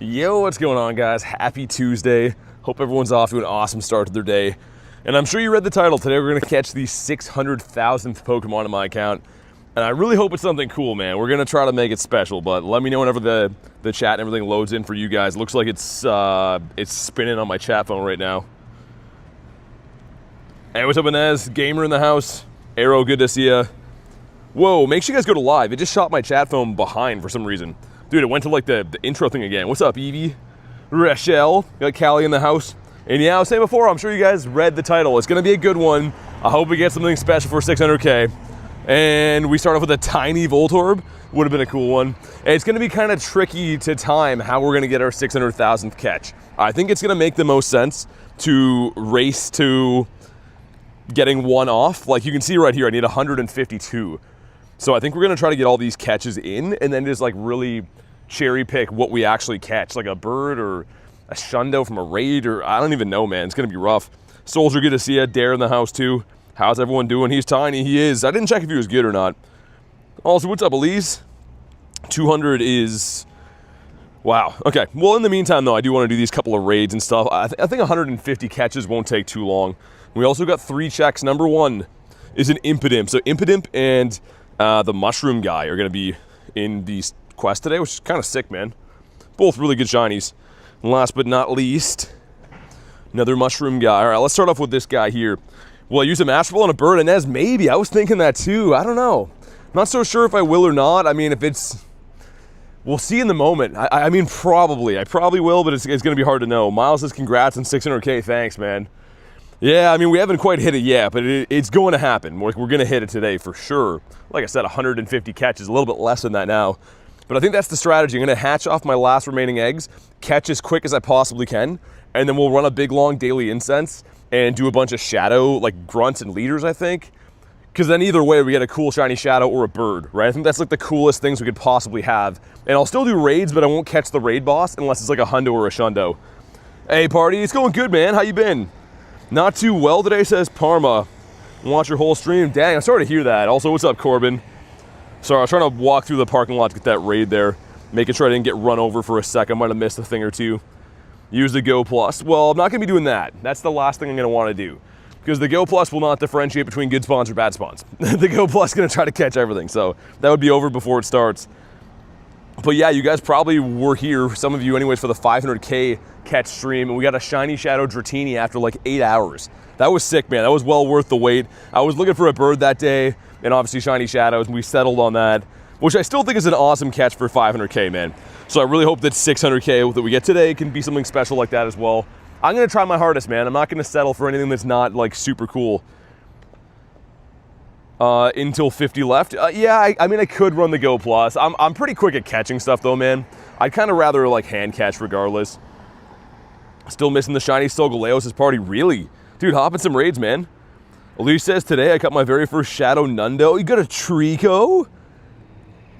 Yo, what's going on, guys? Happy Tuesday. Hope everyone's off to an awesome start to their day. And I'm sure you read the title. Today we're going to catch the 600,000th Pokemon in my account. And I really hope it's something cool, man. We're going to try to make it special, but let me know whenever the chat and everything loads in for you guys. Looks like it's spinning on my chat phone right now. Hey, what's up, Inez? Gamer in the house. Arrow, good to see ya. Whoa, make sure you guys go to live. It just shot my chat phone behind for some reason. Dude, it went to like the intro thing again. What's up, Evie? Rachel, got Callie in the house. And yeah, I was saying before, I'm sure you guys read the title. It's gonna be a good one. I hope we get something special for 600K. And we start off with a tiny Voltorb. Would have been a cool one. And it's gonna be kind of tricky to time how we're gonna get our 600,000th catch. I think it's gonna make the most sense to race to getting one off. Like you can see right here, I need 152. So I think we're gonna try to get all these catches in and then just like really cherry pick what we actually catch, like a bird or a Shundo from a raid, or I don't even know, man. It's gonna be rough. Soldier, good to see you. Dare in the house too. How's everyone doing? He's tiny, he is. I didn't check if he was good or not. Also, what's up, Elise? 200 is, wow. Okay, well in the meantime though, I do wanna do these couple of raids and stuff. I think 150 catches won't take too long. We also got 3 checks. Number 1 is an Impidimp. So Impidimp and the mushroom guy are gonna be in the quest today, which is kind of sick, man. Both really good shinies. And last but not least, another mushroom guy. All right, let's start off with this guy here. Will I use a Master Ball and a bird? And as maybe, I was thinking that too. I don't know. I'm not so sure if I will or not. I mean, if it's, we'll see in the moment. I mean, probably. I probably will, but it's gonna be hard to know. Miles says congrats on 600K. Thanks, man. Yeah, I mean, we haven't quite hit it yet, but it's going to happen. We're going to hit it today for sure. Like I said, 150 catches, a little bit less than that now. But I think that's the strategy. I'm going to hatch off my last remaining eggs, catch as quick as I possibly can, and then we'll run a big, long daily incense and do a bunch of shadow, like grunts and leaders, I think. Because then either way, we get a cool shiny shadow or a bird, right? I think that's like the coolest things we could possibly have. And I'll still do raids, but I won't catch the raid boss unless it's like a hundo or a shundo. Hey, party, it's going good, man. How you been? Not too well today, says Parma. Watch your whole stream. Dang, I'm sorry to hear that. Also, what's up, Corbin? Sorry, I was trying to walk through the parking lot to get that raid there, making sure I didn't get run over for a sec. I might have missed a thing or two. Use the Go Plus. Well, I'm not going to be doing that. That's the last thing I'm going to want to do, because the Go Plus will not differentiate between good spawns or bad spawns. The Go Plus is going to try to catch everything, so that would be over before it starts. But yeah, you guys probably were here, some of you anyways, for the 500K catch stream, and we got a shiny shadow Dratini after like 8 hours. That was sick, man. That was well worth the wait. I was looking for a bird that day, and obviously shiny shadows, and we settled on that, which I still think is an awesome catch for 500K, man. So I really hope that 600K that we get today can be something special like that as well. I'm gonna try my hardest, man. I'm not gonna settle for anything that's not like super cool. Until 50 left. Yeah, I mean, I could run the Go Plus. I'm pretty quick at catching stuff though, man. I'd kind of rather like hand catch regardless. Still missing the shiny Solgaleo's party, really? Dude, hop in some raids, man. Elise says, today I caught my very first Shadow Nundo. You got a Trico?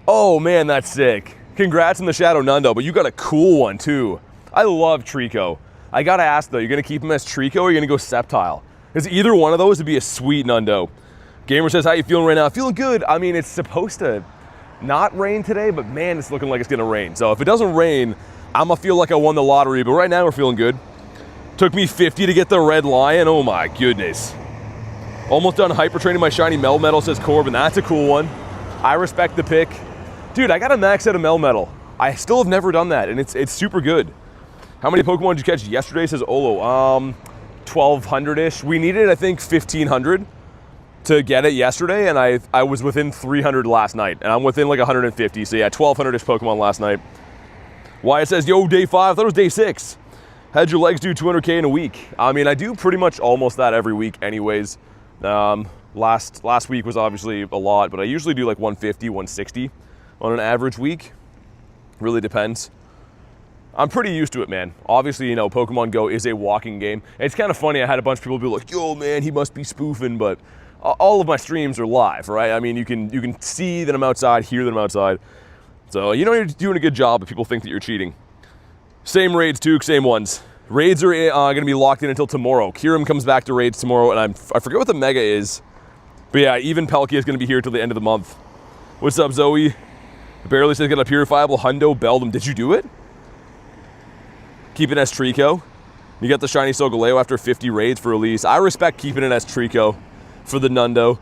Oh man, that's sick. Congrats on the Shadow Nundo, but you got a cool one too. I love Trico. I gotta ask though, you're gonna keep him as Trico or you're gonna go Sceptile? Because either one of those would be a sweet Nundo. Gamer says, how you feeling right now? Feeling good. I mean, it's supposed to not rain today, but man, it's looking like it's gonna rain. So if it doesn't rain, I'm gonna feel like I won the lottery, but right now we're feeling good. Took me 50 to get the red lion. Oh my goodness. Almost done hyper training my shiny Melmetal, says Corbin. That's a cool one. I respect the pick. Dude, I got a max out of Melmetal. I still have never done that, and it's super good. How many Pokemon did you catch yesterday, says Olo? 1,200-ish. We needed, I think, 1,500 to get it yesterday, and I was within 300 last night, and I'm within like 150, so yeah, 1,200-ish Pokemon last night. Wyatt says, yo, day 5, I thought it was day 6. How'd your legs do 200K in a week? I mean, I do pretty much almost that every week anyways. Last week was obviously a lot, but I usually do like 150, 160 on an average week. Really depends. I'm pretty used to it, man. Obviously, you know, Pokemon GO is a walking game. And it's kind of funny, I had a bunch of people be like, yo, man, he must be spoofing, but all of my streams are live, right? I mean, you can see that I'm outside, hear that I'm outside. So, you know, you're doing a good job if people think that you're cheating. Same raids too, same ones. Raids are going to be locked in until tomorrow. Kieran comes back to raids tomorrow, and I forget what the mega is. But yeah, even Palkia is going to be here till the end of the month. What's up, Zoe? Barely says got a purifiable hundo, Beldum. Did you do it? Keep it as Trico. You got the Shiny Solgaleo after 50 raids for release. I respect keeping it as Trico for the Hundo.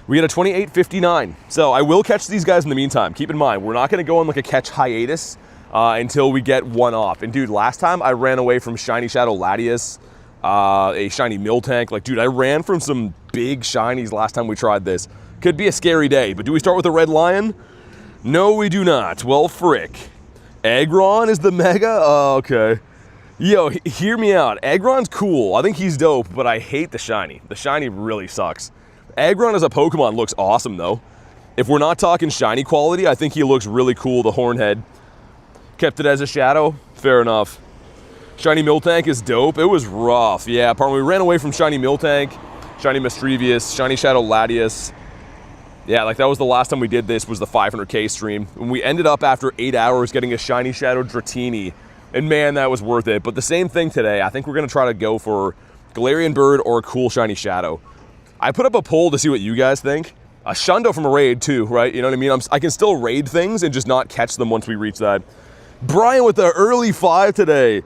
We get a 28.59. So I will catch these guys in the meantime. Keep in mind, we're not going to go on like a catch hiatus until we get one off. And dude, last time I ran away from Shiny Shadow Latias, a Shiny Miltank. Like, dude, I ran from some big shinies last time we tried this. Could be a scary day, but do we start with a Red Lion? No, we do not. Well, frick. Aggron is the Mega? Oh, okay. Yo, hear me out. Aggron's cool. I think he's dope, but I hate the Shiny. The Shiny really sucks. Aggron as a Pokemon looks awesome, though. If we're not talking Shiny quality, I think he looks really cool, the Hornhead. Kept it as a Shadow? Fair enough. Shiny Miltank is dope. It was rough. Yeah, pardon me. We ran away from Shiny Miltank, Shiny Mischievous, Shiny Shadow Latias. Yeah, like that was the last time we did this, was the 500k stream. And we ended up after 8 hours getting a Shiny Shadow Dratini. And man, that was worth it. But the same thing today. I think we're going to try to go for Galarian Bird or a cool Shiny Shadow. I put up a poll to see what you guys think. A Shundo from a raid too, right? You know what I mean? I can still raid things and just not catch them once we reach that. Brian with the early 5 today.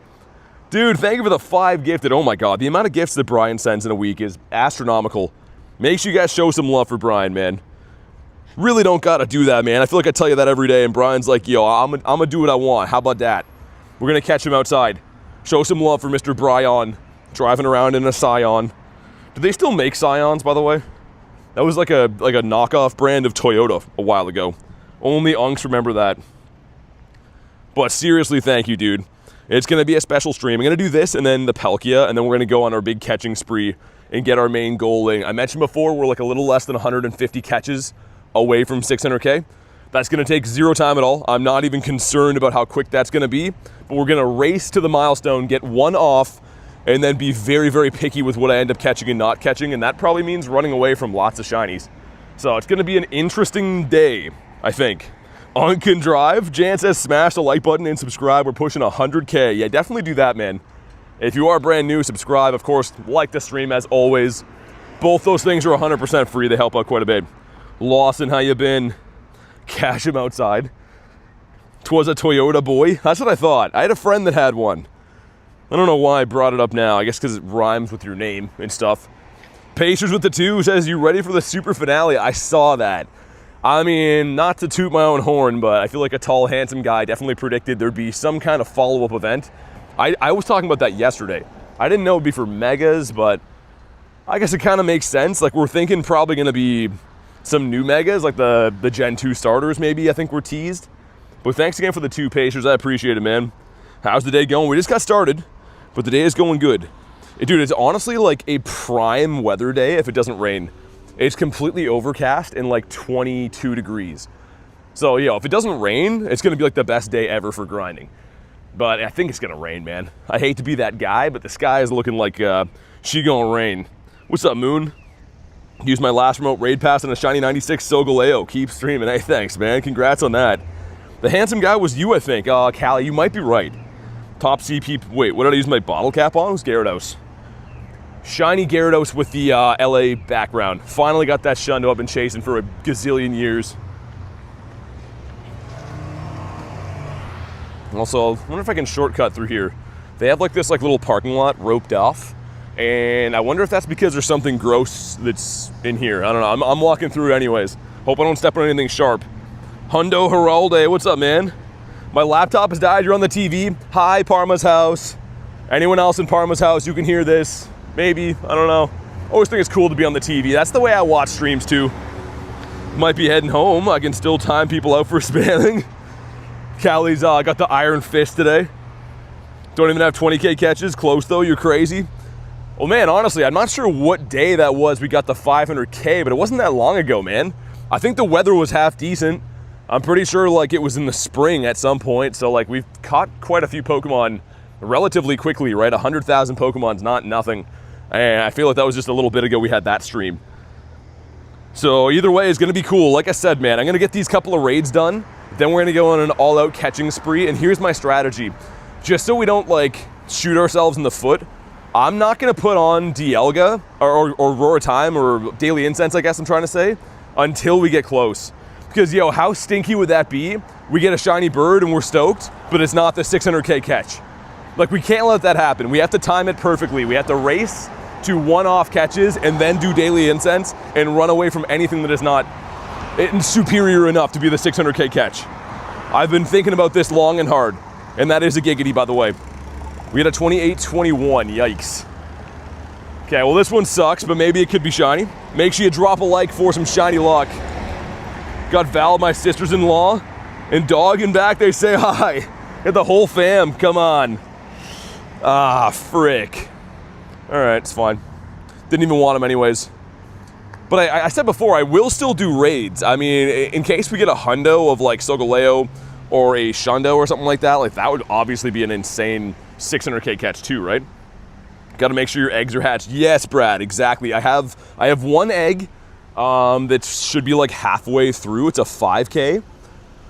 Dude, thank you for the 5 gifted. Oh my God, the amount of gifts that Brian sends in a week is astronomical. Make sure you guys show some love for Brian, man. Really don't gotta do that, man. I feel like I tell you that every day, and Brian's like, yo, I'm gonna do what I want. How about that? We're gonna catch him outside. Show some love for Mr. Brian, driving around in a Scion. Do they still make Scions, by the way? That was like a knockoff brand of Toyota a while ago. Only unks remember that. But seriously, thank you, dude. It's gonna be a special stream. I'm gonna do this and then the Palkia, and then we're gonna go on our big catching spree and get our main goal in. I mentioned before, we're like a little less than 150 catches away from 600k. That's gonna take 0 time at all. I'm not even concerned about how quick that's gonna be, but we're gonna race to the milestone, get one off, and then be very, very picky with what I end up catching and not catching, and that probably means running away from lots of shinies. So it's gonna be an interesting day, I think. On can drive. Jan says smash the like button and subscribe. We're pushing 100k. Yeah, definitely do that, man. If you are brand new, subscribe. Of course, like the stream as always. Both those things are 100% free. They help out quite a bit. Lawson, how you been? Cash him outside. 'Twas a Toyota boy. That's what I thought. I had a friend that had one. I don't know why I brought it up now. I guess because it rhymes with your name and stuff. Pacers with the 2 says, you ready for the super finale? I saw that. I mean, not to toot my own horn, but I feel like a tall, handsome guy definitely predicted there'd be some kind of follow-up event. I was talking about that yesterday. I didn't know it'd be for Megas, but I guess it kind of makes sense. Like, we're thinking probably going to be some new Megas, like the Gen 2 starters maybe, I think we're teased. But thanks again for the 2 Pacers. I appreciate it, man. How's the day going? We just got started, but the day is going good. Dude, it's honestly like a prime weather day if it doesn't rain. It's completely overcast and like 22 degrees. So, yo, if it doesn't rain, it's gonna be like the best day ever for grinding. But I think it's gonna rain, man. I hate to be that guy, but the sky is looking like she gonna rain. What's up, Moon? Used my last remote raid pass on a Shiny 96 Solgaleo. Keep streaming. Hey, thanks, man. Congrats on that. The handsome guy was you, I think. Callie, you might be right. Top CP, wait, what did I use my bottle cap on? It was Gyarados. Shiny Gyarados with the LA background. Finally got that Shundo I've been chasing for a gazillion years. Also, I wonder if I can shortcut through here. They have like this like little parking lot roped off, and I wonder if that's because there's something gross that's in here. I don't know. I'm walking through anyways. Hope I don't step on anything sharp. Hundo Heralde, what's up, man? My laptop has died. You're on the TV. Hi, Parma's house. Anyone else in Parma's house? You can hear this. Maybe, I don't know. Always think it's cool to be on the TV. That's the way I watch streams too. Might be heading home. I can still time people out for spamming. Callie's got the Iron Fist today. Don't even have 20k catches. Close though, you're crazy. Well, man, honestly, I'm not sure what day that was we got the 500k, but it wasn't that long ago, man. I think the weather was half decent. I'm pretty sure like it was in the spring at some point. So like we've caught quite a few Pokemon relatively quickly, right? 100,000 Pokemon's not nothing. And I feel like that was just a little bit ago we had that stream. So either way, it's going to be cool. Like I said, man, I'm going to get these couple of raids done. Then we're going to go on an all-out catching spree. And here's my strategy. Just so we don't, like, shoot ourselves in the foot, I'm not going to put on Dialga or Roar Time or Daily Incense, I guess I'm trying to say, until we get close. Because, yo, how stinky would that be? We get a shiny bird and we're stoked, but it's not the 600k catch. Like, we can't let that happen. We have to time it perfectly. We have to race to one-off catches and then do daily incense and run away from anything that is not superior enough to be the 600k catch. I've been thinking about this long and hard, and that is a giggity, by the way. We had a 28-21, yikes. Okay, well, this one sucks, but maybe it could be shiny. Make sure you drop a like for some shiny luck. Got Val, my sisters-in-law, and Dog in back, they say hi. Get the whole fam, come on. Ah, frick. All right, it's fine. Didn't even want them anyways. But I said before, I will still do raids. I mean, in case we get a hundo of like Solgaleo or a Shundo or something like that would obviously be an insane 600k catch too, right? Got to make sure your eggs are hatched. Yes, Brad, exactly. I have one egg that should be like halfway through. It's a 5k.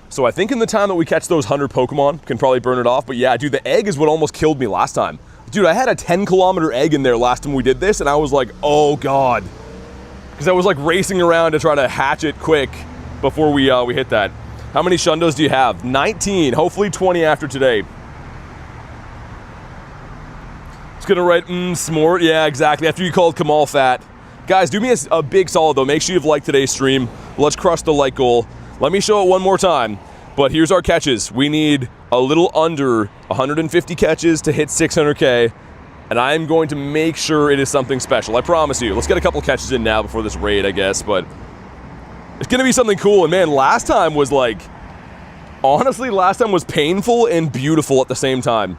So I think in the time that we catch those 100 Pokemon, can probably burn it off. But yeah, dude, the egg is what almost killed me last time. Dude, I had a 10-kilometer egg in there last time we did this, and I was like, oh God. Because I was like racing around to try to hatch it quick before we hit that. How many Shundos do you have? 19, hopefully 20 after today. It's gonna write, smort, yeah, exactly, after you called Kamal fat. Guys, do me a big solid though, make sure you've liked today's stream. Let's crush the like goal. Let me show it one more time, but here's our catches. We need a little under 150 catches to hit 600k, and I'm going to make sure it is something special, I promise you. Let's get a couple catches in now before this raid, I guess, but it's gonna be something cool. And man, last time was like, honestly, last time was painful and beautiful at the same time.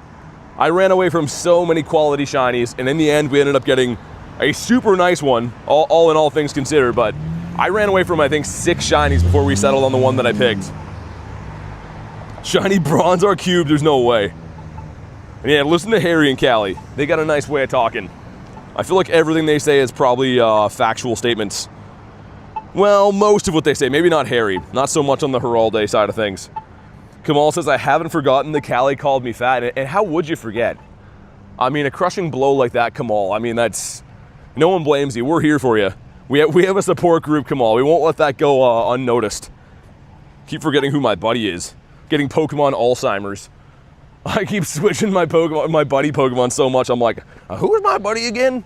I ran away from so many quality shinies, and in the end, we ended up getting a super nice one, all in all things considered, but I ran away from, I think, 6 shinies before we settled on the one that I picked. Shiny Bronzor Cube, there's no way. And yeah, listen to Harry and Callie. They got a nice way of talking. I feel like everything they say is probably factual statements. Well, most of what they say, maybe not Harry. Not so much on the Heralde side of things. Kamal says, I haven't forgotten that Callie called me fat, and how would you forget? I mean, a crushing blow like that, Kamal, I mean, that's... No one blames you, we're here for you. We have a support group, Kamal. We won't let that go unnoticed. Keep forgetting who my buddy is. Getting Pokemon Alzheimer's. I keep switching my buddy Pokemon so much, I'm like, who is my buddy again?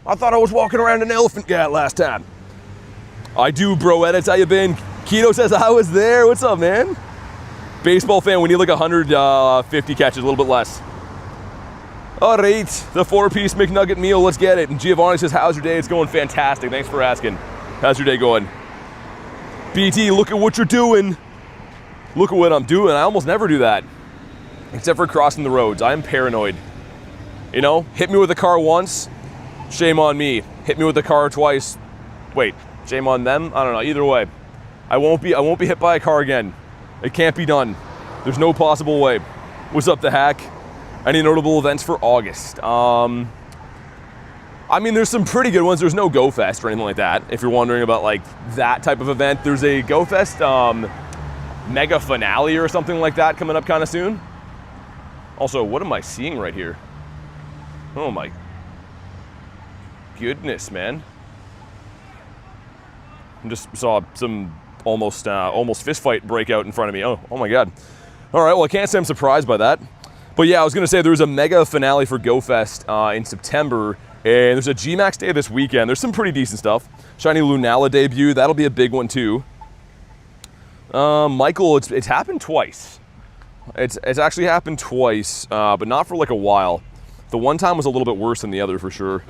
I thought I was walking around an elephant cat last time. I do, bro edits, how you been? Keto says I was there, what's up, man? Baseball fan, we need like 150 catches, a little bit less. All right, the 4-piece McNugget meal, let's get it. And Giovanni says, how's your day? It's going fantastic, thanks for asking. How's your day going? BT, look at what you're doing. Look at what I'm doing, I almost never do that. Except for crossing the roads, I'm paranoid. You know, hit me with a car once, shame on me. Hit me with a car twice, wait, shame on them? I don't know, either way. I won't be hit by a car again. It can't be done. There's no possible way. What's up, the hack? Any notable events for August? I mean, there's some pretty good ones. There's no Go Fest or anything like that. If you're wondering about like that type of event, there's a Go Fest mega finale or something like that coming up kind of soon. Also, what am I seeing right here? Oh my goodness, man. I just saw some almost fist fight break out in front of me. Oh my God. All right, well, I can't say I'm surprised by that. But yeah, I was gonna say there was a mega finale for Go Fest in September, and there's a G-Max day this weekend. There's some pretty decent stuff. Shiny Lunala debut, that'll be a big one too. Michael, it's happened twice. It's actually happened twice, but not for like a while. The one time was a little bit worse than the other for sure.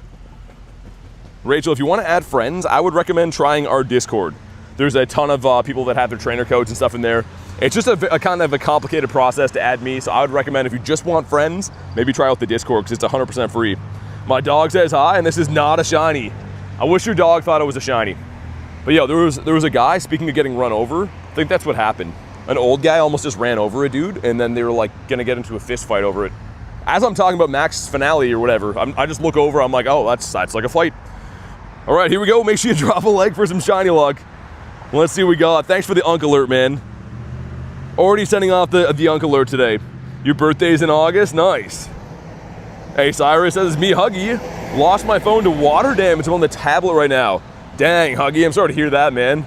Rachel, if you want to add friends, I would recommend trying our Discord. There's a ton of people that have their trainer codes and stuff in there. It's just a kind of a complicated process to add me, so I would recommend if you just want friends, maybe try out the Discord because it's 100% free. My dog says hi, and this is not a shiny. I wish your dog thought it was a shiny. But yeah, there was a guy, speaking of getting run over, I think that's what happened. An old guy almost just ran over a dude, and then they were like gonna get into a fist fight over it. As I'm talking about Max finale or whatever, I just look over, I'm like, oh, that's like a fight. All right, here we go. Make sure you drop a like for some shiny luck. Let's see what we got. Thanks for the Unk Alert, man. Already sending off the Unk Alert today. Your birthday's in August? Nice. Hey, Cyrus says, it's me, Huggy. Lost my phone to water damage. I'm on the tablet right now. Dang, Huggy, I'm sorry to hear that, man.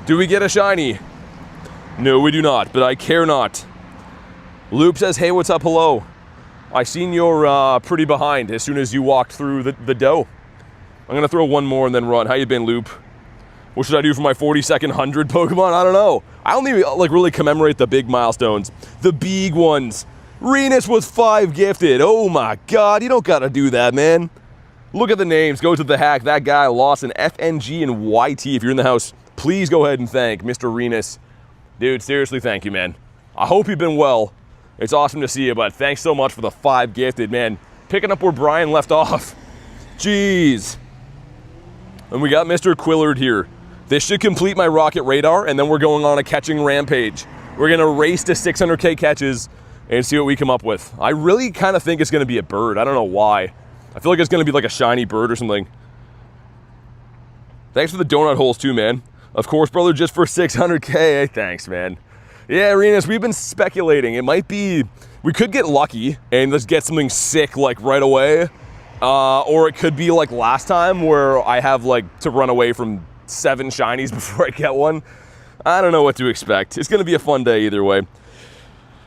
Do we get a shiny? No, we do not, but I care not. Loop says, hey, what's up, hello. I seen you're pretty behind as soon as you walked through the dough. I'm gonna throw one more and then run. How you been, Loop? What should I do for my 42nd 100 Pokemon? I don't know. I only like really commemorate the big milestones, the big ones. Renus was 5 gifted. Oh my God, you don't gotta do that, man. Look at the names. Go to the hack. That guy lost an FNG and YT. If you're in the house, please go ahead and thank Mr. Renus. Dude, seriously, thank you, man. I hope you've been well. It's awesome to see you, but thanks so much for the 5 gifted, man. Picking up where Brian left off. Jeez. And we got Mr. Quillard here. This should complete my rocket radar, and then we're going on a catching rampage. We're gonna race to 600K catches and see what we come up with. I really kind of think it's gonna be a bird. I don't know why. I feel like it's gonna be like a shiny bird or something. Thanks for the donut holes too, man. Of course, brother, just for 600K. Hey, thanks, man. Yeah, Renus, we've been speculating. It might be, we could get lucky and just get something sick like right away. Or it could be like last time where I have like to run away from 7 shinies before I get one. I don't know what to expect. It's gonna be a fun day either way.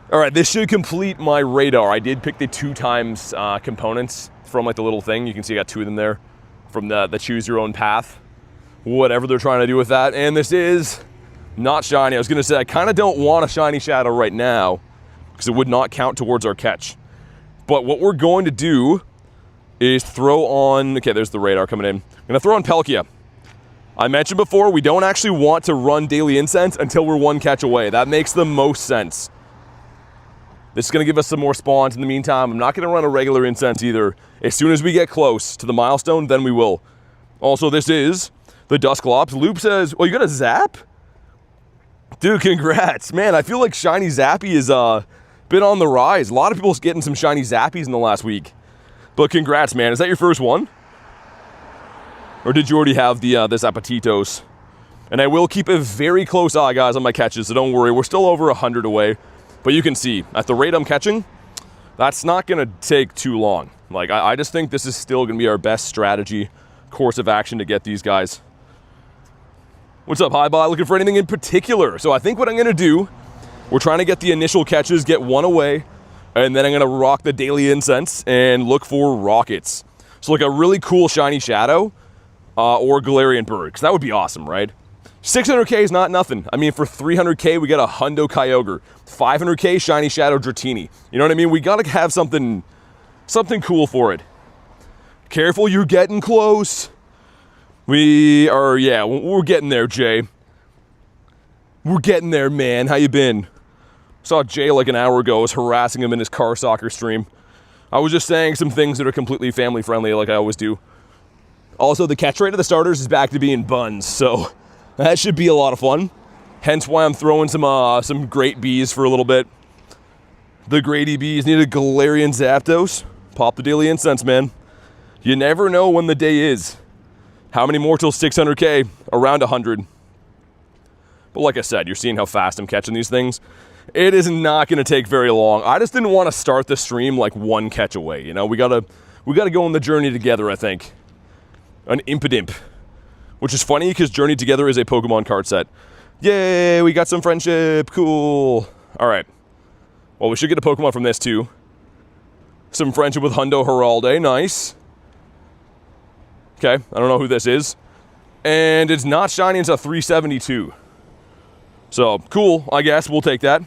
All right, this should complete my radar. I did pick the 2 times components from like the little thing. You can see I got 2 of them there from the choose your own path, whatever they're trying to do with that. And this is not shiny. I was gonna say, I kind of don't want a shiny shadow right now because it would not count towards our catch. But what we're going to do is throw on, okay, there's the radar coming in. I'm gonna throw on Palkia. I mentioned before, we don't actually want to run Daily Incense until we're 1 catch away. That makes the most sense. This is gonna give us some more spawns in the meantime. I'm not gonna run a regular Incense either. As soon as we get close to the milestone, then we will. Also, this is the Dusclops. Loop says, oh, you got a Zap? Dude, congrats. Man, I feel like Shiny Zappy has been on the rise. A lot of people getting some Shiny Zappies in the last week. But congrats, man. Is that your first one? Or did you already have the Zapatitos? And I will keep a very close eye, guys, on my catches, so don't worry. We're still over 100 away. But you can see, at the rate I'm catching, that's not going to take too long. Like, I just think this is still going to be our best strategy, course of action to get these guys. What's up, Hi Bye? Looking for anything in particular? So I think what I'm going to do, we're trying to get the initial catches, get 1 away, and then I'm going to rock the Daily Incense and look for rockets. So like a really cool shiny shadow or Galarian Bird, because that would be awesome, right? 600K is not nothing. I mean, for 300K, we got a Hundo Kyogre. 500K, Shiny Shadow Dratini. You know what I mean? We got to have something cool for it. Careful, you're getting close. We are, yeah, we're getting there, Jay. We're getting there, man. How you been? Saw Jay like an hour ago. I was harassing him in his car soccer stream. I was just saying some things that are completely family friendly like I always do. Also, the catch rate of the starters is back to being buns, so that should be a lot of fun. Hence why I'm throwing some great bees for a little bit. The Grady bees need a Galarian Zapdos. Pop the Daily Incense, man. You never know when the day is. How many more till 600K? Around 100. But like I said, you're seeing how fast I'm catching these things. It is not going to take very long. I just didn't want to start the stream like 1 catch away. You know, we gotta go on the journey together, I think. An Impidimp. Which is funny because Journey Together is a Pokemon card set. Yay, we got some friendship. Cool. All right. Well, we should get a Pokemon from this too. Some friendship with Hundo Heralde. Nice. Okay, I don't know who this is. And it's not shiny, it's a 372. So, cool, I guess. We'll take that.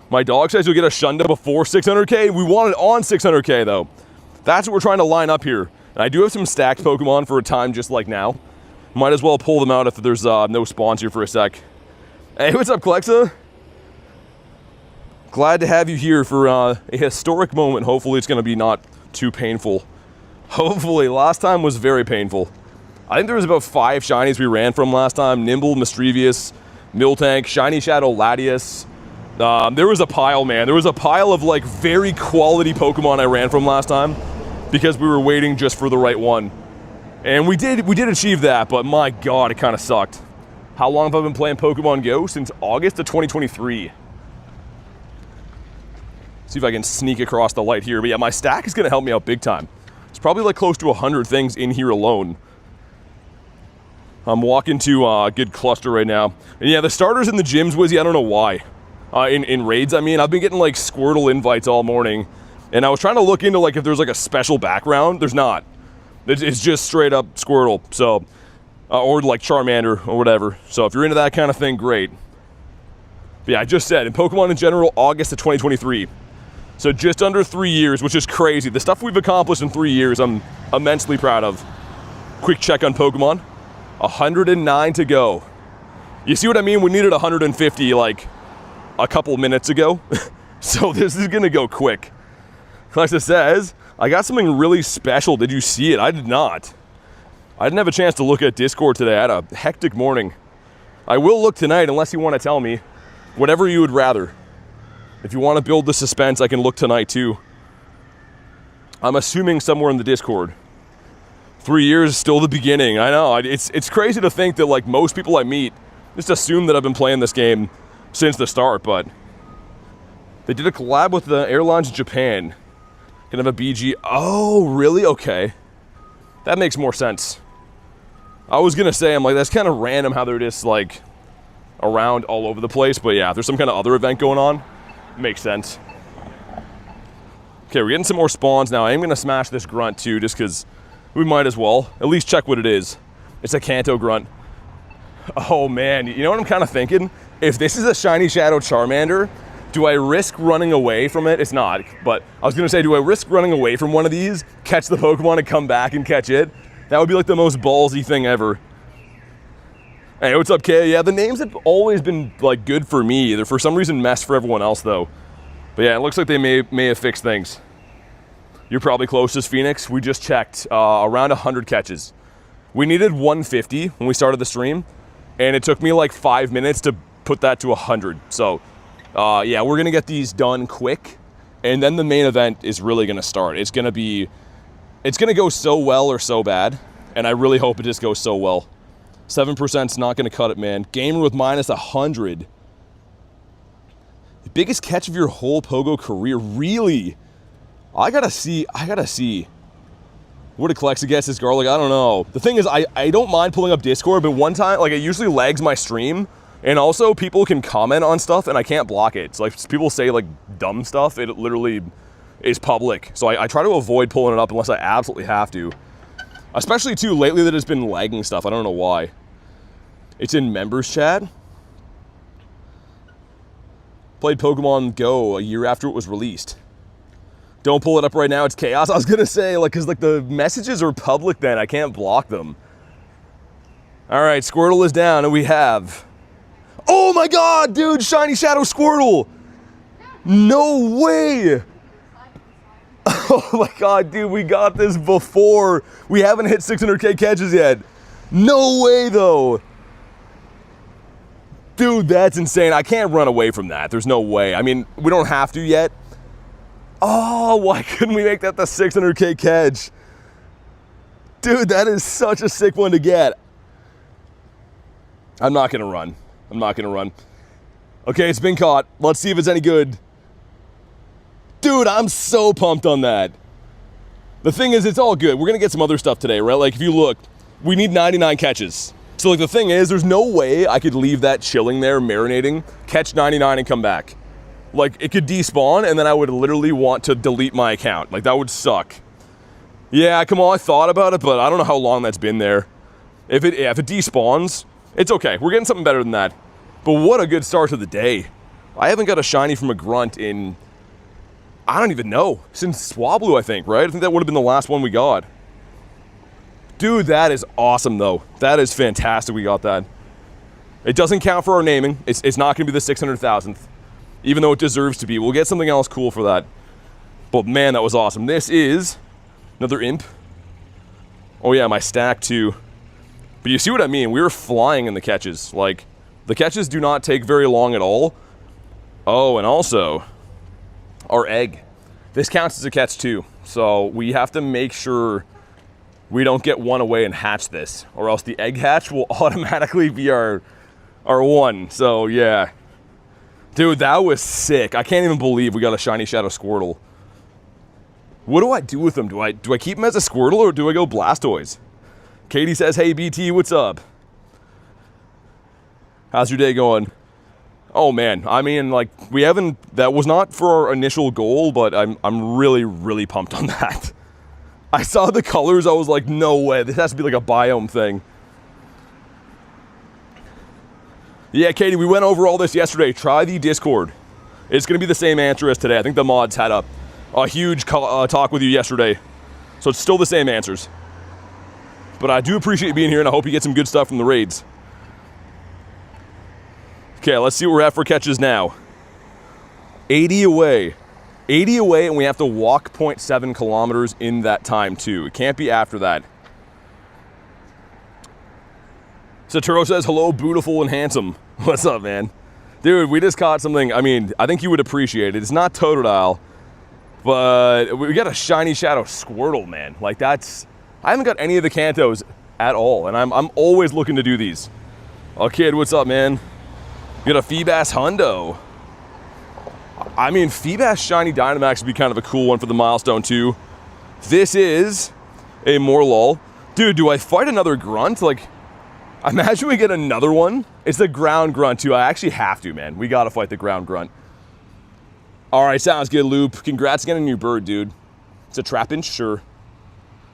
My dog says you'll get a Shundo before 600K. We want it on 600K, though. That's what we're trying to line up here. And I do have some stacked Pokemon for a time just like now. Might as well pull them out if there's no spawns here for a sec. Hey, what's up, Klexa? Glad to have you here for a historic moment. Hopefully it's going to be not too painful. Hopefully. Last time was very painful. I think there was about 5 shinies we ran from last time. Nimble, Mischievous, Miltank, Shiny Shadow Latias. There was a pile, man. There was a pile of like very quality Pokemon I ran from last time because we were waiting just for the right one. And we did achieve that, but my God, it kind of sucked. How long have I been playing Pokemon GO? Since August of 2023. See if I can sneak across the light here. But yeah, my stack is going to help me out big time. It's probably like close to 100 things in here alone. I'm walking to a good cluster right now. And yeah, the starters in the gyms, Wizzy, I don't know why. In raids, I mean, I've been getting like Squirtle invites all morning. And I was trying to look into like if there's like a special background. There's not. It's just straight up Squirtle. So, or like Charmander or whatever. So if you're into that kind of thing, great. But yeah, I just said, in Pokemon in general, August of 2023. So just under 3 years, which is crazy. The stuff we've accomplished in 3 years, I'm immensely proud of. Quick check on Pokemon. 109 to go. You see what I mean? We needed 150 like a couple minutes ago. So this is gonna go quick. Alexa says, I got something really special. Did you see it? I did not. I didn't have a chance to look at Discord today. I had a hectic morning. I will look tonight unless you want to tell me. Whatever you would rather. If you want to build the suspense, I can look tonight too. I'm assuming somewhere in the Discord. 3 years is still the beginning. I know. It's crazy to think that like most people I meet just assume that I've been playing this game since the start, but they did a collab with the airlines in Japan. Can have a BG. Oh, really? Okay. That makes more sense. I was gonna say, I'm like, that's kind of random how they're just like around all over the place, but yeah, if there's some kind of other event going on, makes sense. Okay, we're getting some more spawns now. I am gonna smash this grunt too, just because we might as well. At least check what it is. It's a Kanto grunt. Oh man, you know what I'm kind of thinking? If this is a Shiny Shadow Charmander, do I risk running away from it? It's not, but I was gonna say, do I risk running away from one of these, catch the Pokemon and come back and catch it? That would be like the most ballsy thing ever. Hey, what's up, Kay? Yeah, the names have always been like good for me. They're for some reason mess for everyone else though. But yeah, it looks like they may have fixed things. You're probably closest, Phoenix. We just checked, around 100 catches. We needed 150 when we started the stream, and it took me like 5 minutes to put that to 100. So, yeah, we're gonna get these done quick, and then the main event is really gonna start. It's gonna go so well or so bad, and I really hope it just goes so well. 7%'s not gonna cut it, man. Gamer with minus 100. The biggest catch of your whole Pogo career, really? I gotta see. What did Clexa guess this garlic? I don't know. The thing is, I don't mind pulling up Discord, but one time, like, it usually lags my stream, and also people can comment on stuff, and I can't block it. So, like, people say, like, dumb stuff, it literally is public. So I try to avoid pulling it up unless I absolutely have to. Especially, too, lately that it's been lagging stuff. I don't know why. It's in members chat. Played Pokemon GO a year after it was released. Don't pull it up right now, it's chaos. I was gonna say, like, cause like the messages are public then, I can't block them. All right, Squirtle is down and we have, oh my God, dude, Shiny Shadow Squirtle. No way. Oh my God, dude, we got this before. We haven't hit 600K catches yet. No way though. Dude, that's insane. I can't run away from that. There's no way. I mean, we don't have to yet. Oh, why couldn't we make that the 600K catch? Dude, that is such a sick one to get. I'm not gonna run. I'm not gonna run. Okay, it's been caught. Let's see if it's any good. Dude, I'm so pumped on that. The thing is, it's all good. We're gonna get some other stuff today, right? Like, if you look, we need 99 catches. So, like, the thing is, there's no way I could leave that chilling there, marinating, catch 99 and come back. Like, it could despawn, and then I would literally want to delete my account. Like, that would suck. Yeah, come on, I thought about it, but I don't know how long that's been there. If it despawns, it's okay. We're getting something better than that. But what a good start to the day. I haven't got a shiny from a grunt in, I don't even know, since Swablu, I think, right? I think that would have been the last one we got. Dude, that is awesome, though. That is fantastic we got that. It doesn't count for our naming. It's not going to be the 600,000th. Even though it deserves to be. We'll get something else cool for that. But man, that was awesome. This is another imp. Oh yeah, my stack too. But you see what I mean? We were flying in the catches. Like, the catches do not take very long at all. Oh, and also, our egg. This counts as a catch too. So we have to make sure we don't get one away and hatch this. Or else the egg hatch will automatically be our one. So yeah. Dude, that was sick. I can't even believe we got a Shiny Shadow Squirtle. What do I do with him? Do I keep him as a Squirtle or do I go Blastoise? Katie says, hey BT, what's up? How's your day going? Oh man, I mean, like, we haven't, that was not for our initial goal, but I'm really, really pumped on that. I saw the colors, I was like, no way, this has to be like a biome thing. Yeah, Katie, we went over all this yesterday. Try the Discord. It's going to be the same answer as today. I think the mods had a huge talk with you yesterday. So it's still the same answers. But I do appreciate you being here, and I hope you get some good stuff from the raids. Okay, let's see what we're at for catches now. 80 away. 80 away, and we have to walk 0.7 kilometers in that time, too. It can't be after that. Saturo says, hello, beautiful and handsome. What's up, man? Dude, we just caught something, I mean, I think you would appreciate it. It's not Totodile, but we got a shiny shadow Squirtle, man. Like, that's, I haven't got any of the Kantos at all, and I'm always looking to do these. Oh, kid, what's up, man? You got a Feebas Hundo. I mean, Feebas Shiny Dynamax would be kind of a cool one for the milestone, too. This is a Morlul. Dude, do I fight another Grunt? Like, imagine we get another one. It's the ground grunt, too. I actually have to, man. We got to fight the ground grunt. All right, sounds good, Loop. Congrats again on your bird, dude. It's a Trapinch, sure.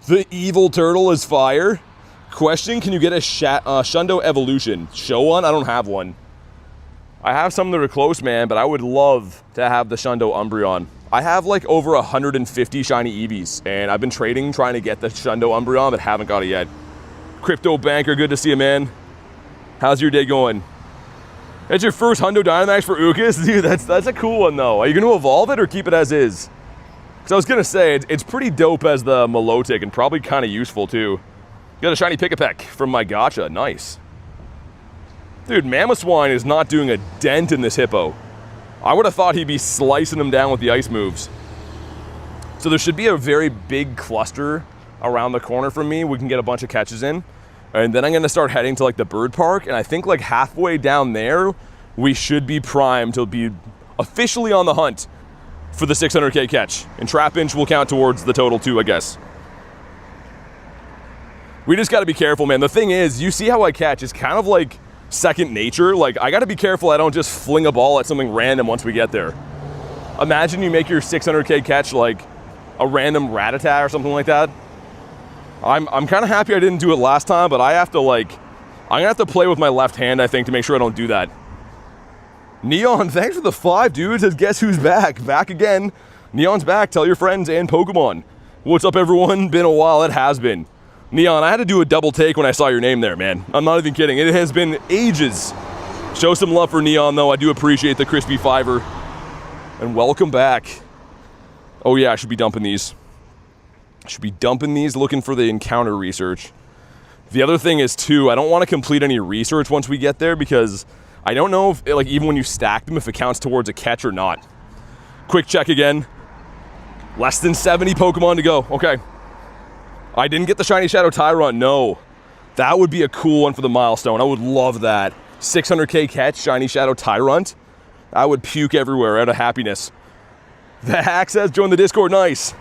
The evil turtle is fire. Question, can you get a Shundo evolution? Show one? I don't have one. I have some that are close, man, but I would love to have the Shundo Umbreon. I have like over 150 shiny Eevees, and I've been trading trying to get the Shundo Umbreon, but haven't got it yet. Crypto Banker, good to see you, man. How's your day going? That's your first Hundo Dynamax for Ukas? Dude, that's a cool one, though. Are you going to evolve it or keep it as is? Because I was going to say, it's pretty dope as the Milotic and probably kind of useful, too. Got a shiny Pick-a-Peck from my gacha. Nice. Dude, Mamoswine is not doing a dent in this Hippo. I would have thought he'd be slicing him down with the ice moves. So there should be a very big cluster around the corner from me. We can get a bunch of catches in. And then I'm going to start heading to like the bird park. And I think like halfway down there, we should be primed to be officially on the hunt for the 600k catch. And Trapinch will count towards the total too, I guess. We just got to be careful, man. The thing is, you see how I catch. It's kind of like second nature. Like, I got to be careful I don't just fling a ball at something random once we get there. Imagine you make your 600k catch like a random Rattata or something like that. I'm kind of happy I didn't do it last time, but I have to like, I'm gonna have to play with my left hand, I think, to make sure I don't do that. Neon, thanks for the 5, dude. Says, guess who's back? Back again. Neon's back. Tell your friends and Pokemon. What's up, everyone? Been a while. It has been. Neon, I had to do a double take when I saw your name there, man. I'm not even kidding. It has been ages. Show some love for Neon, though. I do appreciate the crispy fiver. And welcome back. Oh, yeah, I should be dumping these. I should be dumping these, looking for the encounter research. The other thing is, too, I don't want to complete any research once we get there because I don't know if, like, even when you stack them, if it counts towards a catch or not. Quick check again. Less than 70 Pokemon to go. Okay. I didn't get the Shiny Shadow Tyrunt. No. That would be a cool one for the milestone. I would love that. 600k catch, Shiny Shadow Tyrunt. I would puke everywhere out of happiness. The hack says, join the Discord. Nice.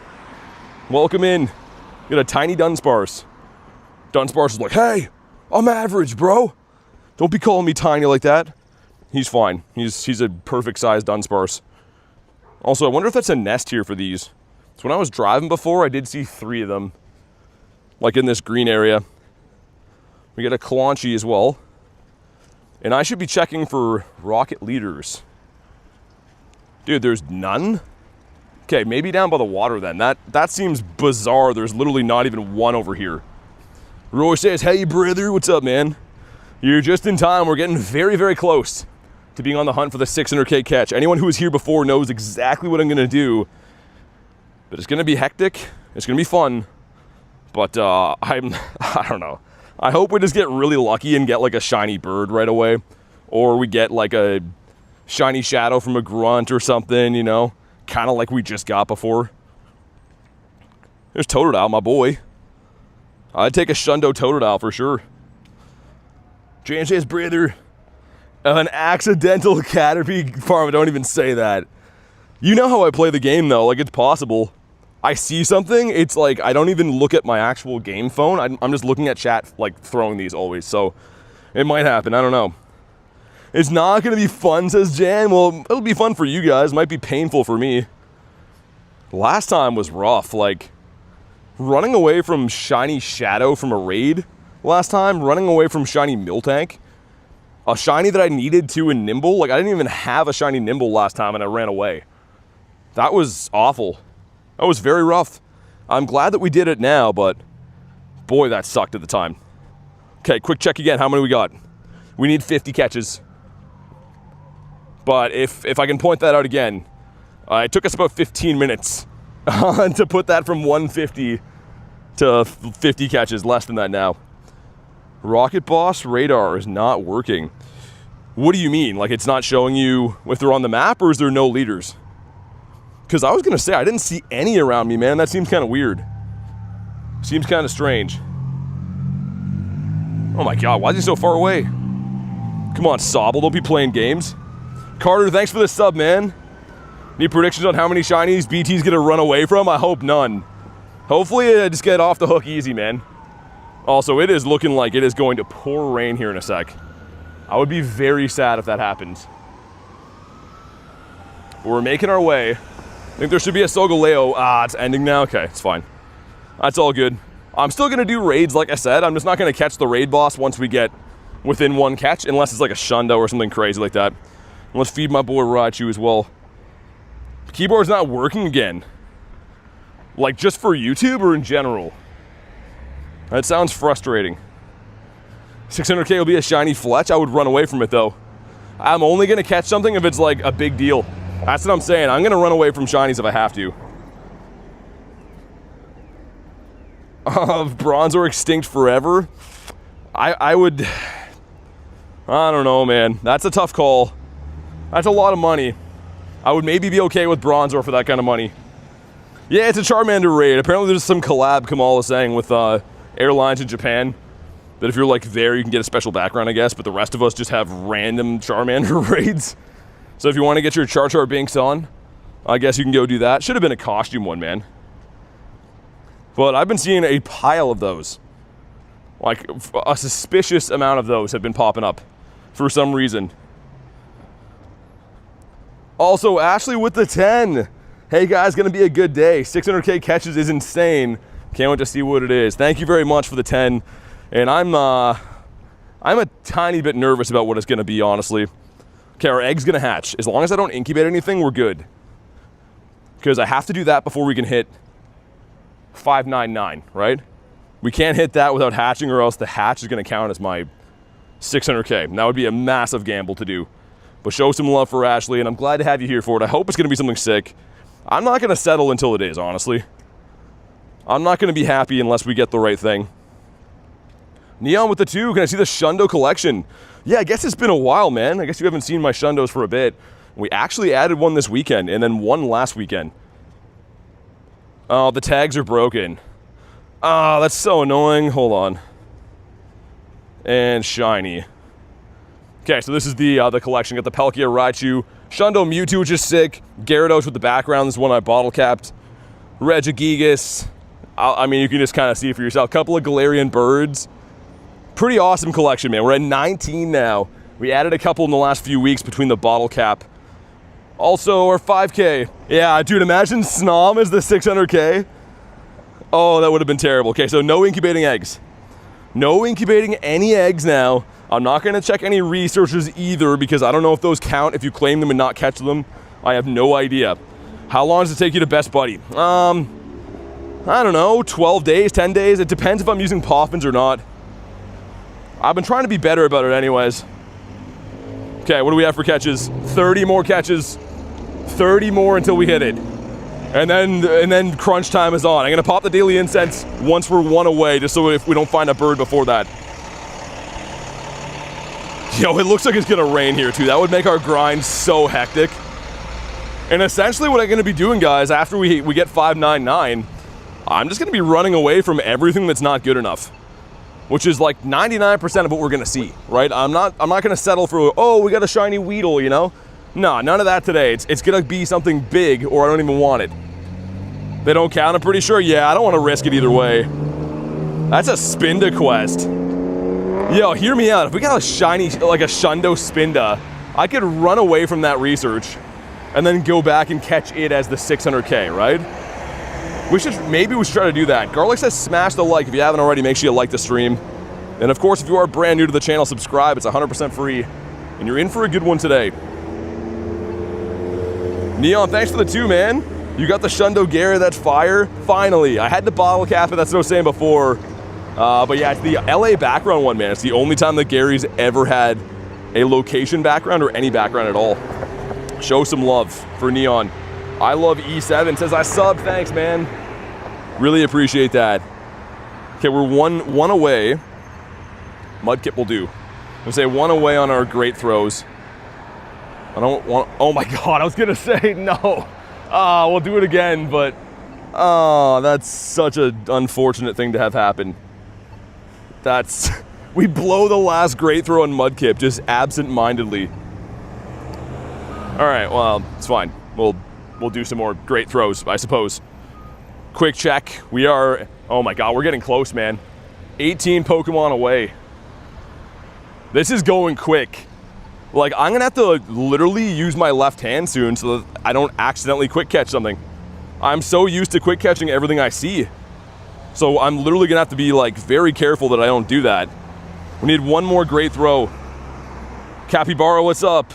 Welcome in. Got a tiny Dunsparce. Dunsparce is like, hey, I'm average, bro. Don't be calling me tiny like that. He's fine. He's a perfect size Dunsparce. Also, I wonder if that's a nest here for these. So when I was driving before, I did see 3 of them. Like in this green area. We got a Kalanchi as well. And I should be checking for rocket leaders. Dude, there's none? Okay, maybe down by the water then. That seems bizarre. There's literally not even one over here. Roy says, hey, brother, what's up, man? You're just in time. We're getting very, very close to being on the hunt for the 600k catch. Anyone who was here before knows exactly what I'm going to do. But it's going to be hectic. It's going to be fun. But I don't know. I hope we just get really lucky and get like a shiny bird right away. Or we get like a shiny shadow from a grunt or something, you know. Kind of like we just got before. There's Totodile, my boy. I'd take a Shundo Totodile for sure. James says, brother, an accidental Caterpie farm. Don't even say that. You know how I play the game, though. Like, it's possible. I see something, it's like, I don't even look at my actual game phone. I'm just looking at chat, like, throwing these always. So, it might happen. I don't know. It's not going to be fun, says Jan. Well, it'll be fun for you guys. Might be painful for me. Last time was rough. Like, running away from Shiny Shadow from a raid last time. Running away from Shiny Miltank. A Shiny that I needed to in Nimble. Like, I didn't even have a Shiny Nimble last time and I ran away. That was awful. That was very rough. I'm glad that we did it now, but boy, that sucked at the time. Okay, quick check again. How many we got? We need 50 catches. But if I can point that out again, it took us about 15 minutes to put that from 150 to 50 catches, less than that now. Rocket Boss radar is not working. What do you mean? Like, it's not showing you if they're on the map, or is there no leaders? Because I was going to say, I didn't see any around me, man. That seems kind of weird. Seems kind of strange. Oh my god, why is he so far away? Come on, Sobble, don't be playing games. Carter, thanks for the sub, man. Any predictions on how many Shinies BT's gonna run away from? I hope none. Hopefully I just get off the hook easy, man. Also, it is looking like it is going to pour rain here in a sec. I would be very sad if that happens. But we're making our way. I think there should be a Solgaleo. Ah, it's ending now? Okay, it's fine. That's all good. I'm still gonna do raids, like I said. I'm just not gonna catch the raid boss once we get within one catch, unless it's like a Shundo or something crazy like that. Let's feed my boy Raichu as well. Keyboard's not working again. Like, just for YouTube or in general? That sounds frustrating. 600k will be a shiny Fletch. I would run away from it, though. I'm only going to catch something if it's, like, a big deal. That's what I'm saying. I'm going to run away from shinies if I have to. Bronzor extinct forever? I would... I don't know, man. That's a tough call. That's a lot of money. I would maybe be okay with Bronzor for that kind of money. Yeah, it's a Charmander raid. Apparently there's some collab, Kamal is saying, with airlines in Japan. That if you're like there, you can get a special background, I guess. But the rest of us just have random Charmander raids. So if you want to get your Char Binks on, I guess you can go do that. Should have been a costume one, man. But I've been seeing a pile of those. Like, a suspicious amount of those have been popping up for some reason. Also, Ashley with the 10. Hey guys, gonna be a good day. 600k catches is insane. Can't wait to see what it is. Thank you very much for the 10. And I'm a tiny bit nervous about what it's gonna be, honestly. Okay, our egg's gonna hatch. As long as I don't incubate anything, we're good. Because I have to do that before we can hit 599, right? We can't hit that without hatching, or else the hatch is gonna count as my 600k. And that would be a massive gamble to do. But show some love for Ashley, and I'm glad to have you here for it. I hope it's going to be something sick. I'm not going to settle until it is, honestly. I'm not going to be happy unless we get the right thing. Neon with the 2. Can I see the Shundo collection? Yeah, I guess it's been a while, man. I guess you haven't seen my Shundos for a bit. We actually added one this weekend, and then one last weekend. Oh, the tags are broken. Oh, that's so annoying. Hold on. And shiny. Okay, so this is the collection. Got the Palkia Raichu, Shundo Mewtwo, which is sick. Gyarados with the background. This is one I bottle capped. Regigigas. I mean, you can just kind of see it for yourself. Couple of Galarian Birds. Pretty awesome collection, man. We're at 19 now. We added a couple in the last few weeks between the bottle cap. Also, our 5k. Yeah, dude, imagine Snom as the 600k. Oh, that would have been terrible. Okay, so no incubating eggs. No incubating any eggs now. I'm not going to check any researchers either, because I don't know if those count if you claim them and not catch them. I have no idea. How long does it take you to Best Buddy? I don't know, 12 days, 10 days. It depends if I'm using Poffins or not. I've been trying to be better about it anyways. Okay, what do we have for catches? 30 more catches. 30 more until we hit it. And then crunch time is on. I'm going to pop the Daily Incense once we're one away, just so if we don't find a bird before that. Yo, it looks like it's gonna rain here too. That would make our grind so hectic. And essentially what I'm gonna be doing, guys, after we get 599, I'm just gonna be running away from everything that's not good enough. Which is like 99% of what we're gonna see, right? I'm not gonna settle for, oh, we got a shiny Weedle, you know? No, none of that today. It's gonna be something big, or I don't even want it. They don't count, I'm pretty sure. Yeah, I don't wanna risk it either way. That's a Spinda quest. Yo, hear me out. If we got a shiny, like a Shundo Spinda, I could run away from that research and then go back and catch it as the 600K, right? Maybe we should try to do that. Garlic says smash the like. If you haven't already, make sure you like the stream. And of course, if you are brand new to the channel, subscribe. It's 100% free. And you're in for a good one today. Neon, thanks for the 2, man. You got the Shundo Gary, that's fire. Finally, I had to bottle cap it, that's what I was saying before. But yeah, it's the LA background one, man. It's the only time that Gary's ever had a location background or any background at all. Show some love for Neon. I love E7, says I subbed, thanks, man. Really appreciate that. Okay, we're one away. Mudkip will do. We'll say 1 away on our great throws. I don't want, oh my God, I was gonna say no. We'll do it again, but that's such an unfortunate thing to have happen. We blow the last great throw on Mudkip just absent-mindedly. All right, well, it's fine. We'll do some more great throws, I suppose. Quick check. We are, oh my God, we're getting close, man. 18 Pokemon away. This is going quick. Like, I'm gonna have to literally use my left hand soon so that I don't accidentally quick catch something. I'm so used to quick catching everything I see. So I'm literally gonna have to be like very careful that I don't do that. We need one more great throw. Capybara, what's up?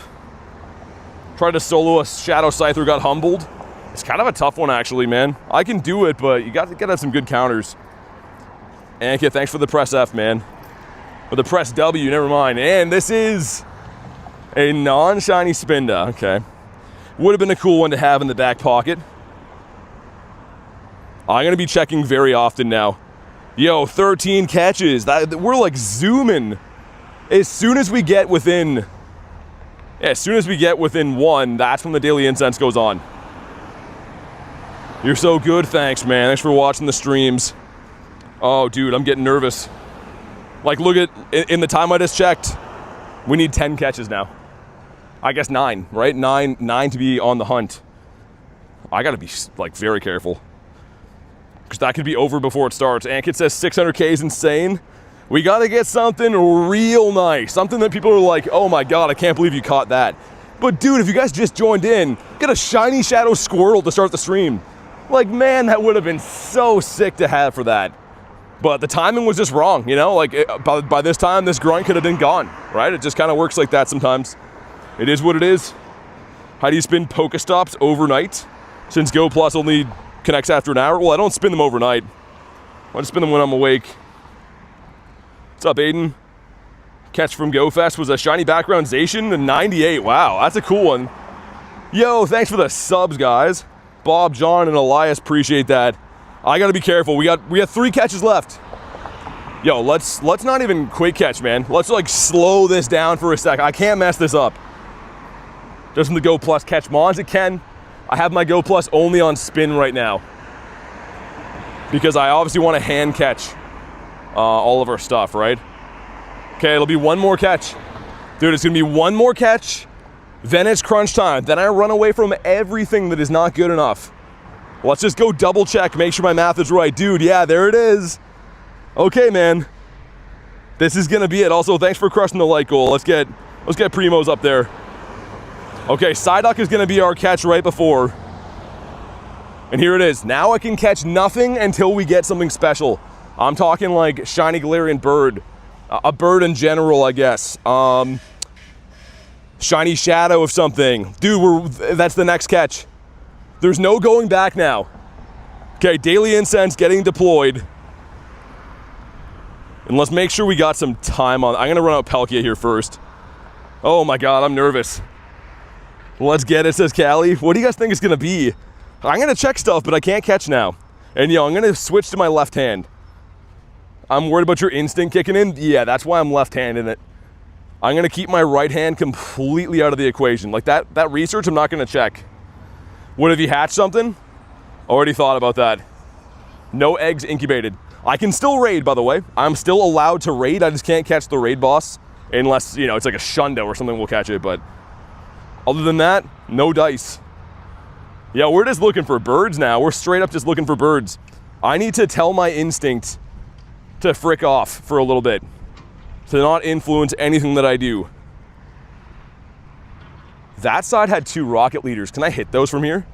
Tried to solo a Shadow Scyther, got humbled. It's kind of a tough one, actually, man. I can do it, but you got to have some good counters. Anka, thanks for the press F, man. For the press W, never mind. And this is a non-shiny Spinda. Okay. Would have been a cool one to have in the back pocket. I'm going to be checking very often now. Yo, 13 catches. We're like zooming. As soon as we get within... As soon as we get within 1, that's when the Daily Incense goes on. You're so good, thanks, man. Thanks for watching the streams. Oh, dude, I'm getting nervous. Like, look at, in the time I just checked, we need 10 catches now. I guess 9, right? 9 to be on the hunt. I gotta be, like, very careful. Because that could be over before it starts. Ankit says 600K is insane. We gotta get something real nice. Something that people are like, oh my God, I can't believe you caught that. But dude, if you guys just joined in, get a shiny Shadow Squirtle to start the stream. Like, man, that would have been so sick to have for that. But the timing was just wrong, you know? Like, by this time, this grunt could have been gone, right? It just kind of works like that sometimes. It is what it is. How do you spin Pokestops overnight? Since Go Plus only connects after an hour? Well, I don't spin them overnight. I just spin them when I'm awake. What's up, Aiden? Catch from GoFest was a shiny background Zacian, a 98. Wow, that's a cool one. Yo, thanks for the subs, guys. Bob, John, and Elias, appreciate that. I gotta be careful. We got 3 catches left. Yo, let's not even quick catch, man. Let's like slow this down for a sec. I can't mess this up. Doesn't the Go Plus catch Mons? It can. I have my Go Plus only on spin right now because I obviously want to hand catch all of our stuff, right? Okay, it'll be 1 more catch. Dude, it's gonna be 1 more catch, then it's crunch time. Then I run away from everything that is not good enough. Let's just go double check, make sure my math is right. Dude, yeah, there it is. Okay, man. This is gonna be it. Also, thanks for crushing the like goal. Let's get Primos up there. Okay, Psyduck is gonna be our catch right before. And here it is. Now I can catch nothing until we get something special. I'm talking like Shiny Galarian Bird. A bird in general, I guess. Shiny Shadow of something. Dude, that's the next catch. There's no going back now. Okay, Daily Incense getting deployed. And let's make sure we got some time on. I'm gonna run out Palkia here first. Oh my God, I'm nervous. Let's get it, says Callie. What do you guys think it's gonna be? I'm gonna check stuff, but I can't catch now. And yo, I'm gonna switch to my left hand. I'm worried about your instinct kicking in. Yeah, that's why I'm left-handed it. I'm gonna keep my right hand completely out of the equation. Like that research, I'm not gonna check. What if you hatched something? Already thought about that. No eggs incubated. I can still raid, by the way. I'm still allowed to raid. I just can't catch the raid boss unless, you know, it's like a Shundo or something will catch it. But other than that, no dice. Yeah, we're just looking for birds now. We're straight up just looking for birds. I need to tell my instinct to frick off for a little bit. to not influence anything that I do. That side had 2 rocket leaders. Can I hit those from here?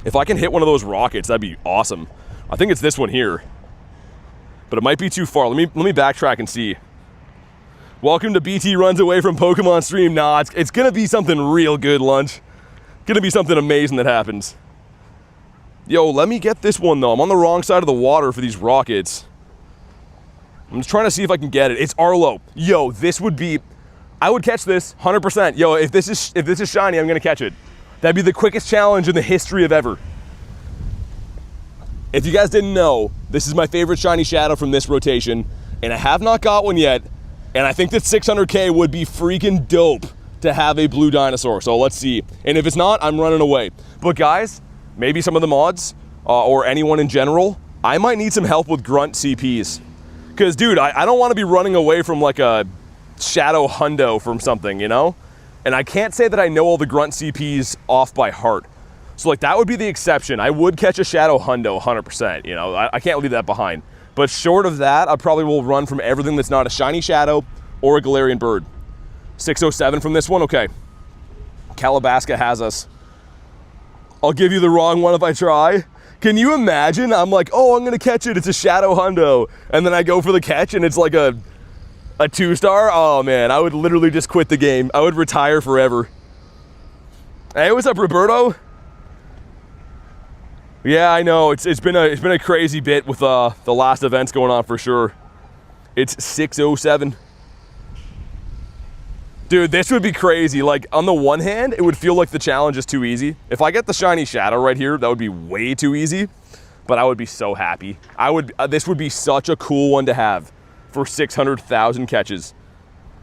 If I can hit one of those rockets, that'd be awesome. I think it's this one here, but it might be too far. Let me backtrack and see. Welcome to BT Runs Away from Pokemon stream. Nah, it's gonna be something real good, Lunch. Gonna be something amazing that happens. Yo, let me get this one though. I'm on the wrong side of the water for these rockets. I'm just trying to see if I can get it. It's Arlo. Yo, this would be, I would catch this 100%. Yo, if this is shiny, I'm gonna catch it. That'd be the quickest challenge in the history of ever. If you guys didn't know, this is my favorite shiny shadow from this rotation, and I have not got one yet, and I think that 600K would be freaking dope to have a blue dinosaur, so let's see. And if it's not, I'm running away. But guys, maybe some of the mods, or anyone in general, I might need some help with grunt CPs. Because, dude, I don't want to be running away from like a shadow hundo from something, you know? And I can't say that I know all the grunt CPs off by heart. So like that would be the exception. I would catch a shadow hundo 100%, you know? I can't leave that behind. But short of that, I probably will run from everything that's not a shiny shadow or a Galarian bird. 607 from this one, okay. Calabasas has us. I'll give you the wrong one if I try. Can you imagine? I'm like, oh, I'm gonna catch it, it's a shadow hundo. And then I go for the catch and it's like a 2-star? Oh man, I would literally just quit the game. I would retire forever. Hey, what's up, Roberto? Yeah, I know, it's been a crazy bit with the last events going on for sure. It's 607. Dude, this would be crazy. Like, on the one hand, it would feel like the challenge is too easy. If I get the shiny shadow right here, that would be way too easy, but I would be so happy. This would be such a cool one to have for 600,000 catches.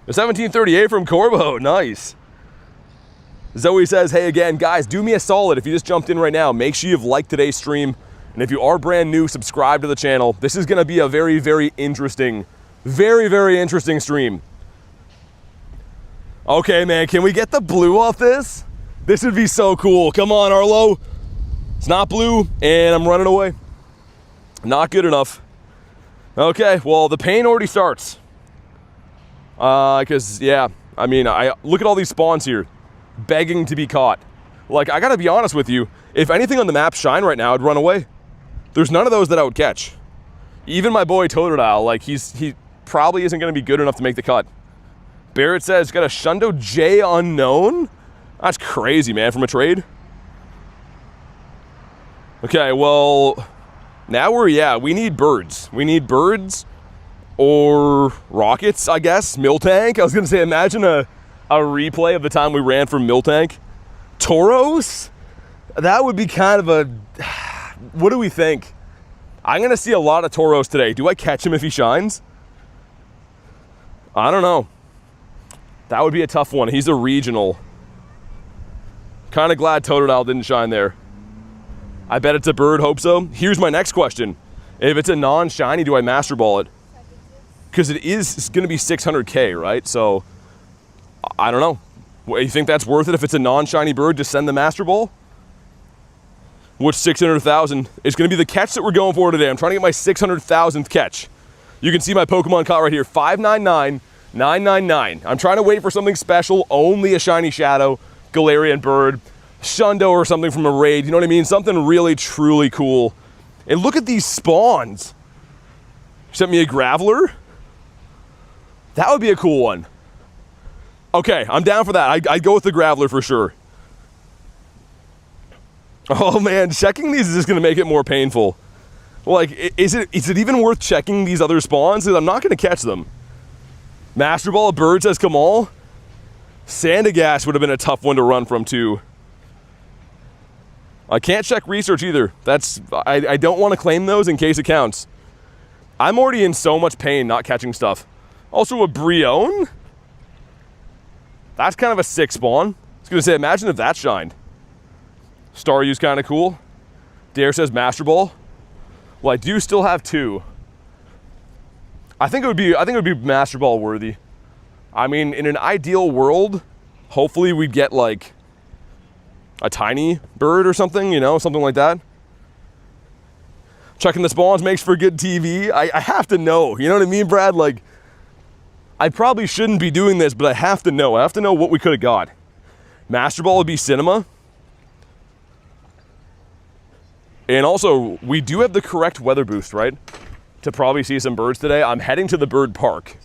The 1738 from Corbo, nice. Zoe says, hey again, guys, do me a solid if you just jumped in right now. Make sure you've liked today's stream. And if you are brand new, subscribe to the channel. This is gonna be a very, very interesting stream. Okay, man, can we get the blue off this? This would be so cool. Come on, Arlo. It's not blue, and I'm running away. Not good enough. Okay, well, the pain already starts. Because, yeah, I mean, I look at all these spawns here, begging to be caught. Like, I gotta be honest with you, if anything on the map shine right now, I'd run away. There's none of those that I would catch. Even my boy Totodile, like, he probably isn't gonna be good enough to make the cut. Barrett says, got a Shundo J unknown? That's crazy, man, from a trade. Okay, well, now we need birds. We need birds or rockets, I guess. Miltank, I was gonna say, imagine a replay of the time we ran from Miltank. Tauros? That would be kind of a, what do we think? I'm gonna see a lot of Tauros today. Do I catch him if he shines? I don't know. That would be a tough one. He's a regional. Kind of glad Totodile didn't shine there. I bet it's a bird, hope so. Here's my next question. If it's a non-shiny, do I Master Ball it? Because it's gonna be 600K, right? So, I don't know. You think that's worth it if it's a non-shiny bird to send the Master Ball? Which 600,000 is gonna be the catch that we're going for today. I'm trying to get my 600,000th catch. You can see my Pokemon caught right here, 599,999. I'm trying to wait for something special, only a shiny shadow, Galarian bird, Shundo or something from a raid, you know what I mean? Something really, truly cool. And look at these spawns. Sent me a Graveler? That would be a cool one. Okay, I'm down for that. I'd go with the Graveler for sure. Oh man, checking these is just gonna make it more painful. Like, is it even worth checking these other spawns? Because I'm not gonna catch them. Master Ball, a bird, says Kamal. Sandagash would have been a tough one to run from too. I can't check research either. I don't want to claim those in case it counts. I'm already in so much pain not catching stuff. Also a Brion. That's kind of a sick spawn. I was gonna say, imagine if that shined. Staryu's kind of cool. Dare says Master Ball. Well, I do still have 2. I think it would be Master Ball worthy. I mean, in an ideal world, hopefully we'd get like a tiny bird or something, you know, something like that. Checking the spawns makes for good TV. I have to know, you know what I mean, Brad? Like, I probably shouldn't be doing this, but I have to know. I have to know what we could have got. Master Ball would be Cinema. And also, we do have the correct weather boost, right? To probably see some birds today. I'm heading to the bird park.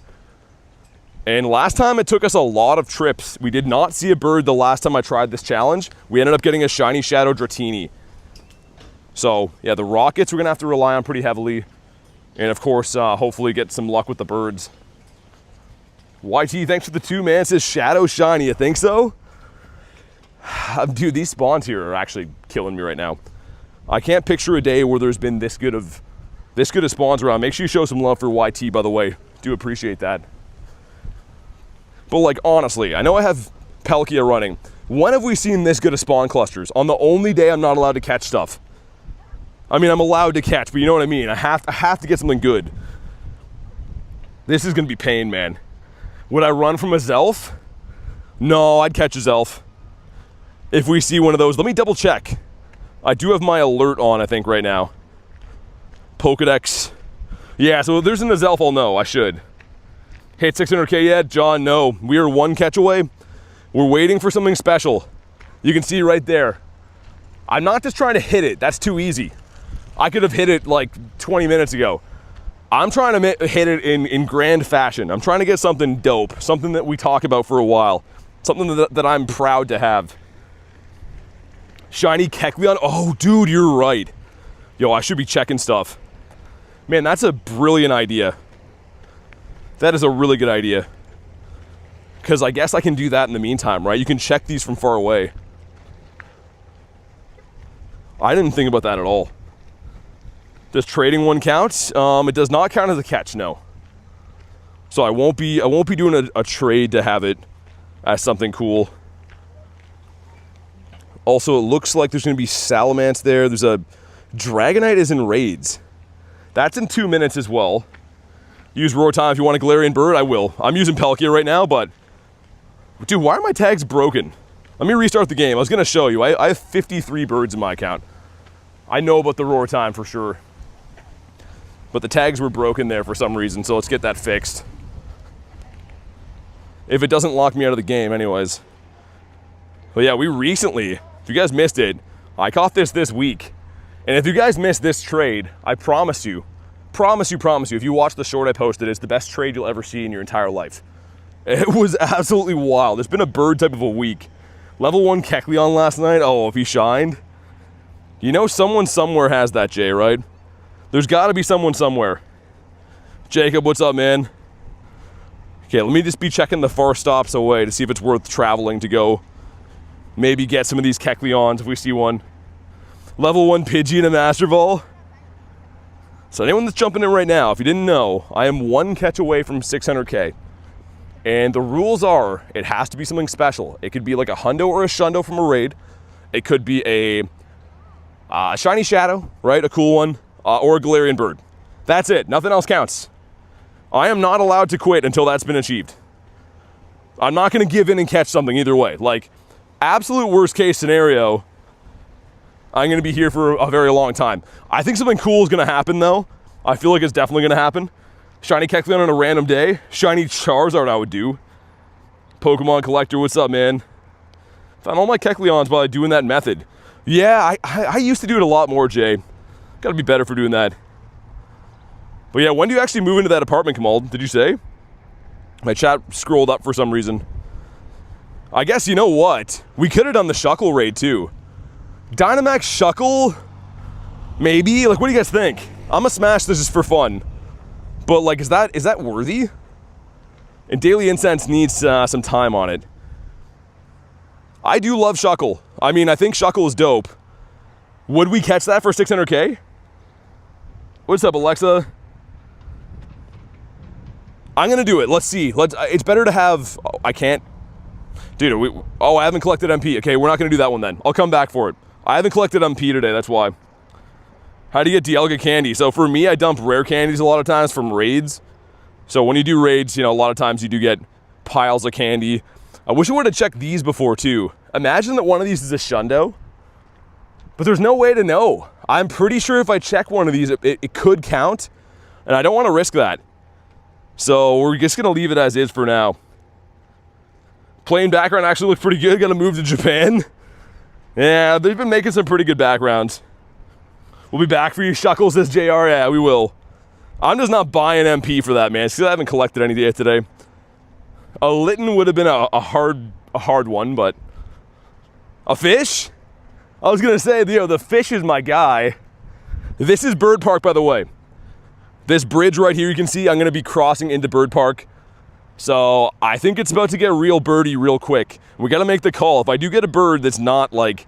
And last time it took us a lot of trips. We did not see a bird the last time I tried this challenge. We ended up getting a Shiny Shadow Dratini. So, yeah, the rockets we're going to have to rely on pretty heavily. And, of course, hopefully get some luck with the birds. YT, thanks for the 2, man. It says Shadow Shiny. You think so? Dude, these spawns here are actually killing me right now. I can't picture a day where there's been this good of spawns around. Make sure you show some love for YT, by the way. Do appreciate that. But, like, honestly, I know I have Palkia running. When have we seen this good of spawn clusters? On the only day I'm not allowed to catch stuff. I mean, I'm allowed to catch, but you know what I mean? I have to get something good. This is going to be pain, man. Would I run from a Zelf? No, I'd catch a Zelf. If we see one of those, let me double check. I do have my alert on, I think, right now. Pokedex. Yeah, so if there's an Zelf, I'll know. I should. Hit 600K yet? John, no. We are 1 catch away. We're waiting for something special. You can see right there. I'm not just trying to hit it. That's too easy. I could have hit it like 20 minutes ago. I'm trying to hit it in grand fashion. I'm trying to get something dope. Something that we talk about for a while. Something that I'm proud to have. Shiny Kecleon. Oh, dude, you're right. Yo, I should be checking stuff. Man, that's a brilliant idea. That is a really good idea. Because I guess I can do that in the meantime, right? You can check these from far away. I didn't think about that at all. Does trading one count? It does not count as a catch, no. So I won't be doing a trade to have it as something cool. Also, it looks like there's going to be Salamence there. There's a Dragonite is in raids. That's in 2 minutes as well. Use roar time if you want a Galarian bird, I will. I'm using Palkia right now, but... Dude, why are my tags broken? Let me restart the game. I was going to show you. I have 53 birds in my account. I know about the roar time for sure. But the tags were broken there for some reason, so let's get that fixed. If it doesn't lock me out of the game anyways. But yeah, we recently, if you guys missed it, I caught this week. And if you guys missed this trade, I promise you, if you watch the short I posted, it's the best trade you'll ever see in your entire life. It was absolutely wild. It's been a bird type of a week. Level 1 Kecleon last night. Oh, if he shined. You know someone somewhere has that, Jay, right? There's got to be someone somewhere. Jacob, what's up, man? Okay, let me just be checking the far stops away to see if it's worth traveling to go. Maybe get some of these Kecleons if we see one. Level 1 Pidgey and a Master Ball. So anyone that's jumping in right now, if you didn't know, I am 1 catch away from 600K. And the rules are, it has to be something special. It could be like a Hundo or a Shundo from a raid. It could be a Shiny Shadow, right? A cool one. Or a Galarian Bird. That's it. Nothing else counts. I am not allowed to quit until that's been achieved. I'm not going to give in and catch something either way. Like, absolute worst case scenario, I'm going to be here for a very long time. I think something cool is going to happen, though. I feel like it's definitely going to happen. Shiny Kecleon on a random day. Shiny Charizard I would do. Pokemon Collector, what's up, man? Found all my Kecleons by doing that method. Yeah, I used to do it a lot more, Jay. Gotta be better for doing that. But yeah, when do you actually move into that apartment, Kamal? Did you say? My chat scrolled up for some reason. I guess, you know what? We could have done the Shuckle raid, too. Dynamax Shuckle? Maybe? Like, what do you guys think? I'm gonna smash this just for fun. But, like, is that worthy? And Daily Incense needs some time on it. I do love Shuckle. I mean, I think Shuckle is dope. Would we catch that for 600K? What's up, Alexa? I'm gonna do it. Let's see. It's better to have... Oh, I can't... Dude, I haven't collected MP. Okay, we're not gonna do that one then. I'll come back for it. I haven't collected MP today, that's why. How do you get Dialga candy? So for me, I dump rare candies a lot of times from raids. So when you do raids, you know, a lot of times you do get piles of candy. I wish I would have checked these before too. Imagine that one of these is a Shundo. But there's no way to know. I'm pretty sure if I check one of these, it could count. And I don't want to risk that. So we're just going to leave it as is for now. Plain background actually looks pretty good. Got to move to Japan. Yeah, they've been making some pretty good backgrounds. We'll be back for you, Shuckles, says JR. Yeah, we will. I'm just not buying MP for that, man. Because I haven't collected any yet today. A Litten would have been a hard one, but... A fish? I was going to say, the fish is my guy. This is Bird Park, by the way. This bridge right here, you can see I'm going to be crossing into Bird Park. So I think it's about to get real birdie real quick. We got to make the call. If I do get a bird that's not like,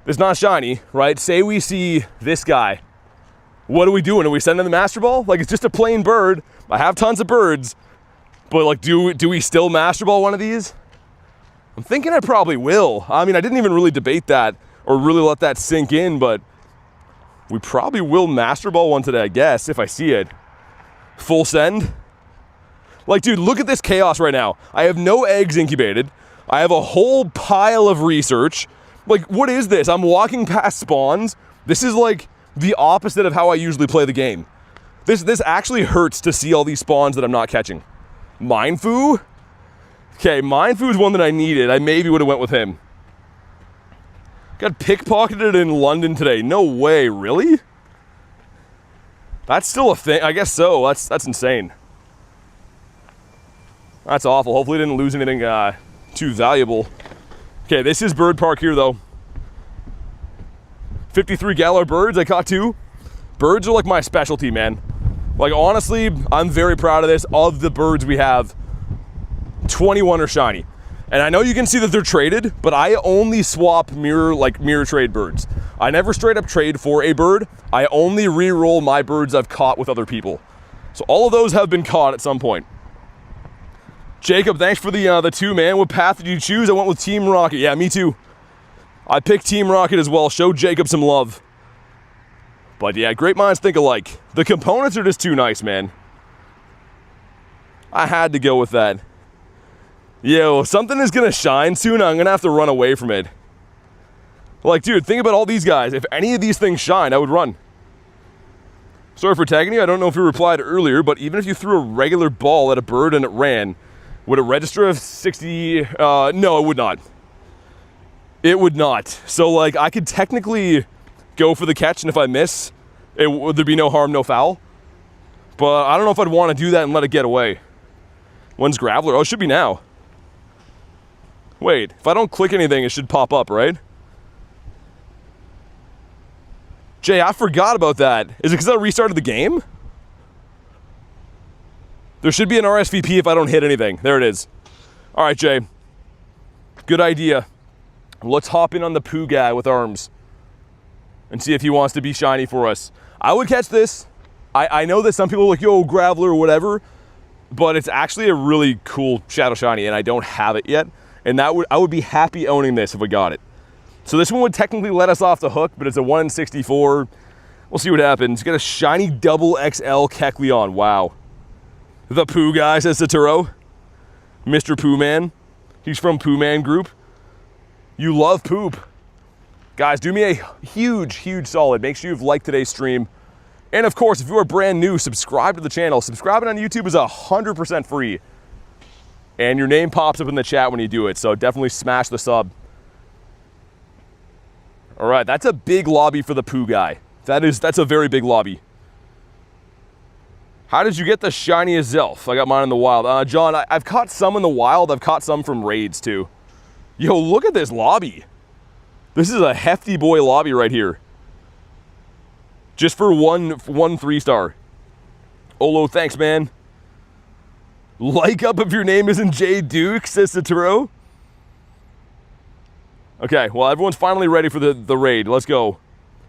it's not shiny, right? Say we see this guy. What are we doing? Are we sending the Master Ball? Like, it's just a plain bird. I have tons of birds. But like, do we still Master Ball one of these? I'm thinking I probably will. I mean, I didn't even really debate that or really let that sink in, but we probably will Master Ball one today, I guess, if I see it. Full send. Like, dude, look at this chaos right now. I have no eggs incubated. I have a whole pile of research. Like, what is this? I'm walking past spawns. This is like the opposite of how I usually play the game. This actually hurts to see all these spawns that I'm not catching. Mindfu? Okay, Mindfu is one that I needed. I maybe would have went with him. Got pickpocketed in London today. No way, really? That's still a thing? I guess so. That's insane. That's awful. Hopefully didn't lose anything too valuable. Okay, this is Bird Park here, though. 53 Galarian Birds, I caught 2. Birds are like my specialty, man. Like, honestly, I'm very proud of this. Of the birds we have, 21 are shiny. And I know you can see that they're traded, but I only swap mirror trade birds. I never straight up trade for a bird. I only re-roll my birds I've caught with other people. So all of those have been caught at some point. Jacob, thanks for the 2, man. What path did you choose? I went with Team Rocket. Yeah, me too. I picked Team Rocket as well. Show Jacob some love. But yeah, great minds think alike. The components are just too nice, man. I had to go with that. Yo, something is gonna shine soon. I'm gonna have to run away from it. Like, dude, think about all these guys. If any of these things shine, I would run. Sorry for tagging you. I don't know if you replied earlier, but even if you threw a regular ball at a bird and it ran, would it register of 60? No, it would not. It would not. So, like, I could technically go for the catch, and if I miss, there'd be no harm, no foul. But I don't know if I'd want to do that and let it get away. When's Graveler? Oh, it should be now. Wait, if I don't click anything, it should pop up, right? Jay, I forgot about that. Is it because I restarted the game? There should be an RSVP if I don't hit anything. There it is. All right, Jay. Good idea. Let's hop in on the poo guy with arms and see if he wants to be shiny for us. I would catch this. I know that some people are like, yo, Graveler or whatever, but it's actually a really cool Shadow Shiny, and I don't have it yet. And I would be happy owning this if we got it. So this one would technically let us off the hook, but it's a 1 in 64. We'll see what happens. Got a shiny double XL Kecleon. Wow. The Poo guy, says Saturo. Mr. Poo Man. He's from Poo Man Group. You love poop. Guys, do me a huge, huge solid. Make sure you've liked today's stream. And of course, if you are brand new, subscribe to the channel. Subscribing on YouTube is 100% free. And your name pops up in the chat when you do it, so definitely smash the sub. All right, that's a big lobby for the Poo guy. That's a very big lobby. How did you get the shiniest Zelf? I got mine in the wild. John, I've caught some in the wild. I've caught some from raids too. Yo, look at this lobby. This is a hefty boy lobby right here. Just for one 3-star. Olo, thanks, man. Like up if your name isn't Jay Duke, says Saturo. Okay, well, everyone's finally ready for the raid. Let's go.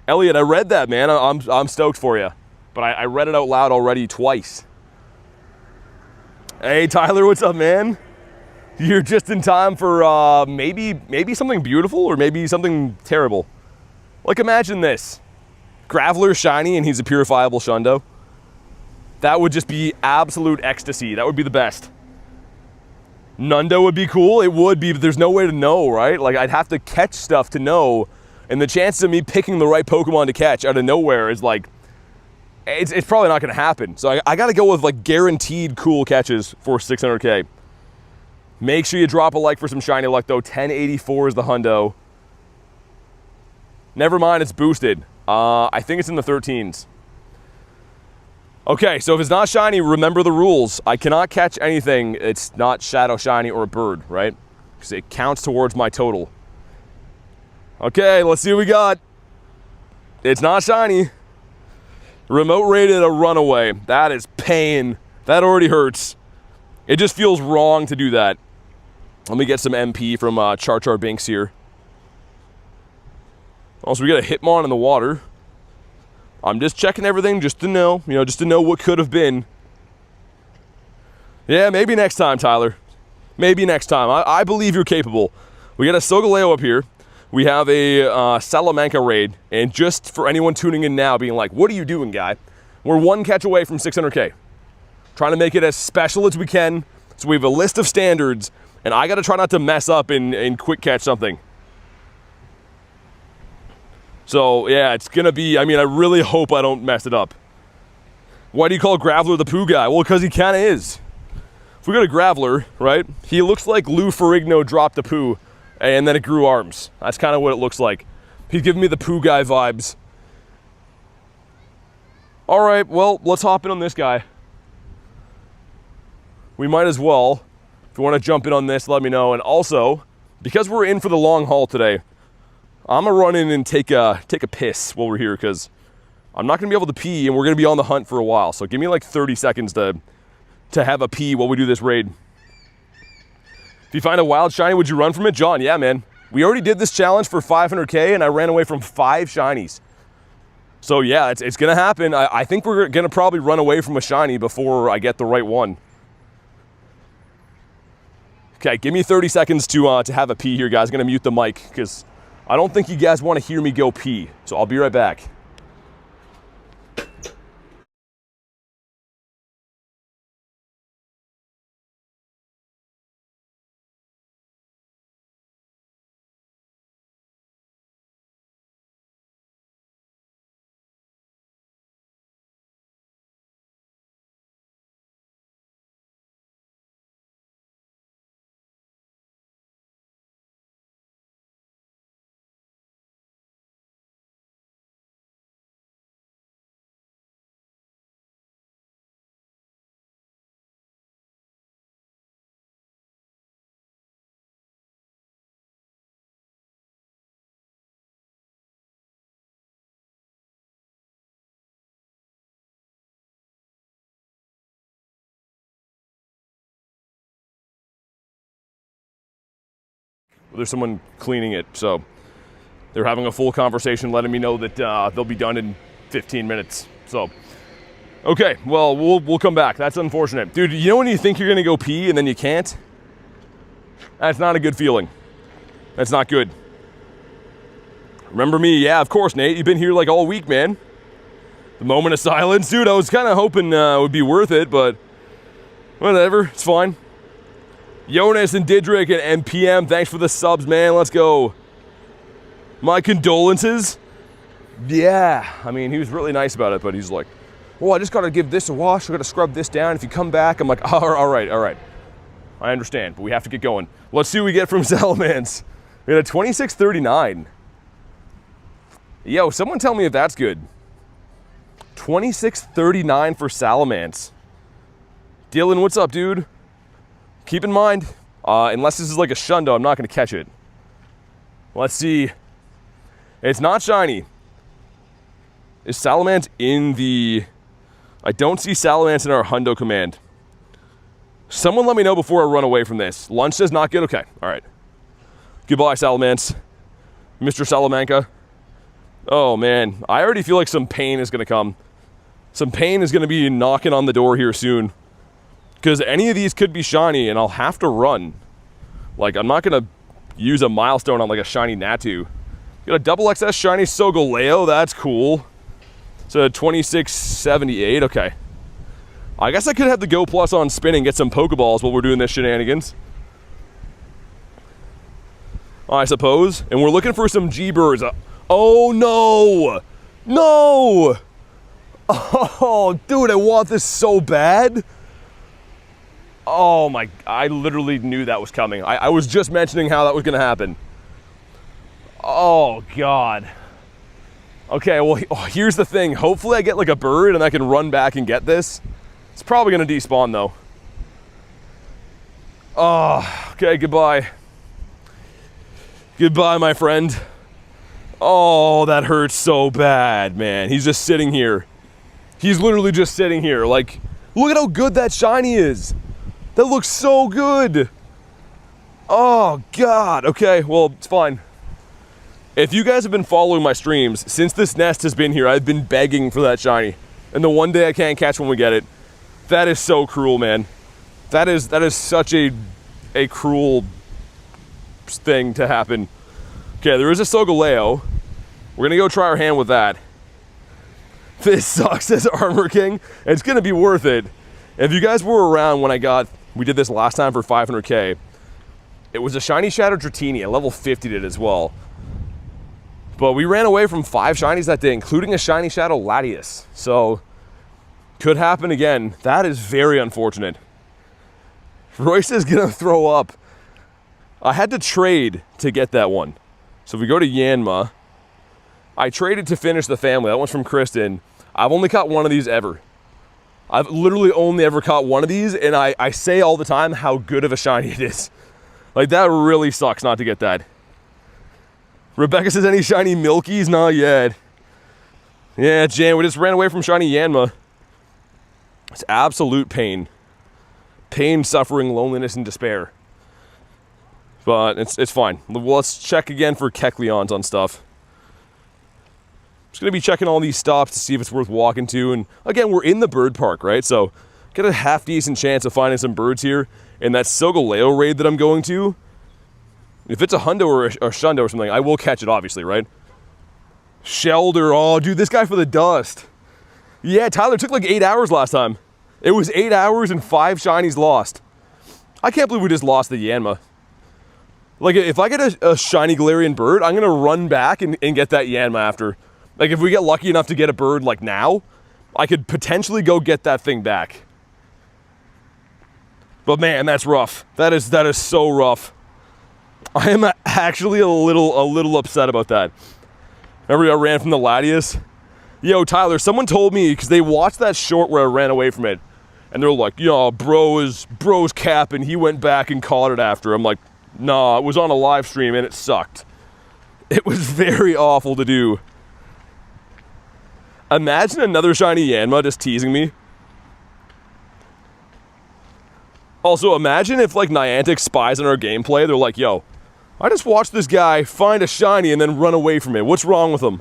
Elliot, I read that, man. I'm stoked for you. But I read it out loud already twice. Hey, Tyler, what's up, man? You're just in time for maybe something beautiful or maybe something terrible. Like, imagine this. Graveler shiny and he's a purifiable Shundo. That would just be absolute ecstasy. That would be the best. Nundo would be cool. It would be, but there's no way to know, right? Like, I'd have to catch stuff to know. And the chances of me picking the right Pokemon to catch out of nowhere is like it's probably not going to happen. So I got to go with like guaranteed cool catches for 600K. Make sure you drop a like for some shiny luck though. 1084 is the hundo. Never mind, it's boosted. I think it's in the 13s. Okay, so if it's not shiny, remember the rules. I cannot catch anything. It's not shadow shiny or a bird, right? Because it counts towards my total. Okay, let's see what we got. It's not shiny. Remote rated a runaway. That is pain. That already hurts. It just feels wrong to do that. Let me get some MP from Char Binks here. Also, we got a Hitmon in the water. I'm just checking everything just to know, just to know what could have been. Yeah, maybe next time, Tyler. Maybe next time. I believe you're capable. We got a Solgaleo up here. We have a Salamanca raid. And just for anyone tuning in now being like, what are you doing, guy? We're one catch away from 600K. Trying to make it as special as we can. So we have a list of standards. And I got to try not to mess up and quick catch something. So, yeah, it's going to be, I really hope I don't mess it up. Why do you call Graveler the poo guy? Well, because he kind of is. If we go to Graveler, right, he looks like Lou Ferrigno dropped the poo, and then it grew arms. That's kind of what it looks like. He's giving me the poo guy vibes. All right, well, let's hop in on this guy. We might as well. If you want to jump in on this, let me know. And also, because we're in for the long haul today, I'm going to run in and take a piss while we're here because I'm not going to be able to pee and we're going to be on the hunt for a while. So give me like 30 seconds to have a pee while we do this raid. If you find a wild shiny, would you run from it? John, yeah, man. We already did this challenge for 500K and I ran away from 5 shinies. So yeah, it's going to happen. I think we're going to probably run away from a shiny before I get the right one. Okay, give me 30 seconds to have a pee here, guys. I'm going to mute the mic because I don't think you guys want to hear me go pee, so I'll be right back. There's someone cleaning it, so they're having a full conversation letting me know that they'll be done in 15 minutes. So, okay, well, we'll come back. That's unfortunate. Dude, you know when you think you're going to go pee and then you can't? That's not a good feeling. That's not good. Remember me? Yeah, of course, Nate. You've been here like all week, man. The moment of silence. Dude, I was kind of hoping it would be worth it, but whatever. It's fine. Jonas and Didrik and MPM, thanks for the subs, man. Let's go. My condolences. Yeah, I mean, he was really nice about it, but he's like, well, I just got to give this a wash. I got to scrub this down. If you come back, I'm like, all right. I understand, but we have to get going. Let's see what we get from Salamence. We got a 2639. Yo, someone tell me if that's good. 2639 for Salamence. Dylan, what's up, dude? Keep in mind, unless this is like a shundo, I'm not going to catch it. Let's see. It's not shiny. Is Salamence in the... I don't see Salamence in our hundo command. Someone let me know before I run away from this. Lunch says not good? Okay, all right. Goodbye, Salamence. Mr. Salamanca. Oh, man. I already feel like some pain is going to come. Some pain is going to be knocking on the door here soon. Because any of these could be shiny, and I'll have to run. Like, I'm not going to use a milestone on, like, a shiny Natu. Got a double XS shiny Solgaleo. That's cool. So, 2678. Okay. I guess I could have the Go Plus on spin and get some Pokeballs while we're doing this shenanigans. I suppose. And we're looking for some G-Birds. Oh, no! No! Oh, dude, I want this so bad. Oh my, I literally knew that was coming. I was just mentioning how that was gonna happen. Oh God. Okay, well, here's the thing. Hopefully I get like a bird and I can run back and get this. It's probably gonna despawn though. Oh, okay, goodbye. Goodbye, my friend. Oh, that hurts so bad, man. He's just sitting here. He's literally just sitting here. Like, look at how good that shiny is. That looks so good. Oh, God. Okay, well, it's fine. If you guys have been following my streams, since this nest has been here, I've been begging for that shiny. And the one day I can't catch when we get it. That is so cruel, man. That is such a cruel thing to happen. Okay, there is a Solgaleo. We're gonna go try our hand with that. This sucks as Armor King. It's gonna be worth it. If you guys were around when we did this last time for 500k, it was a Shiny Shadow Dratini, at level 50 did as well. But we ran away from 5 shinies that day, including a Shiny Shadow Latias. So, could happen again. That is very unfortunate. Royce is gonna throw up. I had to trade to get that one. So if we go to Yanma, I traded to finish the family. That one's from Kristen. I've only caught one of these ever. I've literally only ever caught one of these, and I say all the time how good of a shiny it is. Like, that really sucks not to get that. Rebecca says, any shiny Milkies? Not yet. Yeah, Jan, we just ran away from shiny Yanma. It's absolute pain. Pain, suffering, loneliness, and despair. But it's fine. Let's check again for Kecleons on stuff. Just gonna be checking all these stops to see if it's worth walking to. And again, we're in the bird park, right? So get a half decent chance of finding some birds here. And that Solgaleo raid that I'm going to, if it's a hundo or a shundo or something, I will catch it, obviously, right? Shelder, oh, dude, this guy for the dust. Yeah, Tyler, took like 8 hours last time. It was 8 hours and 5 shinies lost. I can't believe we just lost the Yanma. Like, if I get a Shiny Galarian Bird, I'm gonna run back and get that Yanma after. Like, if we get lucky enough to get a bird, like, now, I could potentially go get that thing back. But man, that's rough. That is so rough. I am actually a little upset about that. Remember I ran from the Latias? Yo, Tyler, someone told me, because they watched that short where I ran away from it, and they're like, yo, bro's capping, he went back and caught it after. I'm like, nah, it was on a live stream and it sucked. It was very awful to do. Imagine another shiny Yanma just teasing me. Also, imagine if like Niantic spies on our gameplay, they're like, yo, I just watched this guy find a shiny and then run away from it. What's wrong with him?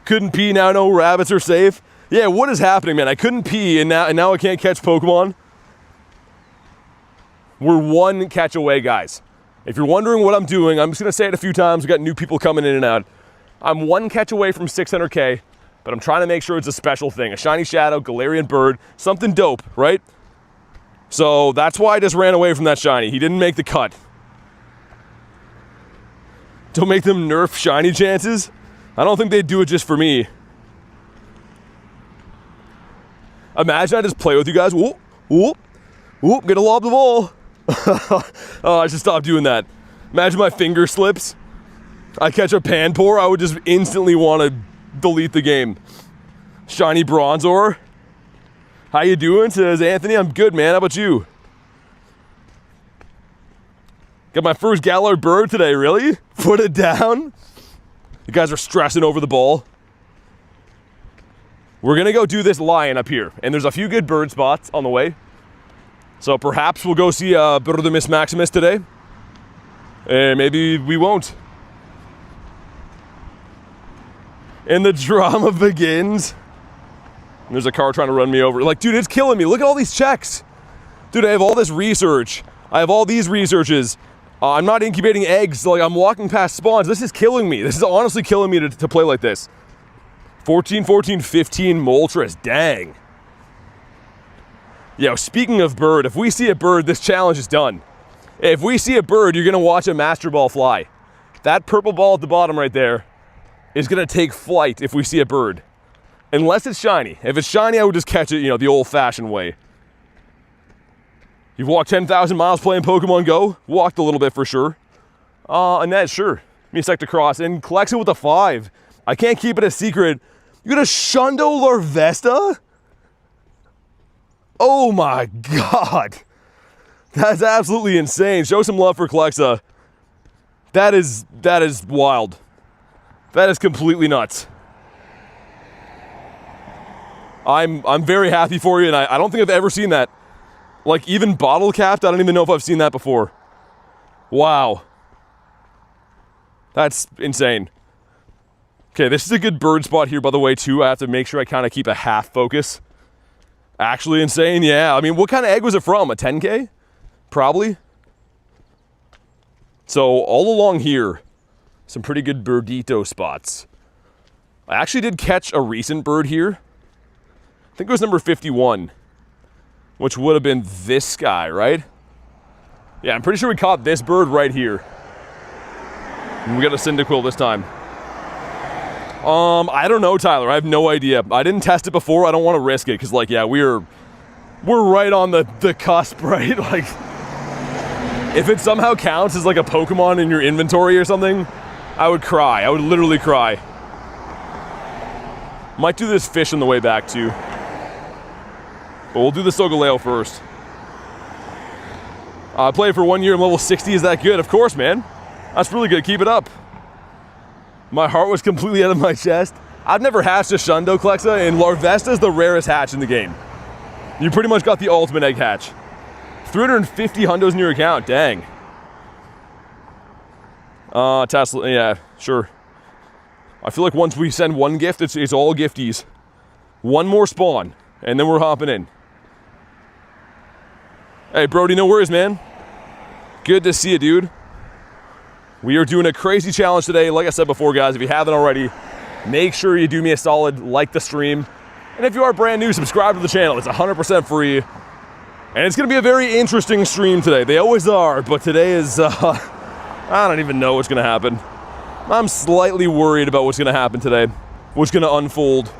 Couldn't pee, now no rabbits are safe. Yeah, what is happening, man? I couldn't pee and now I can't catch Pokemon. We're one catch away, guys. If you're wondering what I'm doing, I'm just gonna say it a few times. We got new people coming in and out. I'm one catch away from 600k, but I'm trying to make sure it's a special thing. A Shiny Shadow, Galarian Bird, something dope, right? So that's why I just ran away from that shiny. He didn't make the cut. Don't make them nerf shiny chances. I don't think they'd do it just for me. Imagine I just play with you guys. Whoop, whoop, whoop, get a lob the ball. Oh, I should stop doing that. Imagine my finger slips. I catch a Panpour, I would just instantly want to delete the game. Shiny Bronzor. How you doing? Says Anthony. I'm good, man. How about you? Got my first Galar Bird today, really? Put it down. You guys are stressing over the ball. We're gonna go do this lion up here, and there's a few good bird spots on the way. So perhaps we'll go see Birdimus Maximus today. And maybe we won't. And the drama begins. And there's a car trying to run me over. Like, dude, it's killing me. Look at all these checks. Dude, I have all this research. I have all these researches. I'm not incubating eggs. Like, I'm walking past spawns. This is killing me. This is honestly killing me to play like this. 14, 14, 15 Moltres. Dang. Yo, speaking of bird, if we see a bird, this challenge is done. If we see a bird, you're going to watch a Master Ball fly. That purple ball at the bottom right there is going to take flight if we see a bird. Unless it's shiny. If it's shiny, I would just catch it, you know, the old-fashioned way. You've walked 10,000 miles playing Pokemon Go? Walked a little bit for sure. Annette, sure. Me sect across and collects it with a 5. I can't keep it a secret. You got a Shundo Larvesta? Oh my god. That's absolutely insane. Show some love for Klexa. That is wild. That is completely nuts. I'm very happy for you, and I don't think I've ever seen that. Like, even bottle capped, I don't even know if I've seen that before. Wow. That's insane. Okay, this is a good bird spot here, by the way, too. I have to make sure I kind of keep a half focus. Actually insane, yeah. I mean, what kind of egg was it from? A 10K? Probably. So, all along here, some pretty good birdito spots. I actually did catch a recent bird here. I think it was number 51. Which would have been this guy, right? Yeah, I'm pretty sure we caught this bird right here. And we got a Cyndaquil this time. I don't know, Tyler. I have no idea. I didn't test it before. I don't want to risk it because, like, yeah, we're right on the cusp, right? Like, if it somehow counts as like a Pokemon in your inventory or something, I would cry. I would literally cry. Might do this fish on the way back too. But we'll do the Solgaleo first. I played for 1 year. I'm level 60. Is that good? Of course, man. That's really good. Keep it up. My heart was completely out of my chest. I've never hatched a Shundo, Klexa, and Larvesta is the rarest hatch in the game. You pretty much got the ultimate egg hatch. 350 hundos in your account. Dang. Tesla. Yeah, sure. I feel like once we send one gift, it's all gifties. One more spawn, and then we're hopping in. Hey, Brody, no worries, man. Good to see you, dude. We are doing a crazy challenge today. Like I said before, guys, if you haven't already, make sure you do me a solid, like the stream. And if you are brand new, subscribe to the channel. It's 100% free. And it's going to be a very interesting stream today. They always are, but today is, I don't even know what's going to happen. I'm slightly worried about what's going to happen today. What's going to unfold.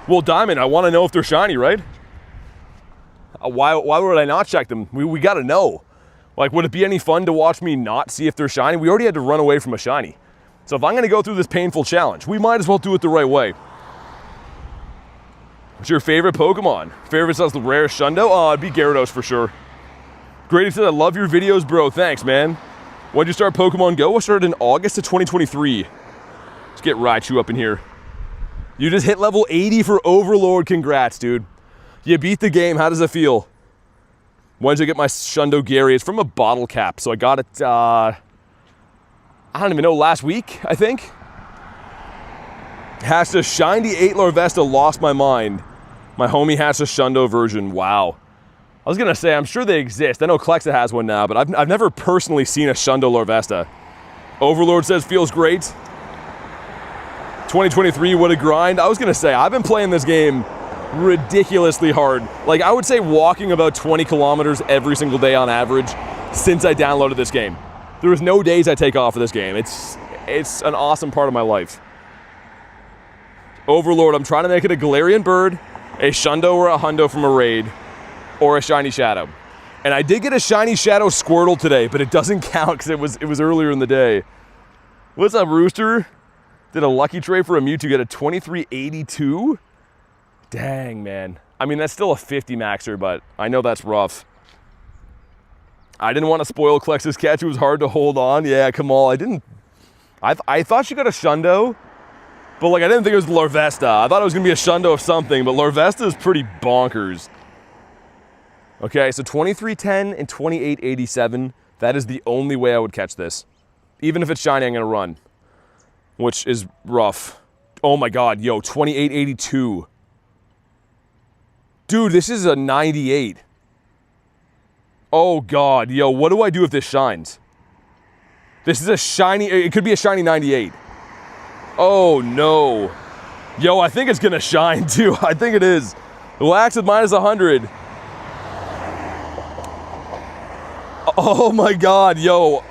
Well, Diamond, I want to know if they're shiny, right? Why would I not check them? We got to know. Like, would it be any fun to watch me not see if they're shiny? We already had to run away from a shiny. So if I'm going to go through this painful challenge, we might as well do it the right way. What's your favorite Pokemon? Favorite says the rarest Shundo? Oh, it'd be Gyarados for sure. Grady said, I love your videos, bro. Thanks, man. When did you start Pokemon GO? I started in August of 2023. Let's get Raichu up in here. You just hit level 80 for Overlord. Congrats, dude. You beat the game. How does it feel? When did I get my Shundo Gary? It's from a bottle cap. So I got it, I don't even know, last week, I think. Hatched a Shiny 8 Larvesta, lost my mind. My homie hatched a Shundo version. Wow. I was going to say, I'm sure they exist. I know Klexa has one now, but I've never personally seen a Shundo Larvesta. Overlord says, feels great. 2023, what a grind. I was going to say, I've been playing this game ridiculously hard. Like, I would say walking about 20 kilometers every single day on average since I downloaded this game. There was no days I take off of this game. It's an awesome part of my life. Overlord, I'm trying to make it a Galarian Bird, a Shundo or a Hundo from a raid, or a Shiny Shadow. And I did get a Shiny Shadow Squirtle today, but it doesn't count because it was earlier in the day. What's up, Rooster? Did a lucky trade for a Mewtwo, get a 2382? Dang, man. I mean, that's still a 50 maxer, but I know that's rough. I didn't want to spoil Klex's catch. It was hard to hold on. Yeah, Kamal, I thought she got a Shundo, but like I didn't think it was Larvesta. I thought it was going to be a Shundo of something, but Larvesta is pretty bonkers. Okay, so 2310 and 2887. That is the only way I would catch this. Even if it's shiny, I'm going to run, which is rough. Oh my god, yo, 2882. Dude, this is a 98. Oh god, yo, what do I do if this shines? This is a shiny, it could be a shiny 98. Oh no. Yo, I think it's gonna shine too. I think it is. Relax with minus 100. Oh my god, yo.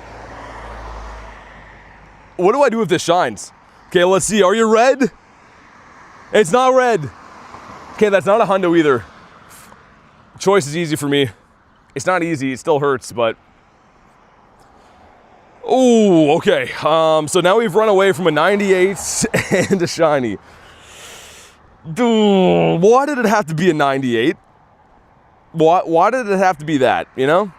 What do I do if this shines? Okay, let's see. Are you red? It's not red. Okay, that's not a hundo either. Choice is easy for me. It's not easy. It still hurts, but... Oh, okay. So now we've run away from a 98 and a shiny. Dude, why did it have to be a 98? Why did it have to be that, you know?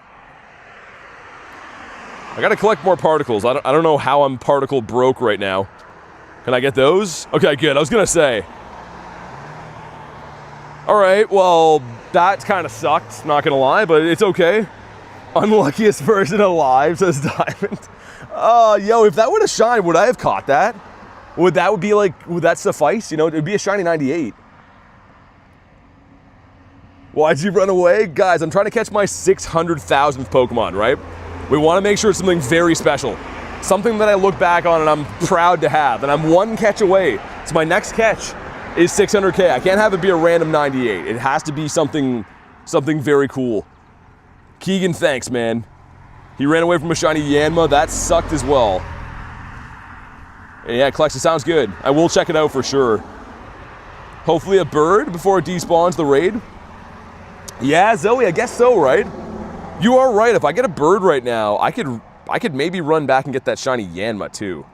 I gotta collect more particles. I don't know how I'm particle broke right now. Can I get those? Okay, good. I was gonna say. Alright, well, that kind of sucked, not gonna lie, but it's okay. Unluckiest person alive, says Diamond. Yo, if that would have shined, would I have caught that? Would that suffice? You know, it'd be a shiny 98. Why'd you run away? Guys, I'm trying to catch my 600,000th Pokemon, right? We want to make sure it's something very special. Something that I look back on and I'm proud to have. And I'm one catch away. So my next catch is 600K. I can't have it be a random 98. It has to be something very cool. Keegan, thanks, man. He ran away from a shiny Yanma. That sucked as well. Yeah, Clexa sounds good. I will check it out for sure. Hopefully a bird before it despawns the raid. Yeah, Zoe, I guess so, right? You are right. If I get a bird right now, I could maybe run back and get that shiny Yanma too.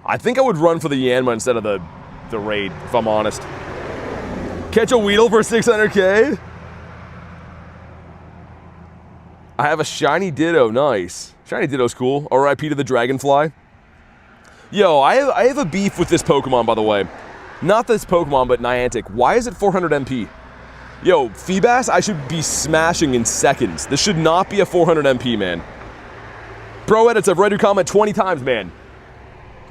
I think I would run for the Yanma instead of the raid, if I'm honest. Catch a Weedle for 600K? I have a shiny Ditto. Nice. Shiny Ditto's cool. RIP to the Dragonfly. Yo, I have a beef with this Pokemon, by the way. Not this Pokemon, but Niantic. Why is it 400 MP? Yo, Feebas, I should be smashing in seconds. This should not be a 400 MP, man. Bro Edits, I've read your comment 20 times, man.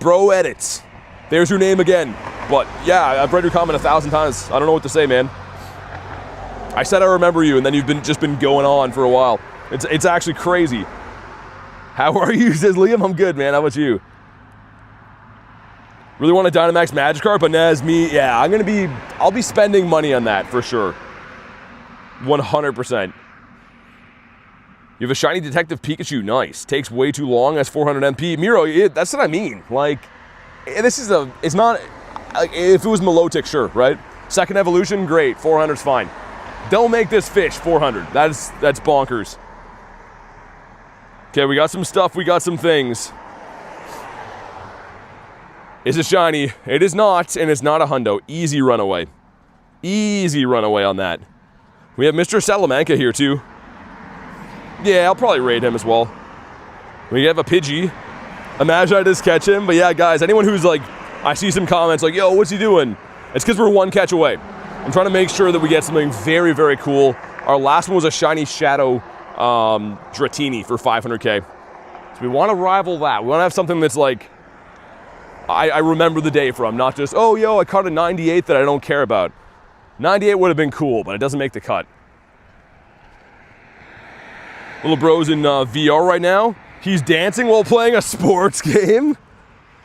Bro Edits. There's your name again. But, yeah, I've read your comment 1,000 times. I don't know what to say, man. I said I remember you, and then you've just been going on for a while. It's actually crazy. How are you, says Liam? I'm good, man. How about you? Really want a Dynamax Magikarp, but Naz, me, yeah, I'll be spending money on that for sure. 100%. You have a shiny Detective Pikachu, nice. Takes way too long, that's 400 MP. Miro, that's what I mean. Like, it's not, like, if it was Milotic, sure, right? Second evolution, great, 400's fine. Don't make this fish 400, that's bonkers. Okay, we got some stuff, we got some things. Is it shiny? It is not, and it's not a hundo. Easy runaway. Easy runaway on that. We have Mr. Salamanca here, too. Yeah, I'll probably raid him as well. We have a Pidgey. Imagine I just catch him. But yeah, guys, anyone who's like, I see some comments like, yo, what's he doing? It's because we're one catch away. I'm trying to make sure that we get something very, very cool. Our last one was a shiny Shadow Dratini for 500K. So we want to rival that. We want to have something that's like, I remember the day from, not just, oh, yo, I caught a 98 that I don't care about. 98 would have been cool, but it doesn't make the cut. Little bro's in VR right now. He's dancing while playing a sports game.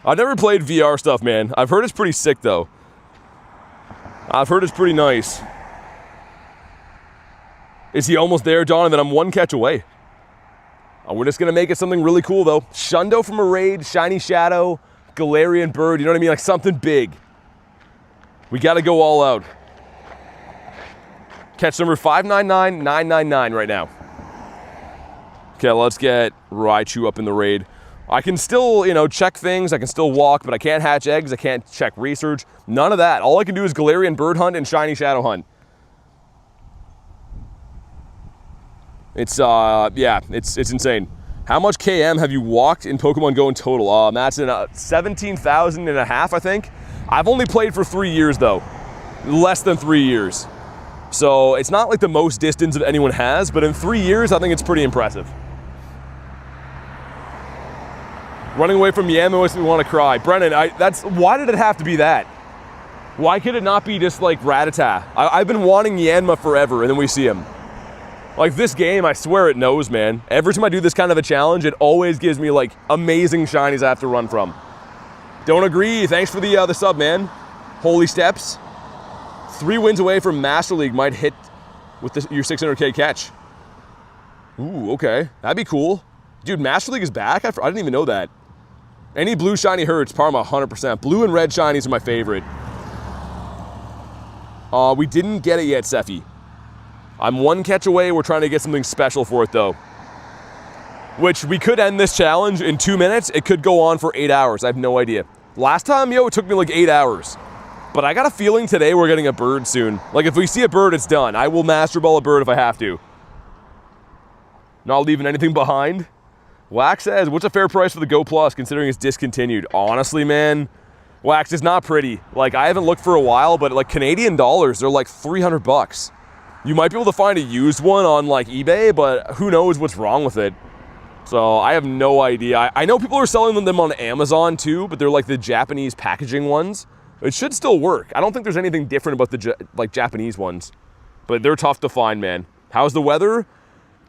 I've never played VR stuff, man. I've heard it's pretty sick, though. I've heard it's pretty nice. Is he almost there, Don? And then I'm one catch away. We're just going to make it something really cool, though. Shundo from a raid, Shiny Shadow, Galarian Bird, you know what I mean? Like something big. We got to go all out. Catch number 599999 right now. Okay, let's get Raichu up in the raid. I can still, you know, check things. I can still walk, but I can't hatch eggs. I can't check research. None of that. All I can do is Galarian Bird Hunt and Shiny Shadow Hunt. It's, yeah, it's insane. How much KM have you walked in Pokemon GO in total? That's in 17,000 and a half, I think. I've only played for 3 years, though. Less than 3 years. So it's not like the most distance that anyone has, but in 3 years, I think it's pretty impressive. Running away from Yanma makes me want to cry. Brennan, why did it have to be that? Why could it not be just like Rattata? I've been wanting Yanma forever, and then we see him. Like this game, I swear it knows, man. Every time I do this kind of a challenge, it always gives me like amazing shinies I have to run from. Don't agree. Thanks for the sub, man. Holy Steps. 3 wins away from Master League might hit with your 600K catch. Ooh, okay. That'd be cool. Dude, Master League is back? I didn't even know that. Any blue shiny hurts. Parma, 100%. Blue and red shinies are my favorite. We didn't get it yet, Seffi. I'm one catch away. We're trying to get something special for it, though. Which, we could end this challenge in 2 minutes. It could go on for 8 hours. I have no idea. Last time, yo, it took me like 8 hours. But I got a feeling today we're getting a bird soon. Like, if we see a bird, it's done. I will Master Ball a bird if I have to. Not leaving anything behind. Wax says, what's a fair price for the Go Plus considering it's discontinued? Honestly, man, Wax is not pretty. Like, I haven't looked for a while, but like Canadian dollars, they're like 300 bucks. You might be able to find a used one on like eBay, but who knows what's wrong with it. So I have no idea. I know people are selling them on Amazon too, but they're like the Japanese packaging ones. It should still work. I don't think there's anything different about the Japanese ones, but they're tough to find, man. How's the weather?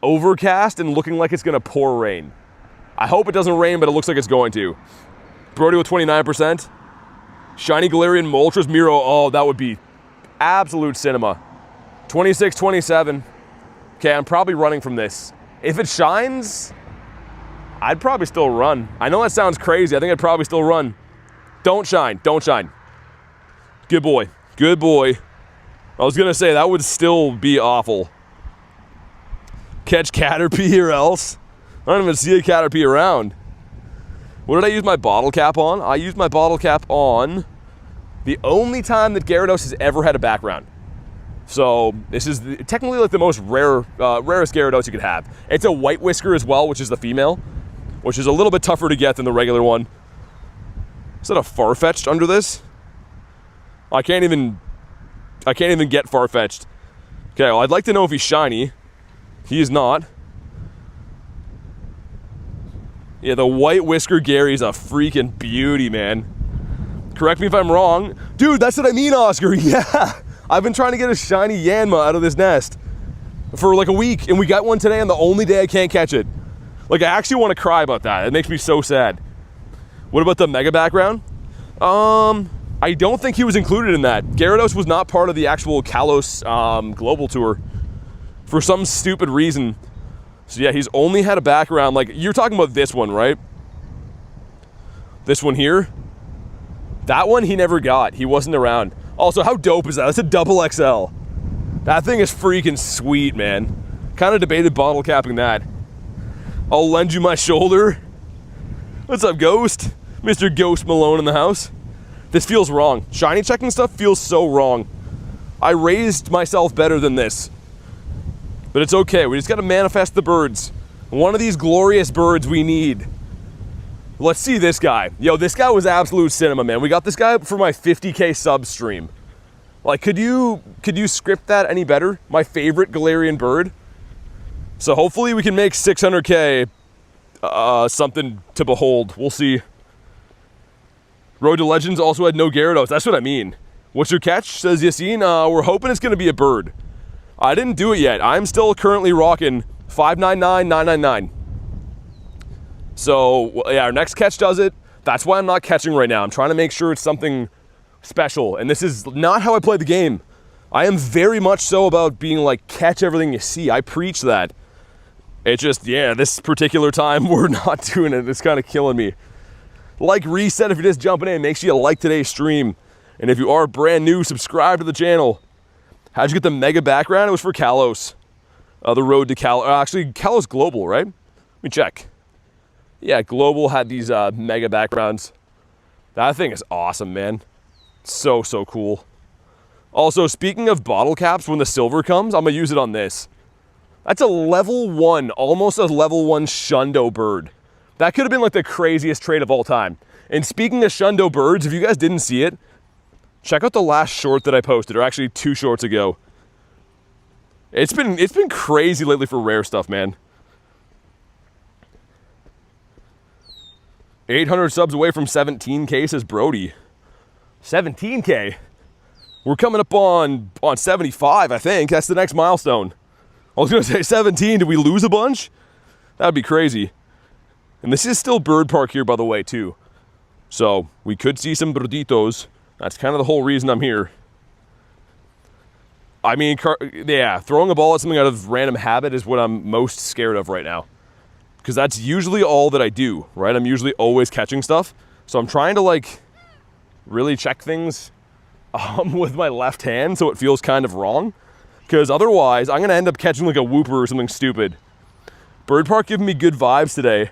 Overcast and looking like it's gonna pour rain. I hope it doesn't rain, but it looks like it's going to. Brody with 29%. Shiny Galarian Moltres Miro. Oh, that would be absolute cinema. 26, 27. Okay, I'm probably running from this. If it shines, I'd probably still run. I know that sounds crazy. I think I'd probably still run. Don't shine. Don't shine. Good boy. Good boy. I was going to say, that would still be awful. Catch Caterpie or else. I don't even see a Caterpie around. What did I use my bottle cap on? I used my bottle cap on the only time that Gyarados has ever had a background. So this is technically like the most rarest Gyarados you could have. It's a white whisker as well, which is the female, which is a little bit tougher to get than the regular one. Is that a Farfetch'd under this? I can't even get Farfetch'd. Okay, well, I'd like to know if he's shiny. He is not. Yeah, the white whisker Gary's a freaking beauty, man. Correct me if I'm wrong. Dude, that's what I mean, Oscar. Yeah. I've been trying to get a shiny Yanma out of this nest for like a week, and we got one today on the only day I can't catch it. Like, I actually want to cry about that. It makes me so sad. What about the Mega background? I don't think he was included in that. Gyarados was not part of the actual Kalos Global Tour for some stupid reason. So yeah, he's only had a background. Like, you're talking about this one, right? This one here? That one he never got. He wasn't around. Also, how dope is that? That's a double XL. That thing is freaking sweet, man. Kind of debated bottle capping that. I'll lend you my shoulder. What's up, Ghost? Mr. Ghost Malone in the house. This feels wrong. Shiny checking stuff feels so wrong. I raised myself better than this. But it's okay. We just got to manifest the birds. One of these glorious birds we need. Let's see this guy. Yo, this guy was absolute cinema, man. We got this guy for my 50K sub stream. Like, could you script that any better? My favorite Galarian bird. So hopefully we can make 600K something to behold. We'll see. Road to Legends also had no Gyarados. That's what I mean. What's your catch? Says Yassine. We're hoping it's going to be a bird. I didn't do it yet. I'm still currently rocking 599,999. So, yeah, our next catch does it. That's why I'm not catching right now. I'm trying to make sure it's something special. And this is not how I play the game. I am very much so about being like, catch everything you see. I preach that. It's just, yeah, this particular time, we're not doing it. It's kind of killing me. Like Reset if you're just jumping in. Make sure you like today's stream. And if you are brand new, subscribe to the channel. How'd you get the Mega background? It was for Kalos. The road to Kalos. Actually, Kalos Global, right? Let me check. Yeah, Global had these Mega backgrounds. That thing is awesome, man. So, so cool. Also, speaking of bottle caps, when the silver comes, I'm going to use it on this. That's a level 1, almost a level 1 Shundo bird. That could have been like the craziest trade of all time. And speaking of Shundo birds, if you guys didn't see it, check out the last short that I posted, or actually 2 shorts ago. It's been crazy lately for rare stuff, man. 800 subs away from 17K, says Brody. 17K? We're coming up on 75, I think. That's the next milestone. I was going to say 17. Did we lose a bunch? That would be crazy. And this is still Bird Park here, by the way, too. So we could see some birditos. That's kind of the whole reason I'm here. I mean, yeah, throwing a ball at something out of random habit is what I'm most scared of right now. because that's usually all that I do, right? I'm usually always catching stuff. So I'm trying to like really check things with my left hand so it feels kind of wrong. Because otherwise, I'm going to end up catching like a whooper or something stupid. Bird Park giving me good vibes today. I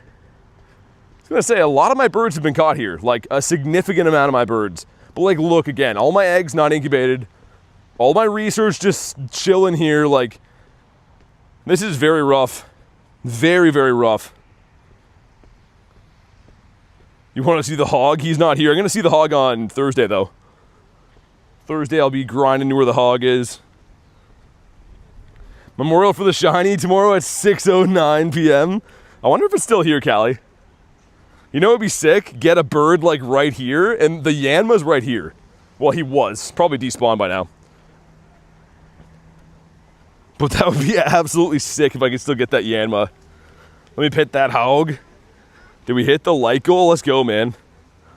was going to say, a lot of my birds have been caught here. Like, a significant amount of my birds. But like, look again, all my eggs not incubated. All my research just chilling here. Like, this is very rough. Very, very rough. You want to see the hog? He's not here. I'm going to see the hog on Thursday, though. Thursday, I'll be grinding to where the hog is. Memorial for the Shiny tomorrow at 6:09 p.m. I wonder if it's still here, Callie. You know, it'd be sick. Get a bird like right here, and the Yanma's right here. Well, he was probably despawned by now. But that would be absolutely sick if I could still get that Yanma. Let me pit that hog. Did we hit the light goal? Let's go, man.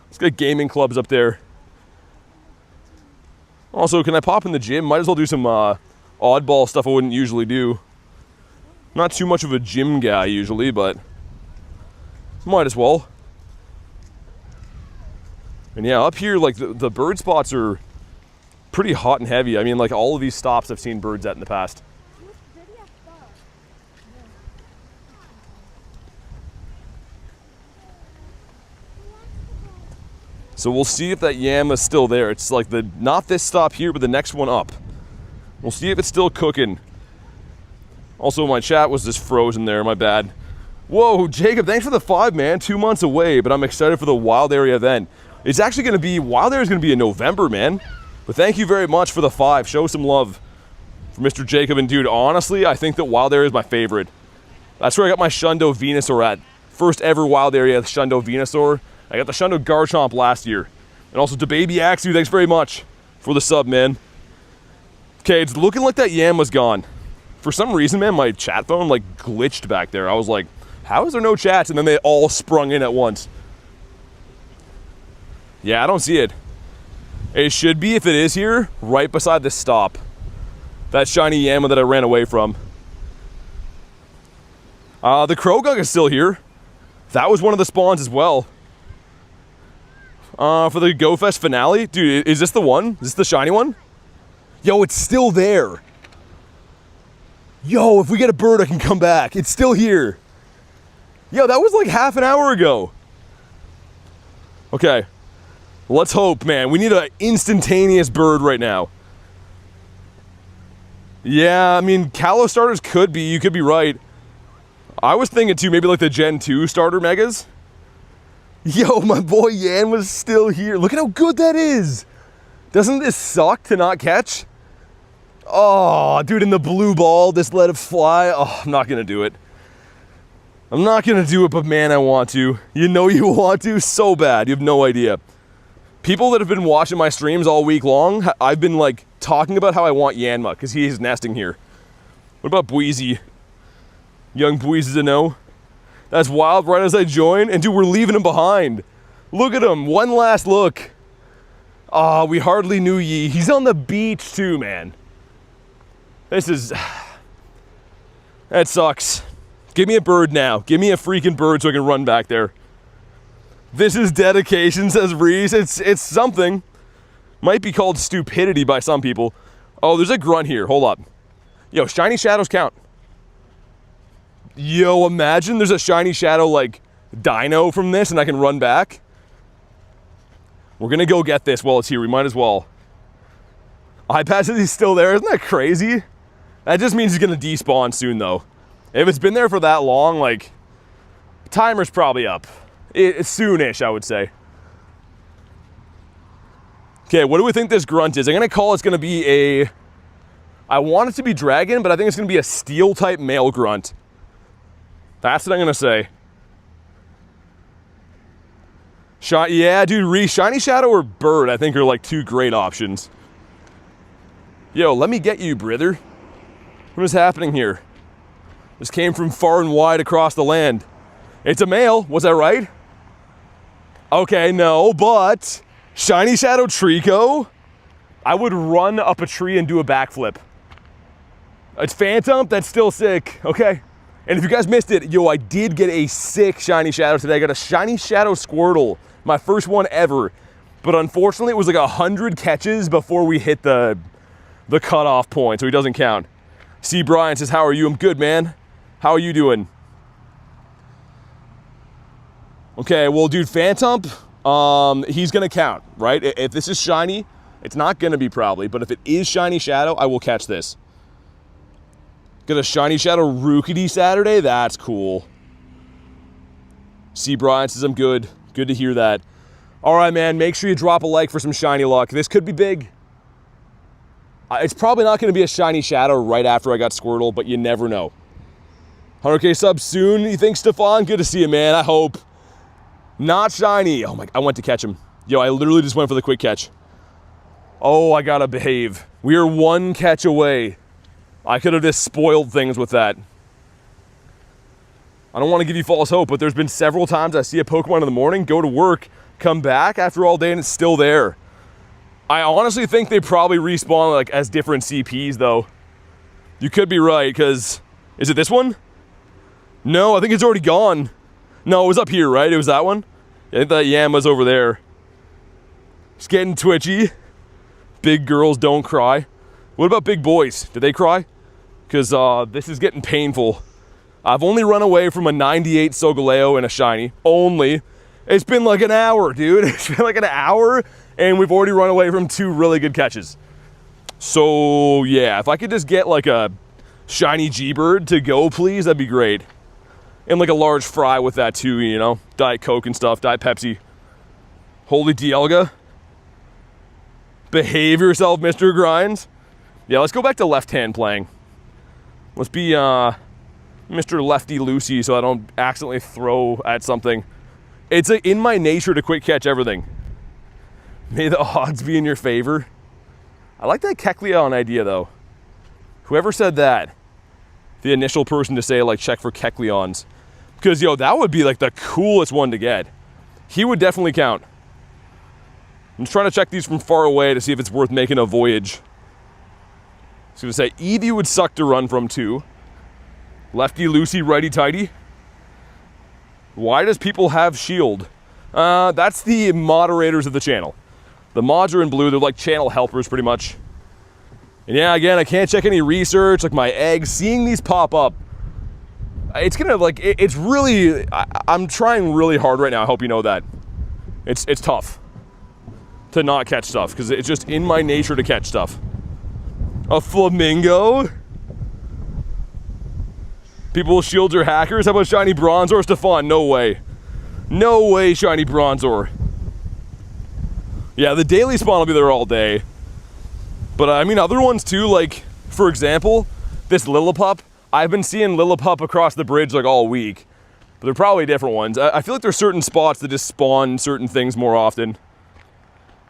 Let's get gaming clubs up there. Also, can I pop in the gym? Might as well do some oddball stuff I wouldn't usually do. Not too much of a gym guy usually, but might as well. And yeah, up here, like the bird spots are pretty hot and heavy. I mean, like all of these stops I've seen birds at in the past. So we'll see if that Yama's still there. It's like not this stop here, but the next one up. We'll see if it's still cooking. Also, my chat was just frozen there, my bad. Whoa, Jacob, thanks for the 5, man. 2 months away, but I'm excited for the wild area event. It's actually going to be, wild area is going to be in November, man. But thank you very much for the 5. Show some love for Mr. Jacob. And dude, honestly, I think that wild area is my favorite. That's where I got my Shundo Venusaur at. First ever wild area, the Shundo Venusaur. I got the Shundo Garchomp last year. And also to Baby Axu, thanks very much for the sub, man. Okay, it's looking like that Yama's gone. For some reason, man, my chat phone like glitched back there. I was like, how is there no chats? And then they all sprung in at once. Yeah, I don't see it. It should be, if it is here, right beside this stop. That shiny Yama that I ran away from. The Krogug is still here. That was one of the spawns as well. For the Go Fest finale. Dude, is this the one? Is this the shiny one? Yo, it's still there. Yo, if we get a bird, I can come back. It's still here. Yo, that was like half an hour ago. Okay. Let's hope, man. We need an instantaneous bird right now. Yeah, I mean, Kalos starters could be. You could be right. I was thinking too, maybe like the Gen 2 starter megas. Yo, my boy Yan was still here. Look at how good that is. Doesn't this suck to not catch? Oh, dude, in the blue ball, just let it fly. Oh, I'm not going to do it. I'm not going to do it, but man, I want to. You know you want to so bad. You have no idea. People that have been watching my streams all week long, I've been like talking about how I want Yanma because he is nesting here. What about Bweezy? Young Bweezy to know. That's wild right as I join. And dude, we're leaving him behind. Look at him. One last look. Ah, we hardly knew ye. He's on the beach too, man. This is... That sucks. Give me a bird now. Give me a freaking bird so I can run back there. This is dedication, says Reese. It's something. Might be called stupidity by some people. Oh, there's a grunt here. Hold up. Yo, shiny shadows count. Yo, imagine there's a shiny shadow like dino from this and I can run back. We're gonna go get this while it's here. We might as well. iPad says he's still there. Isn't that crazy? That just means he's gonna despawn soon though. If it's been there for that long, like, timer's probably up. It's soonish, I would say. Okay, what do we think this grunt is? I'm gonna call it's gonna be a... I want it to be dragon, but I think it's gonna be a steel type male grunt. That's what I'm gonna say. Yeah, dude, shiny shadow or bird, I think are like two great options. Yo, let me get you, brother. What is happening here? This came from far and wide across the land. It's a male, was that right? Okay, no, but shiny shadow Trico, I would run up a tree and do a backflip. It's phantom, that's still sick, okay? And if you guys missed it, yo, I did get a sick shiny shadow today. I got a shiny shadow Squirtle, my first one ever. But unfortunately, it was like 100 catches before we hit the cutoff point, so he doesn't count. C. Brian says, how are you? I'm good, man. How are you doing? Okay, well, dude, Phantom, he's gonna count, right? If this is shiny, it's not gonna be probably, but if it is shiny shadow, I will catch this. Got a shiny shadow Rookity Saturday? That's cool. C. Brian says, I'm good. Good to hear that. All right, man, make sure you drop a like for some shiny luck. This could be big. It's probably not gonna be a shiny shadow right after I got Squirtle, but you never know. 100K subs soon, you think, Stefan? Good to see you, man, I hope. Not shiny. Oh my, I went to catch him. Yo, I literally just went for the quick catch. Oh, I gotta behave. We are one catch away. I could have just spoiled things with that. I don't want to give you false hope, but there's been several times I see a Pokemon in the morning, go to work, come back after all day, and it's still there. I honestly think they probably respawn like as different CPs, though. You could be right, because... Is it this one? No, I think it's already gone. No, it was up here, right? It was that one? I think that Yam was over there. Just getting twitchy. Big girls don't cry. What about big boys? Did they cry? Because this is getting painful. I've only run away from a 98 Solgaleo and a shiny. Only. It's been like an hour, dude. It's been like an hour, and we've already run away from 2 really good catches. So, yeah, if I could just get like a shiny G-Bird to go, please, that'd be great. And like a large fry with that too, you know? Diet Coke and stuff, Diet Pepsi. Holy Dialga. Behave yourself, Mr. Grindz. Yeah, let's go back to left-hand playing. Let's be Mr. Lefty Lucy so I don't accidentally throw at something. It's in my nature to quick catch everything. May the odds be in your favor. I like that Kecleon idea, though. Whoever said that, the initial person to say, like, check for Kecleons. Because, yo, that would be, like, the coolest one to get. He would definitely count. I'm just trying to check these from far away to see if it's worth making a voyage. I was going to say, Eevee would suck to run from, too. Lefty Lucy, righty tighty. Why does people have shield? That's the moderators of the channel. The mods are in blue. They're like channel helpers, pretty much. And yeah, again, I can't check any research, like my eggs. Seeing these pop up, it's gonna, like, it's really, I'm trying really hard right now. I hope you know that. It's tough to not catch stuff, because it's just in my nature to catch stuff. A flamingo? People with shields are hackers? How about shiny Bronzor, Stefan? No way. No way, shiny Bronzor. Yeah, the daily spawn will be there all day. But I mean, other ones too, like, for example, this Lillipup. I've been seeing Lillipup across the bridge like all week. But they're probably different ones. I feel like there's certain spots that just spawn certain things more often.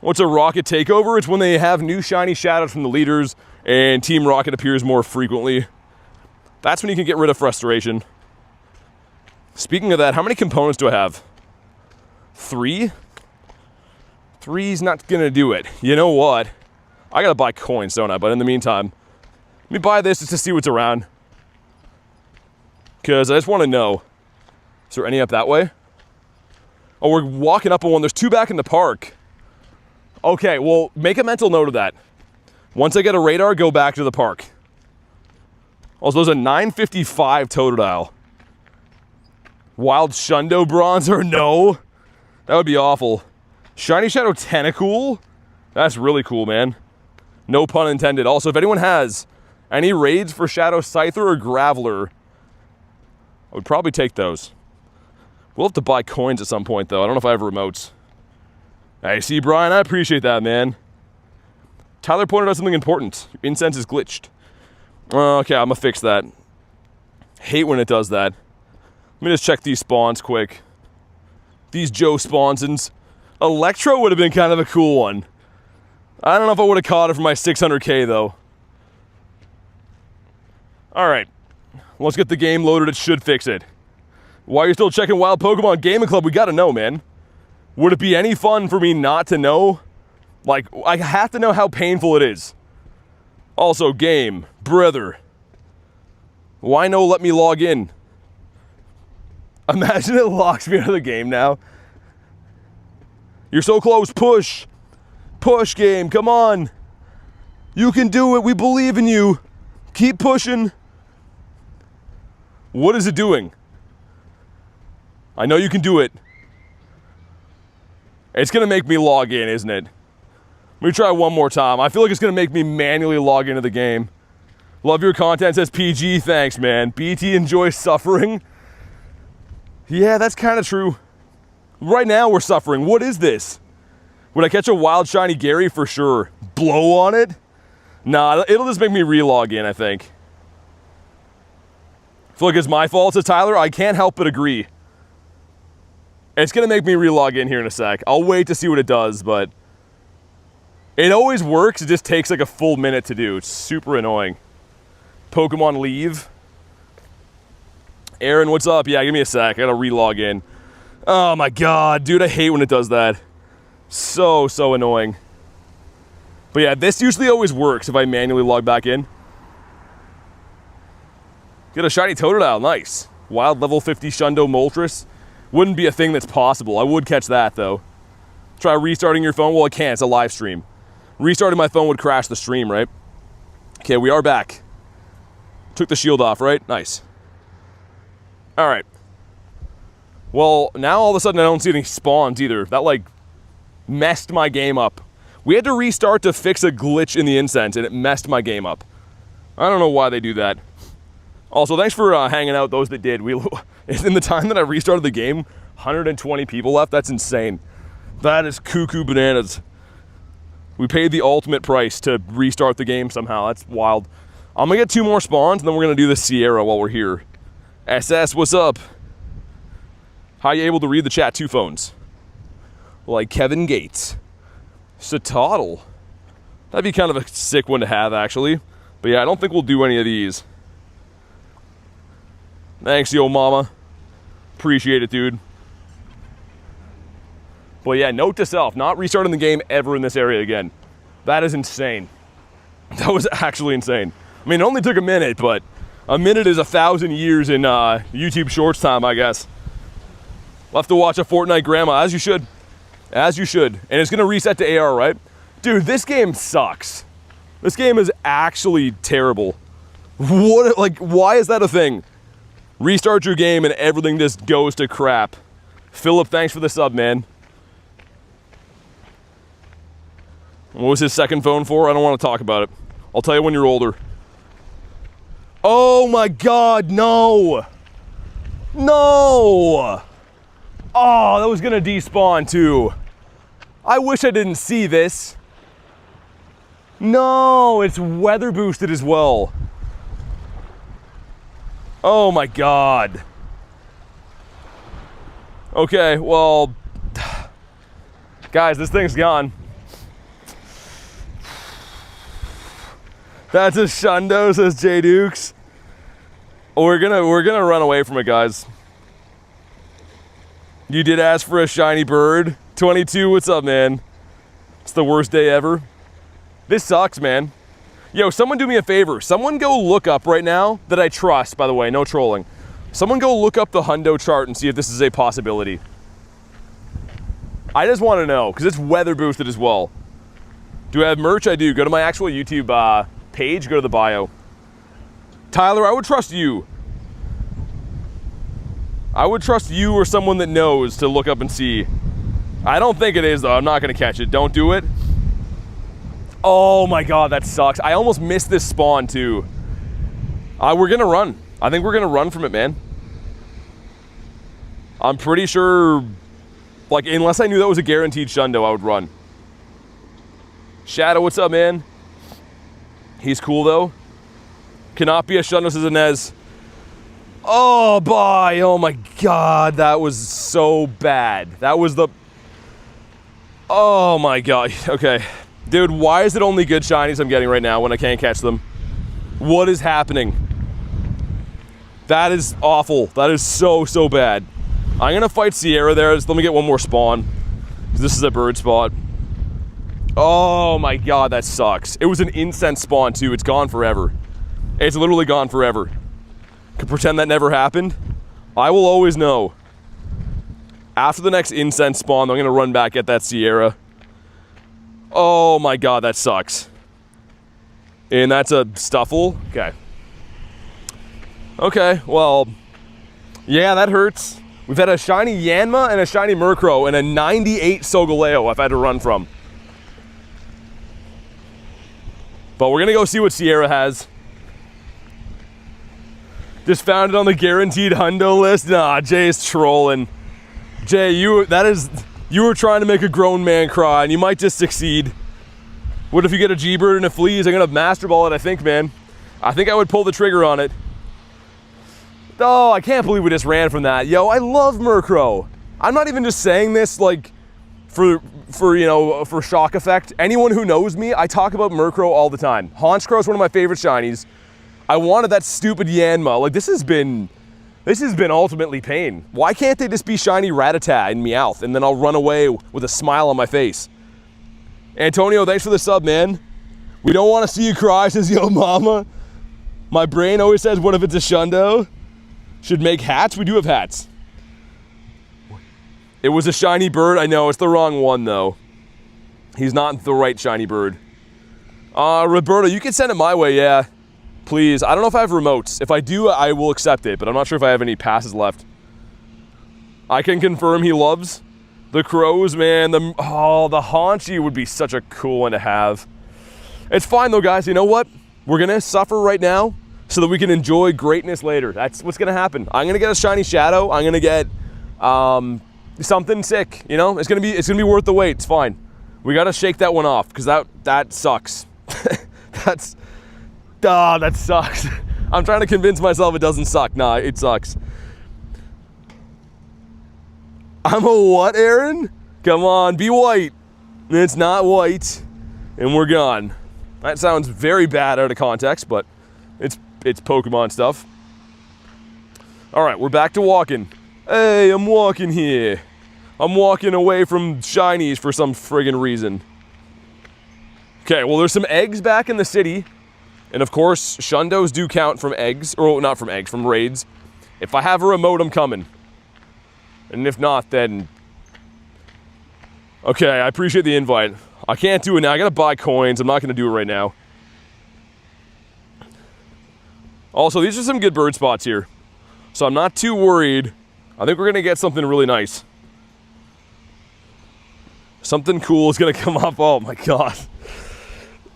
What's a Rocket Takeover? It's when they have new shiny shadows from the leaders and Team Rocket appears more frequently. That's when you can get rid of frustration. Speaking of that, how many components do I have? 3? 3's not gonna do it. You know what? I gotta buy coins, don't I? But in the meantime, let me buy this just to see what's around. Because I just want to know. Is there any up that way? Oh, we're walking up on one. There's 2 back in the park. Okay, well, make a mental note of that. Once I get a radar, go back to the park. Also, there's a 955 Totodile. Wild Shundo Bronzer? No. That would be awful. Shiny Shadow Tentacool? That's really cool, man. No pun intended. Also, if anyone has any raids for Shadow Scyther or Graveler, I would probably take those. We'll have to buy coins at some point, though. I don't know if I have remotes. Hey, see, Brian, I appreciate that, man. Tyler pointed out something important. Your incense is glitched. Okay, I'm gonna fix that. Hate when it does that. Let me just check these spawns quick. These Joe Spawnsons. Electro would have been kind of a cool one. I don't know if I would have caught it for my 600K, though. Alright. Let's get the game loaded. It should fix it. Why are you still checking Wild Pokemon Gaming Club? We gotta know, man. Would it be any fun for me not to know? Like, I have to know how painful it is. Also, game, brother. Why no let me log in? Imagine it locks me out of the game now. You're so close. Push. Push, game. Come on. You can do it. We believe in you. Keep pushing. What is it doing? I know you can do it. It's going to make me log in, isn't it? Let me try one more time. I feel like it's going to make me manually log into the game. Love your content, says PG. Thanks, man. BT enjoys suffering. Yeah, that's kind of true. Right now we're suffering. What is this? Would I catch a wild shiny Gary? For sure. Blow on it? Nah, it'll just make me re-log in, I think. I feel like it's my fault, says Tyler. I can't help but agree. It's going to make me re-log in here in a sec. I'll wait to see what it does, but it always works. It just takes like a full minute to do. It's super annoying. Pokemon leave. Aaron, what's up? Yeah, give me a sec. I got to re-log in. Oh my god, dude, I hate when it does that. So annoying. But yeah, this usually always works if I manually log back in. Get a shiny Totodile, nice. Wild level 50 Shundo Moltres. Wouldn't be a thing that's possible. I would catch that, though. Try restarting your phone. Well, I can't. It's a live stream. Restarting my phone would crash the stream, right? Okay, we are back. Took the shield off, right? Nice. All right. Well, now all of a sudden I don't see any spawns either. That, like, messed my game up. We had to restart to fix a glitch in the incense, and it messed my game up. I don't know why they do that. Also, thanks for hanging out, those that did. In the time that I restarted the game, 120 people left. That's insane. That is cuckoo bananas. We paid the ultimate price to restart the game somehow. That's wild. I'm going to get 2 more spawns, and then we're going to do the Sierra while we're here. SS, what's up? How are you able to read the chat 2 phones? Like Kevin Gates. Satotl. That'd be kind of a sick one to have, actually. But yeah, I don't think we'll do any of these. Thanks, yo mama. Appreciate it, dude. But yeah, note to self, not restarting the game ever in this area again. That is insane. That was actually insane. I mean, it only took a minute, but a minute is 1,000 years in YouTube Shorts time, I guess. We'll have to watch a Fortnite grandma, as you should. As you should. And it's going to reset to AR, right? Dude, this game sucks. This game is actually terrible. What, like, why is that a thing? Restart your game and everything just goes to crap. Philip, thanks for the sub, man. What was his second phone for? I don't want to talk about it. I'll tell you when you're older. Oh my god, no! No! Oh, that was gonna despawn too. I wish I didn't see this. No, it's weather boosted as well. Oh my god. Okay, well, guys, this thing's gone. That's a Shundo, says J Dukes. We're gonna run away from it, guys. You did ask for a shiny bird. 22, what's up, man? It's the worst day ever. This sucks, man. Yo, someone do me a favor. Someone go look up right now, that I trust, by the way, no trolling. Someone go look up the hundo chart and see if this is a possibility. I just want to know, because it's weather boosted as well. Do I have merch? I do. Go to my actual YouTube page, go to the bio. Tyler, I would trust you. I would trust you or someone that knows to look up and see. I don't think it is, though. I'm not going to catch it. Don't do it. Oh my god, that sucks. I almost missed this spawn, too. We're going to run. I think we're going to run from it, man. I'm pretty sure, like, unless I knew that was a guaranteed Shundo, I would run. Shadow, what's up, man? He's cool, though. Cannot be a Shundo, says Inez. Oh, boy. Oh, my God. That was so bad. That was the... Oh, my God. Okay. Dude, why is it only good shinies I'm getting right now when I can't catch them? What is happening? That is awful. That is so bad. I'm going to fight Sierra there. Just let me get one more spawn. This is a bird spot. Oh, my God. That sucks. It was an incense spawn, too. It's gone forever. It's literally gone forever. Could pretend that never happened. I will always know. After the next incense spawn, I'm going to run back at that Sierra. Oh my god, that sucks. And that's a Stuffle? Okay. Okay, well, yeah, that hurts. We've had a shiny Yanma and a shiny Murkrow and a 98 Solgaleo I've had to run from. But we're gonna go see what Sierra has. Just found it on the guaranteed hundo list. Nah, Jay's trolling. Jay, you were trying to make a grown man cry, and you might just succeed. What if you get a G-Bird and a Fleas? I'm gonna Master Ball it, I think, man. I think I would pull the trigger on it. Oh, I can't believe we just ran from that. Yo, I love Murkrow. I'm not even just saying this like for shock effect. Anyone who knows me, I talk about Murkrow all the time. Honchkrow is one of my favorite shinies. I wanted that stupid Yanma. Like, this has been ultimately pain. Why can't they just be shiny Rattata and Meowth, and then I'll run away with a smile on my face? Antonio, thanks for the sub, man. We don't want to see you cry, says Yo Mama. My brain always says, what if it's a Shundo? Should make hats? We do have hats. It was a shiny bird. I know, it's the wrong one, though. He's not the right shiny bird. Roberto, you can send it my way, yeah. Please. I don't know if I have remotes. If I do, I will accept it, but I'm not sure if I have any passes left. I can confirm he loves the crows, man. The Haunchy would be such a cool one to have. It's fine, though, guys. You know what? We're going to suffer right now so that we can enjoy greatness later. That's what's going to happen. I'm going to get a shiny Shadow. I'm going to get something sick, you know? It's going to be worth the wait. It's fine. We got to shake that one off because that sucks. That sucks. I'm trying to convince myself it doesn't suck. Nah, it sucks. I'm a what, Aaron? Come on, be white. It's not white. And we're gone. That sounds very bad out of context, but it's Pokemon stuff. Alright, we're back to walking. Hey, I'm walking here. I'm walking away from shinies for some friggin' reason. Okay, well, there's some eggs back in the city. And of course, Shundos do count from eggs. Or not from eggs, from raids. If I have a remote, I'm coming. And if not, then... Okay, I appreciate the invite. I can't do it now. I gotta buy coins. I'm not gonna do it right now. Also, these are some good bird spots here. So I'm not too worried. I think we're gonna get something really nice. Something cool is gonna come up. Oh my god.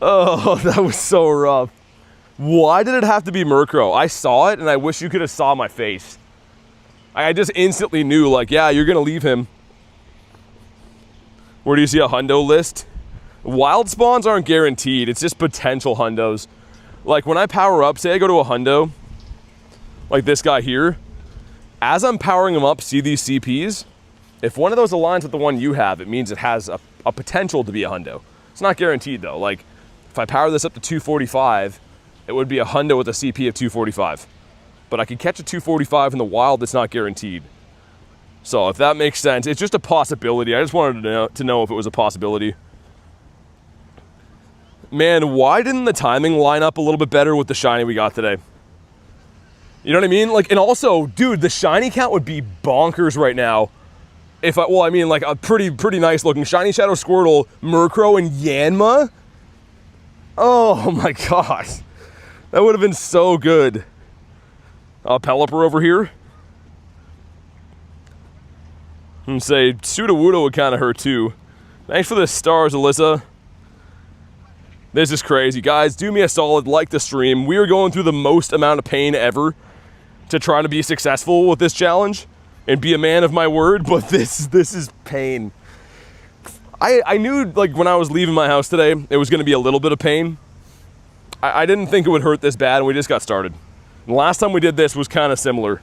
Oh, that was so rough. Why did it have to be Murkrow? I saw it, and I wish you could have saw my face. I just instantly knew, like, yeah, you're gonna leave him. Where do you see a hundo list? Wild spawns aren't guaranteed. It's just potential hundos. Like, when I power up, say I go to a hundo, like this guy here, as I'm powering him up, see these CPs? If one of those aligns with the one you have, it means it has a potential to be a hundo. It's not guaranteed, though. Like, if I power this up to 245, it would be a hundo with a CP of 245. But I could catch a 245 in the wild that's not guaranteed. So, if that makes sense, it's just a possibility. I just wanted to know if it was a possibility. Man, why didn't the timing line up a little bit better with the shiny we got today? You know what I mean? Like, and also, dude, the shiny count would be bonkers right now. If I mean, like a pretty nice looking shiny Shadow Squirtle, Murkrow, and Yanma. Oh my gosh. That would have been so good. Pelipper over here. And say, Sudowoodo would kind of hurt too. Thanks for the stars, Alyssa. This is crazy. Guys, do me a solid, like the stream. We are going through the most amount of pain ever to try to be successful with this challenge and be a man of my word, but this is pain. I knew, like, when I was leaving my house today, it was going to be a little bit of pain. I didn't think it would hurt this bad, and we just got started. And the last time we did this was kind of similar.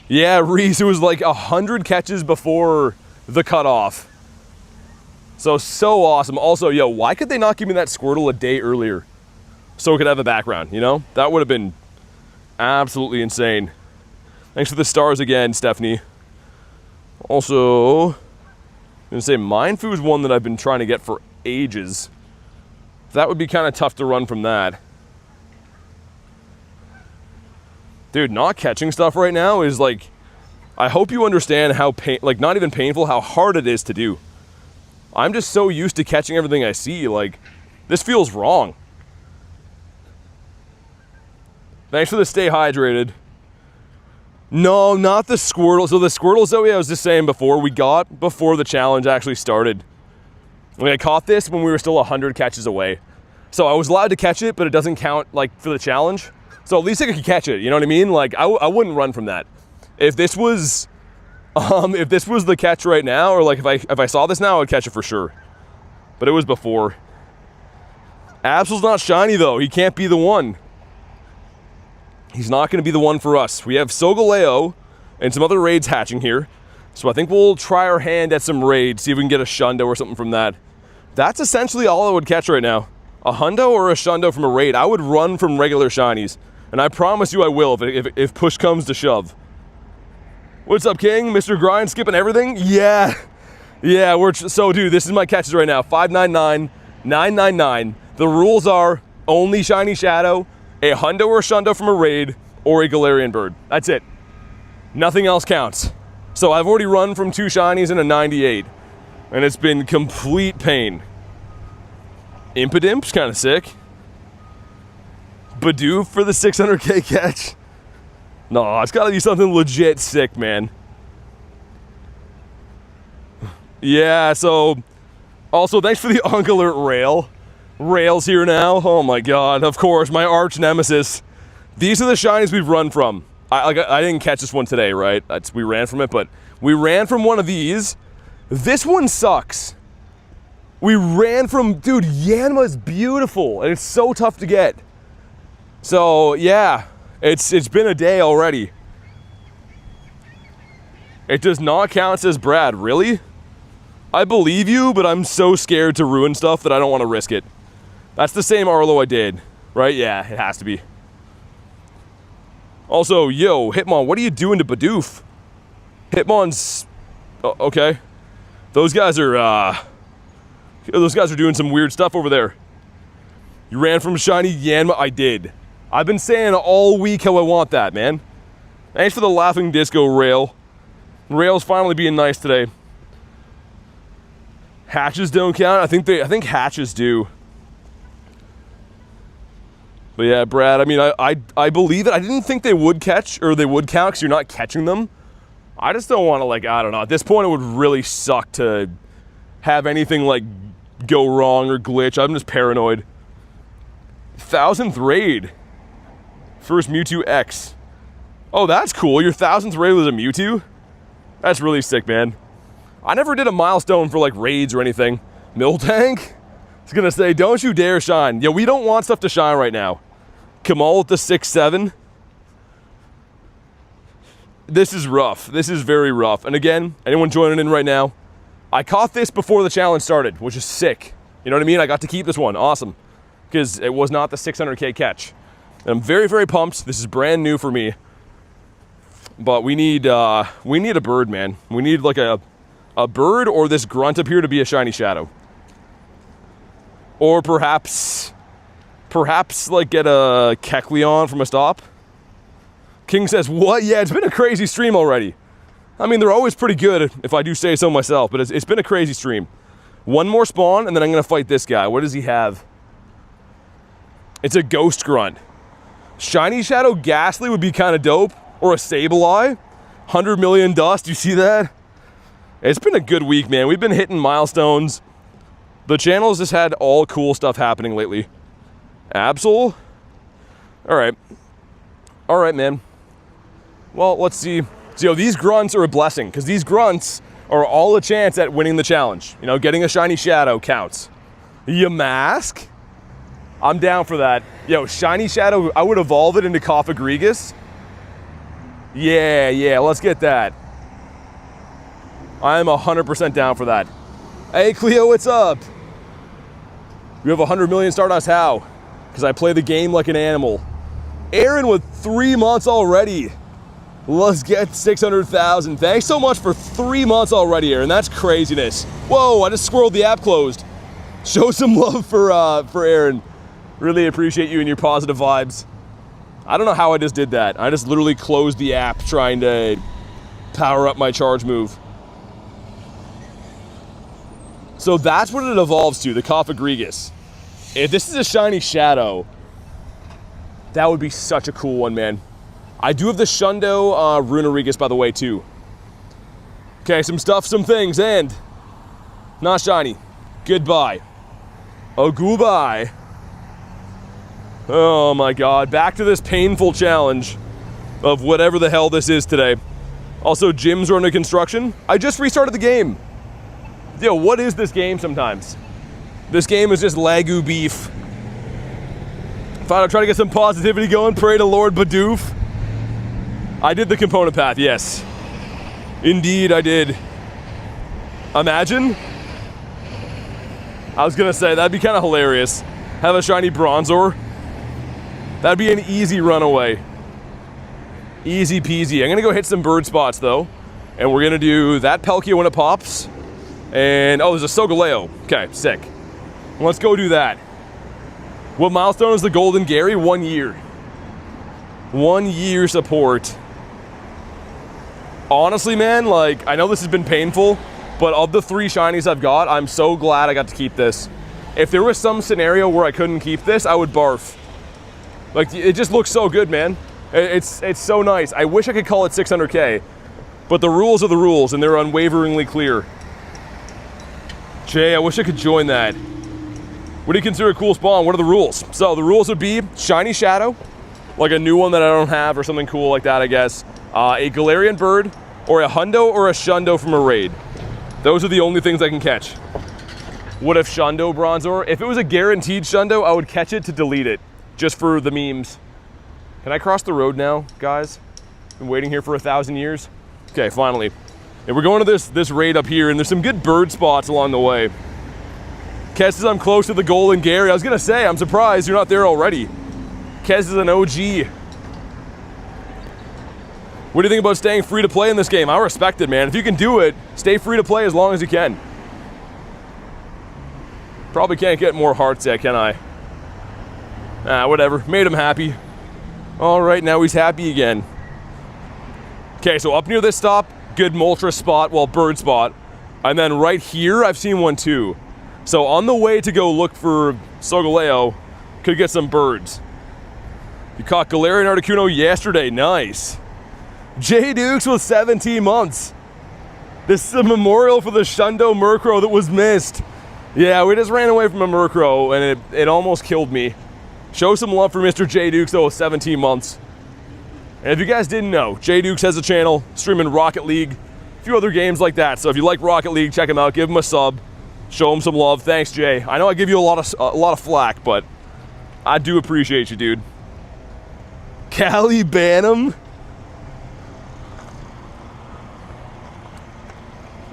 Yeah, Reese, it was like 100 catches before the cutoff. So awesome. Also, yo, why could they not give me that Squirtle a day earlier? So it could have a background, you know? That would have been absolutely insane. Thanks for the stars again, Stephanie. Also, I'm gonna say Mindfu is one that I've been trying to get for ages. That would be kind of tough to run from that. Dude, not catching stuff right now is like, I hope you understand how not even painful, how hard it is to do. I'm just so used to catching everything I see, like, this feels wrong. Thanks for the stay hydrated. No, not the Squirtle. So the Squirtle Zoe I was just saying before, we got before the challenge actually started. I caught this when we were still 100 catches away. So I was allowed to catch it, but it doesn't count, like, for the challenge. So at least I could catch it, you know what I mean? Like, I wouldn't run from that. If this was the catch right now, or like if I saw this now, I would catch it for sure. But it was before. Absol's not shiny though. He can't be the one. He's not going to be the one for us. We have Solgaleo and some other raids hatching here. So I think we'll try our hand at some raids, see if we can get a Shundo or something from that. That's essentially all I would catch right now. A Hundo or a Shundo from a raid. I would run from regular shinies. And I promise you I will if push comes to shove. What's up, King? Mr. Grindz skipping everything? Yeah. Yeah, so dude, this is my catches right now. 599, 999. The rules are only Shiny Shadow, a Hundo or Shundo from a raid, or a Galarian Bird. That's it. Nothing else counts. So I've already run from 2 shinies and a 98. And it's been complete pain. Impidimps, kind of sick. Bidoof for the 600k catch. No, it's gotta be something legit sick, man. Yeah, so... Also, thanks for the Unk Alert Rail. Rail's here now. Oh my god, of course, my arch nemesis. These are the shinies we've run from. I didn't catch this one today, right? We ran from it, but we ran from one of these. This one sucks. We ran from... Dude, Yanma's beautiful, and it's so tough to get. So, yeah. It's been a day already. It does not count as Brad, really? I believe you, but I'm so scared to ruin stuff that I don't want to risk it. That's the same Arlo I did, right? Yeah, it has to be. Also, yo, Hitmon, what are you doing to Bidoof? Hitmon's... okay. Those guys are doing some weird stuff over there. You ran from Shiny Yanma? I did. I've been saying all week how I want that, man. Thanks for the laughing disco, Rail. Rail's finally being nice today. Hatches don't count? I think hatches do. But yeah, Brad, I mean, I believe it. I didn't think they would catch, or they would count, because you're not catching them. I just don't want to, like, I don't know. At this point, it would really suck to have anything, like, go wrong or glitch. I'm just paranoid. 1000th raid. First Mewtwo X. Oh, that's cool. Your 1000th raid was a Mewtwo? That's really sick, man. I never did a milestone for, like, raids or anything. Miltank? I was gonna say, don't you dare shine. Yeah, we don't want stuff to shine right now. Kamal with the 6-7. This is rough. This is very rough. And again, anyone joining in right now, I caught this before the challenge started, which is sick. You know what I mean? I got to keep this one. Awesome. Because it was not the 600k catch. And I'm very, very pumped. This is brand new for me. But we need a bird, man. We need like a bird or this grunt up here to be a Shiny Shadow. Or perhaps like get a Kecleon from a stop. King says, what? Yeah, it's been a crazy stream already. I mean, they're always pretty good, if I do say so myself, but it's been a crazy stream. One more spawn, and then I'm going to fight this guy. What does he have? It's a Ghost Grunt. Shiny Shadow Ghastly would be kind of dope. Or a Sableye. 100 million dust, you see that? It's been a good week, man. We've been hitting milestones. The channel's just had all cool stuff happening lately. Absol? Alright. Alright, man. Well, let's see. So, these grunts are a blessing, because these grunts are all a chance at winning the challenge. You know, getting a Shiny Shadow counts. Yamask? I'm down for that. Yo, Shiny Shadow, I would evolve it into Coffagrigus. Yeah, let's get that. I'm 100% down for that. Hey, Cleo, what's up? You have 100 million Stardust, how? Because I play the game like an animal. Aaron with 3 months already. Let's get 600,000. Thanks so much for 3 months already, Aaron. That's craziness. Whoa, I just squirreled the app closed. Show some love for Aaron. Really appreciate you and your positive vibes. I don't know how I just did that. I just literally closed the app trying to power up my charge move. So that's what it evolves to, the Cofagrigus. If this is a shiny Shadow, that would be such a cool one, man. I do have the Shundo Runerigus, by the way, too. Okay, some stuff, some things, and not shiny. Goodbye. Oh, goodbye. Oh my god, back to this painful challenge of whatever the hell this is today. Also, gyms are under construction. I just restarted the game. Yo, what is this game sometimes? This game is just Lagoo beef. Thought I'd try to get some positivity going, pray to Lord Bidoof. I did the component path, yes. Indeed, I did. Imagine. I was gonna say, that'd be kind of hilarious. Have a shiny Bronzor. That'd be an easy runaway. Easy peasy. I'm gonna go hit some bird spots though. And we're gonna do that Palkia when it pops. And, oh, there's a Solgaleo. Okay, sick. Let's go do that. What milestone is the Golden Gary? 1 year. 1 year support. Honestly, man, like, I know this has been painful, but of the 3 shinies I've got, I'm so glad I got to keep this. If there was some scenario where I couldn't keep this, I would barf. Like, it just looks so good, man. It's so nice. I wish I could call it 600K, but the rules are the rules, and they're unwaveringly clear. Jay, I wish I could join that. What do you consider a cool spawn? What are the rules? So the rules would be shiny Shadow, like a new one that I don't have or something cool like that, I guess. A Galarian Bird, or a Hundo or a Shundo from a raid. Those are the only things I can catch. What if Shundo Bronzor? If it was a guaranteed Shundo, I would catch it to delete it, just for the memes. Can I cross the road now, guys? Been waiting here for 1,000 years. Okay, finally. And we're going to this raid up here, and there's some good bird spots along the way. Kez says I'm close to the Golden Gary. I was gonna say, I'm surprised you're not there already. Kez is an OG. What do you think about staying free to play in this game? I respect it, man. If you can do it, stay free to play as long as you can. Probably can't get more hearts yet, can I? Whatever. Made him happy. All right, now he's happy again. Okay, so up near this stop, good Moltres spot, well, bird spot. And then right here, I've seen one too. So on the way to go look for Solgaleo, could get some birds. You caught Galarian Articuno yesterday, nice. J Dukes with 17 months. This is a memorial for the Shundo Murkrow that was missed. Yeah, we just ran away from a Murkrow and it almost killed me. Show some love for Mr. J Dukes though, with 17 months. And if you guys didn't know, J Dukes has a channel streaming Rocket League, a few other games like that. So if you like Rocket League, check him out, give him a sub, show him some love. Thanks, Jay. I know I give you a lot of flack, but I do appreciate you, dude. Cali Bantam.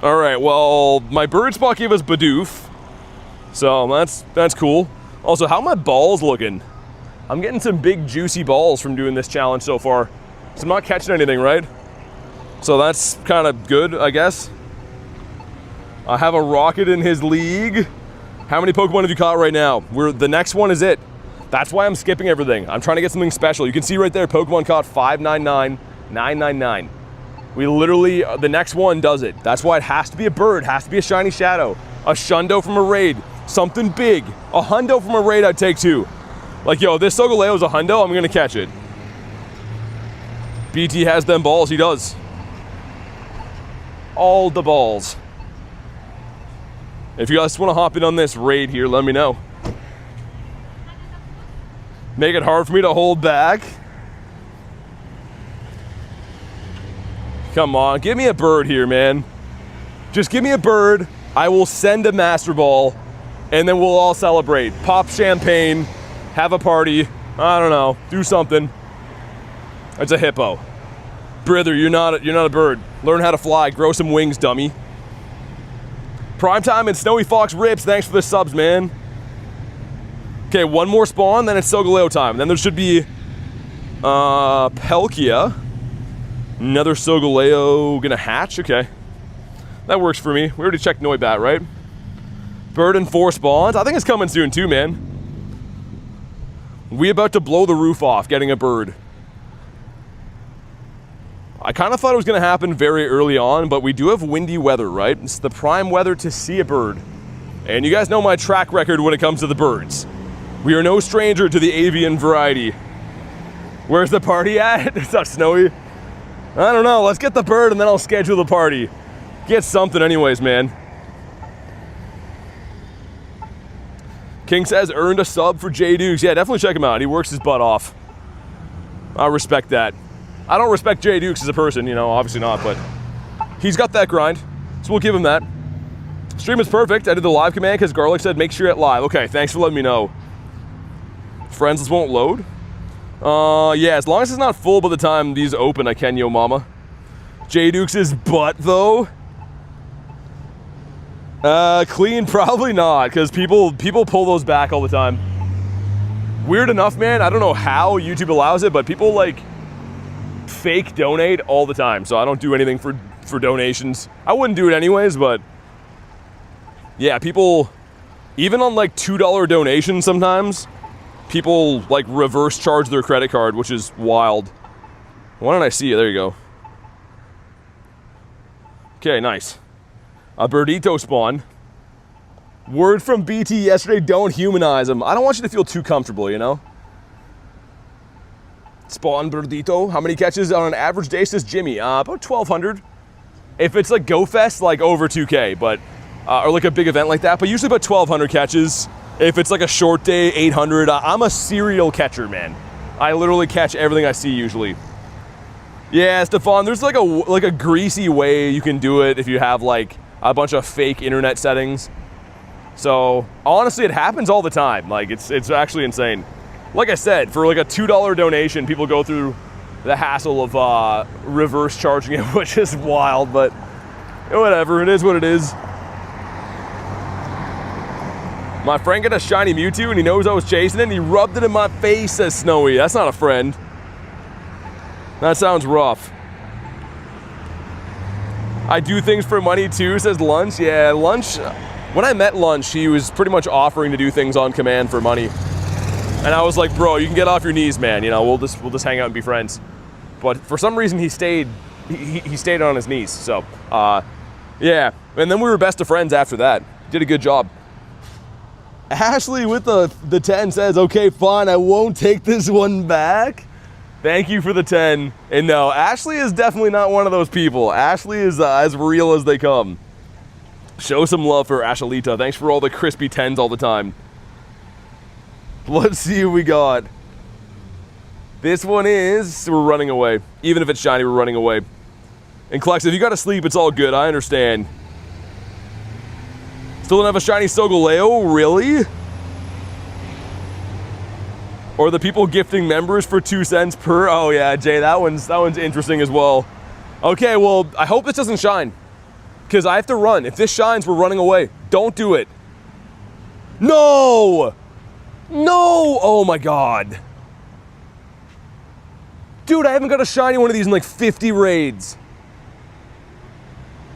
All right, well, my bird spot gave us Bidoof, so that's cool. Also, how are my balls looking? I'm getting some big juicy balls from doing this challenge so far. So I'm not catching anything, right? So that's kind of good, I guess. I have a Rocket in his league. How many Pokemon have you caught right now? The next one is it. That's why I'm skipping everything. I'm trying to get something special. You can see right there, Pokemon caught 599, 999. We literally, the next one does it. That's why it has to be a bird, has to be a shiny Shadow, a Shundo from a raid, something big. A Hundo from a raid I'd take too. Like, yo, this Solgaleo is a Hundo, I'm gonna catch it. BT has them balls, he does. All the balls. If you guys wanna hop in on this raid here, let me know. Make it hard for me to hold back. Come on, give me a bird here, man. Just give me a bird, I will send a Master Ball, and then we'll all celebrate. Pop champagne, have a party, I don't know, do something. It's a hippo. Brother, you're not a bird. Learn how to fly, grow some wings, dummy. Primetime and Snowy Fox Rips, thanks for the subs, man. Okay, one more spawn, then it's Solgaleo time. Then there should be Palkia. Another Solgaleo gonna hatch, okay. That works for me. We already checked Noibat, right? Bird and 4 spawns. I think it's coming soon too, man. We about to blow the roof off getting a bird. I kind of thought it was going to happen very early on, but we do have windy weather, right? It's the prime weather to see a bird. And you guys know my track record when it comes to the birds. We are no stranger to the avian variety. Where's the party at? It's not snowy. I don't know. Let's get the bird and then I'll schedule the party. Get something anyways, man. King says, earned a sub for J Dukes. Yeah, definitely check him out. He works his butt off. I respect that. I don't respect J Dukes as a person, you know, obviously not, but he's got that grind, so we'll give him that. Stream is perfect. I did the live command because Garlic said make sure you're at live. Okay, thanks for letting me know. Friends won't load? Yeah, as long as it's not full by the time these open, I can, yo mama. J Dukes' butt, though? Clean, probably not, because people pull those back all the time. Weird enough, man, I don't know how YouTube allows it, but people, like, fake donate all the time, so I don't do anything for donations. I wouldn't do it anyways, but yeah, people, even on, like, $2 donations sometimes, people, like, reverse charge their credit card, which is wild. Why don't I see you? There you go. Okay, nice. A birdito spawn. Word from BT yesterday, don't humanize him. I don't want you to feel too comfortable, you know? Spawn birdito. How many catches on an average day, says Jimmy? About 1,200. If it's like Go Fest, like over 2K, but, or like a big event like that, but usually about 1,200 catches. If it's like a short day, 800. I'm a serial catcher, man. I literally catch everything I see usually. Yeah, Stefan, there's like a greasy way you can do it if you have like a bunch of fake internet settings. So honestly, it happens all the time. Like it's actually insane. Like I said, for like a $2 donation, people go through the hassle of reverse charging it, which is wild, but whatever, it is what it is. My friend got a shiny Mewtwo and he knows I was chasing it and he rubbed it in my face, says Snowy. That's not a friend. That sounds rough. I do things for money too, says Lunch. Yeah, Lunch, when I met Lunch, he was pretty much offering to do things on command for money. And I was like, bro, you can get off your knees, man. You know, we'll just hang out and be friends. But for some reason, he stayed on his knees. So, yeah. And then we were best of friends after that. Did a good job. Ashley with the 10 says, okay, fine, I won't take this one back. Thank you for the 10. And no, Ashley is definitely not one of those people. Ashley is as real as they come. Show some love for Ashlita. Thanks for all the crispy 10s all the time. Let's see who we got. This one is, we're running away. Even if it's shiny, we're running away. And Klex, if you gotta sleep, it's all good. I understand. Still don't have a shiny Solgaleo? Really? Or the people gifting members for 2 cents per. Oh yeah, Jay, that one's interesting as well. Okay, well, I hope this doesn't shine. Because I have to run. If this shines, we're running away. Don't do it. No! No! Oh my god. Dude, I haven't got a shiny one of these in like 50 raids.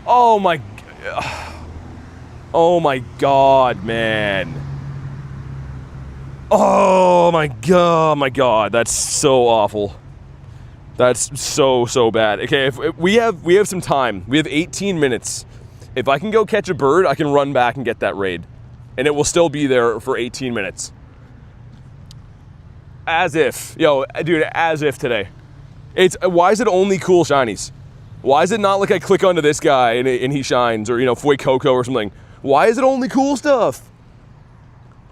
Oh my god, man. Oh my god, that's so awful. That's so bad. Okay, if we have some time. We have 18 minutes. If I can go catch a bird, I can run back and get that raid. And it will still be there for 18 minutes. As if. Yo, dude, as if today. Why is it only cool shinies? Why is it not like I click onto this guy and he shines, or, you know, Foy Coco or something? Why is it only cool stuff?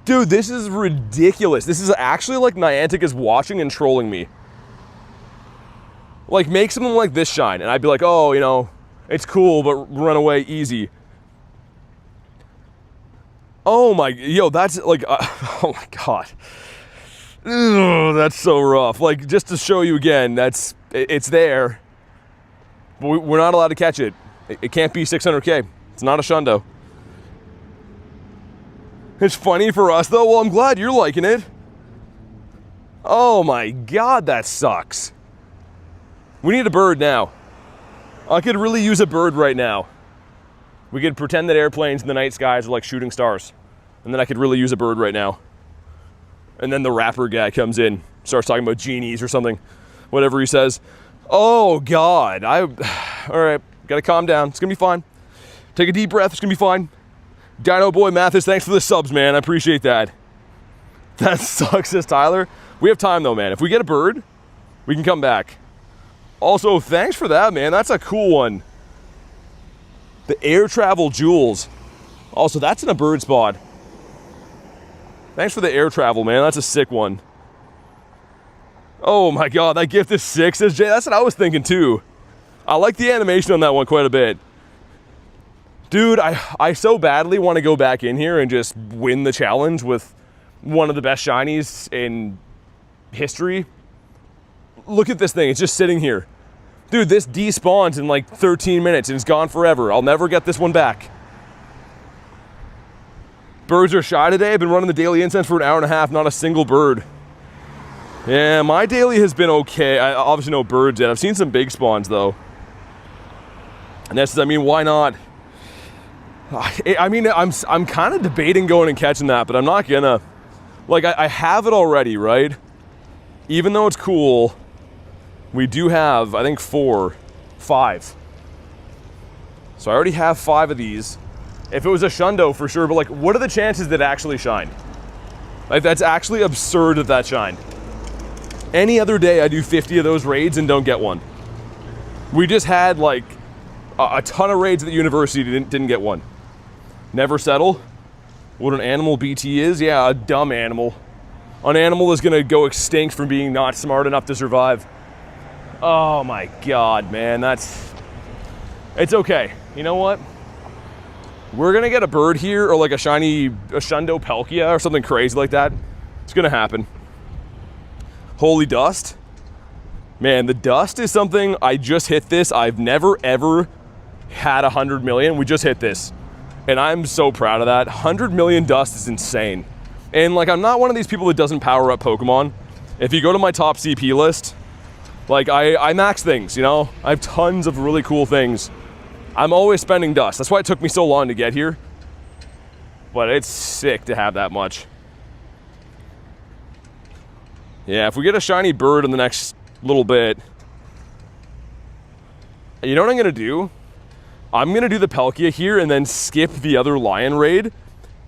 Dude, this is ridiculous. This is actually like Niantic is watching and trolling me. Like, make something like this shine, and I'd be like, oh, you know, it's cool, but run away easy. Oh my, yo, that's like, oh my god. Ugh, that's so rough. Like, just to show you again, it's there. But we're not allowed to catch it. It can't be 600K. It's not a Shundo. It's funny for us, though. Well, I'm glad you're liking it. Oh my god, that sucks. We need a bird now. I could really use a bird right now. We could pretend that airplanes in the night skies are like shooting stars. And then I could really use a bird right now. And then the rapper guy comes in, starts talking about genies or something. Whatever he says. Oh, God. All right, gotta calm down. It's gonna be fine. Take a deep breath. It's gonna be fine. Dino Boy Mathis, thanks for the subs, man. I appreciate that. That sucks, says Tyler. We have time, though, man. If we get a bird, we can come back. Also, thanks for that, man. That's a cool one. The air travel jewels. Also, that's in a bird spot. Thanks for the air travel, man. That's a sick one. Oh my God, that gift is sick, says Jay. That's what I was thinking too. I like the animation on that one quite a bit. Dude, I so badly want to go back in here and just win the challenge with one of the best shinies in history. Look at this thing, it's just sitting here. Dude, this despawns in like 13 minutes and it's gone forever. I'll never get this one back. Birds are shy today. I've been running the daily incense for an hour and a half, not a single bird. Yeah, my daily has been okay. I obviously no birds yet. I've seen some big spawns though. And that's, I mean, why not? I mean, I'm kind of debating going and catching that, but I'm not gonna. Like, I have it already, right? Even though it's cool, we do have, I think, 5. So I already have 5 of these. If it was a Shundo, for sure, but like, what are the chances that it actually shined? Like, that's actually absurd that that shined. Any other day, I do 50 of those raids and don't get one. We just had, like, a ton of raids at the university, didn't get one. Never settle. What an animal BT is? Yeah, a dumb animal. An animal is gonna go extinct from being not smart enough to survive. Oh my God, man, it's okay. You know what? We're gonna get a bird here, or like a Shundo Palkia or something crazy like that. It's gonna happen. Holy dust. Man, the dust is something, I just hit this. I've never ever had 100 million. We just hit this. And I'm so proud of that. 100 million dust is insane. And like, I'm not one of these people that doesn't power up Pokemon. If you go to my top CP list, like I max things, you know? I have tons of really cool things. I'm always spending dust. That's why it took me so long to get here. But it's sick to have that much. Yeah, if we get a shiny bird in the next little bit, you know what I'm gonna do? I'm gonna do the Palkia here and then skip the other lion raid.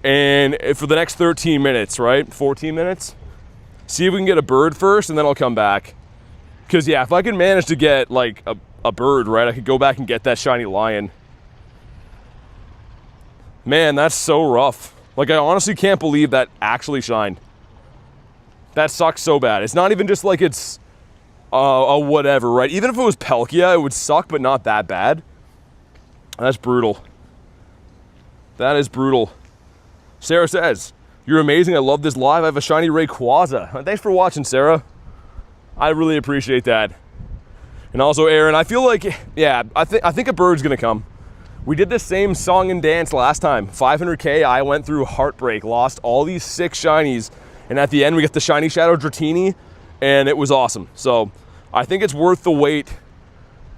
And for the next 13 minutes, right? 14 minutes? See if we can get a bird first and then I'll come back. Cause yeah, if I can manage to get like a bird, right? I could go back and get that shiny lion. Man, that's so rough. Like, I honestly can't believe that actually shined. That sucks so bad. It's not even just like it's a whatever, right? Even if it was Palkia, it would suck, but not that bad. That's brutal. That is brutal. Sarah says, you're amazing. I love this live. I have a shiny Rayquaza. Thanks for watching, Sarah. I really appreciate that. And also, Aaron, I feel like, yeah, I think a bird's gonna come. We did the same song and dance last time. 500K, I went through heartbreak, lost all these 6 shinies, and at the end we got the shiny Shadow Dratini, and it was awesome. So I think it's worth the wait.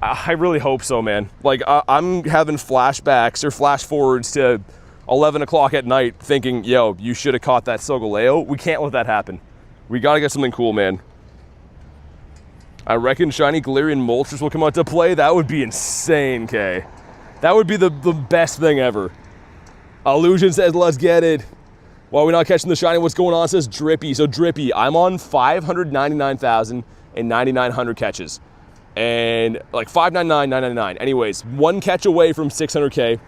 I really hope so, man. Like, I'm having flashbacks or flash forwards to 11 o'clock at night thinking, yo, you should have caught that Solgaleo. We can't let that happen. We gotta get something cool, man. I reckon Shiny Galarian Moltres will come out to play. That would be insane, Kay. That would be the best thing ever. Illusion says, let's get it. Why are we not catching the shiny? What's going on? Says Drippy. So Drippy, I'm on 599,999 catches. And like 599,999. Anyways, 1 catch away from 600K.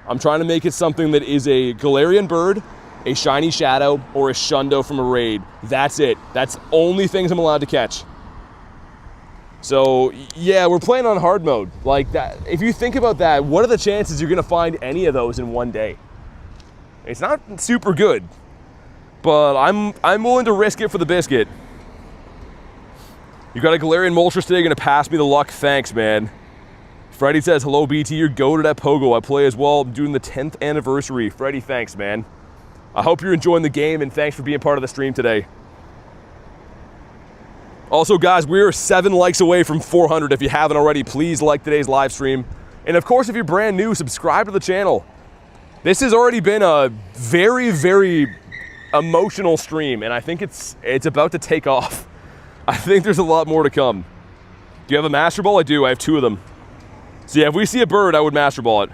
I'm trying to make it something that is a Galarian Bird, a Shiny Shadow, or a Shundo from a raid. That's it. That's only things I'm allowed to catch. So yeah, we're playing on hard mode. Like that. If you think about that, what are the chances you're gonna find any of those in one day? It's not super good, but I'm willing to risk it for the biscuit. You got a Galarian Moltres today, gonna pass me the luck. Thanks, man. Freddie says, hello BT, you're goated at Pogo. I play as well. I'm doing the 10th anniversary. Freddie, thanks, man. I hope you're enjoying the game, and thanks for being part of the stream today. Also, guys, we're 7 likes away from 400. If you haven't already, please like today's live stream. And of course, if you're brand new, subscribe to the channel. This has already been a very, very emotional stream, and I think it's about to take off. I think there's a lot more to come. Do you have a Master Ball? I do. I have 2 of them. So yeah, if we see a bird, I would Master Ball it.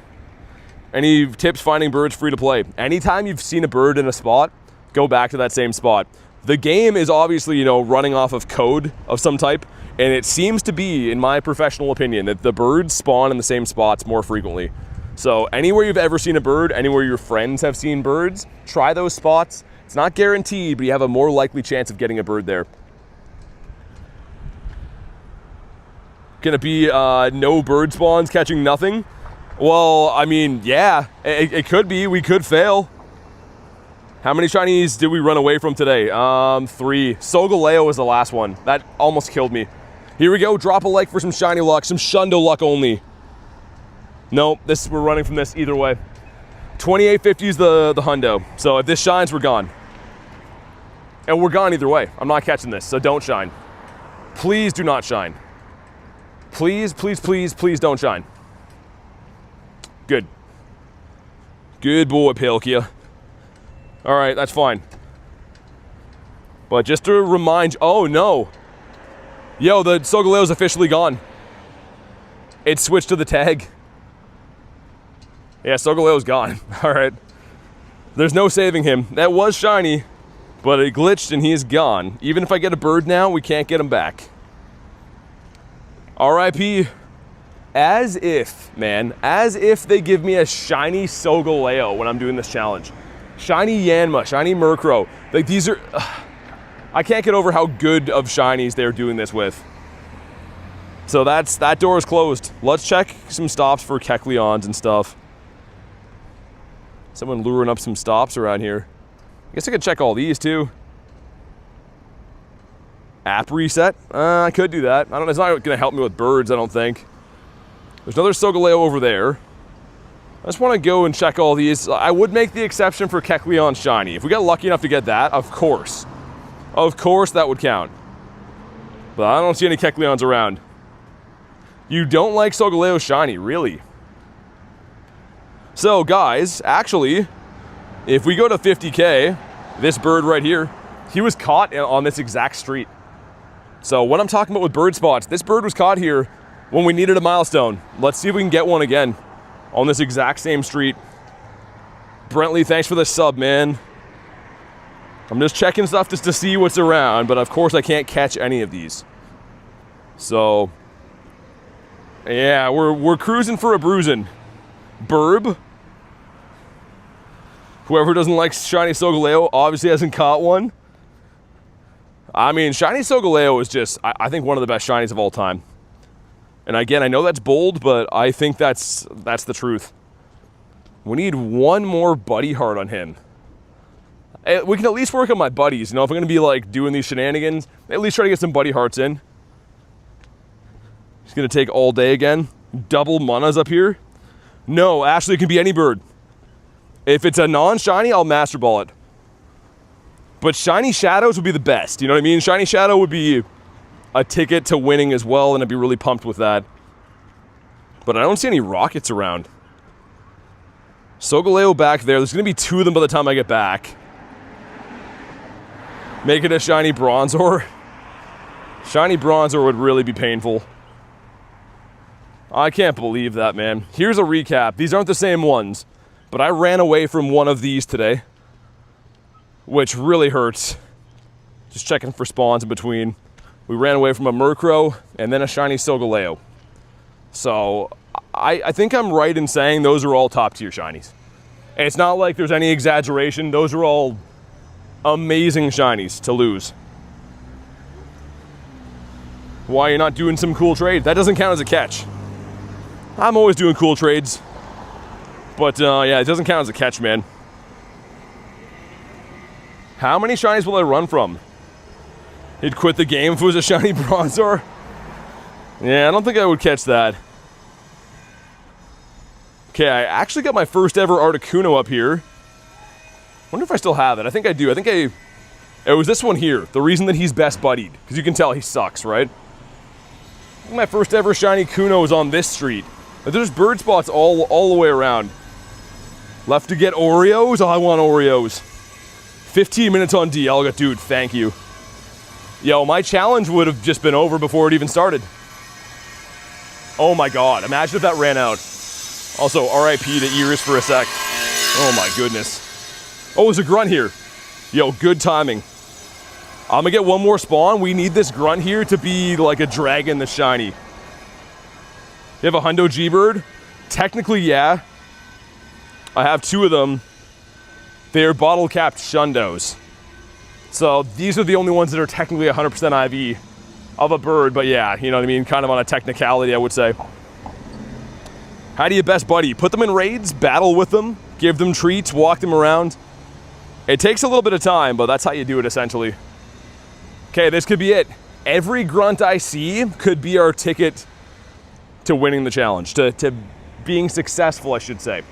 Any tips finding birds free to play? Anytime you've seen a bird in a spot, go back to that same spot. The game is obviously, you know, running off of code of some type, and it seems to be, in my professional opinion, that the birds spawn in the same spots more frequently. So anywhere you've ever seen a bird, anywhere your friends have seen birds, try those spots. It's not guaranteed, but you have a more likely chance of getting a bird there. Gonna be no bird spawns, catching nothing? Well, I mean, yeah, it could be. We could fail. How many Shinies did we run away from today? 3. Solgaleo was the last one. That almost killed me. Here we go. Drop a like for some shiny luck. Some Shundo luck only. Nope, we're running from this either way. 2850 is the hundo. So if this shines, we're gone. And we're gone either way. I'm not catching this, so don't shine. Please do not shine. Please, please, please, please don't shine. Good. Good boy, Palkia. All right, that's fine. But just to remind you, oh no. Yo, the Solgaleo's officially gone. It switched to the tag. Yeah, Solgaleo's gone. All right. There's no saving him. That was shiny, but it glitched and he is gone. Even if I get a bird now, we can't get him back. RIP. As if, man, as if they give me a shiny Solgaleo when I'm doing this challenge. Shiny Yanma, shiny Murkrow. Like, these are... I can't get over how good of shinies they're doing this with. So that door is closed. Let's check some stops for Kecleons and stuff. Someone luring up some stops around here. I guess I could check all these too. App reset? I could do that. It's not going to help me with birds, I don't think. There's another Solgaleo over there. I just want to go and check all these. I would make the exception for Kecleon shiny. If we got lucky enough to get that, of course. Of course that would count. But I don't see any Kecleons around. You don't like Solgaleo shiny, really? So guys, actually, if we go to 50K, this bird right here, he was caught on this exact street. So what I'm talking about with bird spots, this bird was caught here when we needed a milestone. Let's see if we can get one again on this exact same street. Brentley, thanks for the sub, man. I'm just checking stuff just to see what's around, but of course I can't catch any of these. So, yeah, we're cruising for a bruising. Burb. Whoever doesn't like shiny Solgaleo obviously hasn't caught one. I mean, shiny Solgaleo is just, I think, one of the best shinies of all time. And again, I know that's bold, but I think that's the truth. We need one more buddy heart on him. We can at least work on my buddies. You know, if I'm going to be like doing these shenanigans, at least try to get some buddy hearts in. It's going to take all day again. Double manas up here. No, actually, it can be any bird. If it's a non-shiny, I'll Master Ball it. But shiny shadows would be the best. You know what I mean? Shiny shadow would be a ticket to winning as well, and I'd be really pumped with that. But I don't see any rockets around. Solgaleo back there. There's going to be 2 of them by the time I get back. Make it a shiny Bronzor. Shiny Bronzor would really be painful. I can't believe that, man. Here's a recap. These aren't the same ones, but I ran away from one of these today, which really hurts. Just checking for spawns in between. We ran away from a Murkrow and then a shiny Solgaleo. So I think I'm right in saying those are all top tier shinies. And it's not like there's any exaggeration. Those are all amazing shinies to lose. Why you're not doing some cool trade? That doesn't count as a catch. I'm always doing cool trades. But yeah, it doesn't count as a catch, man. How many shinies will I run from? He'd quit the game if it was a shiny Bronzor? Yeah, I don't think I would catch that. Okay, I actually got my first ever Articuno up here. Wonder if I still have it. I think I do. It was this one here. The reason that he's best buddied. Because you can tell he sucks, right? I think my first ever shiny Kuno was on this street. But there's bird spots all the way around. Left to get Oreos? Oh, I want Oreos. 15 minutes on Dialga, dude, thank you. Yo, my challenge would have just been over before it even started. Oh my god, imagine if that ran out. Also, RIP to Iris for a sec. Oh my goodness. Oh, there's a grunt here. Yo, good timing. I'm gonna get one more spawn. We need this grunt here to be like a dragon that's shiny. You have a Hundo G-Bird? Technically, yeah. I have 2 of them. They're bottle-capped Shundos. So these are the only ones that are technically 100% IV of a bird, but yeah, you know what I mean? Kind of on a technicality, I would say. How do you best buddy? Put them in raids, battle with them, give them treats, walk them around. It takes a little bit of time, but that's how you do it, essentially. Okay, this could be it. Every grunt I see could be our ticket to winning the challenge, to being successful, I should say.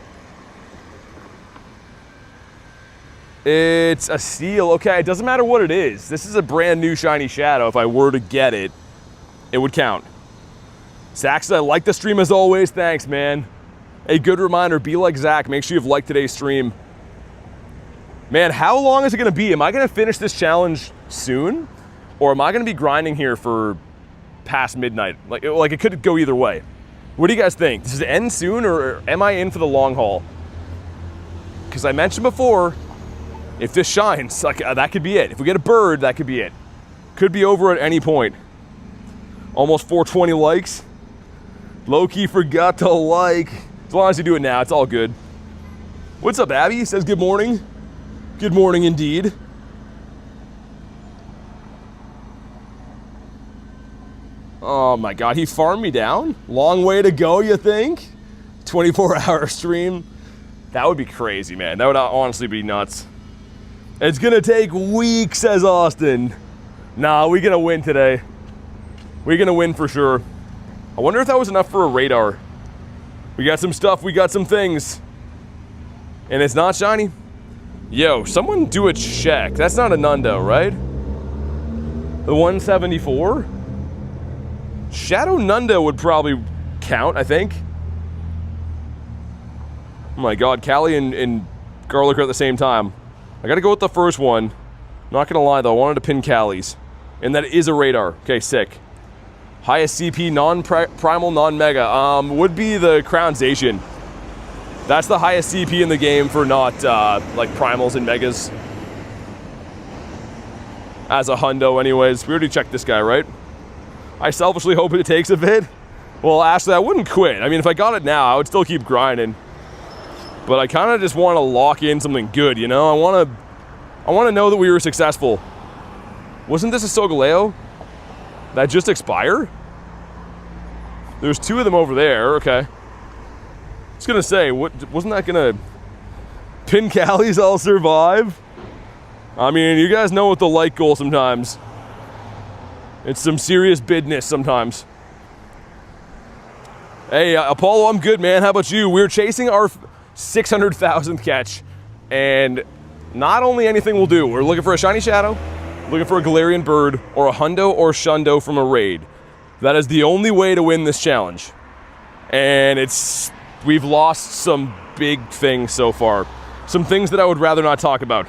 It's a steal. Okay, it doesn't matter what it is. This is a brand new shiny shadow. If I were to get it, it would count. Zach says, I like the stream as always. Thanks, man. A good reminder, be like Zach. Make sure you've liked today's stream. Man, how long is it going to be? Am I going to finish this challenge soon? Or am I going to be grinding here for past midnight? Like it could go either way. What do you guys think? Does it end soon, or am I in for the long haul? Because I mentioned before, if this shines, like, that could be it. If we get a bird, that could be it. Could be over at any point. Almost 420 likes. Low-key forgot to like. As long as you do it now, it's all good. What's up, Abby? Says good morning. Good morning indeed. Oh my god, he farmed me down? Long way to go, you think? 24-hour stream. That would be crazy, man. That would honestly be nuts. It's gonna take weeks, says Austin. Nah, we're gonna win today. We're gonna win for sure. I wonder if that was enough for a radar. We got some stuff, we got some things. And it's not shiny. Yo, someone do a check. That's not a Hundo, right? The 174? Shadow Hundo would probably count, I think. Oh my god, Callie and Garlic are at the same time. I gotta go with the first one. Not gonna lie though, I wanted to pin Callie's. And that is a radar. Okay, sick. Highest CP, non-primal, non-mega. Would be the Crown Zacian. That's the highest CP in the game for not, like, primals and megas. As a Hundo anyways. We already checked this guy, right? I selfishly hope it takes a bit. Well, Ashley, I wouldn't quit. I mean, if I got it now, I would still keep grinding. But I kind of just want to lock in something good, you know? I want to know that we were successful. Wasn't this a Solgaleo that just expired? There's 2 of them over there. Okay. I was gonna say, wasn't that gonna pin Callie's I'll survive? I mean, you guys know what the like goal sometimes. It's some serious bidness sometimes. Hey, Apollo, I'm good, man. How about you? We're chasing our 600,000th catch, and not only anything will do. We're looking for a shiny shadow, looking for a Galarian Bird, or a Hundo or Shundo from a raid. That is the only way to win this challenge. And we've lost some big things so far. Some things that I would rather not talk about.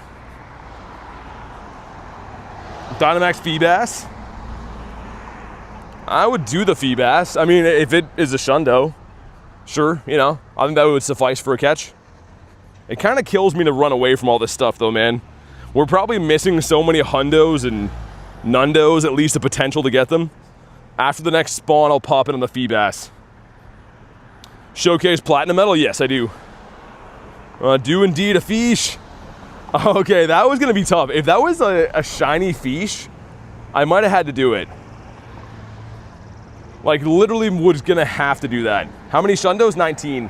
Dynamax Feebas. I would do the Feebas. I mean, if it is a Shundo, sure, you know, I think that would suffice for a catch. It kind of kills me to run away from all this stuff, though, man. We're probably missing so many Hundos and Nundos, at least the potential to get them. After the next spawn, I'll pop it on the Feebas. Showcase Platinum Medal? Yes, I do. Do indeed a Fish. Okay, that was going to be tough. If that was a shiny Fish, I might have had to do it. Like, literally was going to have to do that. How many Shundos? 19.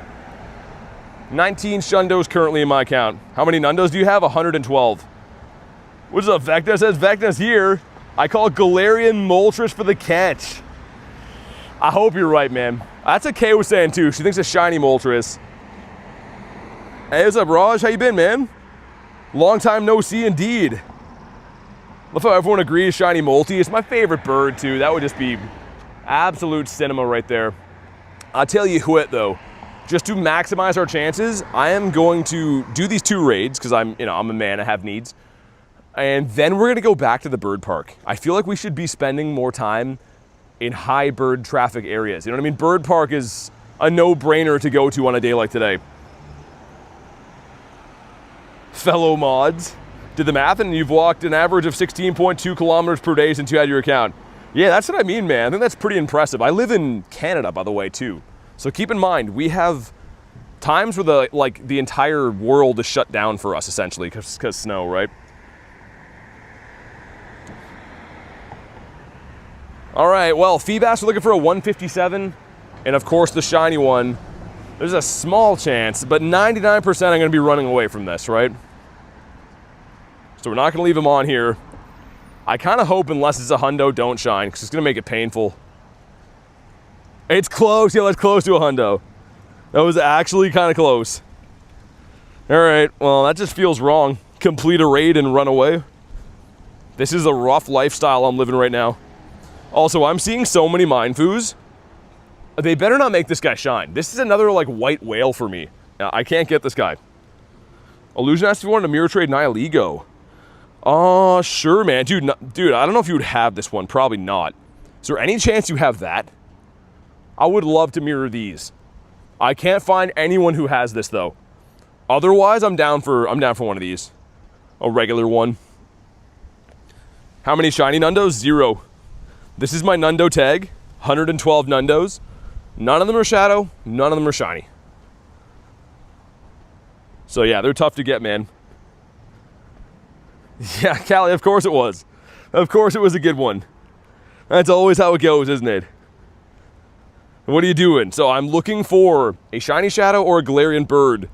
19 Shundos currently in my account. How many Nundos do you have? 112. What's up, Vecna? Says Vecna's here. I call it Galarian Moltres for the catch. I hope you're right, man. That's what Kay was saying, too. She thinks it's shiny Moltres. Hey, what's up, Raj? How you been, man? Long time no see, indeed. Love how everyone agrees shiny Molty is my favorite bird, too. That would just be absolute cinema right there. I'll tell you what, though. Just to maximize our chances, I am going to do these 2 raids, because I'm a man, I have needs. And then we're going to go back to the bird park. I feel like we should be spending more time in high bird traffic areas. You know what I mean? Bird Park is a no-brainer to go to on a day like today. Fellow mods did the math, and you've walked an average of 16.2 kilometers per day since you had your account. Yeah, that's what I mean, man. I think that's pretty impressive. I live in Canada, by the way, too. So keep in mind, we have times where the entire world is shut down for us, essentially, because snow, right? All right, well, Feebas, we're looking for a 157, and of course the shiny one. There's a small chance, but 99% I'm gonna be running away from this, right? So we're not gonna leave him on here. I kind of hope, unless it's a hundo, don't shine, because it's gonna make it painful. It's close, yeah, that's close to a hundo. That was actually kind of close. All right, well, that just feels wrong. Complete a raid and run away. This is a rough lifestyle I'm living right now. Also, I'm seeing so many Mindfoos. They better not make this guy shine. This is another, like, white whale for me. I can't get this guy. Illusion asked if you wanted a mirror trade Nihilego. Oh, sure, man. Dude, I don't know if you would have this one. Probably not. Is there any chance you have that? I would love to mirror these. I can't find anyone who has this, though. Otherwise, I'm down for one of these. A regular one. How many shiny Nundos? 0. This is my Nundo tag. 112 Nundos. None of them are shadow. None of them are shiny. So yeah, they're tough to get, man. Yeah, Callie, of course it was. Of course it was a good one. That's always how it goes, isn't it? What are you doing? So I'm looking for a shiny shadow or a Galarian bird.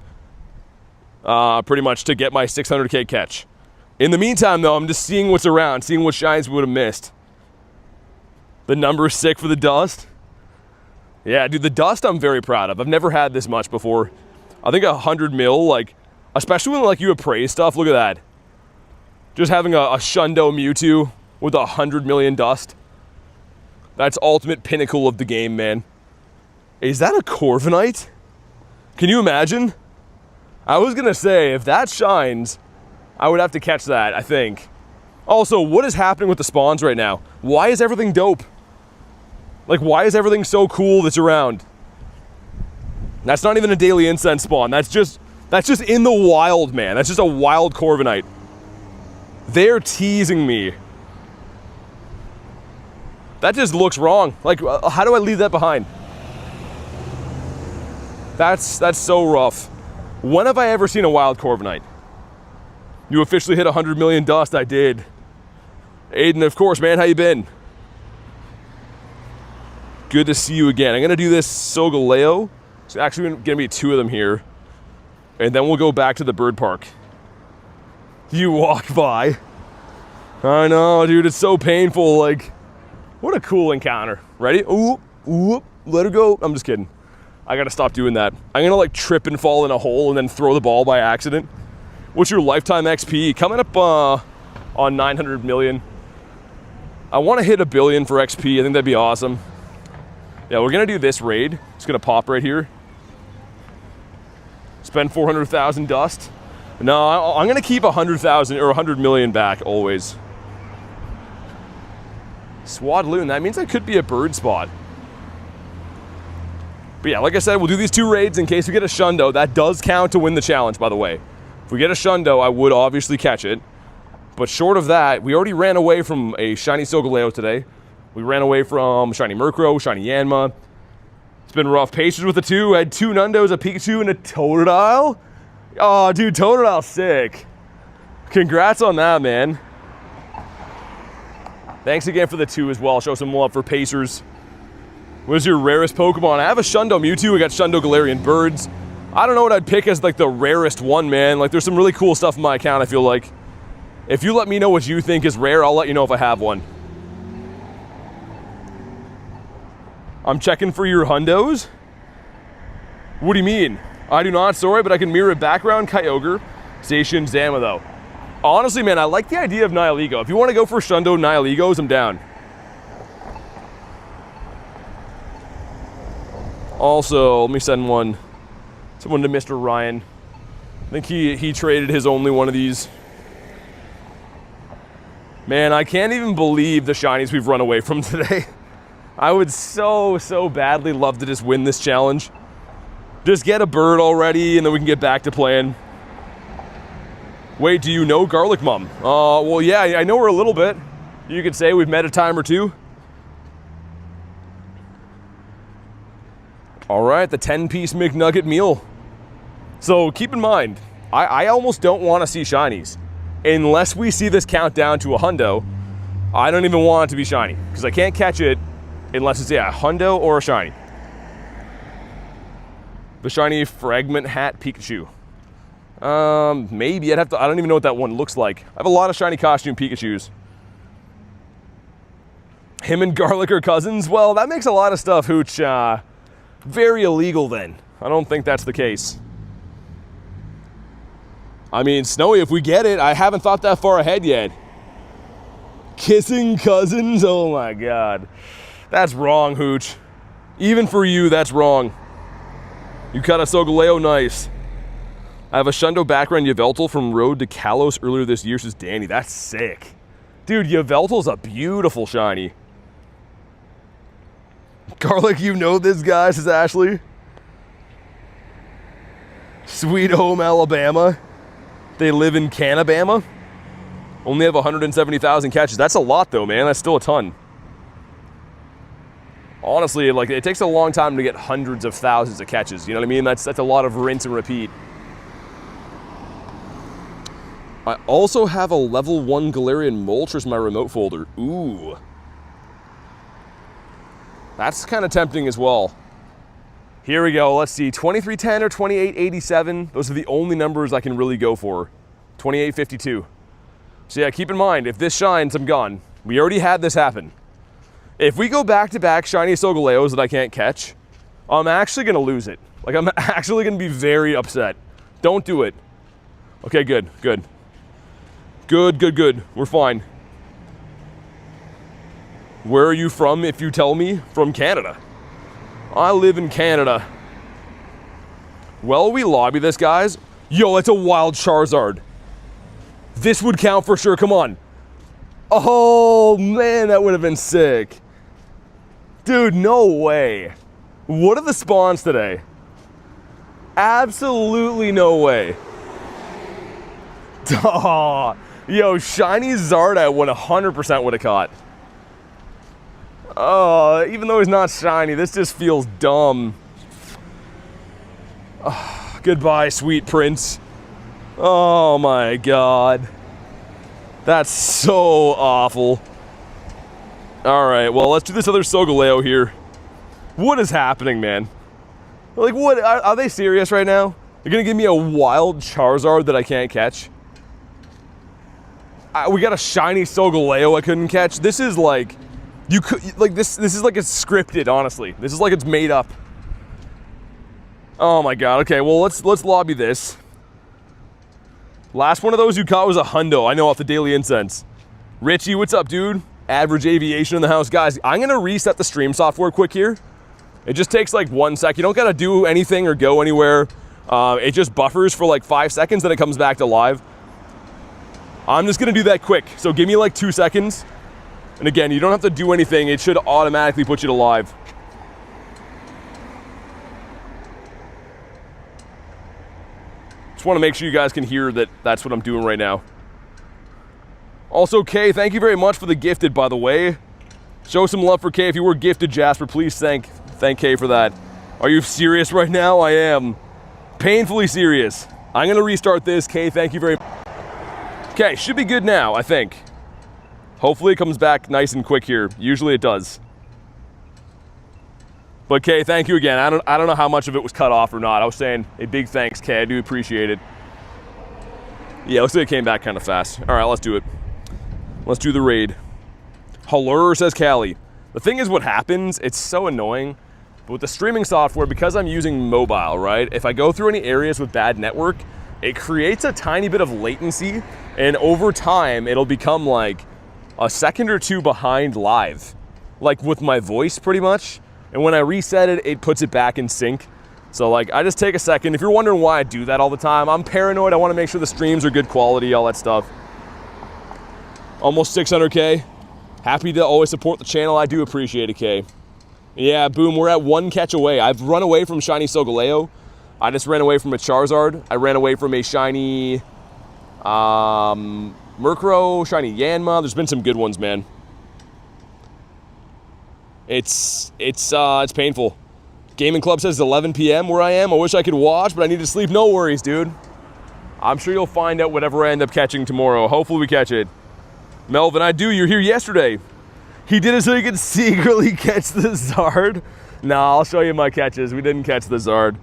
Pretty much to get my 600k catch. In the meantime, though, I'm just seeing what's around, seeing what shines we would have missed. The number 6 for the dust. Yeah, dude, the dust I'm very proud of. I've never had this much before. I think 100 mil, like, especially when, like, you appraise stuff. Look at that. Just having a Shundo Mewtwo with 100 million dust. That's ultimate pinnacle of the game, man. Is that a Corviknight? Can you imagine? I was gonna say, if that shines, I would have to catch that, I think. Also, what is happening with the spawns right now? Why is everything dope? Like, why is everything so cool that's around? That's not even a Daily Incense spawn. That's just in the wild, man. That's just a wild Corviknight. They're teasing me. That just looks wrong. Like, how do I leave that behind? That's so rough. When have I ever seen a wild Corviknight? You officially hit 100 million dust. I did. Aiden, of course, man. How you been? Good to see you again. I'm gonna do this Solgaleo. It's actually gonna be 2 of them here. And then we'll go back to the bird park. You walk by. I know, dude, it's so painful. Like, what a cool encounter. Ready? Ooh, ooh, let her go. I'm just kidding. I gotta stop doing that. I'm gonna, like, trip and fall in a hole and then throw the ball by accident. What's your lifetime XP? Coming up on 900 million. I want to hit 1 billion for XP. I think that'd be awesome. Yeah, we're gonna do this raid. It's gonna pop right here. Spend 400,000 dust. No, I'm gonna keep 100,000 or 100 million back always. Swadloon, that means that could be a bird spot. But yeah, like I said, we'll do these 2 raids in case we get a Shundo. That does count to win the challenge, by the way. If we get a Shundo, I would obviously catch it. But short of that, we already ran away from a shiny Solgaleo today. We ran away from shiny Murkrow, shiny Yanma. It's been rough. Patience with the 2. I had 2 Nundos, a Pikachu, and a Totodile. Oh, dude, Totodile's sick. Congrats on that, man. Thanks again for the 2 as well. Show some love for Pacers. What is your rarest Pokemon? I have a Shundo Mewtwo. I got Shundo Galarian Birds. I don't know what I'd pick as, like, the rarest one, man. Like, there's some really cool stuff in my account, I feel like. If you let me know what you think is rare, I'll let you know if I have one. I'm checking for your Hundos. What do you mean? I do not, sorry, but I can mirror background Kyogre, Station, Zama, though. Honestly, man, I like the idea of Nihilego. If you want to go for Shundo Nihilegos, I'm down. Also, let me send someone to Mr. Ryan. I think he traded his only one of these. Man, I can't even believe the shinies we've run away from today. I would so badly love to just win this challenge. Just get a bird already, and then we can get back to playing. Wait, do you know Garlic Mom? Well, yeah, I know her a little bit. You could say we've met a time or two. All right, the 10-piece McNugget meal. So keep in mind, I almost don't want to see shinies. Unless we see this count down to a hundo, I don't even want it to be shiny. Because I can't catch it unless it's, yeah, a hundo or a shiny. The shiny fragment hat Pikachu. Maybe I'd have to, I don't even know what that one looks like. I have a lot of shiny costume Pikachus. Him and Garlic are cousins? Well, that makes a lot of stuff, Hooch, very illegal then. I don't think that's the case. I mean, Snowy, if we get it, I haven't thought that far ahead yet. Kissing cousins? Oh my god. That's wrong, Hooch. Even for you, that's wrong. You cut a Solgaleo, nice. I have a Shundo background Yveltal from Road to Kalos earlier this year, says Danny. That's sick. Dude, Yveltal's a beautiful shiny. Garlic, you know this guy, says Ashley. Sweet Home, Alabama. They live in Canabama. Only have 170,000 catches. That's a lot though, man. That's still a ton. Honestly, like, it takes a long time to get hundreds of thousands of catches. You know what I mean? That's a lot of rinse and repeat. I also have a level 1 Galarian Moltres in my remote folder. Ooh. That's kind of tempting as well. Here we go. Let's see. 2310 or 2887. Those are the only numbers I can really go for. 2852. So yeah, keep in mind, if this shines, I'm gone. We already had this happen. If we go back-to-back shiny Solgaleos that I can't catch, I'm actually going to lose it. Like, I'm actually going to be very upset. Don't do it. Okay, good, good. Good. We're fine. Where are you from, if you tell me? From Canada. I live in Canada. Well, we lobby this, guys. Yo, it's a wild Charizard. This would count for sure, come on. Oh, man, that would have been sick. Dude, no way. What are the spawns today? Absolutely no way. Oh, yo, shiny Zarda 100% would have caught. Oh, even though he's not shiny, this just feels dumb. Oh, goodbye, sweet prince. Oh my god. That's so awful. Alright, well, let's do this other Solgaleo here. What is happening, man? Like, what? Are they serious right now? They're gonna give me a wild Charizard that I can't catch? We got a shiny Solgaleo I couldn't catch? This is like... You could... Like, this is like it's scripted, honestly. This is like it's made up. Oh my god, okay, well, let's lobby this. Last one of those you caught was a hundo. I know, off the Daily Incense. Richie, what's up, dude? Average Aviation in the house. Guys, I'm going to reset the stream software quick here. It just takes like 1 sec. You don't got to do anything or go anywhere. It just buffers for like 5 seconds, then it comes back to live. I'm just going to do that quick. So give me like 2 seconds. And again, you don't have to do anything. It should automatically put you to live. Just want to make sure you guys can hear that that's what I'm doing right now. Also, Kay, thank you very much for the gifted, by the way. Show some love for Kay. If you were gifted, Jasper, please thank Kay for that. Are you serious right now? I am. Painfully serious. I'm going to restart this. Kay, thank you very much. Okay, should be good now, I think. Hopefully it comes back nice and quick here. Usually it does. But Kay, thank you again. I don't know how much of it was cut off or not. I was saying a big thanks, Kay. I do appreciate it. Yeah, looks like it came back kind of fast. All right, let's do it. Let's do the raid. Holler, says Callie. The thing is, what happens, it's so annoying, but with the streaming software, because I'm using mobile, right? If I go through any areas with bad network, it creates a tiny bit of latency, and over time, it'll become like a second or two behind live. Like with my voice, pretty much. And when I reset it, it puts it back in sync. So like, I just take a second. If you're wondering why I do that all the time, I'm paranoid. I want to make sure the streams are good quality, all that stuff. Almost 600K. Happy to always support the channel. I do appreciate it, Kay. Yeah, boom, we're at 1 catch away. I've run away from Shiny Solgaleo. I just ran away from a Charizard. I ran away from a Shiny Murkrow, Shiny Yanma. There's been some good ones, man. It's painful. Gaming Club says 11 p.m. where I am. I wish I could watch, but I need to sleep. No worries, dude. I'm sure you'll find out whatever I end up catching tomorrow. Hopefully we catch it. Melvin, you're here yesterday. He did it so he could secretly catch the Zard. Nah, I'll show you my catches. We didn't catch the Zard.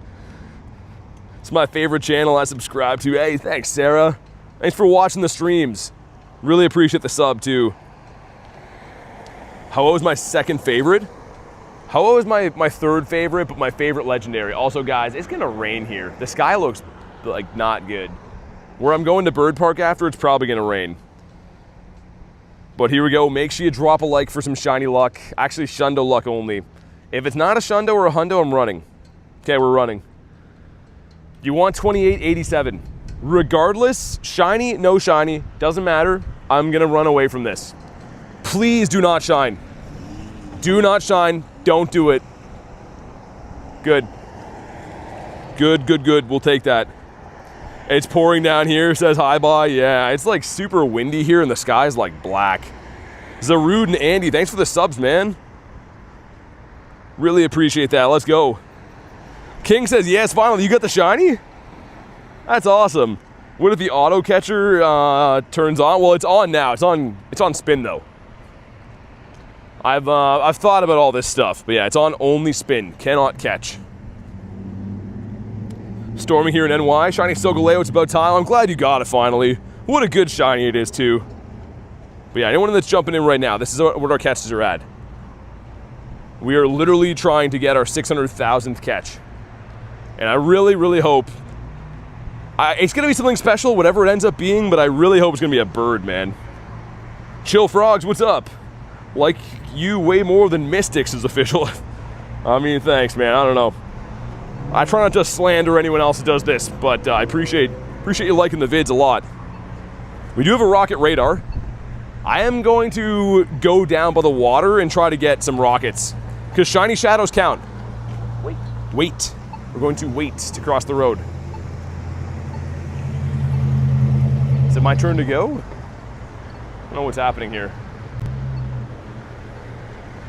It's my favorite channel I subscribe to. Hey, thanks, Sarah. Thanks for watching the streams. Really appreciate the sub, too. Ho-Oh is my second favorite. Ho-Oh is my third favorite, but my favorite legendary. Also, guys, it's gonna rain here. The sky looks like not good. Where I'm going to Bird Park after, it's probably gonna rain. But here we go. Make sure you drop a like for some shiny luck. Actually, Shundo luck only. If it's not a Shundo or a Hundo, I'm running. Okay, we're running. You want 2887. Regardless, shiny, no shiny, doesn't matter. I'm gonna run away from this. Please do not shine. Do not shine. Don't do it. Good. Good, good, good. We'll take that. It's pouring down here, says hi bye. Yeah, it's like super windy here and the sky's like black. Zarud and Andy, thanks for the subs, man. Really appreciate that. Let's go. King says, yes, finally, you got the shiny? That's awesome. What if the auto catcher turns on? Well, it's on now. It's on spin though. I've thought about all this stuff, but yeah, it's on only spin, cannot catch. Stormy here in NY, Shiny Solgaleo, it's about time. I'm glad you got it finally. What a good shiny it is too. But yeah, anyone that's jumping in right now, this is what our catches are at. We are literally trying to get our 600,000th catch. And I really, really hope, it's gonna be something special, whatever it ends up being, but I really hope it's gonna be a bird, man. Chill Frogs, what's up? Like you way more than Mystics is official. I mean, thanks, man. I don't know. I try not to slander anyone else that does this, but I appreciate you liking the vids a lot. We do have a rocket radar. I am going to go down by the water and try to get some rockets, because shiny shadows count. Wait. We're going to wait to cross the road. Is it my turn to go? I don't know what's happening here.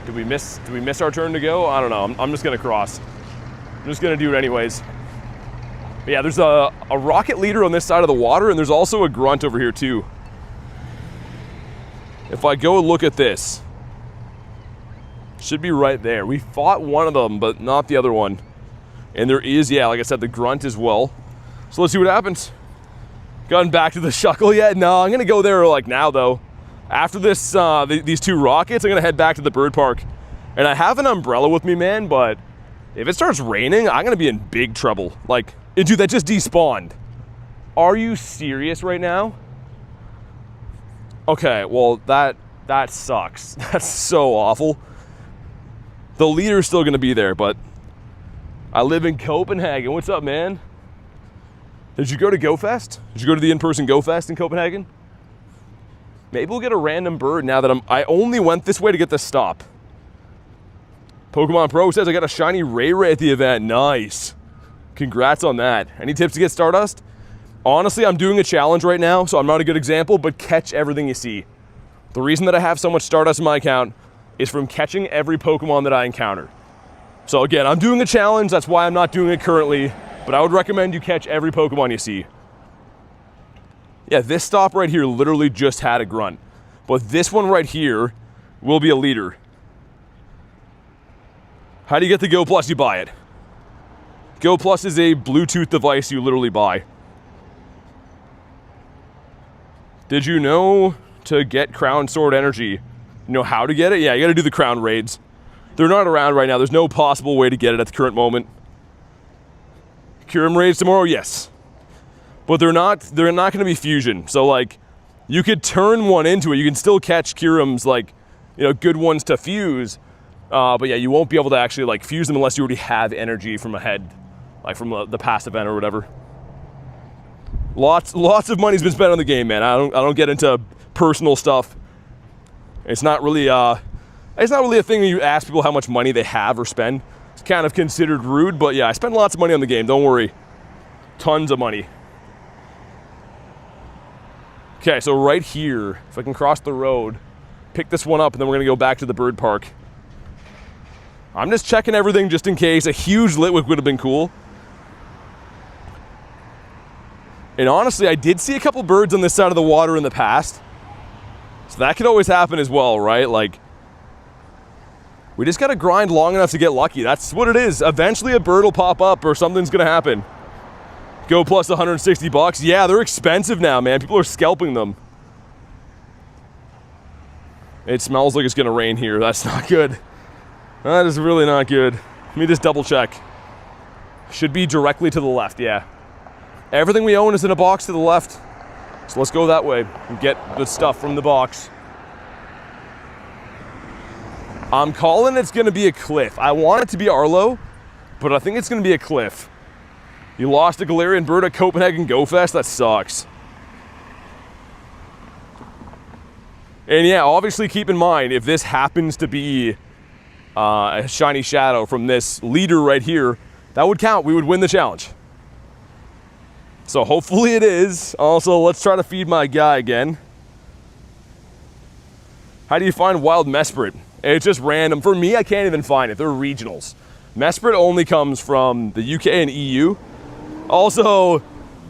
Did we miss our turn to go? I don't know. I'm just gonna cross. I'm just gonna do it anyways. But yeah, there's a rocket leader on this side of the water, and there's also a grunt over here too. If I go and look at this, should be right there. We fought one of them, but not the other one. And there is, yeah, like I said, the grunt as well. So let's see what happens. Gotten back to the Shuckle yet? No, I'm gonna go there like now though. After this, these two rockets, I'm gonna head back to the bird park. And I have an umbrella with me, man, but if it starts raining, I'm gonna be in big trouble. Like, dude, that just despawned. Are you serious right now? Okay, well, that sucks. That's so awful. The leader's still gonna be there, but I live in Copenhagen. What's up, man? Did you go to GoFest? Did you go to the in-person GoFest in Copenhagen? Maybe we'll get a random bird now that I only went this way to get the stop. Pokemon Pro says I got a shiny Ray at the event. Nice. Congrats on that. Any tips to get Stardust? Honestly, I'm doing a challenge right now, so I'm not a good example, but catch everything you see. The reason that I have so much Stardust in my account is from catching every Pokemon that I encounter. So again, I'm doing a challenge, that's why I'm not doing it currently, but I would recommend you catch every Pokemon you see. Yeah, this stop right here literally just had a grunt, but this one right here will be a leader. How do you get the Go Plus? You buy it. Go Plus is a Bluetooth device you literally buy. Did you know to get Crown Sword Energy? You know how to get it? Yeah, you gotta do the Crown Raids. They're not around right now. There's no possible way to get it at the current moment. Kyurem Raids tomorrow? Yes. But they're not gonna be fusion. So like, you could turn one into it. You can still catch Kyurems, like, you know, good ones to fuse. But yeah, you won't be able to actually like fuse them unless you already have energy from ahead, like from the past event or whatever. Lots of money's been spent on the game, man. I don't get into personal stuff. It's not really It's not really a thing when you ask people how much money they have or spend. It's kind of considered rude, but yeah, I spend lots of money on the game, don't worry. Tons of money. Okay, so right here, if I can cross the road, pick this one up, and then we're gonna go back to the bird park. I'm just checking everything just in case. A huge Litwick would have been cool. And honestly, I did see a couple birds on this side of the water in the past. So that could always happen as well, right? Like, we just gotta grind long enough to get lucky. That's what it is. Eventually a bird will pop up or something's gonna happen. Go plus 160 bucks. Yeah, they're expensive now, man. People are scalping them. It smells like it's gonna rain here. That's not good. That is really not good. Let me just double check. Should be directly to the left, yeah. Everything we own is in a box to the left. So let's go that way and get the stuff from the box. I'm calling it's gonna be a cliff. I want it to be Arlo, but I think it's gonna be a cliff. You lost a Galarian Bird at Copenhagen Go Fest? That sucks. And yeah, obviously keep in mind, if this happens to be a shiny shadow from this leader right here, that would count. We would win the challenge. So hopefully it is. Also, let's try to feed my guy again. How do you find wild Mesprit? It's just random. For me, I can't even find it. They're regionals. Mesprit only comes from the UK and EU. Also,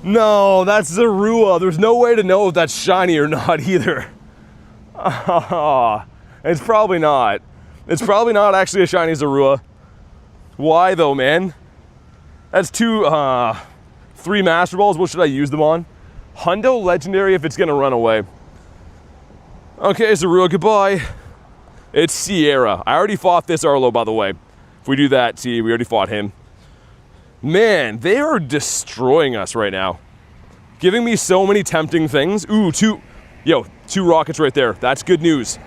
no, that's Zorua. There's no way to know if that's shiny or not either. It's probably not. It's probably not actually a shiny Zorua. Why though, man? That's 3 Master Balls. What should I use them on? Hundo Legendary if it's gonna run away. Okay, Zorua, goodbye. It's Sierra. I already fought this Arlo, by the way. If we do that, see, we already fought him. Man, they are destroying us right now. Giving me so many tempting things. Ooh, 2 rockets right there. That's good news.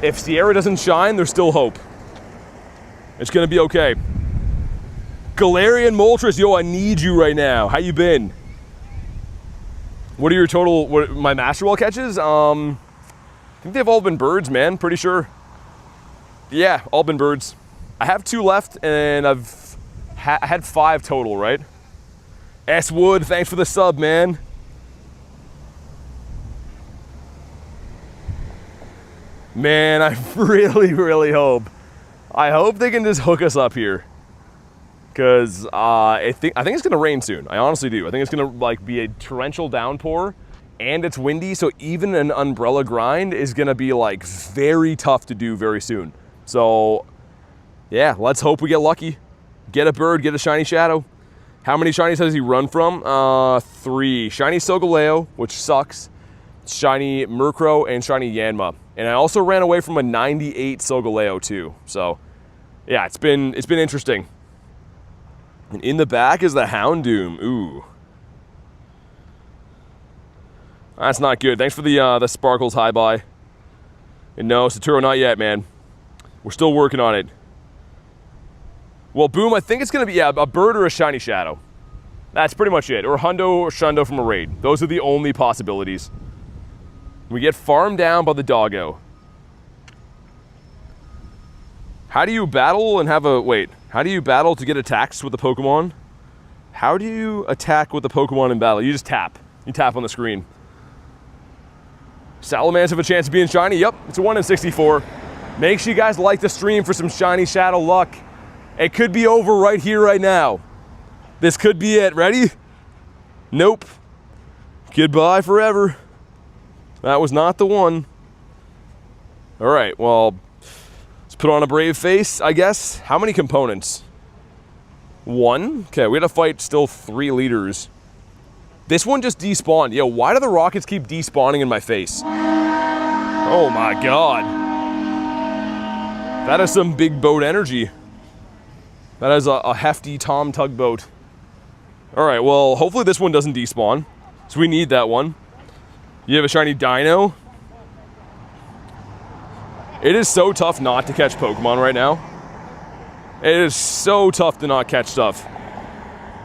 If Sierra doesn't shine, there's still hope. It's gonna be okay. Galarian Moltres, yo, I need you right now. How you been? What are your total, my Master Ball catches? I think they've all been birds, man, pretty sure. Yeah, all been birds. I have 2 left, and I've had 5 total, right? S. Wood, thanks for the sub, man. Man, I really, really hope. I hope they can just hook us up here. Because I think it's gonna rain soon. I honestly do. I think it's gonna like be a torrential downpour, and it's windy, so even an umbrella grind is gonna be like very tough to do very soon. So yeah, let's hope we get lucky. Get a bird, get a shiny shadow. How many shinies does he run from? 3. Shiny Solgaleo, which sucks. Shiny Murkrow and shiny Yanma. And I also ran away from a 98 Solgaleo too. So yeah, it's been interesting. And in the back is the Houndoom. Ooh. That's not good. Thanks for the Sparkles high buy. And no, Saturo, not yet, man. We're still working on it. Well, Boom, I think it's going to be, yeah, a bird or a shiny shadow. That's pretty much it. Or Hundo or Shundo from a raid. Those are the only possibilities. We get farmed down by the doggo. How do you battle and have a... Wait. How do you battle to get attacks with the Pokemon? How do you attack with the Pokemon in battle? You just tap. You tap on the screen. Salamence have a chance of being shiny. Yep, it's a 1 in 64. Make sure you guys like the stream for some shiny shadow luck. It could be over right here, right now. This could be it. Ready? Nope. Goodbye forever. That was not the one. All right, well, let's put on a brave face, I guess. How many components? 1? Okay, we had to fight still 3 leaders. This one just despawned. Yo, why do the rockets keep despawning in my face? Oh my god. That is some big boat energy. That is a hefty Tom tugboat. All right, well, hopefully this one doesn't despawn. So we need that one. You have a shiny Dino. It is so tough not to catch Pokemon right now. It is so tough to not catch stuff.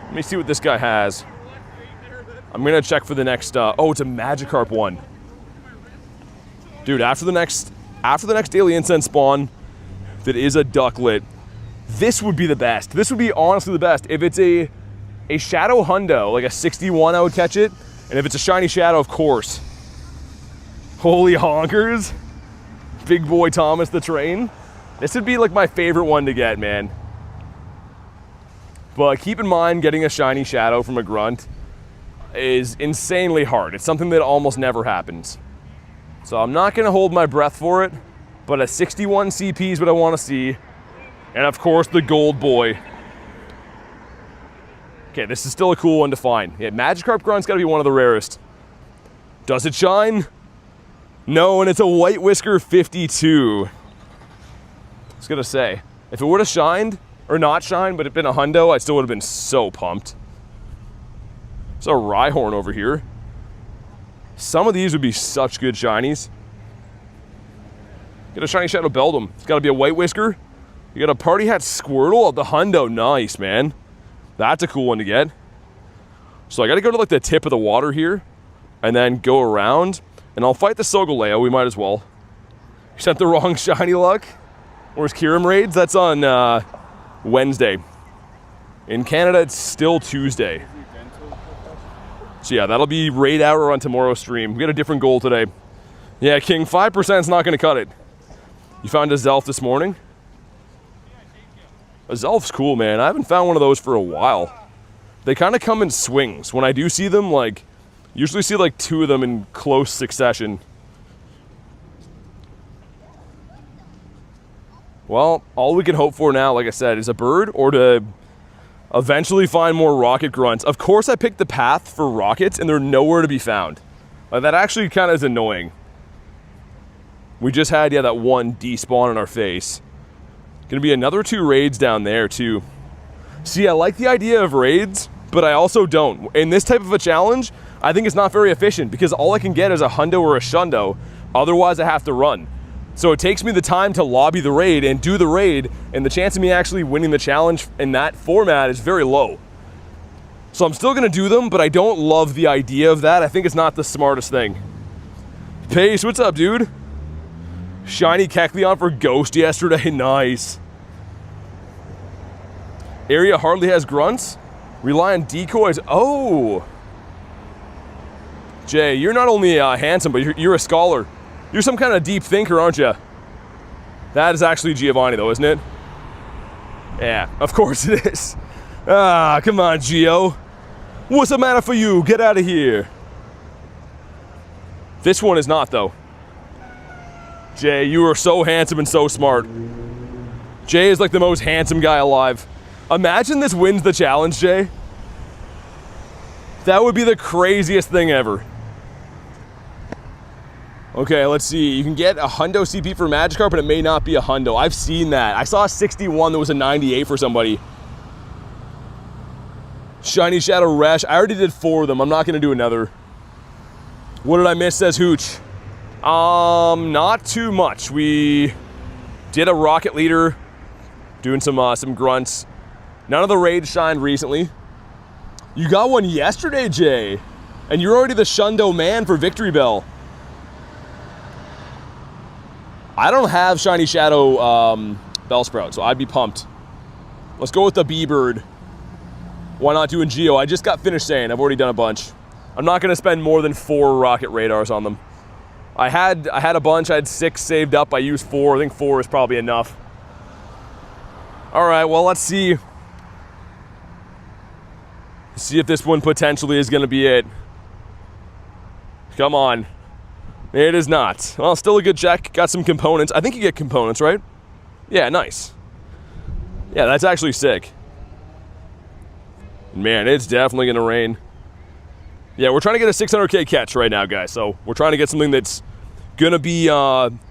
Let me see what this guy has. I'm gonna check for the next, oh, it's a Magikarp one. Dude, after the next after the next Daily Incense spawn that is a ducklet, this would be the best. This would be honestly the best. If it's a Shadow Hundo, like a 61, I would catch it. And if it's a Shiny Shadow, of course. Holy honkers. Big boy Thomas the Train. This would be like my favorite one to get, man. But keep in mind, getting a Shiny Shadow from a grunt is insanely hard. It's something that almost never happens. So I'm not gonna hold my breath for it, but a 61 CP is what I wanna see. And of course, the gold boy. Okay, this is still a cool one to find. Yeah, Magikarp grunt's gotta be one of the rarest. Does it shine? No, and it's a White Whisker 52. I was gonna say, if it would have shined, or not shined, but it'd been a hundo, I still would have been so pumped. There's a Rhyhorn over here. Some of these would be such good shinies. Get a Shiny Shadow Beldum. It's gotta be a White Whisker. You got a Party Hat Squirtle of the hundo. Nice, man. That's a cool one to get. So I gotta go to like the tip of the water here, and then go around, and I'll fight the Solgaleo. We might as well. You sent the wrong shiny luck. Where's Kyurem Raids? That's on Wednesday. In Canada, it's still Tuesday. So yeah, that'll be raid hour on tomorrow's stream. We got a different goal today. Yeah, King, 5% is not gonna cut it. You found a Zelf this morning? A Zelf's cool, man. I haven't found one of those for a while. They kind of come in swings. When I do see them, like, usually see like 2 of them in close succession. Well, all we can hope for now, like I said, is a bird or to eventually find more rocket grunts. Of course, I picked the path for rockets, and they're nowhere to be found. That actually kind of is annoying. We just had, yeah, that one despawn in our face. Gonna be another 2 raids down there, too. See, I like the idea of raids, but I also don't. In this type of a challenge, I think it's not very efficient, because all I can get is a hundo or a shundo. Otherwise, I have to run. So it takes me the time to lobby the raid and do the raid, and the chance of me actually winning the challenge in that format is very low. So I'm still gonna do them, but I don't love the idea of that. I think it's not the smartest thing. Pace, what's up, dude? Shiny Kecleon for Ghost yesterday, nice. Area hardly has grunts. Rely on decoys, oh. Jay, you're not only handsome, but you're a scholar. You're some kind of deep thinker, aren't you? That is actually Giovanni, though, isn't it? Yeah, of course it is. Ah, come on, Gio. What's the matter for you? Get out of here. This one is not, though. Jay, you are so handsome and so smart. Jay is like the most handsome guy alive. Imagine this wins the challenge, Jay. That would be the craziest thing ever. Okay, let's see. You can get a hundo CP for Magikarp, but it may not be a hundo. I've seen that. I saw a 61 that was a 98 for somebody. Shiny Shadow Resh. I already did 4 of them. I'm not going to do another. What did I miss, says Hooch? Not too much. We did a Rocket Leader, doing some grunts. None of the raids shined recently. You got one yesterday, Jay. And you're already the Shundo man for Victory Bell. I don't have Shiny Shadow Bellsprout, so I'd be pumped. Let's go with the B-Bird. Why not doing Geo? I just got finished saying, I've already done a bunch. I'm not gonna spend more than 4 rocket radars on them. I had a bunch, I had 6 saved up, I used 4, I think 4 is probably enough. All right, well, let's see. See if this one potentially is gonna be it. Come on. It is not. Well, still a good check. Got some components. I think you get components, right? Yeah, nice. Yeah, that's actually sick. Man, it's definitely gonna rain. Yeah, we're trying to get a 600K catch right now, guys. So we're trying to get something that's gonna be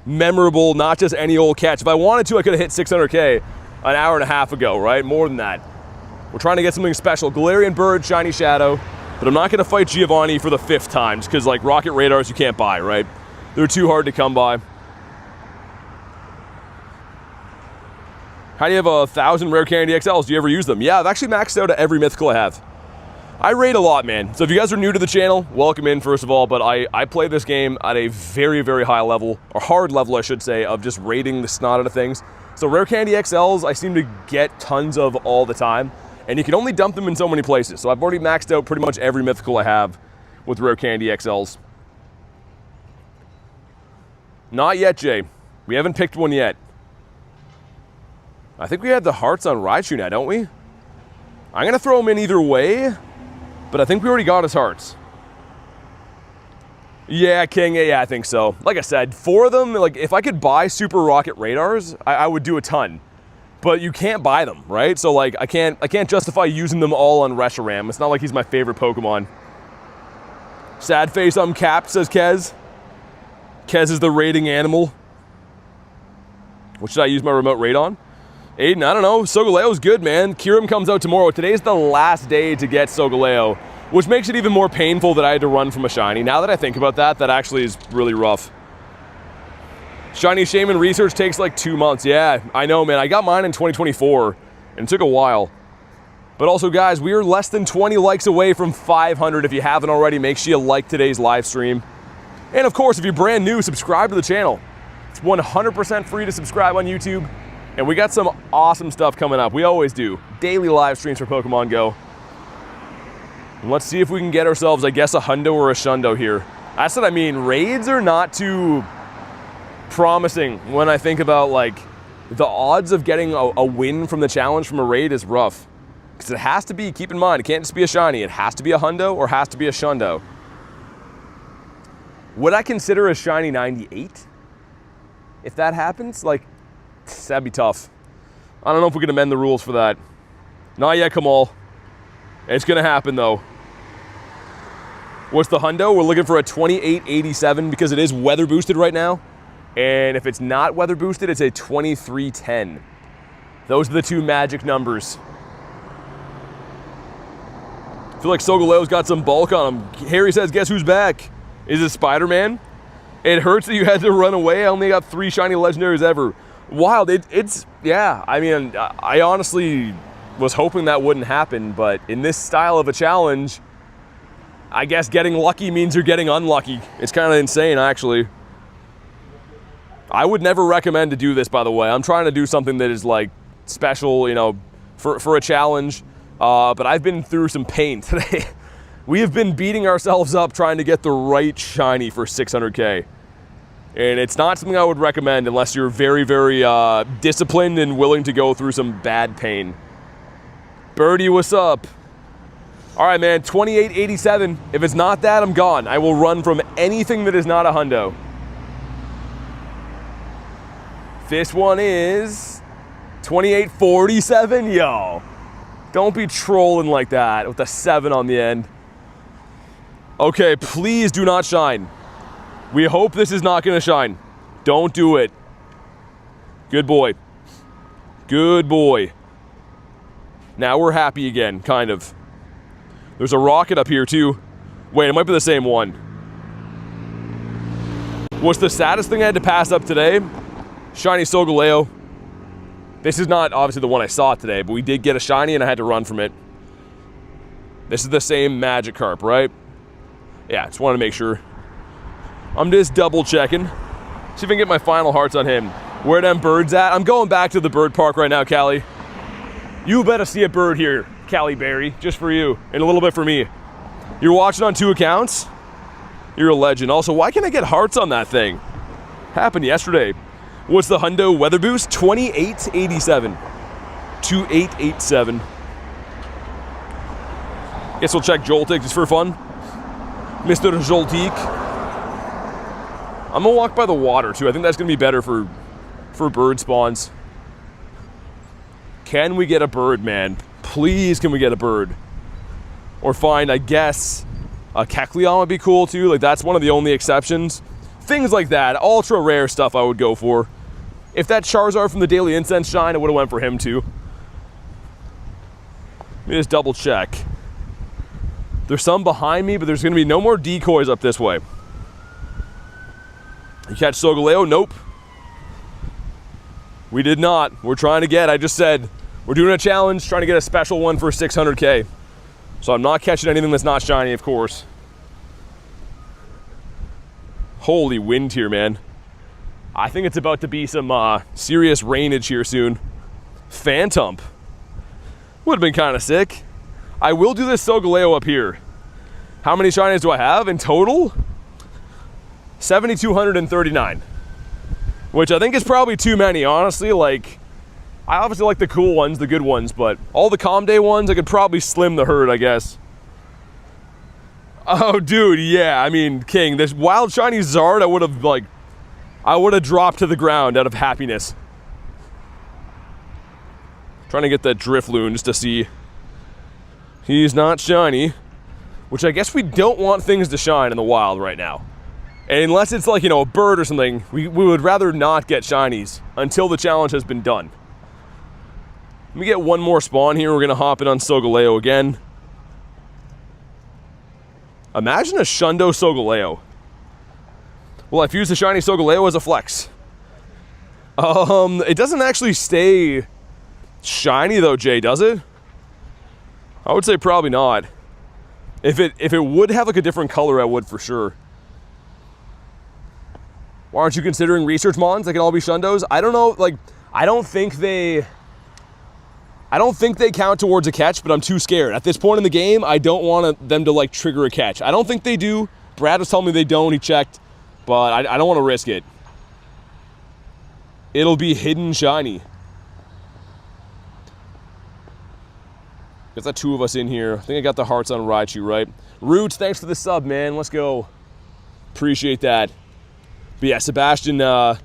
memorable, not just any old catch. If I wanted to, I could have hit 600K an hour and a half ago, right? More than that. We're trying to get something special. Galarian Bird, Shiny Shadow. But I'm not going to fight Giovanni for the 5th time, because like rocket radars you can't buy, right? They're too hard to come by. How do you have 1,000 rare candy XLs? Do you ever use them? Yeah, I've actually maxed out every mythical I have. I raid a lot, man. So if you guys are new to the channel, welcome in, first of all. But I play this game at a very, very high level, or hard level, I should say, of just raiding the snot out of things. So rare candy XLs, I seem to get tons of all the time. And you can only dump them in so many places. So I've already maxed out pretty much every mythical I have with rare candy XLs. Not yet, Jay. We haven't picked one yet. I think we had the hearts on Raichu now, don't we? I'm going to throw them in either way, but I think we already got his hearts. Yeah, King, yeah, I think so. Like I said, 4 of them, like if I could buy Super Rocket Radars, I would do a ton. But you can't buy them, right? So like I can't justify using them all on Reshiram. It's not like he's my favorite Pokemon. Sad face, I'm capped, says Kez. Kez is the raiding animal. What should I use my remote raid on? Aiden, I don't know. Solgaleo's good, man. Kyurem comes out tomorrow. Today's the last day to get Solgaleo, which makes it even more painful that I had to run from a shiny. Now that I think about that, that actually is really rough. Shiny Shaman research takes like 2 months. Yeah, I know, man. I got mine in 2024, and it took a while. But also, guys, we are less than 20 likes away from 500. If you haven't already, make sure you like today's live stream. And of course, if you're brand new, subscribe to the channel. It's 100% free to subscribe on YouTube. And we got some awesome stuff coming up. We always do. Daily live streams for Pokemon GO. And let's see if we can get ourselves, I guess, a hundo or a shundo here. That's what I mean. Raids are not too promising when I think about, like, the odds of getting a win from the challenge from a raid is rough. Because it has to be, keep in mind, it can't just be a shiny. It has to be a hundo or has to be a shundo. Would I consider a shiny 98? If that happens, like, that'd be tough. I don't know if we can amend the rules for that. Not yet, Kamal. It's gonna happen though. What's the hundo? We're looking for a 2887 because it is weather boosted right now. And if it's not weather boosted, it's a 2310. Those are the 2 magic numbers. I feel like Solgaleo's got some bulk on him. Harry says, guess who's back? Is it Spider-Man? It hurts that you had to run away. I only got 3 shiny legendaries ever. Wild. It's, yeah, I mean, I honestly was hoping that wouldn't happen, but in this style of a challenge, I guess getting lucky means you're getting unlucky. It's kind of insane, actually. I would never recommend to do this, by the way. I'm trying to do something that is, like, special, you know, for a challenge, but I've been through some pain today. We have been beating ourselves up trying to get the right shiny for 600K. And it's not something I would recommend unless you're very, very disciplined and willing to go through some bad pain. Birdie, what's up? All right, man, 2887. If it's not that, I'm gone. I will run from anything that is not a hundo. This one is 2847, yo. Don't be trolling like that with a 7 on the end. Okay, please do not shine. We hope this is not going to shine. Don't do it. Good boy. Good boy. Now we're happy again, kind of. There's a rocket up here, too. Wait, it might be the same one. What's the saddest thing I had to pass up today? Shiny Solgaleo. This is not obviously the one I saw today, but we did get a shiny and I had to run from it. This is the same Magikarp, right? Yeah, just wanted to make sure. I'm just double checking. See if I can get my final hearts on him. Where them birds at? I'm going back to the bird park right now, Callie. You better see a bird here, Callie Berry, just for you, and a little bit for me. You're watching on 2 accounts? You're a legend. Also, why can't I get hearts on that thing? Happened yesterday. What's the hundo weather boost? 2887. 2887. Guess we'll check Joltik just for fun. Mr. Joltik. I'm gonna walk by the water too. I think that's gonna be better for bird spawns. Can we get a bird, man? Please, can we get a bird? Or find, I guess, a Kecleon would be cool too. Like, that's one of the only exceptions. Things like that, ultra rare stuff I would go for. If that Charizard from the Daily Incense shine, I would have went for him too. Let me just double check. There's some behind me, but there's gonna be no more decoys up this way. You catch Solgaleo? Nope. We did not. We're trying to get, I just said, we're doing a challenge, trying to get a special one for 600K. So I'm not catching anything that's not shiny, of course. Holy wind here, man. I think it's about to be some serious rainage here soon. Phantom. Would have been kind of sick. I will do this Solgaleo up here. How many shinies do I have in total? 7,239. Which I think is probably too many, honestly. Like, I obviously like the cool ones, the good ones, but all the calm day ones, I could probably slim the herd, I guess. Oh, dude, yeah, I mean, King, this wild shiny Zard, I would have dropped to the ground out of happiness. Trying to get that Drifloon just to see. He's not shiny, which I guess we don't want things to shine in the wild right now. And unless it's like, you know, a bird or something, we would rather not get shinies until the challenge has been done. Let me get one more spawn here. We're going to hop in on Solgaleo again. Imagine a Shundo Solgaleo. Well, I've used the shiny Solgaleo as a flex. It doesn't actually stay shiny though, Jay, does it? I would say probably not. If it would have like a different color, I would for sure. Why aren't you considering research mons that can all be Shundos? I don't know, like, I don't think they count towards a catch, but I'm too scared. At this point in the game, I don't want them to like trigger a catch. I don't think they do. Brad was telling me they don't, he checked, but I don't want to risk it. It'll be hidden shiny. Got the two of us in here. I think I got the hearts on Raichu, right? Roots, thanks for the sub, man. Let's go. Appreciate that. But yeah, Sebastian has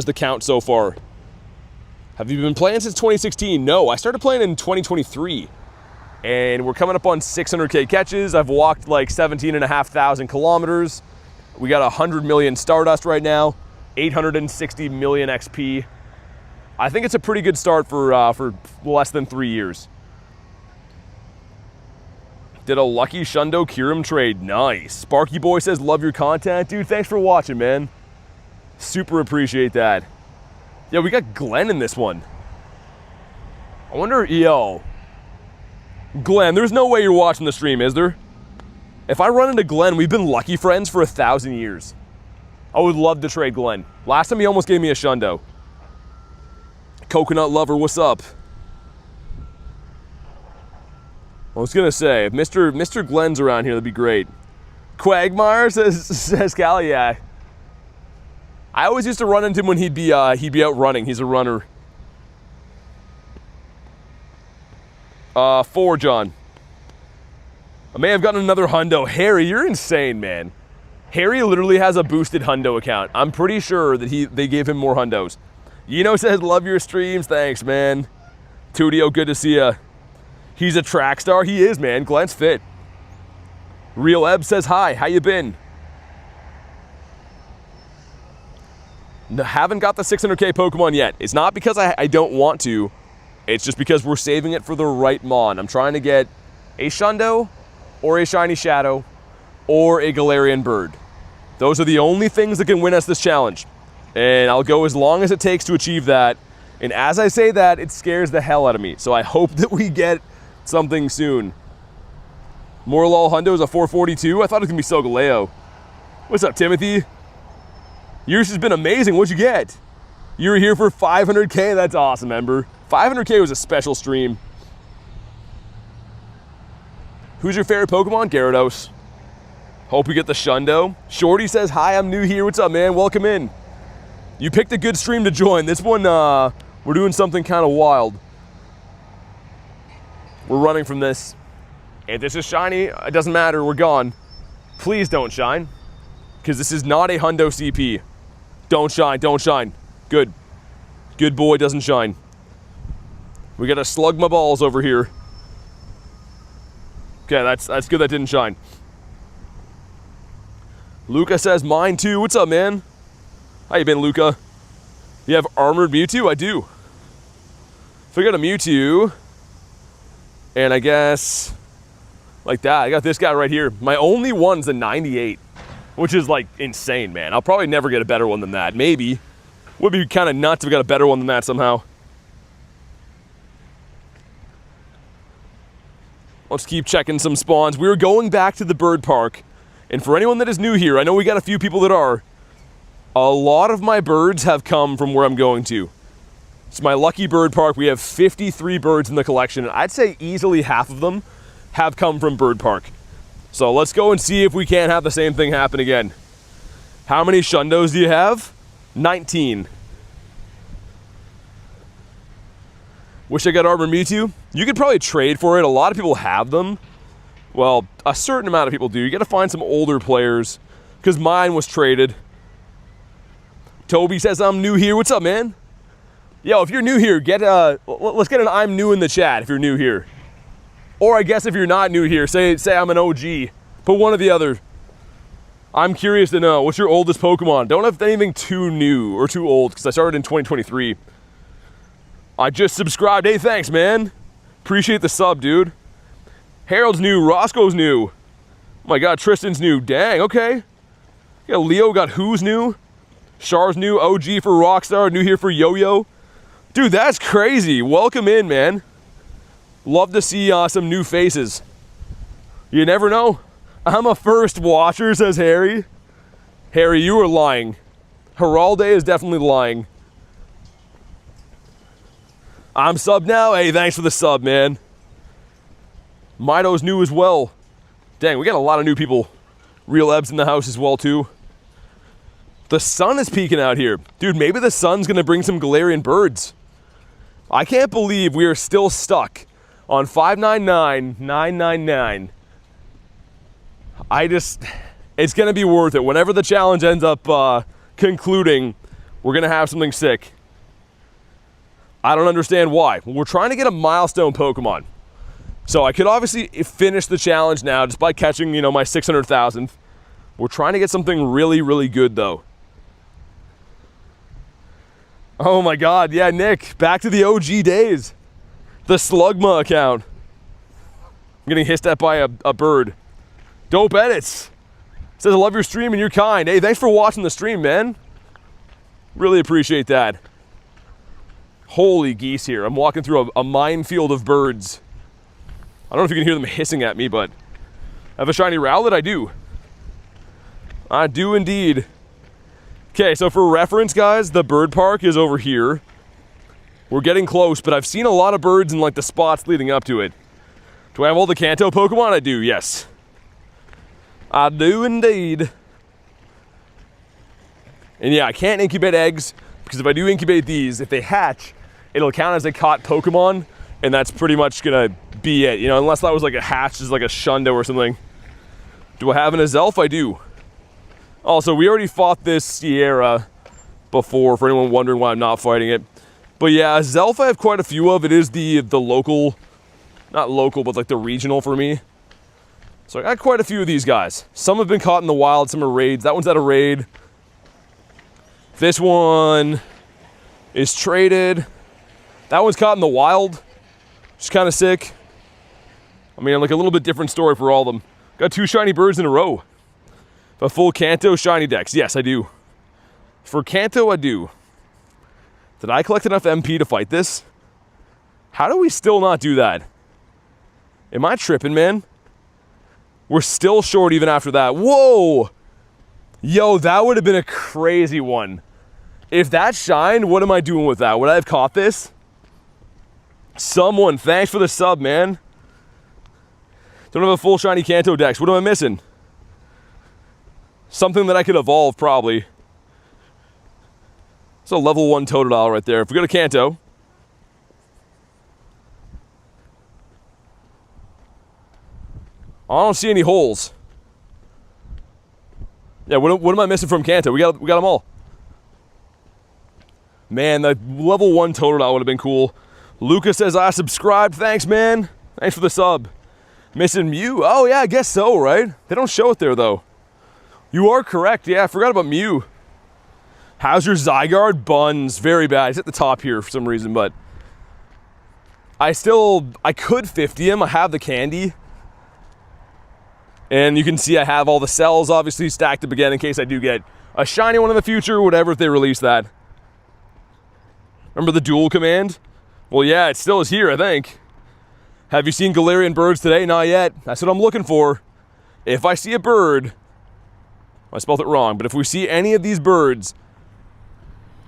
the count so far. Have you been playing since 2016? No, I started playing in 2023. And we're coming up on 600K catches. I've walked like 17,500 kilometers. We got 100 million Stardust right now. 860 million XP. I think it's a pretty good start for less than 3 years. Did a lucky Shundo Kyurem trade. Nice. Sparky Boy says, love your content. Dude, thanks for watching, man. Super appreciate that. Yeah, we got Glenn in this one. I wonder, yo. Glenn, there's no way you're watching the stream, is there? If I run into Glenn, we've been lucky friends for 1,000 years. I would love to trade Glenn. Last time he almost gave me a Shundo. Coconut Lover, what's up? I was gonna say, if Mr. Glenn's around here, that'd be great. Quagmire says Callie, yeah. I always used to run into him when he'd be out running. He's a runner. 4, John. I may have gotten another hundo. Harry, you're insane, man. Harry literally has a boosted hundo account. I'm pretty sure that they gave him more hundos. Yino says, love your streams. Thanks, man. Tudio, good to see ya. He's a track star. He is, man. Glenn's fit. Real Eb says, hi. How you been? No, haven't got the 600K Pokemon yet. It's not because I don't want to. It's just because we're saving it for the right Mon. I'm trying to get a Shundo or a Shiny Shadow or a Galarian Bird. Those are the only things that can win us this challenge. And I'll go as long as it takes to achieve that. And as I say that, it scares the hell out of me. So I hope that we get something soon. More lol Hundos, a 442? I thought it was going to be Solgaleo. What's up, Timothy? Yours has been amazing. What'd you get? You were here for 500K? That's awesome, Ember. 500K was a special stream. Who's your favorite Pokemon? Gyarados. Hope we get the Shundo. Shorty says, hi, I'm new here. What's up, man? Welcome in. You picked a good stream to join. This one, we're doing something kind of wild. We're running from this. If this is shiny, it doesn't matter. We're gone. Please don't shine. Because this is not a Hundo CP. Don't shine. Don't shine. Good. Good boy doesn't shine. We gotta slug my balls over here. Okay, that's good that didn't shine. Luca says, mine too. What's up, man? How you been, Luca? You have Armored Mewtwo? I do. So I got a Mewtwo. And I guess, like that, I got this guy right here. My only one's a 98, which is like insane, man. I'll probably never get a better one than that. Maybe. Would be kind of nuts if I got a better one than that somehow. Let's keep checking some spawns. We're going back to the bird park. And for anyone that is new here, I know we got a few people that are. A lot of my birds have come from where I'm going to. It's my lucky bird park. We have 53 birds in the collection. And I'd say easily half of them have come from bird park. So let's go and see if we can't have the same thing happen again. How many Shundos do you have? 19. Wish I got Arbor Mewtwo. You could probably trade for it. A lot of people have them. Well, a certain amount of people do. You got to find some older players because mine was traded. Toby says I'm new here. What's up, man? Yo, if you're new here, let's get an I'm new in the chat if you're new here. Or I guess if you're not new here, say I'm an OG. Put one or the other. I'm curious to know, what's your oldest Pokemon? Don't have anything too new or too old because I started in 2023. I just subscribed. Hey, thanks, man. Appreciate the sub, dude. Harold's new. Roscoe's new. Oh my God, Tristan's new. Dang, okay. Yeah, Leo got Who's new. Char's new. OG for Rockstar. New here for Yo-Yo. Dude, that's crazy. Welcome in, man. Love to see some new faces. You never know. I'm a first watcher, says Harry. Harry, you are lying. Heralde is definitely lying. I'm sub now. Hey, thanks for the sub, man. Mido's new as well. Dang, we got a lot of new people. Real Ebs in the house as well, too. The sun is peeking out here. Dude, maybe the sun's going to bring some Galarian Birds. I can't believe we are still stuck on 599,999. It's going to be worth it. Whenever the challenge ends up concluding, we're going to have something sick. I don't understand why. We're trying to get a milestone Pokemon. So I could obviously finish the challenge now just by catching, my 600,000th. We're trying to get something really, really good, though. Oh my God, yeah, Nick, back to the OG days. The Slugma account. I'm getting hissed at by a bird. Dope edits. Says, I love your stream and you're kind. Hey, thanks for watching the stream, man. Really appreciate that. Holy geese here. I'm walking through a minefield of birds. I don't know if you can hear them hissing at me, but I have a shiny Rowlet. I do. I do indeed. Okay, so for reference, guys, the bird park is over here. We're getting close, but I've seen a lot of birds in like the spots leading up to it. Do I have all the Kanto Pokemon? I do, yes. I do indeed. And yeah, I can't incubate eggs, because if I do incubate these, if they hatch, it'll count as a caught Pokemon, and that's pretty much gonna be it, unless that was like a hatch, as like a Shundo or something. Do I have an Azelf? I do. Also, we already fought this Sierra before, for anyone wondering why I'm not fighting it. But yeah, Azelf I have quite a few of. It is the local, not local, but like the regional for me. So I got quite a few of these guys. Some have been caught in the wild, some are raids. That one's at a raid. This one is traded. That one's caught in the wild, which is kind of sick. I mean, like a little bit different story for all of them. Got 2 shiny birds in a row. A full Kanto shiny dex. Yes, I do. For Kanto, I do. Did I collect enough MP to fight this? How do we still not do that? Am I tripping, man? We're still short even after that. Whoa! Yo, that would have been a crazy one. If that shined, what am I doing with that? Would I have caught this? Someone, thanks for the sub, man. Don't have a full shiny Kanto dex. What am I missing? Something that I could evolve, probably. It's a level 1 Totodile right there. If we go to Kanto. I don't see any holes. Yeah, what am I missing from Kanto? We got them all. Man, the level 1 Totodile would have been cool. Lucas says, I subscribed. Thanks, man. Thanks for the sub. Missing Mew? Oh, yeah, I guess so, right? They don't show it there, though. You are correct. Yeah, I forgot about Mew. How's your Zygarde? Buns. Very bad. He's at the top here for some reason, but I could 50 him. I have the candy. And you can see I have all the cells obviously stacked up again in case I do get a shiny one in the future or whatever if they release that. Remember the dual command? Well, yeah, it still is here, I think. Have you seen Galarian Birds today? Not yet. That's what I'm looking for. If I see a bird, I spelled it wrong, but if we see any of these birds,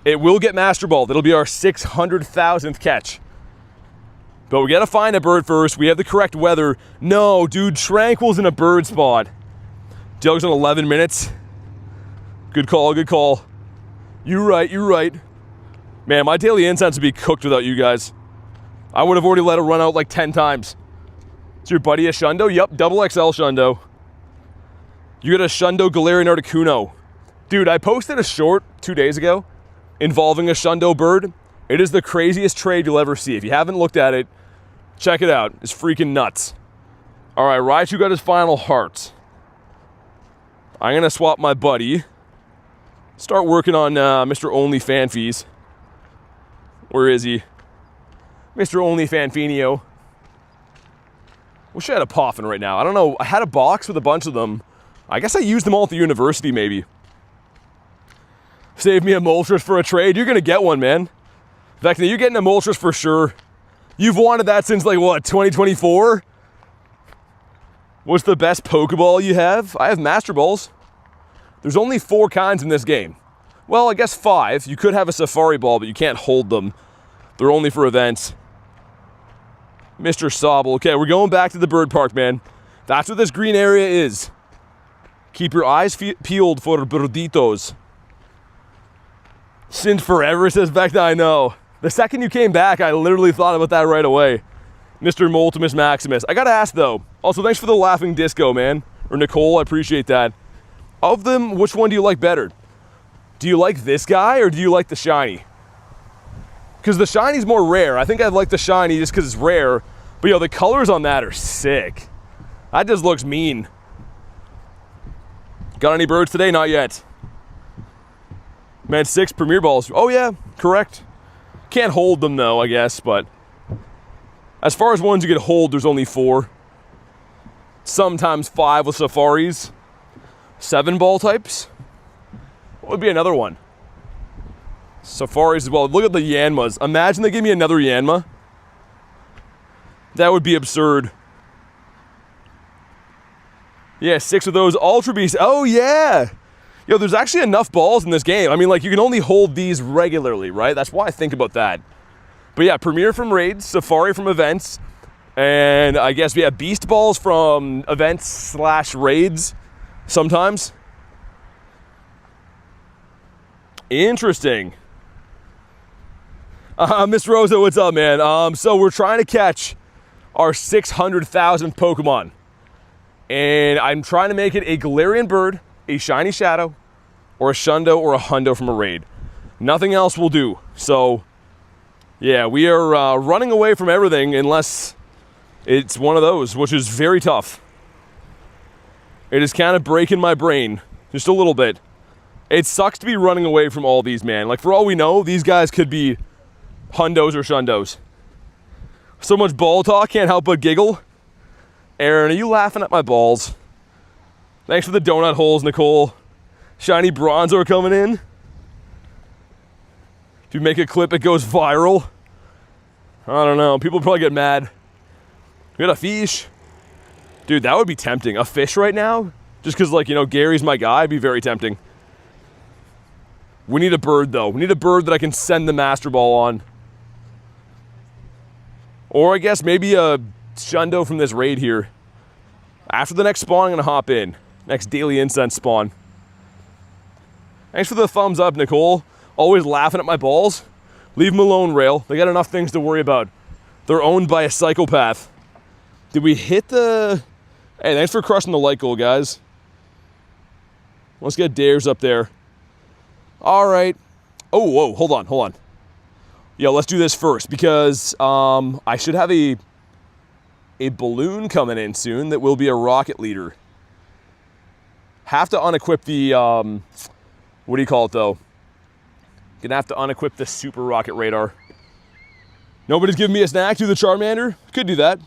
it will get Master Balled. It'll be our 600,000th catch. But we gotta find a bird first. We have the correct weather. No, dude, Tranquil's in a bird spot. Doug's on 11 minutes. Good call, good call. You're right, you're right. Man, my daily incense would be cooked without you guys. I would have already let it run out like 10 times. Is your buddy a Shundo? Yep, double XL Shundo. You got a Shundo Galarian Articuno. Dude, I posted a short 2 days ago involving a Shundo bird. It is the craziest trade you'll ever see. If you haven't looked at it, check it out. It's freaking nuts. All right, Raichu got his final heart. I'm gonna swap my buddy. Start working on Mr. Only Fanfees. Where is he? Mr. Only Fanfinio. Wish I had a Poffin right now. I don't know. I had a box with a bunch of them. I guess I used them all at the university, maybe. Save me a Moltres for a trade. You're gonna get one, man. Vecna, you're getting a Moltres for sure. You've wanted that since, like, what, 2024? What's the best Pokeball you have? I have Master Balls. There's only 4 kinds in this game. Well, I guess 5. You could have a Safari Ball, but you can't hold them. They're only for events. Mr. Sobble. Okay, we're going back to the bird park, man. That's what this green area is. Keep your eyes peeled for birditos. Since forever, says Vecna, I know. The second you came back, I literally thought about that right away. Mr. Multimus Maximus. I gotta ask, though. Also, thanks for the laughing disco, man. Or Nicole, I appreciate that. Of them, which one do you like better? Do you like this guy, or do you like the shiny? Because the shiny's more rare. I think I'd like the shiny just because it's rare. But, yo, the colors on that are sick. That just looks mean. Got any birds today? Not yet. Man, 6 Premier Balls. Oh, yeah, correct. Can't hold them, though, I guess, but as far as ones you can hold, there's only 4. Sometimes 5 with Safaris. 7 ball types. What would be another one? Safaris as well. Look at the Yanmas. Imagine they give me another Yanma. That would be absurd. Yeah, 6 of those Ultra Beasts. Oh, yeah. Yo, there's actually enough balls in this game. I mean, like, you can only hold these regularly, right? That's why I think about that. But yeah, Premier from Raids, Safari from events, and I guess we have Beast Balls from events / raids sometimes. Interesting. Miss Rosa, what's up, man? So we're trying to catch our 600,000th Pokemon. And I'm trying to make it a Galarian Bird, a Shiny Shadow, or a Shundo, or a Hundo from a raid. Nothing else will do. So, yeah, we are running away from everything unless it's one of those, which is very tough. It is kind of breaking my brain, just a little bit. It sucks to be running away from all these, man. Like, for all we know, these guys could be Hundos or Shundos. So much ball talk, can't help but giggle. Aaron, are you laughing at my balls? Thanks for the donut holes, Nicole. Shiny Bronzor coming in. If you make a clip, it goes viral. I don't know. People probably get mad. We got a fish. Dude, that would be tempting. A fish right now? Just because, like, you know, Gary's my guy. It'd be very tempting. We need a bird, though. We need a bird that I can send the Master Ball on. Or I guess maybe a Shundo from this raid here. After the next spawn, I'm going to hop in. Next Daily Incense spawn. Thanks for the thumbs up, Nicole. Always laughing at my balls. Leave them alone, Rail. They got enough things to worry about. They're owned by a psychopath. Did we hit the... Hey, thanks for crushing the like goal, guys. Let's get Dares up there. All right. Oh, whoa, hold on. Yo, let's do this first because I should have a balloon coming in soon that will be a rocket leader. Have to unequip the, what do you call it, though? Gonna have to unequip the super rocket radar. Nobody's giving me a snack. Do the Charmander. Could do that.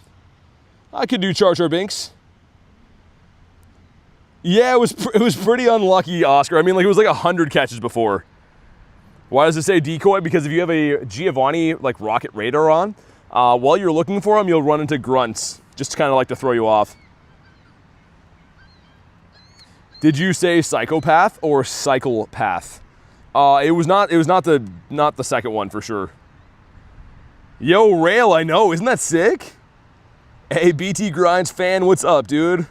I could do Char Char Binks. Yeah, it was pretty unlucky, Oscar. I mean, like, it was like 100 catches before. Why does it say decoy? Because if you have a Giovanni, like, rocket radar on, While you're looking for them, you'll run into grunts, just kind of like to throw you off. Did you say psychopath or psychopath? It was not the second one for sure. Yo, Rail, I know, isn't that sick? Hey, BT Grindz fan, what's up, dude?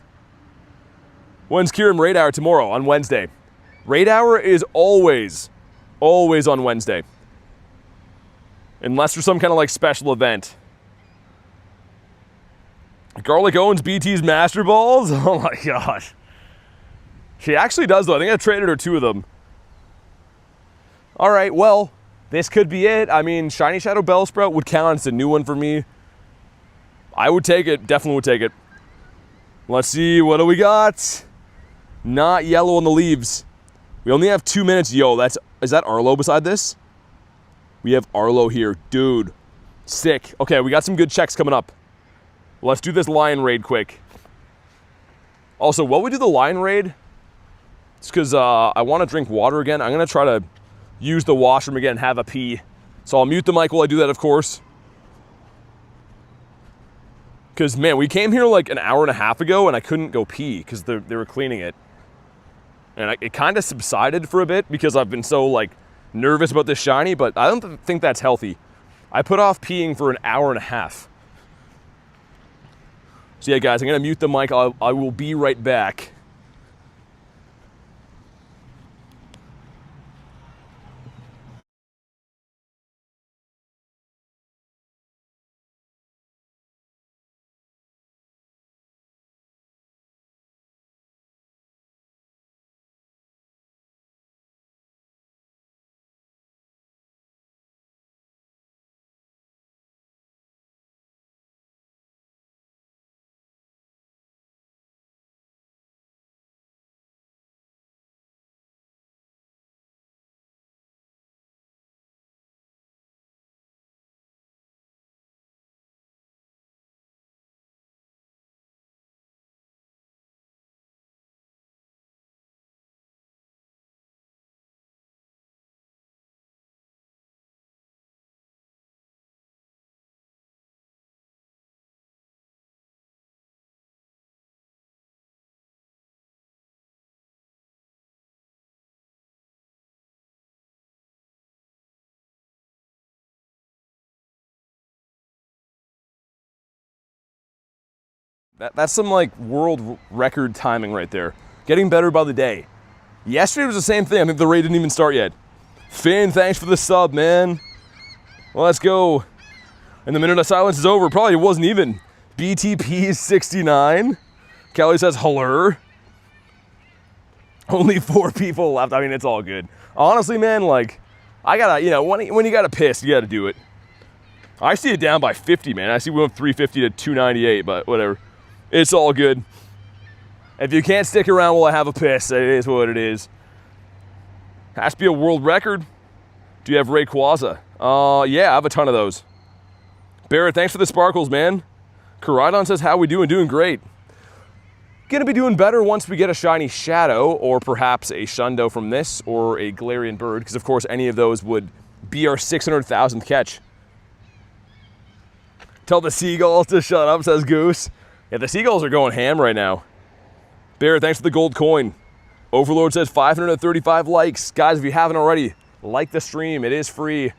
When's Kieran Raid Hour? Tomorrow, on Wednesday. Raid Hour is always on Wednesday. Unless there's some kind of like special event. Garlic owns BT's Master Balls? Oh my gosh. She actually does though. I think I traded her 2 of them. All right, well, this could be it. I mean, Shiny Shadow Bellsprout would count. It's a new one for me. I would take it. Definitely would take it. Let's see. What do we got? Not yellow on the leaves. We only have 2 minutes. Yo, is that Arlo beside this? We have Arlo here. Dude, sick. Okay, we got some good checks coming up. Let's do this lion raid quick. Also, while we do the lion raid, it's because I want to drink water again. I'm going to try to use the washroom again and have a pee. So I'll mute the mic while I do that, of course. Because, man, we came here like an hour and a half ago and I couldn't go pee because they were cleaning it. And it kind of subsided for a bit because I've been so, like, nervous about this shiny, but I don't think that's healthy. I put off peeing for an hour and a half. So yeah, guys, I'm going to mute the mic. I will be right back. That's some like world record timing right there. Getting better by the day. Yesterday was the same thing. I think the raid didn't even start yet. Finn, thanks for the sub, man. Well, let's go. And the minute of silence is over. Probably wasn't even. BTP 69. Kelly says, hello. Only 4 people left. I mean, it's all good. Honestly, man, like, I gotta, you know, when you gotta piss, you gotta do it. I see it down by 50, man. I see we went from 350 to 298, but whatever. It's all good. If you can't stick around while I have a piss, it is what it is. Has to be a world record. Do you have Rayquaza? Yeah, I have a ton of those. Barrett, thanks for the sparkles, man. Karidon says, how we doing? Doing great. Gonna be doing better once we get a shiny Shadow, or perhaps a Shundo from this, or a Galarian Bird, because of course any of those would be our 600,000th catch. Tell the seagulls to shut up, says Goose. Yeah, the seagulls are going ham right now. Barrett, thanks for the gold coin. Overlord says 535 likes. Guys, if you haven't already, like the stream. It is free.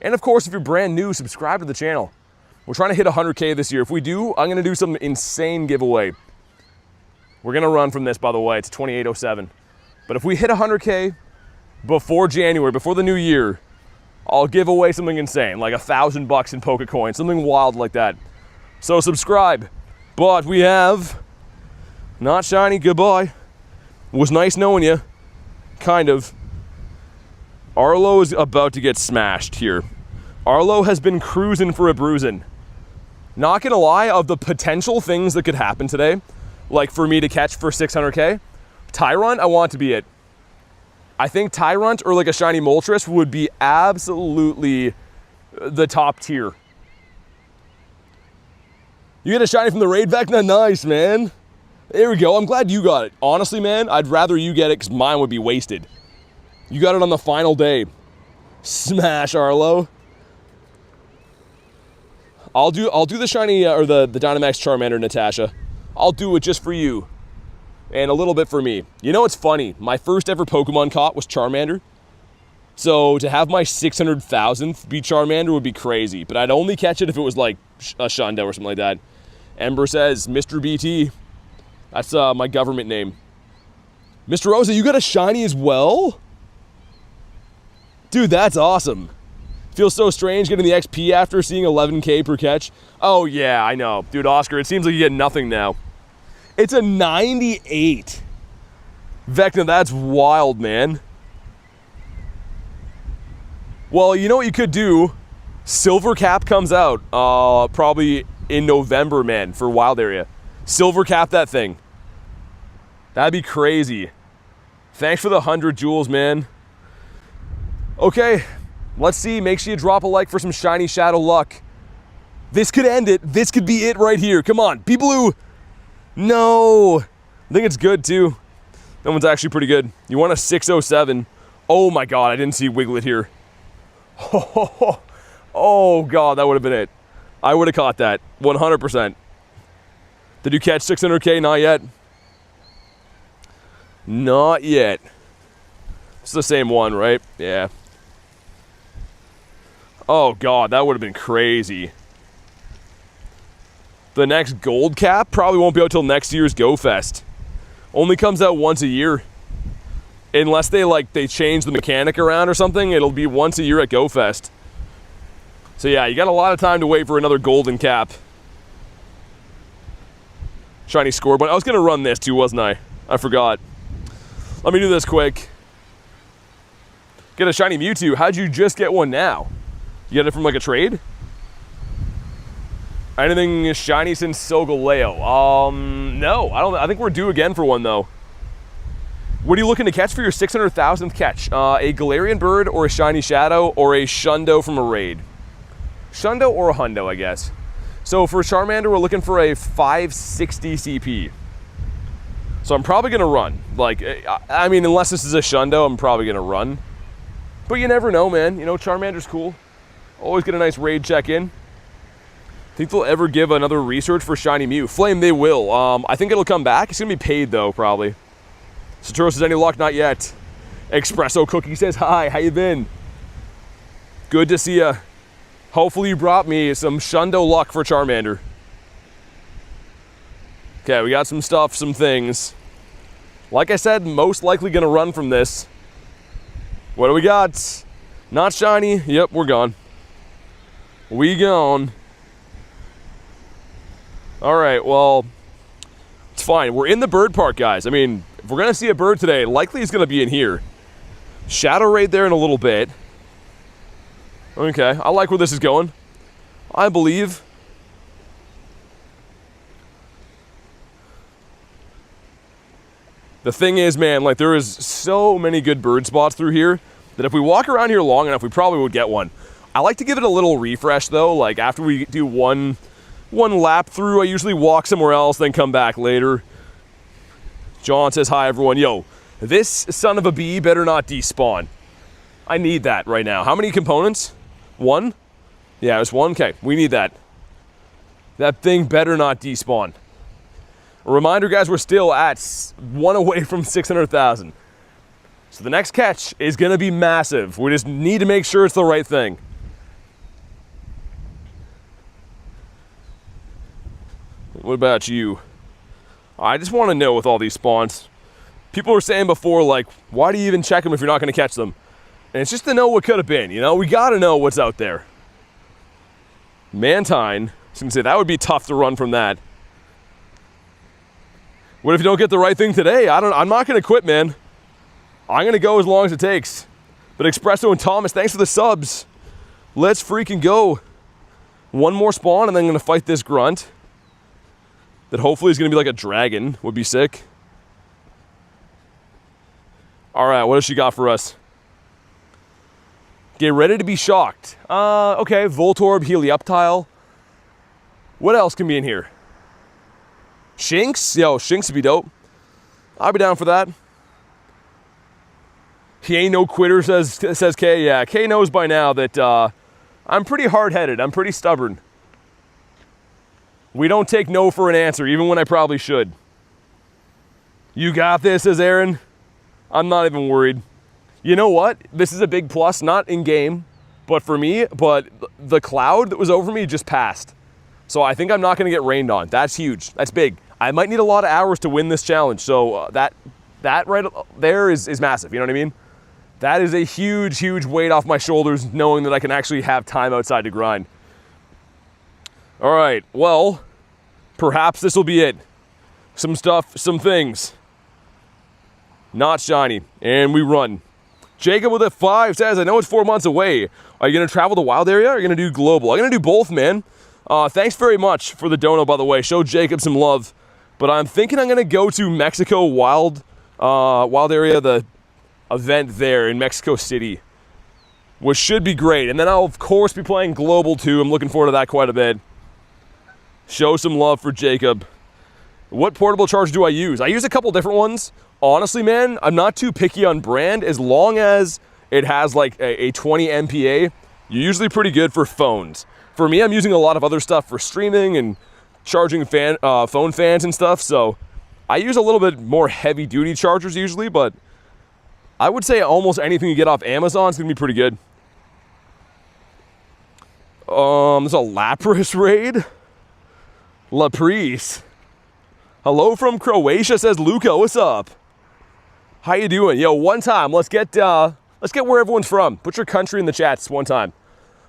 And of course, if you're brand new, subscribe to the channel. We're trying to hit 100K this year. If we do, I'm going to do some insane giveaway. We're going to run from this, by the way. It's 2807. But if we hit 100K before January, before the new year, I'll give away something insane, like $1,000 in Poke Coins, something wild like that. So subscribe. But we have not shiny. Goodbye. Was nice knowing you. Kind of. Arlo is about to get smashed here. Arlo has been cruising for a bruising. Not gonna lie, of the potential things that could happen today, like for me to catch for 600K, Tyrunt, I want to be it. I think Tyrunt or like a shiny Moltres would be absolutely the top tier. You get a shiny from the raid Vecna? Nice, man. There we go. I'm glad you got it. Honestly, man, I'd rather you get it because mine would be wasted. You got it on the final day. Smash, Arlo. I'll do the shiny or the Dynamax Charmander, Natasha. I'll do it just for you. And a little bit for me. You know what's funny? My first ever Pokemon caught was Charmander. So to have my 600,000th be Charmander would be crazy. But I'd only catch it if it was like a Shundo or something like that. Ember says, Mr. BT. That's my government name. Mr. Rosa, you got a shiny as well? Dude, that's awesome. Feels so strange getting the XP after seeing 11k per catch. Oh yeah, I know. Dude, Oscar, it seems like you get nothing now. It's a 98. Vecna, that's wild, man. Well, you know what you could do? Silver Cap comes out probably in November, man, for Wild Area. Silver Cap that thing. That'd be crazy. Thanks for the 100 jewels, man. Okay, let's see. Make sure you drop a like for some shiny Shadow luck. This could end it. This could be it right here. Come on, be blue. No. I think it's good, too. That one's actually pretty good. You want a 607. Oh, my God. I didn't see Wiglet here. Oh, God. That would have been it. I would have caught that. 100%. Did you catch 600k? Not yet. Not yet. It's the same one, right? Yeah. Oh, God. That would have been crazy. The next gold cap probably won't be out till next year's Go Fest. Only comes out once a year. Unless they change the mechanic around or something, it'll be once a year at Go Fest. So yeah, you got a lot of time to wait for another golden cap. Shiny scoreboard. I was gonna run this too, wasn't I? I forgot. Let me do this quick. Get a shiny Mewtwo. How'd you just get one now? You get it from like a trade? Anything shiny since Solgaleo? No. I think we're due again for one though. What are you looking to catch for your 600,000th catch? A Galarian Bird or a Shiny Shadow or a Shundo from a raid? Shundo or a Hundo, I guess. So for Charmander, we're looking for a 560 CP. So I'm probably gonna run. Like, I mean, unless this is a Shundo, I'm probably gonna run. But you never know, man. You know, Charmander's cool. Always get a nice raid check in. Think they'll ever give another research for Shiny Mew? Flame, they will. I think it'll come back. It's gonna be paid though, probably. Satoru says, any luck? Not yet. Espresso Cookie says, hi, how you been? Good to see ya. Hopefully you brought me some Shundo luck for Charmander. Okay, we got some stuff, some things. Like I said, most likely gonna run from this. What do we got? Not shiny. Yep, we're gone. We gone. All right, well, it's fine. We're in the bird park, guys. I mean, if we're gonna see a bird today, likely it's gonna be in here. Shadow Raid there in a little bit. Okay, I like where this is going. I believe. The thing is, man, like there is so many good bird spots through here that if we walk around here long enough, we probably would get one. I like to give it a little refresh though. Like after we do one lap through, I usually walk somewhere else, then come back later. John says, hi everyone. Yo, this son of a bee better not despawn. I need that right now. How many components? One? Yeah, it's one. Okay, we need that. That thing better not despawn. A reminder, guys, we're still at one away from 600,000. So the next catch is going to be massive. We just need to make sure it's the right thing. What about you? I just want to know with all these spawns. People were saying before, like, why do you even check them if you're not going to catch them? And it's just to know what could have been, you know? We got to know what's out there. Mantine. I was going to say, that would be tough to run from that. What if you don't get the right thing today? I'm not going to quit, man. I'm going to go as long as it takes. But Espresso and Thomas, thanks for the subs. Let's freaking go. One more spawn, and then I'm going to fight this grunt. That hopefully is going to be like a dragon. Would be sick. All right, what else you got for us? Get ready to be shocked. Okay, Voltorb, Helioptile. What else can be in here? Shinx? Yo, Shinx would be dope. I'll be down for that. He ain't no quitter, says Kay. Yeah, Kay knows by now that I'm pretty hard-headed. I'm pretty stubborn. We don't take no for an answer, even when I probably should. You got this, says Aaron. I'm not even worried. You know what? This is a big plus, not in-game, but for me, but the cloud that was over me just passed. So I think I'm not going to get rained on. That's huge. That's big. I might need a lot of hours to win this challenge, so that right there is massive, you know what I mean? That is a huge, huge weight off my shoulders, knowing that I can actually have time outside to grind. All right, well, perhaps this will be it. Some stuff, some things. Not shiny, and we run. Jacob with a 5 says, I know it's 4 months away. Are you going to travel the wild area, or are you going to do global? I'm going to do both, man. Thanks very much for the dono, by the way. Show Jacob some love. But I'm thinking I'm going to go to Mexico wild area, the event there in Mexico City, which should be great. And then I'll, of course, be playing global, too. I'm looking forward to that quite a bit. Show some love for Jacob. What portable charger do I use? I use a couple different ones. Honestly, man, I'm not too picky on brand. As long as it has like a 20 MPa, you're usually pretty good for phones. For me, I'm using a lot of other stuff for streaming and charging phone fans and stuff. So I use a little bit more heavy duty chargers usually, but I would say almost anything you get off Amazon is going to be pretty good. There's a Lapras raid. Laprise. Hello from Croatia, says Luca. What's up? How you doing? Yo, one time, let's get where everyone's from. Put your country in the chats one time.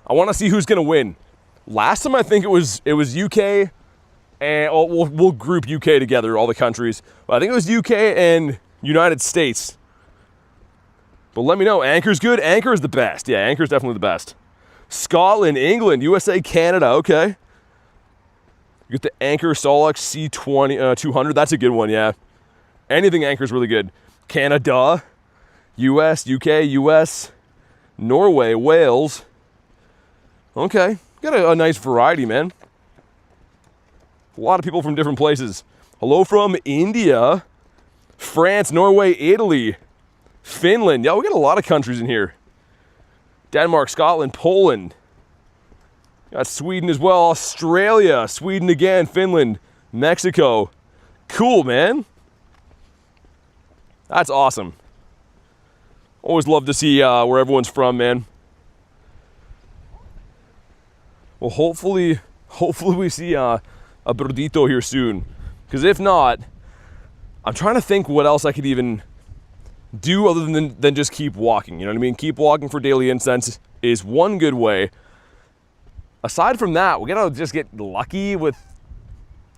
I want to see who's gonna win. Last time I think it was UK, and we'll group UK together, all the countries. But I think it was UK and United States. But let me know. Anchor's good. Anchor is the best. Yeah, Anchor's definitely the best. Scotland, England, USA, Canada. Okay. You get the Anchor Solux C20 200. That's a good one. Yeah. Anything Anchor's really good. Canada, US, UK, US, Norway, Wales. Okay, got a nice variety, man. A lot of people from different places. Hello from India, France, Norway, Italy, Finland. Yeah, we got a lot of countries in here. Denmark, Scotland, Poland. Got Sweden as well, Australia, Sweden again, Finland, Mexico. Cool, man. That's awesome. Always love to see where everyone's from, man. Well, hopefully we see a Brodito here soon. Because if not, I'm trying to think what else I could even do other than just keep walking. You know what I mean? Keep walking for Daily Incense is one good way. Aside from that, we gotta just get lucky with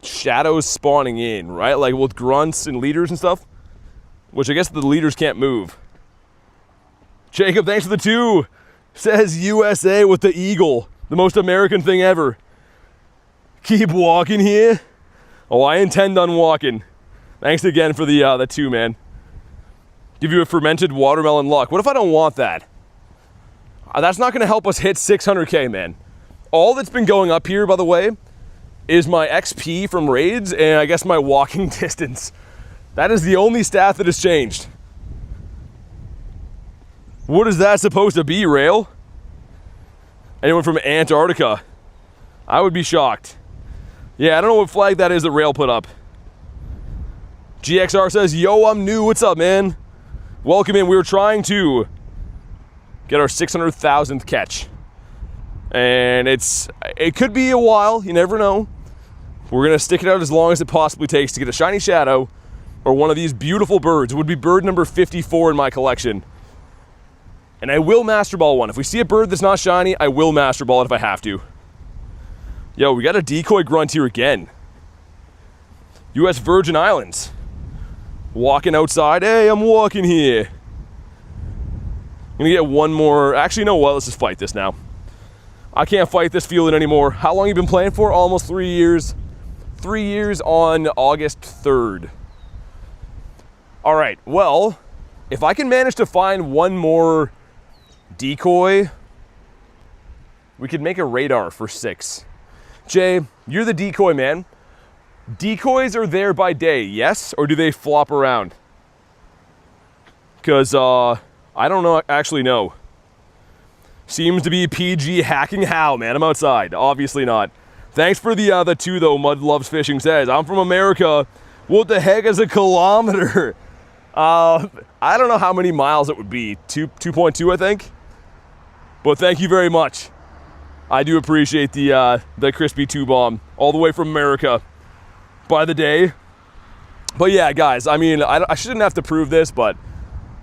shadows spawning in, right? Like with grunts and leaders and stuff. Which I guess the leaders can't move. Jacob, thanks for the 2. Says USA with the eagle. The most American thing ever. Keep walking here. Oh, I intend on walking. Thanks again for the 2, man. Give you a fermented watermelon luck. What if I don't want that? That's not going to help us hit 600k, man. All that's been going up here, by the way, is my XP from raids and I guess my walking distance. That is the only stat that has changed. What is that supposed to be, Rail? Anyone from Antarctica? I would be shocked. Yeah, I don't know what flag that is that Rail put up. GXR says, yo, I'm new. What's up, man? Welcome in. We were trying to get our 600,000th catch. And it could be a while. You never know. We're going to stick it out as long as it possibly takes to get a shiny shadow or one of these beautiful birds. It would be bird number 54 in my collection. And I will Master Ball one. If we see a bird that's not shiny, I will Master Ball it if I have to. Yo, we got a decoy grunt here again. U.S. Virgin Islands. Walking outside. Hey, I'm walking here. I'm gonna get one more. Actually, you know what? Let's just fight this now. I can't fight this feeling anymore. How long you been playing for? Almost 3 years. 3 years on August 3rd. All right, well, if I can manage to find one more decoy, we could make a radar for 6. Jay, you're the decoy man. Decoys are there by day, yes? Or do they flop around? Because, I don't know, actually know. Seems to be PG hacking how, man. I'm outside. Obviously not. Thanks for the 2 though, Mud Loves Fishing says. I'm from America. What the heck is a kilometer? I don't know how many miles it would be. 2.2, I think. But thank you very much. I do appreciate the crispy 2-bomb all the way from America by the day. But yeah, guys, I mean, I shouldn't have to prove this, but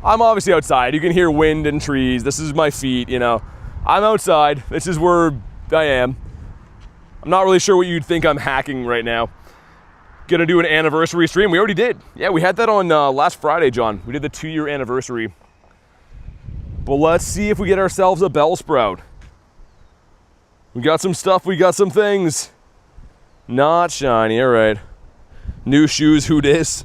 I'm obviously outside. You can hear wind and trees. This is my feet, you know. I'm outside. This is where I am. I'm not really sure what you'd think I'm hacking right now. Gonna do an anniversary stream. We already did. Yeah, we had that on last Friday, John. We did the 2-year anniversary. But let's see if we get ourselves a Bellsprout. We got some stuff. We got some things. Not shiny. All right. New shoes. Who dis?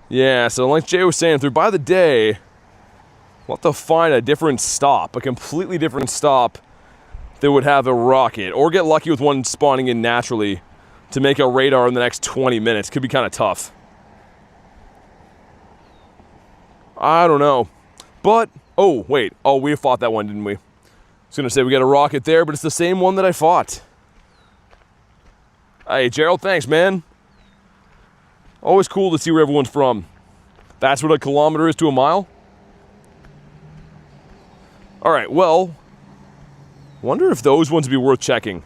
Yeah, so like Jay was saying, through by the day, we'll have to find a different stop, a completely different stop that would have a rocket, or get lucky with one spawning in naturally to make a radar in the next 20 minutes. Could be kind of tough. I don't know. But, oh, wait. Oh, we fought that one, didn't we? I was going to say we got a rocket there, but it's the same one that I fought. Hey, Gerald, thanks, man. Always cool to see where everyone's from. That's what a kilometer is to a mile? All right, well, wonder if those ones would be worth checking.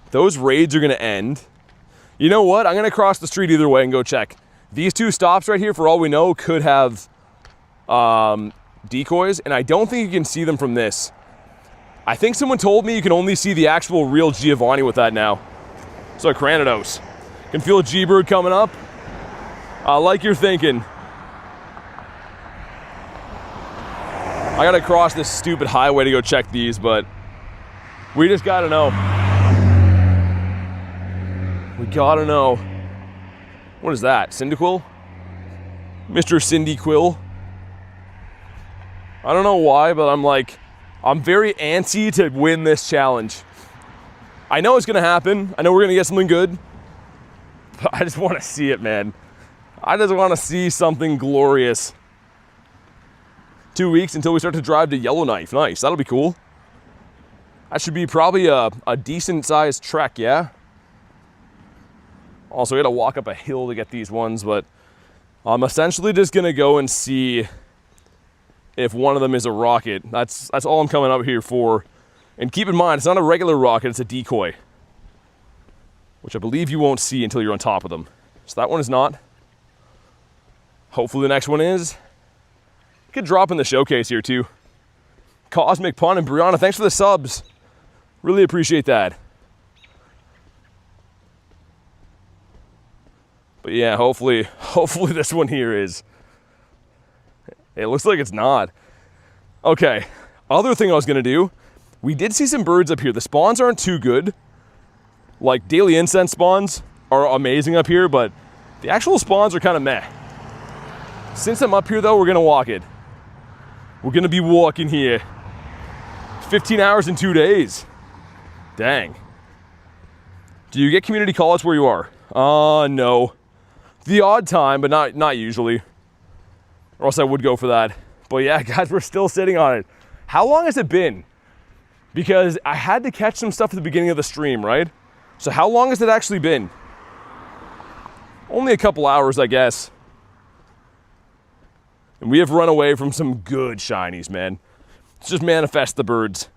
Those raids are going to end. You know what? I'm going to cross the street either way and go check. These 2 stops right here, for all we know, could have decoys, and I don't think you can see them from this. I think someone told me you can only see the actual real Giovanni with that now. So Cranidos. Can feel a G-Bird coming up. I like your thinking. I gotta cross this stupid highway to go check these, but we just gotta know. We gotta know. What is that? Cyndaquil? Mr. Cyndaquil? I don't know why, but I'm very antsy to win this challenge. I know it's gonna happen. I know we're gonna get something good. But I just want to see it, man. I just want to see something glorious. 2 weeks until we start to drive to Yellowknife. Nice, that'll be cool. That should be probably a decent-sized trek, yeah? Also, we gotta walk up a hill to get these ones, but I'm essentially just gonna go and see if one of them is a rocket. That's all I'm coming up here for. And keep in mind, it's not a regular rocket, it's a decoy, which I believe you won't see until you're on top of them. So that one is not. Hopefully the next one is. Could drop in the showcase here too. Cosmic Pun and Brianna, thanks for the subs. Really appreciate that. But yeah, hopefully this one here is. It looks like it's not. Okay, other thing I was gonna do, we did see some birds up here. The spawns aren't too good. Like, Daily Incense spawns are amazing up here, but the actual spawns are kind of meh. Since I'm up here, though, we're going to walk it. We're going to be walking here. 15 hours in 2 days. Dang. Do you get community calls where you are? No. The odd time, but not usually. Or else I would go for that. But yeah, guys, we're still sitting on it. How long has it been? Because I had to catch some stuff at the beginning of the stream, right? So how long has it actually been? Only a couple hours, I guess. And we have run away from some good shinies, man. Let's just manifest the birds.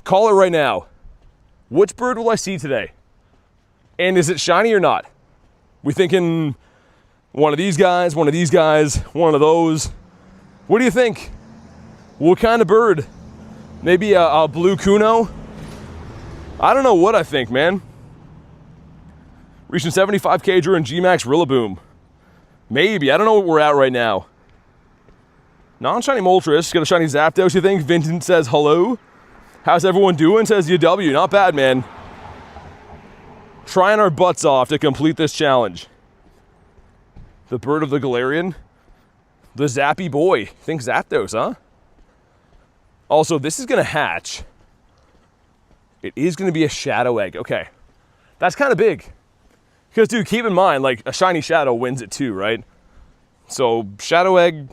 Call it right now. Which bird will I see today? And is it shiny or not? We thinking one of these guys, one of these guys, one of those. What do you think? What kind of bird? Maybe a blue Kuno? I don't know what I think, man. Reaching 75k during G-Max Rillaboom. Maybe. I don't know what we're at right now. Non-shiny Moltres. Got a shiny Zapdos, you think? Vincent says hello. How's everyone doing? Says UW. Not bad, man. Trying our butts off to complete this challenge. The bird of the Galarian. The Zappy boy. Think Zapdos, huh? Also, this is going to hatch. It is going to be a shadow egg. Okay. That's kind of big. Because, dude, keep in mind, like, a shiny shadow wins it too, right? So, shadow egg,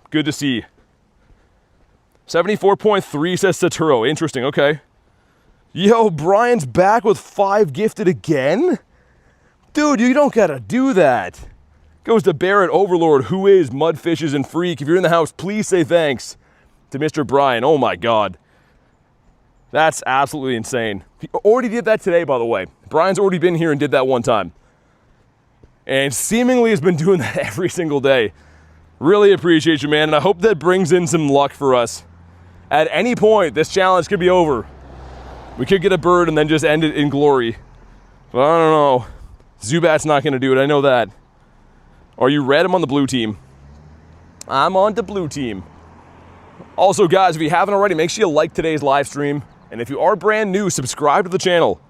good to see. 74.3 says Saturo. Interesting, okay. Yo, Brian's back with 5 gifted again? Dude, you don't gotta do that. Goes to Barrett Overlord, who is Mudfishes and Freak. If you're in the house, please say thanks to Mr. Brian. Oh my God. That's absolutely insane. He already did that today, by the way. Brian's already been here and did that one time. And seemingly has been doing that every single day. Really appreciate you, man. And I hope that brings in some luck for us. At any point, this challenge could be over. We could get a bird and then just end it in glory. But I don't know. Zubat's not going to do it. I know that. Are you red? I'm on the blue team. I'm on the blue team. Also, guys, if you haven't already, make sure you like today's live stream. And if you are brand new, subscribe to the channel.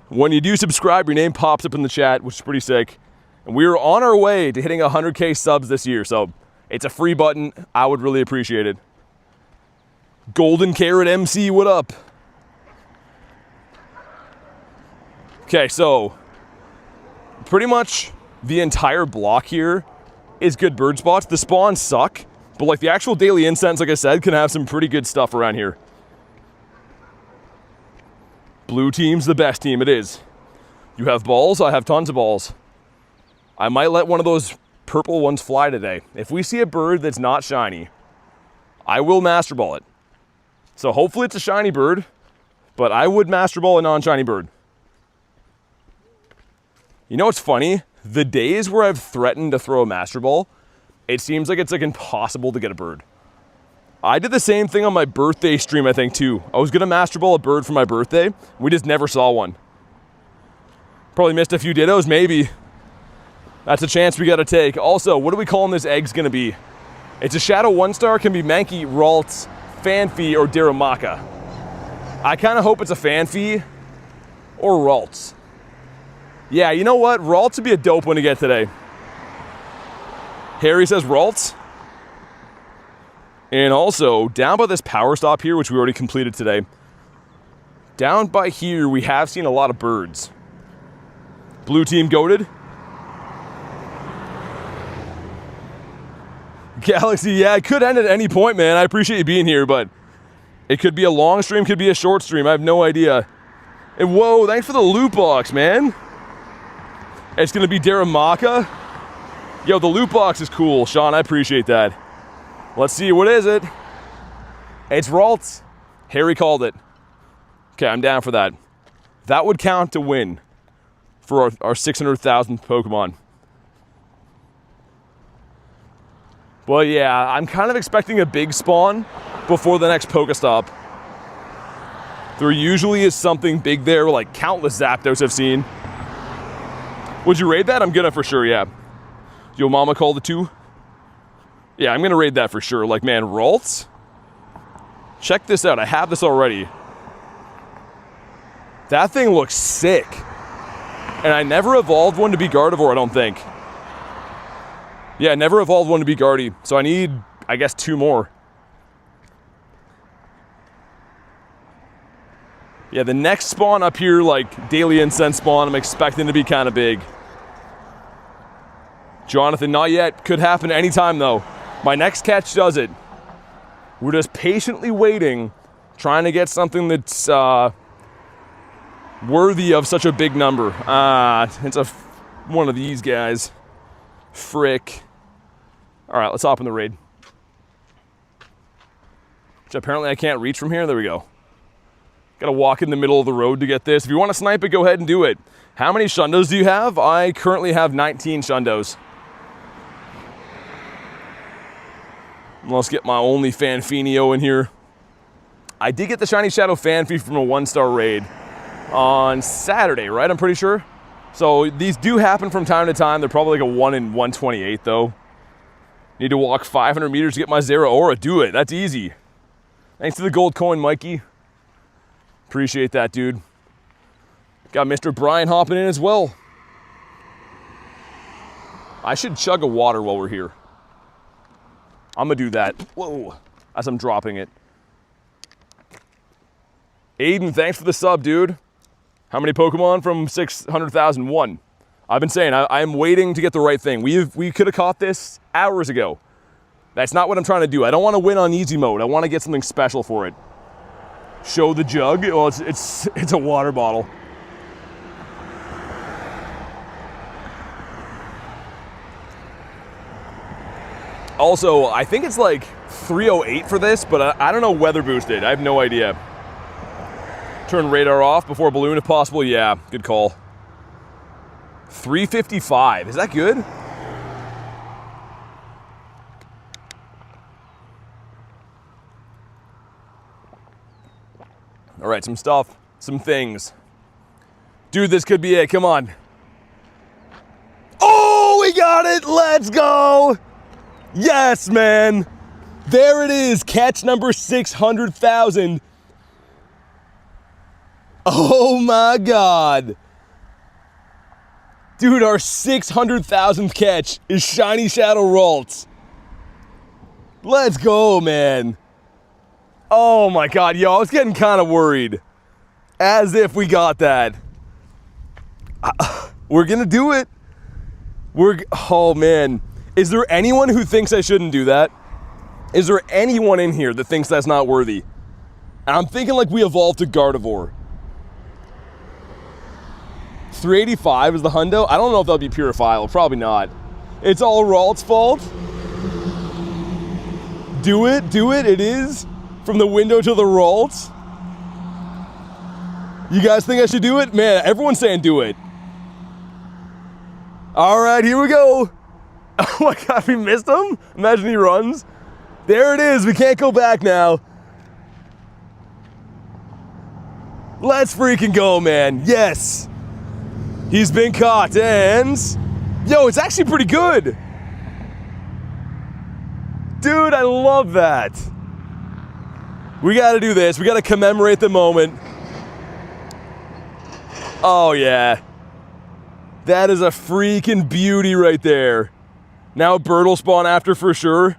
When you do subscribe, your name pops up in the chat, which is pretty sick. And we are on our way to hitting 100K subs this year. So it's a free button. I would really appreciate it. Golden Carrot MC, what up? Okay, so pretty much the entire block here is good bird spots. The spawns suck, but like the actual Daily Incense, like I said, can have some pretty good stuff around here. Blue team's the best team, it is. You have balls, I have tons of balls. I might let one of those purple ones fly today. If we see a bird that's not shiny, I will Master Ball it. So hopefully it's a shiny bird, but I would Master Ball a non-shiny bird. You know what's funny? The days where I've threatened to throw a Master Ball, it seems like it's like impossible to get a bird. I did the same thing on my birthday stream, I think, too. I was gonna Master Ball a bird for my birthday. We just never saw one. Probably missed a few dittos, maybe. That's a chance we gotta take. Also, what are we calling this egg's gonna be? It's a Shadow 1-star, can be Mankey, Ralts, Fanfy, or Darumaka. I kind of hope it's a Fanfy or Ralts. Yeah, you know what? Ralts would be a dope one to get today. Harry says Ralts. And also, down by this power stop here, which we already completed today, down by here, we have seen a lot of birds. Blue team goated. Galaxy, yeah, it could end at any point, man. I appreciate you being here, but it could be a long stream, could be a short stream. I have no idea. And whoa, thanks for the loot box, man. It's going to be Darumaka. Yo, the loot box is cool, Sean. I appreciate that. Let's see, what is it? It's Ralts. Harry called it. Okay, I'm down for that. That would count to win for our 600,000th Pokemon. Well, yeah, I'm kind of expecting a big spawn before the next Pokestop. There usually is something big there, like countless Zapdos I've seen. Would you raid that? I'm gonna for sure, yeah. Yo, mama called it too? Yeah, I'm gonna raid that for sure. Like, man, Ralts? Check this out, I have this already. That thing looks sick. And I never evolved one to be Gardevoir, I don't think. Yeah, never evolved one to be Guardy, so I need, I guess, 2 more. Yeah, the next spawn up here, like Daily Incense spawn, I'm expecting to be kind of big. Jonathan, not yet. Could happen anytime, though. My next catch does it. We're just patiently waiting, trying to get something that's worthy of such a big number. It's one of these guys. Frick. All right, let's hop in the raid. Which apparently I can't reach from here. There we go. Gotta walk in the middle of the road to get this. If you want to snipe it, go ahead and do it. How many Shundos do you have? I currently have 19 Shundos. Let's get my only Fanfinio in here. I did get the Shiny Shadow Fanfi from a 1-star raid on Saturday, right? I'm pretty sure. So these do happen from time to time. They're probably like a 1 in 128 though. Need to walk 500 meters to get my Zeraora. Do it, that's easy. Thanks to the gold coin, Mikey. Appreciate that, dude. Got Mr. Brian hopping in as well. I should chug a water while we're here. I'm gonna do that. Whoa, as I'm dropping it. Aiden, thanks for the sub, dude. How many Pokemon from 600,001? I've been saying, I am waiting to get the right thing. We could have caught this hours ago. That's not what I'm trying to do. I don't want to win on easy mode. I want to get something special for it. Show the jug. Well, it's a water bottle. Also, I think it's like 308 for this, but I don't know weather boosted. I have no idea. Turn radar off before balloon if possible. Yeah, good call. 355. Is that good? All right, some stuff, some things. Dude, this could be it. Come on. Oh, we got it. Let's go. Yes, man. There it is. Catch number 600,000. Oh, my God. Dude, our 600,000th catch is Shiny Shadow Ralts. Let's go, man. Oh my God, yo, I was getting kind of worried. As if we got that. We're gonna do it. Oh man. Is there anyone who thinks I shouldn't do that? Is there anyone in here that thinks that's not worthy? I'm thinking like we evolved to Gardevoir. 385 is the hundo? I don't know if that'll be Purifile, probably not. It's all Ralt's fault. Do it, it is. From the window to the Ralts. You guys think I should do it? Man, everyone's saying do it. All right, here we go. Oh my God, we missed him? Imagine he runs. There it is, we can't go back now. Let's freaking go, man. Yes. He's been caught, and yo, it's actually pretty good. Dude, I love that. We gotta do this. We gotta commemorate the moment. Oh, yeah. That is a freaking beauty right there. Now a bird will spawn after for sure.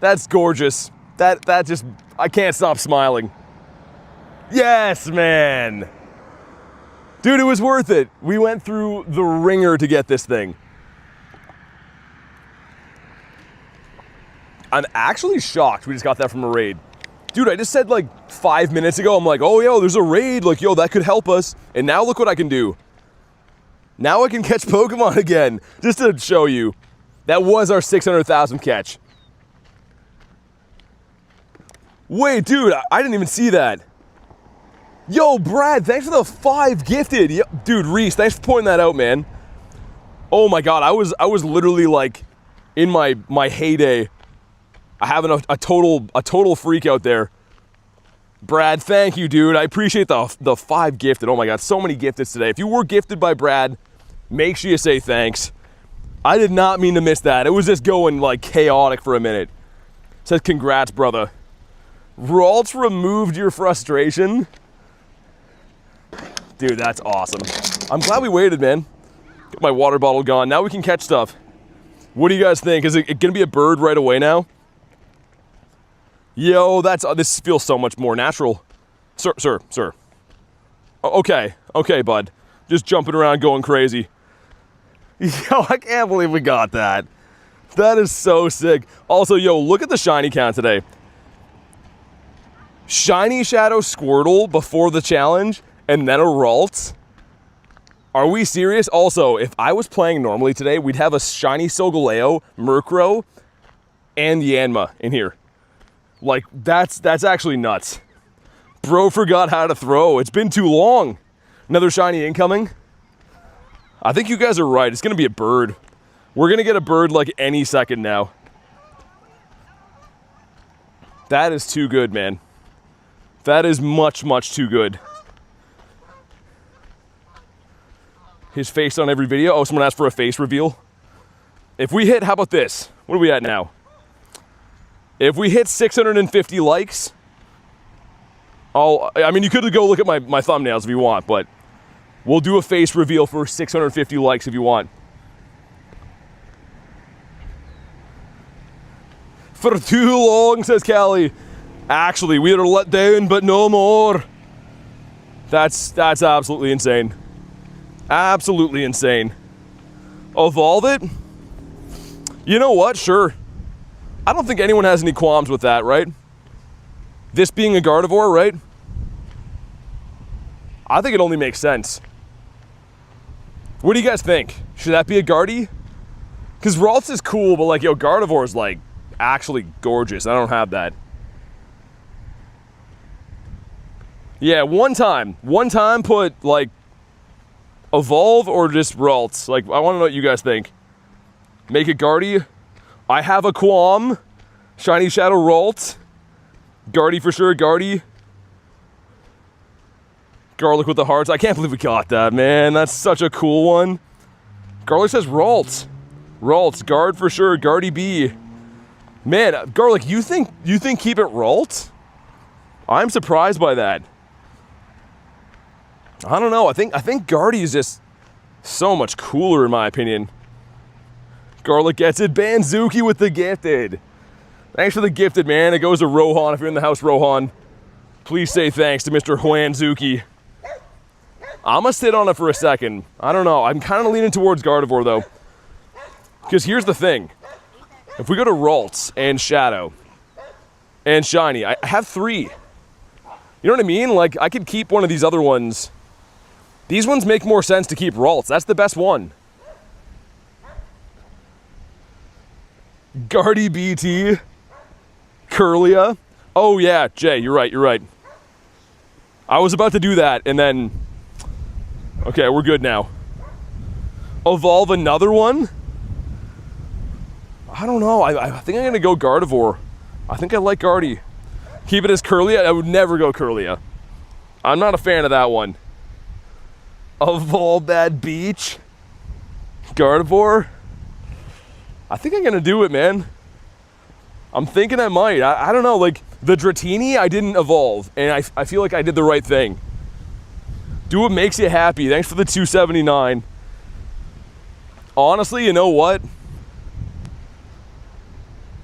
That's gorgeous. That just, I can't stop smiling. Yes, man. Dude, it was worth it. We went through the ringer to get this thing. I'm actually shocked we just got that from a raid. Dude, I just said like 5 minutes ago, I'm like, oh, yo, there's a raid. Like, yo, that could help us. And now look what I can do. Now I can catch Pokemon again. Just to show you. That was our 600,000 catch. Wait, dude, I didn't even see that. Yo, Brad, thanks for the 5 gifted. Dude, Reese, thanks for pointing that out, man. Oh my God, I was literally like in my heyday. I having a total freak out there. Brad, thank you, dude. I appreciate the 5 gifted. Oh my God, so many gifted today. If you were gifted by Brad, make sure you say thanks. I did not mean to miss that. It was just going like chaotic for a minute. Says congrats, brother. Ralts removed your frustration. Dude, that's awesome. I'm glad we waited, man. Got my water bottle gone. Now we can catch stuff. What do you guys think? Is it gonna be a bird right away now? Yo, this feels so much more natural. Sir. Okay, bud. Just jumping around going crazy. Yo, I can't believe we got that. That is so sick. Also, yo, look at the shiny count today. Shiny Shadow Squirtle before the challenge, and then a Ralts. Are we serious? Also, if I was playing normally today, we'd have a shiny Solgaleo, Murkrow, and Yanma in here. Like, that's actually nuts. Bro forgot how to throw. It's been too long. Another shiny incoming. I think you guys are right. It's going to be a bird. We're going to get a bird like any second now. That is too good, man. That is much, much too good. His face on every video. Oh, someone asked for a face reveal. If we hit, how about this? What are we at now? If we hit 650 likes, I mean, you could go look at my thumbnails if you want, but we'll do a face reveal for 650 likes if you want. For too long, says Callie. Actually, we are let down, but no more. That's absolutely insane. Absolutely insane. Evolve it? You know what? Sure. I don't think anyone has any qualms with that, right? This being a Gardevoir, right? I think it only makes sense. What do you guys think? Should that be a Guardy? Because Ralts is cool, but like, yo, Gardevoir is like actually gorgeous. I don't have that. Yeah, one time put like Evolve or just Ralts. Like, I want to know what you guys think. Make it Guardy. I have a qualm. Shiny Shadow Ralts. Guardy for sure, Guardy. Garlic with the hearts. I can't believe we got that, man. That's such a cool one. Garlic says Ralts. Ralts, guard for sure, Guardy B. Man, Garlic, you think keep it Ralts? I'm surprised by that. I don't know. I think Guardy is just so much cooler in my opinion. Garlic gets it. Banzuki with the gifted. Thanks for the gifted, man. It goes to Rohan. If you're in the house, Rohan, please say thanks to Mr. Juanzuki. I'm gonna sit on it for a second. I don't know. I'm kind of leaning towards Gardevoir though. Because here's the thing. If we go to Ralts and Shadow and Shiny, I have 3. You know what I mean? Like, I could keep one of these other ones. These ones make more sense to keep Ralts. That's the best one. Guardy BT. Curlia. Oh yeah, Jay, you're right. I was about to do that and then... Okay, we're good now. Evolve another one? I don't know. I think I'm going to go Gardevoir. I think I like Guardy. Keep it as Curlia. I would never go Curlia. I'm not a fan of that one. Evolve that beach. Gardevoir. I think I'm going to do it, man. I'm thinking I might. I don't know. Like, the Dratini, I didn't evolve. And I feel like I did the right thing. Do what makes you happy. Thanks for the 279. Honestly, you know what?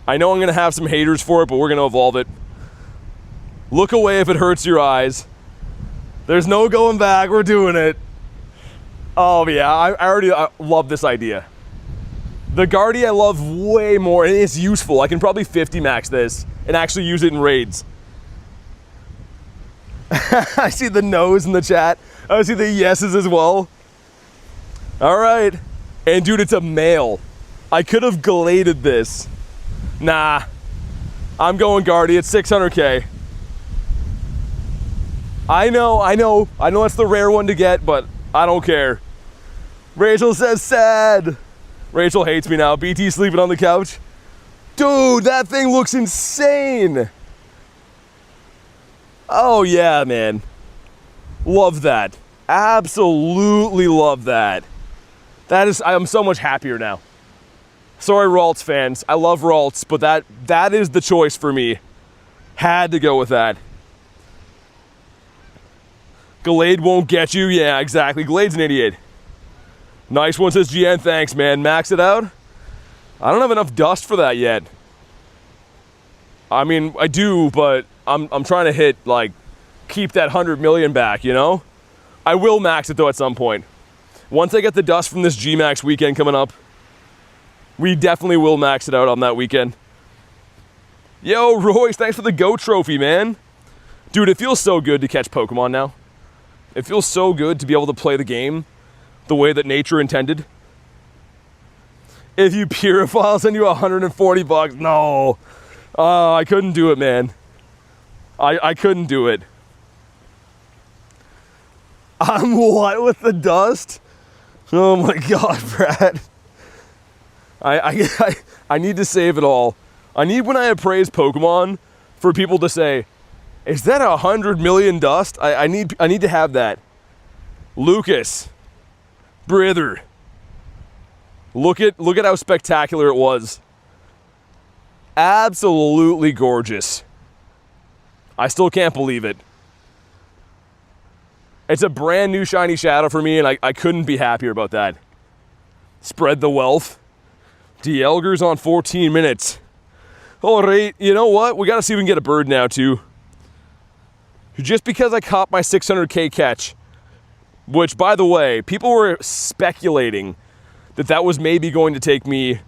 I know I'm going to have some haters for it, but we're going to evolve it. Look away if it hurts your eyes. There's no going back. We're doing it. Oh, yeah. I love this idea. The Guardy I love way more, and it's useful. I can probably 50 max this and actually use it in raids. I see the no's in the chat. I see the yeses as well. All right. And dude, it's a male. I could have gladed this. Nah. I'm going Guardy. It's 600k. I know that's the rare one to get, but I don't care. Rachel says sad. Rachel hates me now. BT sleeping on the couch. Dude, that thing looks insane. Oh yeah, man. Love that. Absolutely love that. I'm so much happier now. Sorry, Ralts fans. I love Ralts, but that is the choice for me. Had to go with that. Glade won't get you. Yeah, exactly. Glade's an idiot. Nice one, says GN. Thanks, man. Max it out. I don't have enough dust for that yet. I mean, I do, but I'm trying to hit, like, keep that 100 million back, you know? I will max it, though, at some point. Once I get the dust from this G-Max weekend coming up, we definitely will max it out on that weekend. Yo, Royce, thanks for the GO trophy, man. Dude, it feels so good to catch Pokemon now. It feels so good to be able to play the game the way that nature intended. If you purify, I'll send you 140 bucks. No. I couldn't do it, man. I couldn't do it. I'm what with the dust? Oh my God, Brad. I need to save it all. I need, when I appraise Pokemon, for people to say, is that 100 million dust? I need to have that. Lucas, brother, look at how spectacular it was. Absolutely gorgeous. I still can't believe it. It's a brand new shiny shadow for me, and I couldn't be happier about that. Spread the wealth. Dialga's on 14 minutes. All right, you know what? We got to see if we can get a bird now, too. Just because I caught my 600k catch, which, by the way, people were speculating that was maybe going to take me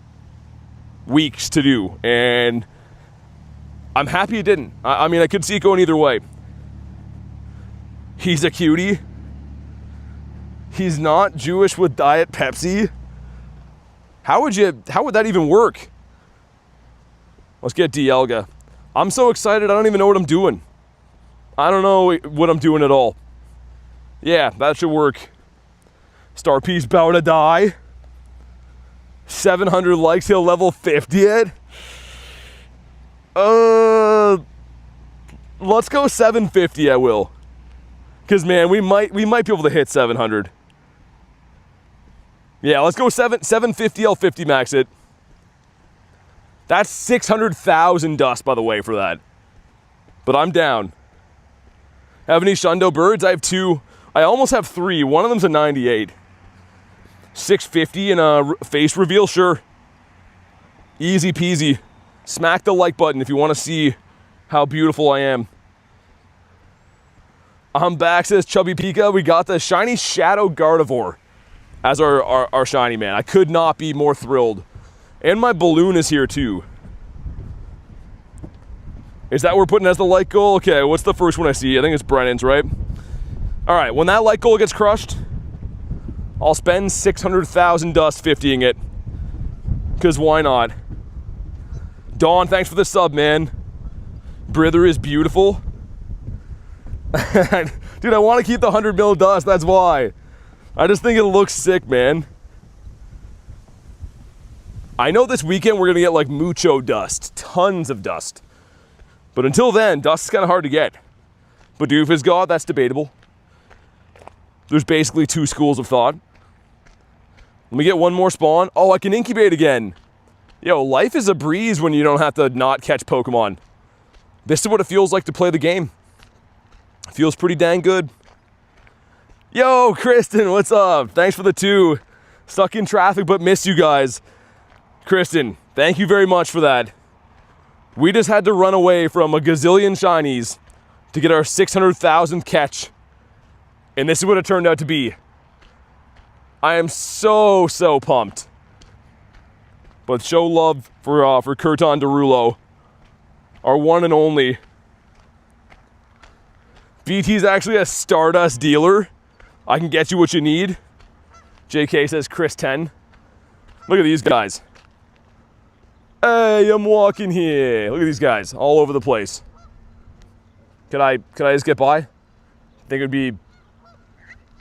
weeks to do, and I'm happy it didn't. I mean, I could see it going either way. He's a cutie. He's not Jewish with Diet Pepsi. How would that even work? Let's get Dialga. I'm so excited, I don't even know what I'm doing. I don't know what I'm doing at all. Yeah, that should work. Star P's about to die. 700 likes, he'll level 50 it. Let's go 750, I will. Because, man, we might be able to hit 700. Yeah, let's go 750, I'll 50 max it. That's 600,000 dust, by the way, for that. But I'm down. Have any Shundo birds? I have 2. I almost have 3. One of them's a 98. 650 and a face reveal, sure. Easy peasy. Smack the like button if you want to see how beautiful I am. I'm back, says Chubby Pika. We got the shiny Shadow Gardevoir as our shiny, man. I could not be more thrilled. And my balloon is here too. Is that what we're putting as the like goal? Okay, what's the first one I see? I think it's Brennan's, right? All right, when that like goal gets crushed, I'll spend 600,000 dust 50ing it. Because why not? Dawn, thanks for the sub, man. Brither is beautiful. Dude, I want to keep the 100 mil dust, that's why. I just think it looks sick, man. I know this weekend we're going to get like mucho dust. Tons of dust. But until then, dust is kind of hard to get. Bidoof is God, that's debatable. There's basically 2 schools of thought. Let me get one more spawn. Oh, I can incubate again. Yo, life is a breeze when you don't have to not catch Pokemon. This is what it feels like to play the game. It feels pretty dang good. Yo, Kristen, what's up? Thanks for the 2. Stuck in traffic, but miss you guys. Kristen, thank you very much for that. We just had to run away from a gazillion shinies to get our 600,000th catch. And this is what it turned out to be. I am so pumped. But show love for Kurtan Derulo, our one and only. BT's actually a Stardust dealer. I can get you what you need. JK says Chris 10. Look at these guys. Hey, I'm walking here. Look at these guys all over the place. Could I just get by? I think it would be.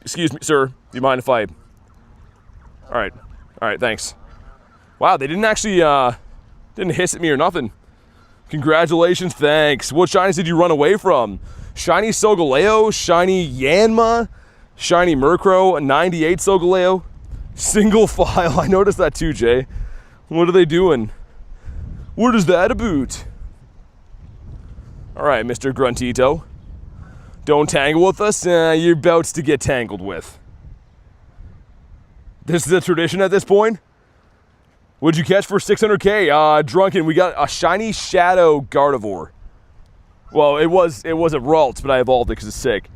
Excuse me, sir. Do you mind if I? All right, thanks. Wow, they didn't actually didn't hiss at me or nothing. Congratulations, thanks. What shinies did you run away from? Shiny Solgaleo, shiny Yanma, shiny Murkrow, a 98 Solgaleo, single file. I noticed that too, Jay. What are they doing? What is that about? All right, Mr. Gruntito. Don't tangle with us. You're about to get tangled with. This is a tradition at this point. What'd you catch for 600K? Drunken, we got a shiny Shadow Gardevoir. Well, it was a Ralts, but I evolved it because it's sick.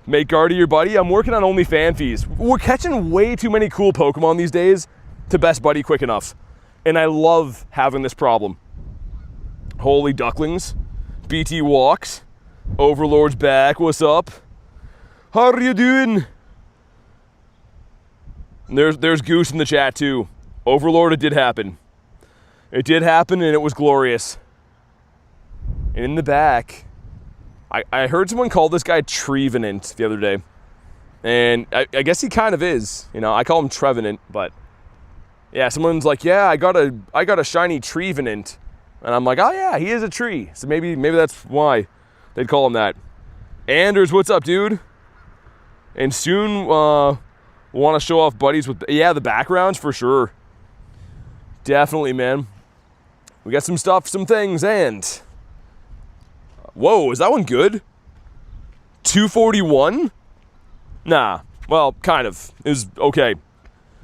Make Guardy your buddy. I'm working on only fan fees. We're catching way too many cool Pokemon these days to best buddy quick enough. And I love having this problem. Holy ducklings. BT walks. Overlord's back. What's up? How are you doing? And there's Goose in the chat too. Overlord, it did happen. It did happen and it was glorious. And in the back, I heard someone call this guy Trevenant the other day. And I guess he kind of is. You know, I call him Trevenant, but yeah, someone's like, yeah, I got a shiny Trevenant. And I'm like, oh yeah, he is a tree. So maybe that's why they'd call him that. Anders, what's up, dude? And soon want to show off buddies with, yeah, the backgrounds for sure. Definitely, man. We got some stuff, some things, and whoa, is that one good? 241? Nah, well, kind of. It was okay. It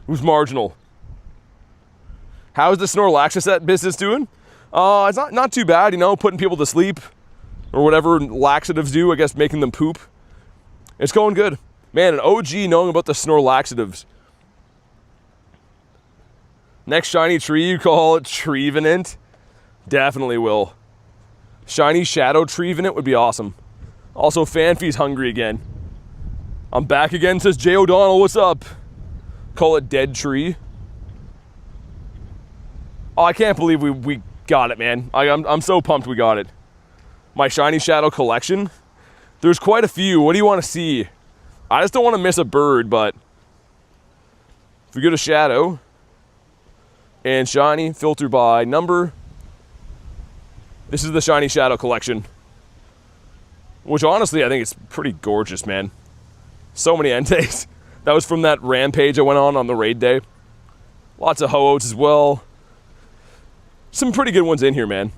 was marginal. How's the Snorlaxus business doing? It's not too bad, you know, putting people to sleep or whatever laxatives do, I guess making them poop. It's going good. Man, an OG knowing about the Snorlaxatives. Next shiny tree, you call it Trevenant? Definitely will. Shiny Shadow Trevenant would be awesome. Also, Fanfi's hungry again. I'm back again, says Jay O'Donnell. What's up? Call it Dead Tree. Oh, I can't believe we got it, man. I'm so pumped we got it. My Shiny Shadow collection. There's quite a few. What do you want to see? I just don't want to miss a bird, but if we go to Shadow and Shiny, filter by number. This is the Shiny Shadow collection, which honestly I think it's pretty gorgeous, man. So many Entei. That was from that rampage I went on the raid day. Lots of Ho-Ohs as well. Some pretty good ones in here, man.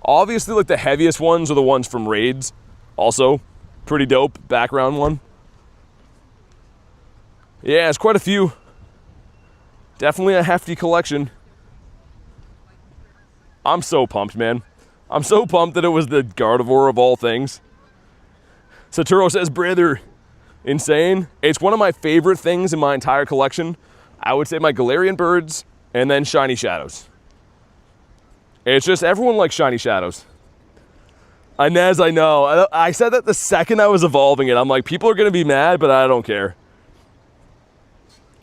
Obviously, like the heaviest ones are the ones from raids. Also, pretty dope background one. Yeah, it's quite a few. Definitely a hefty collection. I'm so pumped, man. I'm so pumped that it was the Gardevoir of all things. Saturo says, brother, insane. It's one of my favorite things in my entire collection. I would say my Galarian Birds and then Shiny Shadows. It's just everyone likes Shiny Shadows. Inez, I know. I said that the second I was evolving it. I'm like, people are going to be mad, but I don't care.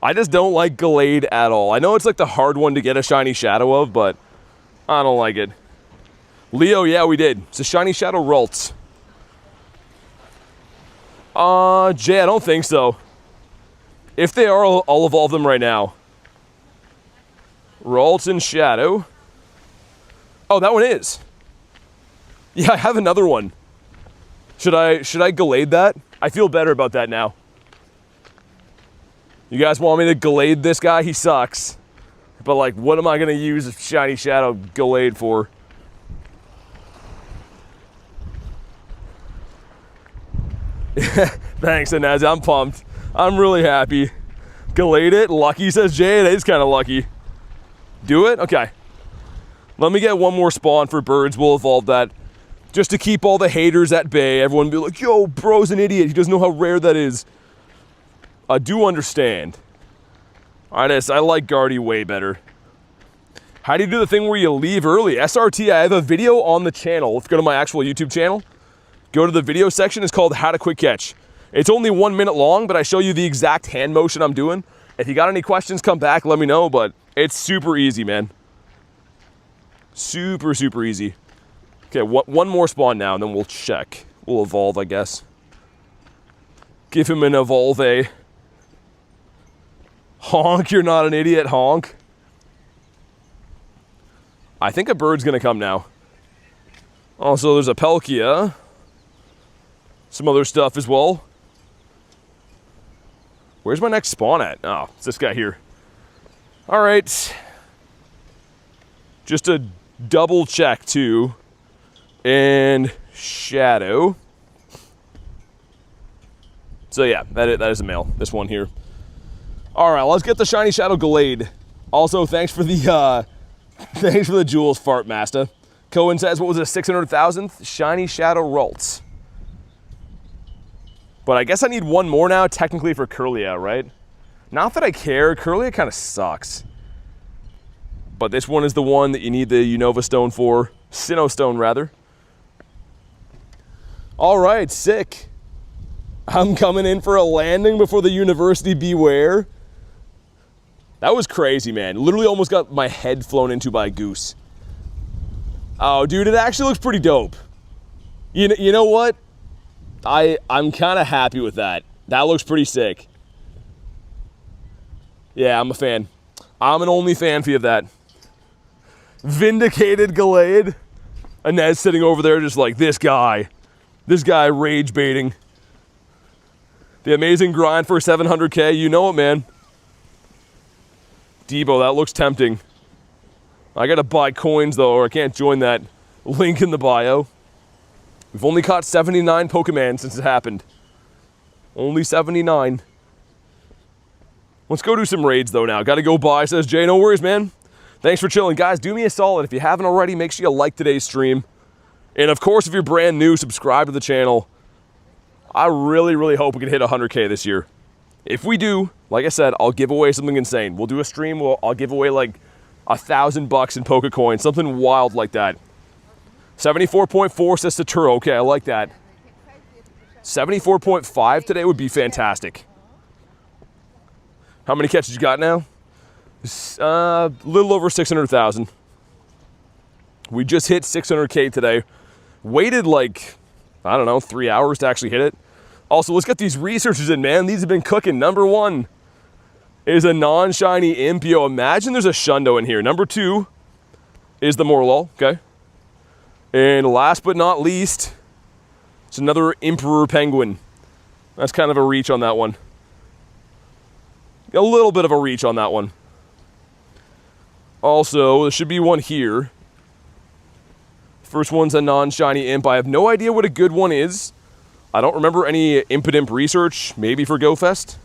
I just don't like Gallade at all. I know it's like the hard one to get a Shiny Shadow of, but I don't like it. Leo, yeah, we did. It's a Shiny Shadow Ralts. Jay, I don't think so. If they are, I'll evolve them right now. Ralts and Shadow. Oh, that one is. Yeah, I have another one. Should I Gallade that? I feel better about that now. You guys want me to Gallade this guy? He sucks. But like, what am I gonna use a Shiny Shadow Gallade for? Thanks, Inez. I'm pumped. I'm really happy. Gallade it. Lucky, says Jay. It is kind of lucky. Do it? Okay. Let me get one more spawn for birds. We'll evolve that. Just to keep all the haters at bay. Everyone be like, yo, bro's an idiot. He doesn't know how rare that is. I do understand. I like Guardy way better. How do you do the thing where you leave early? SRT, I have a video on the channel. Let's go to my actual YouTube channel. Go to the video section. It's called How to Quick Catch. It's only 1 minute long, but I show you the exact hand motion I'm doing. If you got any questions, come back, let me know, but it's super easy, man. Super, super easy. Okay, one more spawn now, and then we'll check. We'll evolve, I guess. Give him an evolve. Honk, you're not an idiot, honk. I think a bird's gonna come now. Also, there's a Palkia. Some other stuff as well. Where's my next spawn at? Oh, it's this guy here. All right. Just a double check too. And Shadow. So yeah, that is a male. This one here. All right, let's get the Shiny Shadow Gallade. Also, thanks for the jewels, Fart Master. Cohen says, what was it, 600,000th? Shiny Shadow Ralts. But I guess I need one more now, technically, for Kirlia, right? Not that I care. Kirlia kind of sucks. But this one is the one that you need the Unova Stone for. Sinnoh Stone, rather. All right, sick. I'm coming in for a landing before the University. Beware. That was crazy, man. Literally almost got my head flown into by a goose. Oh, dude, it actually looks pretty dope. You know what? I'm kind of happy with that. That looks pretty sick. Yeah, I'm a fan. I'm an only fanfy of that. Vindicated Gallade. Inez sitting over there just like, this guy rage baiting. The amazing grind for 700K. You know it, man. Debo, that looks tempting. I gotta buy coins though, or I can't join that link in the bio. We've only caught 79 Pokemon since it happened. Only 79. Let's go do some raids though now. Gotta go buy, says Jay. No worries, man. Thanks for chilling. Guys, do me a solid. If you haven't already, make sure you like today's stream. And of course, if you're brand new, subscribe to the channel. I really, really hope we can hit 100K this year. If we do, like I said, I'll give away something insane. We'll do a stream, I'll give away like $1,000 in Poke Coins, something wild like that. 74.4 says Saturo. Okay, I like that. 74.5 today would be fantastic. How many catches you got now? A little over 600,000. We just hit 600K today. Waited like, I don't know, 3 hours to actually hit it. Also, let's get these researchers in, man. These have been cooking. Number 1 is a non-shiny imp. Yo, imagine there's a Shundo in here. Number 2 is the Morlul, okay? And last but not least, it's another Emperor Penguin. That's kind of a reach on that one. A little bit of a reach on that one. Also, there should be one here. First one's a non-shiny imp. I have no idea what a good one is. I don't remember any Impidimp research, maybe for GoFest.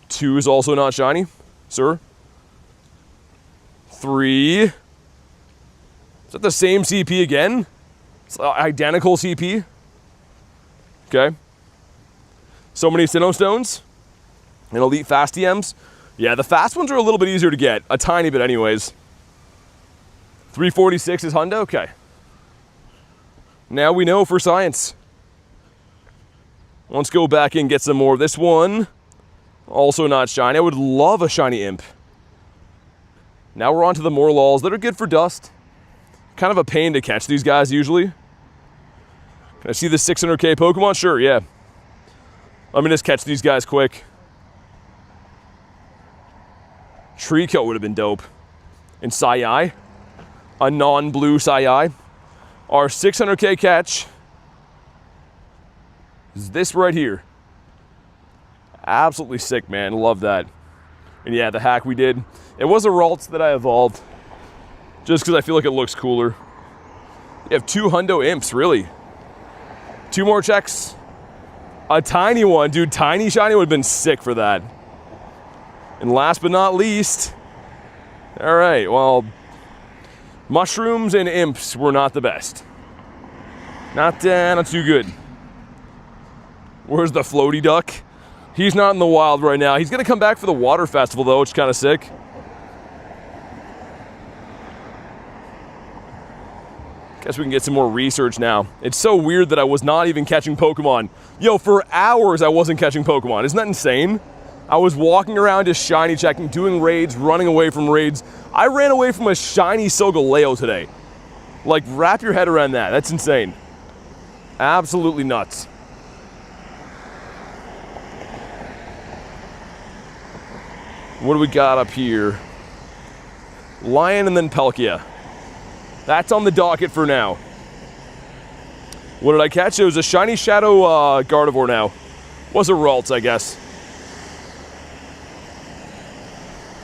2 is also not shiny, sir. 3. Is that the same CP again? It's identical CP. Okay. So many Sinnoh Stones. And Elite Fast TMs. Yeah, the fast ones are a little bit easier to get. A tiny bit anyways. 346 is Hundo? Okay. Now we know for science. Let's go back and get some more. This one, also not shiny. I would love a shiny imp. Now we're on to the Morluls that are good for dust. Kind of a pain to catch these guys usually. Can I see the 600K Pokemon? Sure, yeah. Let me just catch these guys quick. Trico would have been dope. And Sai, a non-blue Sai. Our 600K catch is this right here. Absolutely sick, man. Love that. And yeah, the hack we did. It was a Ralts that I evolved. Just because I feel like it looks cooler. You have 2 Hundo imps, really. 2 more checks. A tiny one. Dude, tiny shiny would have been sick for that. And last but not least, all right, well, mushrooms and imps were not the best. Not too good. Where's the floaty duck? He's not in the wild right now. He's gonna come back for the water festival though, which is kind of sick. Guess we can get some more research now. It's so weird that I was not even catching Pokemon. Yo, for hours I wasn't catching Pokemon. Isn't that insane? I was walking around just shiny checking, doing raids, running away from raids. I ran away from a shiny Solgaleo today. Like, wrap your head around that. That's insane. Absolutely nuts. What do we got up here? Lion and then Palkia. That's on the docket for now. What did I catch? It was a shiny Shadow Gardevoir now. Was a Ralts, I guess.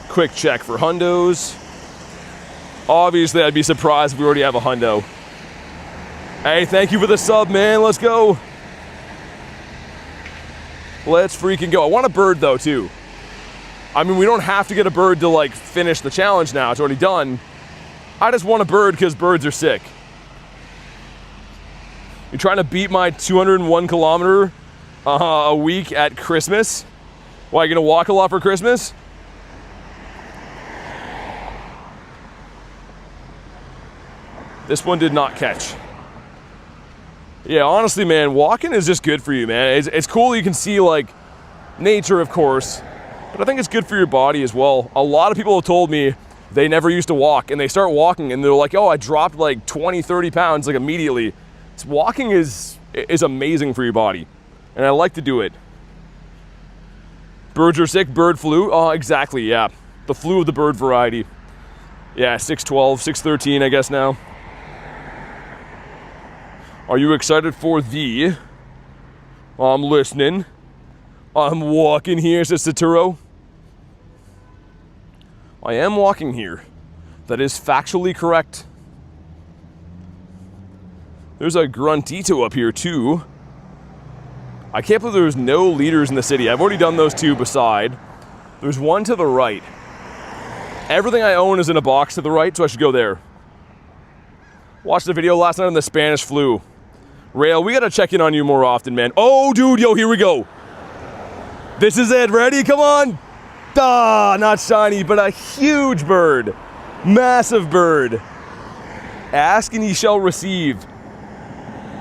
Quick check for Hundos. Obviously, I'd be surprised if we already have a Hundo. Hey, thank you for the sub, man. Let's go. Let's freaking go. I want a bird, though, too. I mean, we don't have to get a bird to, like, finish the challenge now. It's already done. I just want a bird because birds are sick. You're trying to beat my 201 kilometer a week at Christmas? Why, you gonna walk a lot for Christmas? This one did not catch. Yeah, honestly, man, walking is just good for you, man. It's cool you can see, like, nature, of course, but I think it's good for your body as well. A lot of people have told me they never used to walk, and they start walking, and they're like, oh, I dropped like 20, 30 pounds, like, immediately. So walking is amazing for your body, and I like to do it. Birds are sick, bird flu. Oh, exactly, yeah. The flu of the bird variety. Yeah, 612, 613, I guess now. Are you excited for the... I'm listening. I'm walking here, says Saturo. I am walking here. That is factually correct. There's a Gruntito up here, too. I can't believe there's no leaders in the city. I've already done those 2 beside. There's one to the right. Everything I own is in a box to the right, so I should go there. Watched the video last night on the Spanish flu. Rail, we gotta check in on you more often, man. Oh, dude, yo, here we go. This is it. Ready? Come on. Ah, not shiny, but a huge bird. Massive bird. Ask and ye shall receive.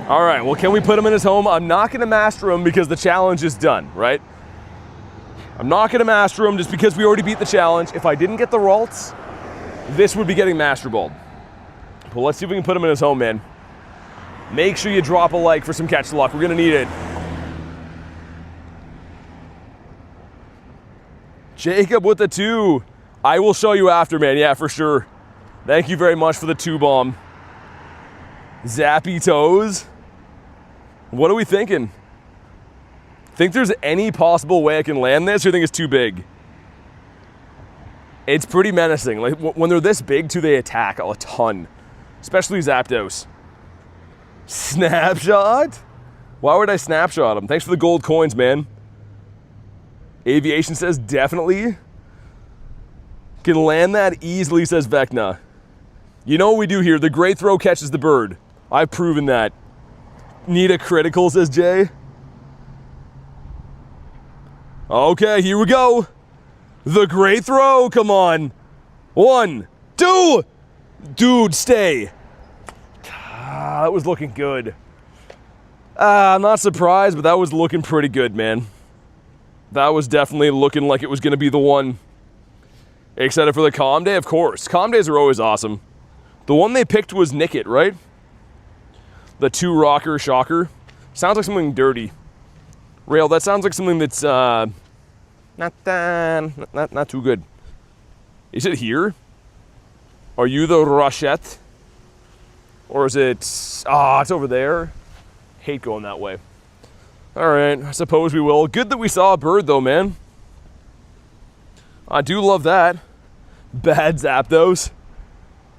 All right, well, can we put him in his home? I'm not going to master him because the challenge is done, right? I'm not going to master him just because we already beat the challenge. If I didn't get the Ralts, this would be getting Master Balled. But let's see if we can put him in his home, man. Make sure you drop a like for some catch luck. We're going to need it. Jacob with the 2. I will show you after, man. Yeah, for sure. Thank you very much for the 2 bomb. Zappy Toes. What are we thinking? Think there's any possible way I can land this, or you think it's too big? It's pretty menacing. Like when they're this big too, they attack a ton. Especially Zapdos. Snapshot? Why would I snapshot him? Thanks for the gold coins, man. Aviation says definitely. Can land that easily, says Vecna. You know what we do here? The great throw catches the bird. I've proven that. Need a critical, says Jay. Okay, here we go. The great throw, come on. 1, 2. Dude, stay. That was looking good. I'm not surprised, but that was looking pretty good, man. That was definitely looking like it was going to be the one. Excited for the Calm Day? Of course. Calm Days are always awesome. The one they picked was Nickit, right? The 2 rocker shocker. Sounds like something dirty. Rail, that sounds like something that's not too good. Is it here? Are you the Rochette? Or is it... Ah, it's over there. Hate going that way. All right, I suppose we will. Good that we saw a bird, though, man. I do love that. Bad Zapdos.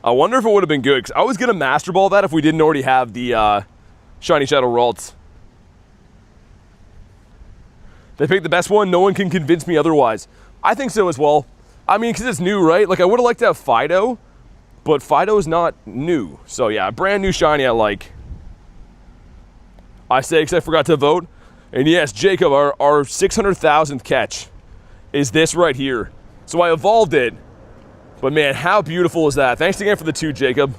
I wonder if it would have been good, because I was going to Master Ball that if we didn't already have the Shiny Shadow Ralts. They picked the best one. No one can convince me otherwise. I think so as well. I mean, because it's new, right? Like, I would have liked to have Fido, but Fido is not new. So, yeah, brand new Shiny I like. I say, because I forgot to vote. And yes, Jacob, our 600,000th catch is this right here. So I evolved it. But man, how beautiful is that? Thanks again for the 2, Jacob.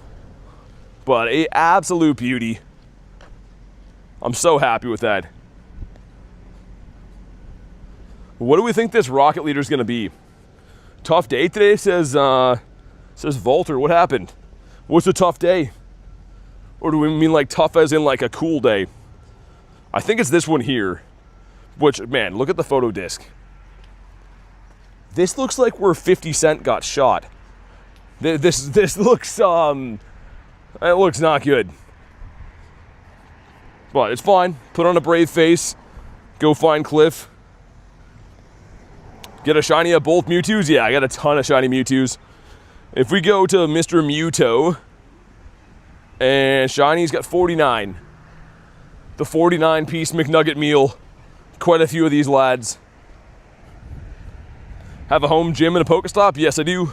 But an absolute beauty. I'm so happy with that. What do we think this Rocket Leader is going to be? Tough day today, says Volter. What happened? What's a tough day? Or do we mean like tough as in like a cool day? I think it's this one here. Which, man, look at the photo disc. This looks like where 50 Cent got shot. This looks, it looks not good. But it's fine. Put on a brave face. Go find Cliff. Get a shiny of both Mewtwo's? Yeah, I got a ton of shiny Mewtwo's. If we go to Mr. Mewtwo, and shiny's got 49. The 49-piece McNugget meal. Quite a few of these lads. Have a home gym and a Pokestop? Yes, I do.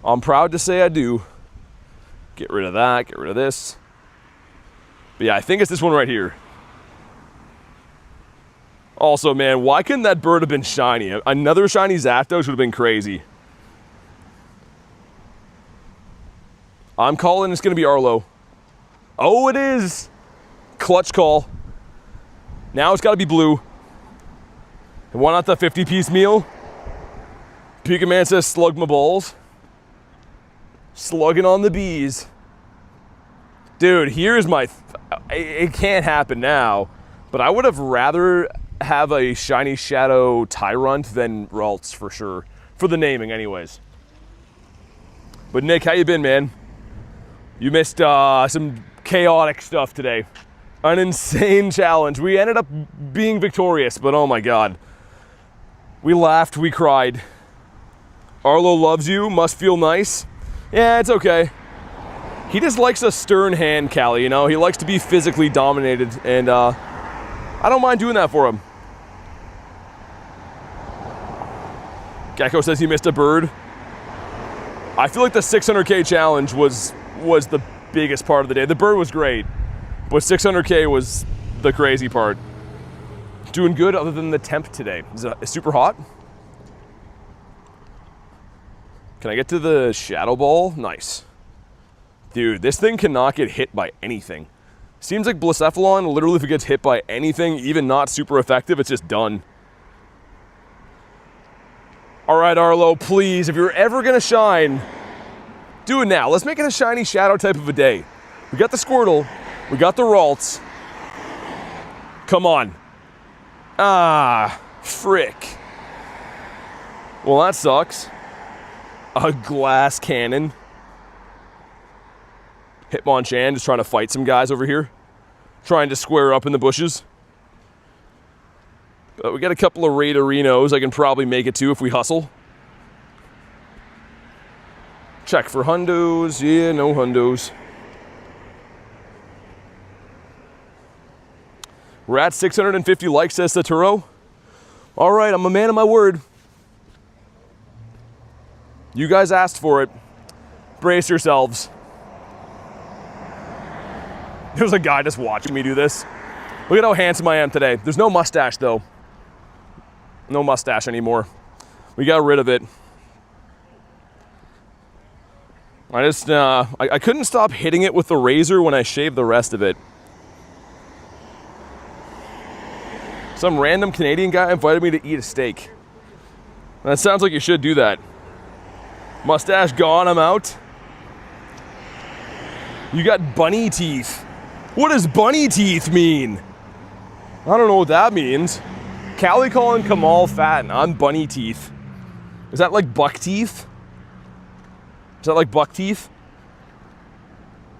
I'm proud to say I do. Get rid of that, get rid of this. But yeah, I think it's this one right here. Also, man, why couldn't that bird have been shiny? Another shiny Zapdos would have been crazy. I'm calling it's going to be Arlo. Oh, it is. Clutch call. Now it's got to be blue. And why not the 50-piece meal? Pika Man says slug my balls. Slugging on the bees. Dude, here's my... it can't happen now, but I would have rather have a Shiny Shadow Tyrant than Ralts for sure. For the naming anyways. But Nick, how you been, man? You missed some chaotic stuff today. An insane challenge. We ended up being victorious, but oh my god. We laughed, we cried. Arlo loves you, must feel nice. Yeah, it's okay. He just likes a stern hand, Callie, you know? He likes to be physically dominated, and I don't mind doing that for him. Gecko says he missed a bird. I feel like the 600K challenge was the biggest part of the day. The bird was great, but 600K was the crazy part. Doing good other than the temp today. Is it super hot? Can I get to the Shadow Ball? Nice. Dude, this thing cannot get hit by anything. Seems like Blacephalon, literally if it gets hit by anything, even not super effective, it's just done. All right, Arlo, please, if you're ever gonna shine, do it now. Let's make it a shiny shadow type of a day. We got the Squirtle, we got the Ralts. Come on. Ah, frick. Well, that sucks. A glass cannon. Hitmonchan just trying to fight some guys over here. Trying to square up in the bushes. But we got a couple of Raiderinos I can probably make it to if we hustle. Check for Hundos. Yeah, no Hundos. We're at 650 likes, says Saturo. All right, I'm a man of my word. You guys asked for it. Brace yourselves. There's a guy just watching me do this. Look at how handsome I am today. There's no mustache though. No mustache anymore. We got rid of it. I couldn't stop hitting it with the razor when I shaved the rest of it. Some random Canadian guy invited me to eat a steak. That sounds like you should do that. Mustache gone, I'm out. You got bunny teeth. What does bunny teeth mean? I don't know what that means. Callie calling Kamal fat and I'm bunny teeth. Is that like buck teeth? Is that like buck teeth?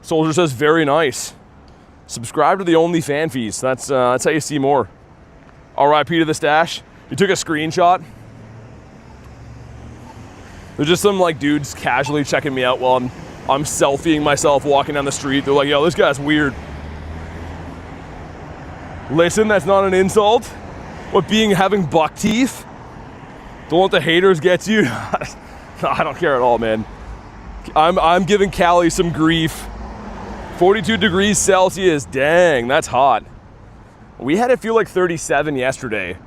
Soldier says very nice. Subscribe to the OnlyFan feast. That's how you see more. R.I.P. to the stash. You took a screenshot. There's just some like dudes casually checking me out while I'm selfieing myself walking down the street. They're like, yo, this guy's weird. Listen, that's not an insult. What, having buck teeth? Don't let the haters get you. I don't care at all, man. I'm giving Callie some grief. 42 degrees Celsius, dang, that's hot. We had it feel like 37 yesterday.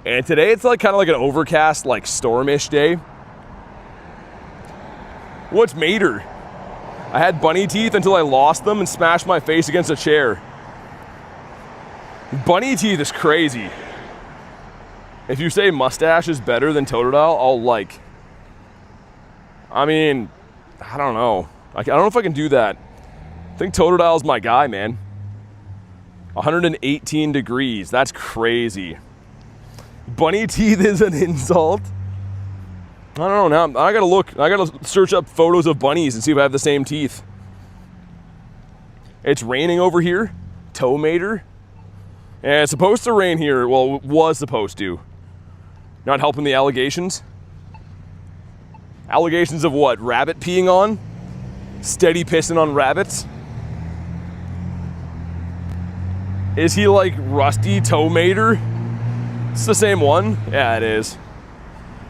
And today it's like kind of like an overcast, like stormish day. What's mater? I had bunny teeth until I lost them and smashed my face against a chair. Bunny teeth is crazy. If you say mustache is better than Totodile, I'll like. I mean, I don't know. I don't know if I can do that. I think Totodile's my guy, man. 118 degrees. That's crazy. Bunny teeth is an insult. I don't know. Now I gotta look. I gotta search up photos of bunnies and see if I have the same teeth. It's raining over here. Tomater. And it's supposed to rain here. Well, it was supposed to. Not helping the allegations. Allegations of what? Rabbit peeing on? Steady pissing on rabbits? Is he like Rusty Tomater? It's the same one? Yeah, it is.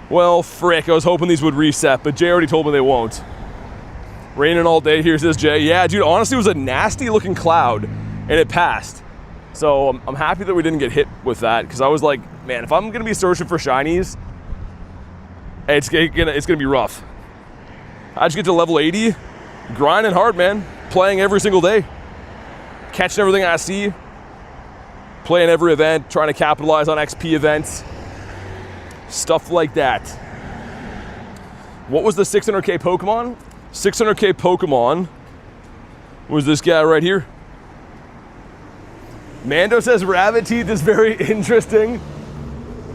Well, frick, I was hoping these would reset, but Jay already told me they won't. Raining all day here, says Jay. Yeah, dude, honestly, it was a nasty looking cloud, and it passed. So I'm happy that we didn't get hit with that, because I was like, man, if I'm gonna be searching for shinies, it's gonna be rough. I just get to level 80, grinding hard, man. Playing every single day. Catching everything I see. Playing every event, trying to capitalize on XP events. Stuff like that. What was the 600k Pokemon? 600k Pokemon was this guy right here. Mando says rabbit teeth is very interesting.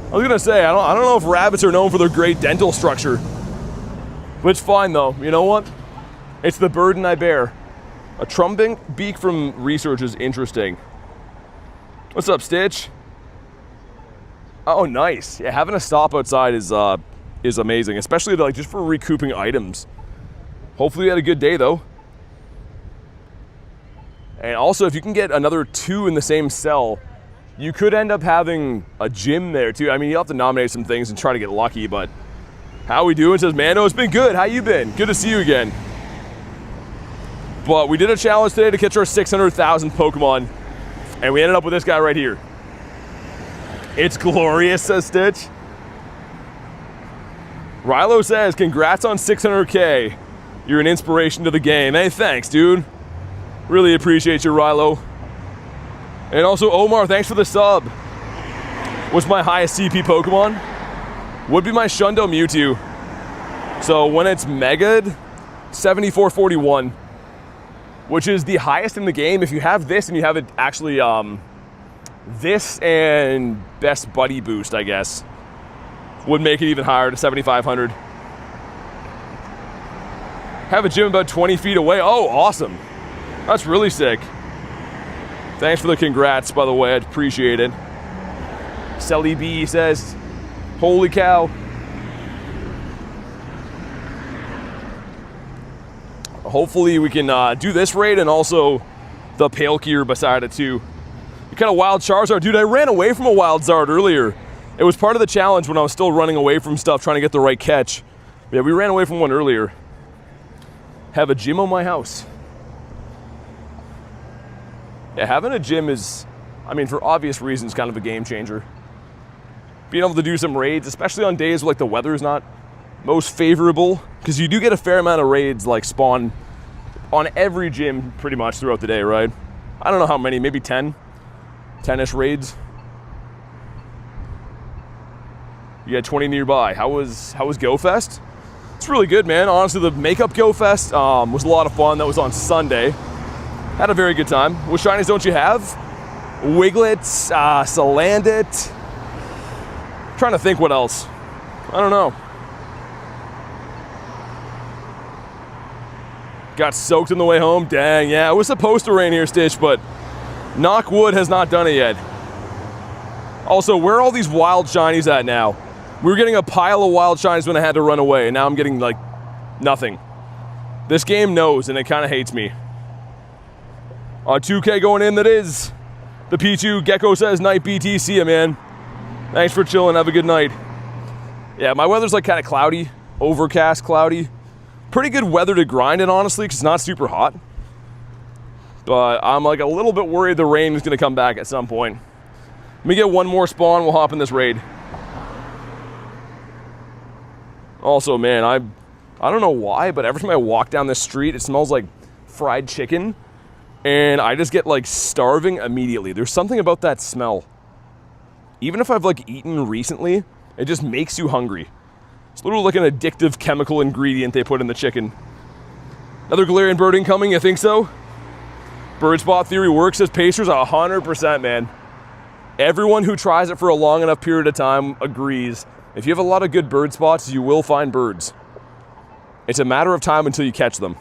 I was gonna say, I don't know if rabbits are known for their great dental structure. But it's fine though, you know what? It's the burden I bear. A trumping beak from research is interesting. What's up, Stitch? Oh, nice. Yeah, having a stop outside is amazing, especially like just for recouping items. Hopefully you had a good day though. And also, if you can get another 2 in the same cell, you could end up having a gym there too. I mean, you'll have to nominate some things and try to get lucky, but how we doing? Says Mando, it's been good. How you been? Good to see you again. But we did a challenge today to catch our 600,000 Pokemon, and we ended up with this guy right here. It's glorious, says Stitch. Rilo says, congrats on 600K. You're an inspiration to the game. Hey, thanks, dude. Really appreciate you, Rilo. And also, Omar, thanks for the sub. What's my highest CP Pokemon? Would be my Shundo Mewtwo. So when it's Mega'd, 7441, which is the highest in the game. If you have this and you have it actually, this and Best Buddy Boost, I guess, would make it even higher to 7,500. Have a gym about 20 feet away. Oh, awesome. That's really sick. Thanks for the congrats, by the way. I appreciate it. Selly B says, holy cow. Hopefully we can do this raid and also the Palkia beside it too. What kind of wild Charizard? Dude, I ran away from a wild Zard earlier. It was part of the challenge when I was still running away from stuff, trying to get the right catch. Yeah, we ran away from one earlier. Have a gym on my house. Yeah, having a gym is, I mean, for obvious reasons, kind of a game changer. Being able to do some raids, especially on days where like the weather is not most favorable, because you do get a fair amount of raids like spawn on every gym pretty much throughout the day, right? I don't know how many, maybe 10-ish raids. You got 20 nearby. How was Go Fest? It's really good, man. Honestly, the Makeup Go Fest was a lot of fun. That was on Sunday. Had a very good time. What shinies don't you have? Wiglets, Salandit. Trying to think what else. I don't know. Got soaked on the way home. Dang, yeah, it was supposed to rain here, Stitch, but knock wood has not done it yet. Also, where are all these wild shinies at now? We were getting a pile of wild shinies when I had to run away, and now I'm getting, like, nothing. This game knows, and it kind of hates me. 2K going in, that is. The P2 Gecko says, night BT, see ya, man. Thanks for chilling, have a good night. Yeah, my weather's, like, kind of cloudy. Overcast, cloudy. Pretty good weather to grind in, honestly, because it's not super hot. But I'm, like, a little bit worried the rain is going to come back at some point. Let me get one more spawn, we'll hop in this raid. Also, man, I don't know why, but every time I walk down this street, it smells like fried chicken, and I just get, like, starving immediately. There's something about that smell. Even if I've, like, eaten recently, it just makes you hungry. It's literally like an addictive chemical ingredient they put in the chicken. Another Galarian bird incoming, you think so? Bird spot theory works as Pacers 100%, man. Everyone who tries it for a long enough period of time agrees. If you have a lot of good bird spots, you will find birds. It's a matter of time until you catch them.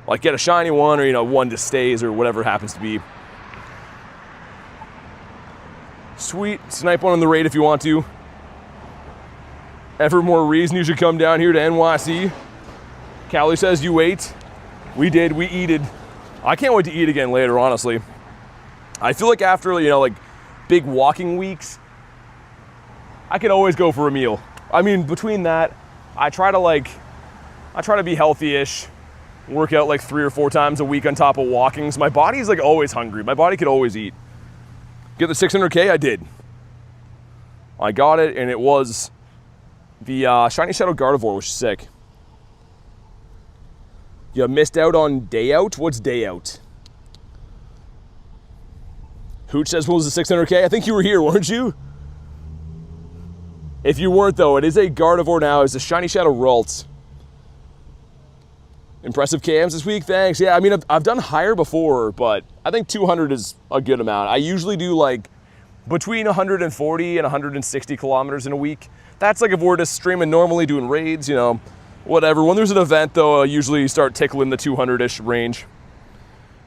Like get a shiny one, or, you know, one just stays, or whatever it happens to be. Sweet, snipe one on the raid if you want to. Ever more reason you should come down here to NYC. Callie says you ate. We did, we eated. I can't wait to eat again later, honestly. I feel like after, you know, like big walking weeks, I can always go for a meal. I mean, between that, I try to be healthy-ish, work out like 3 or 4 times a week on top of walking. So my body's like always hungry. My body could always eat. Get the 600K? I did. I got it, and it was the Shiny Shadow Gardevoir, which is sick. You missed out on Day Out? What's Day Out? Hooch says, what was the 600K? I think you were here, weren't you? If you weren't, though, it is a Gardevoir now. It's a Shiny Shadow Ralts. Impressive KMs this week, thanks. Yeah, I mean, I've done higher before, but I think 200 is a good amount. I usually do like between 140 and 160 kilometers in a week. That's like if we're just streaming normally, doing raids, you know, whatever. When there's an event, though, I usually start tickling the 200-ish range.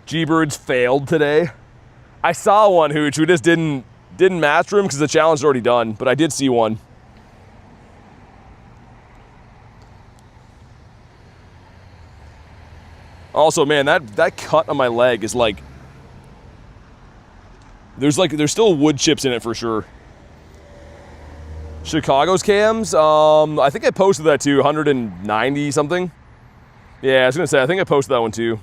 G-Birds failed today. I saw one, Hooch. We just didn't master him because the challenge is already done, but I did see one. Also, man, that cut on my leg is like, there's still wood chips in it for sure. Chicago's cams, I think I posted that too, 190 something. Yeah, I was gonna say, I think I posted that one too.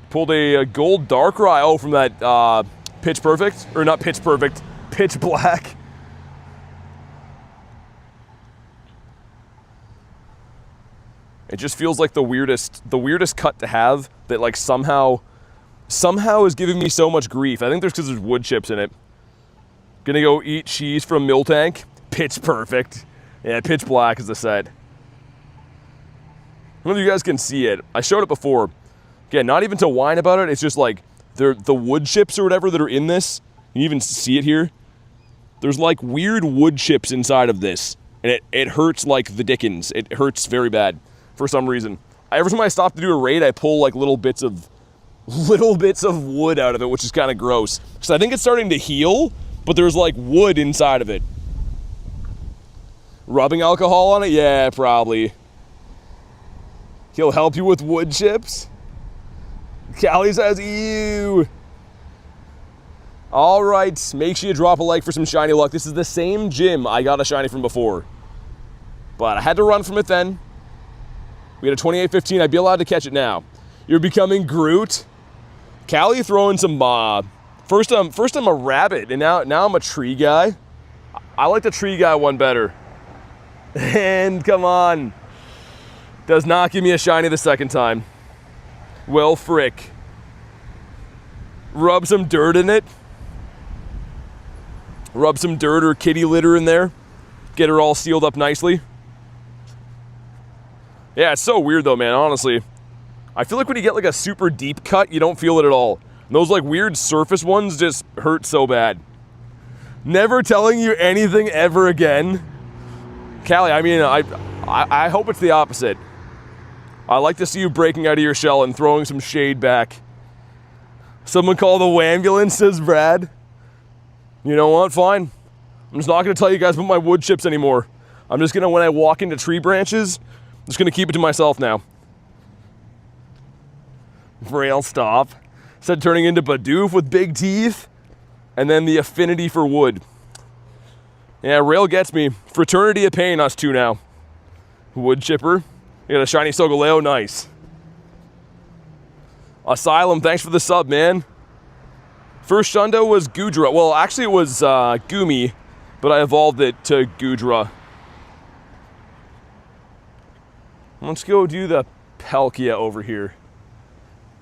Pulled a gold Darkrai, from that Pitch Perfect, or not Pitch Perfect, Pitch black. It just feels like the weirdest cut to have that like somehow is giving me so much grief. I think there's because there's wood chips in it. Gonna go eat cheese from Miltank. Pitch perfect. Yeah, pitch black is the set. I don't know if you guys can see it. I showed it before. Again, not even to whine about it. It's just like the wood chips or whatever that are in this. You can even see it here. There's like weird wood chips inside of this. And it hurts like the dickens. It hurts very bad for some reason. Every time I stop to do a raid, I pull like little bits of wood out of it, which is kind of gross. Because I think it's starting to heal, but there's like wood inside of it. Rubbing alcohol on it? Yeah, probably. He'll help you with wood chips? Callie says, ew. All right, make sure you drop a like for some shiny luck. This is the same gym I got a shiny from before. But I had to run from it then. We had a 28-15. I'd be allowed to catch it now. You're becoming Groot. Callie throwing some first I'm a rabbit, and now I'm a tree guy. I like the tree guy one better. And come on. Does not give me a shiny the second time. Well, frick. Rub some dirt in it. Rub some dirt or kitty litter in there. Get her all sealed up nicely. Yeah, it's so weird though, man, honestly. I feel like when you get like a super deep cut, you don't feel it at all. And those like weird surface ones just hurt so bad. Never telling you anything ever again. Callie, I mean, I hope it's the opposite. I like to see you breaking out of your shell and throwing some shade back. Someone call the wambulance, says Brad. You know what, fine. I'm just not gonna tell you guys about my wood chips anymore. I'm just gonna, when I walk into tree branches, I'm just gonna keep it to myself now. Braille stop. Said turning into Bidoof with big teeth. And then the affinity for wood. Yeah, Rail gets me. Fraternity of Pain, us two now. Wood chipper. You got a shiny Solgaleo, nice. Asylum, thanks for the sub, man. First Shundo was Goodra. Well, actually it was Goomy, but I evolved it to Goodra. Let's go do the Palkia over here.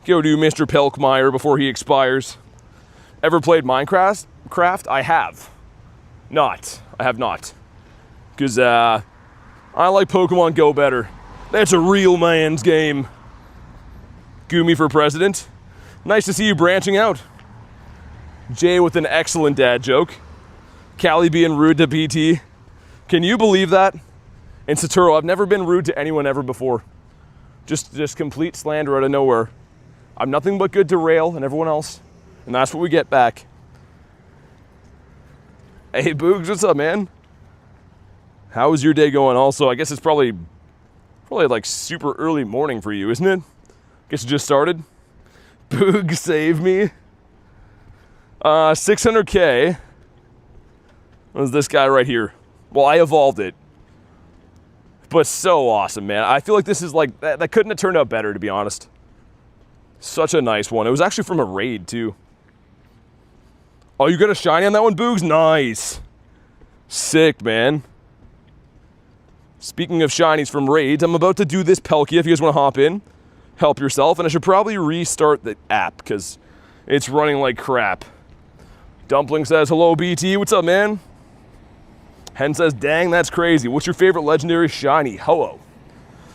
Go do Mr. Pelkmeyer before he expires. Ever played Minecraft? I have. I have not. Because I like Pokemon GO better. That's a real man's game. Goomy for president. Nice to see you branching out. Jay with an excellent dad joke. Callie being rude to BT. Can you believe that? And Satoru, I've never been rude to anyone ever before. Just complete slander out of nowhere. I'm nothing but good to Rail and everyone else. And that's what we get back. Hey, Boogs, what's up, man? How is your day going? Also, I guess it's probably like super early morning for you, isn't it? Guess it just started. Boogs, save me. 600K. Was this guy right here? Well, I evolved it. But so awesome, man. I feel like this is like, that couldn't have turned out better, to be honest. Such a nice one. It was actually from a raid, too. Oh, you got a shiny on that one, Boogs? Nice. Sick, man. Speaking of shinies from raids, I'm about to do this Palkia if you guys want to hop in. Help yourself. And I should probably restart the app because it's running like crap. Dumpling says, hello, BT. What's up, man? Hen says, dang, that's crazy. What's your favorite legendary shiny? Hello.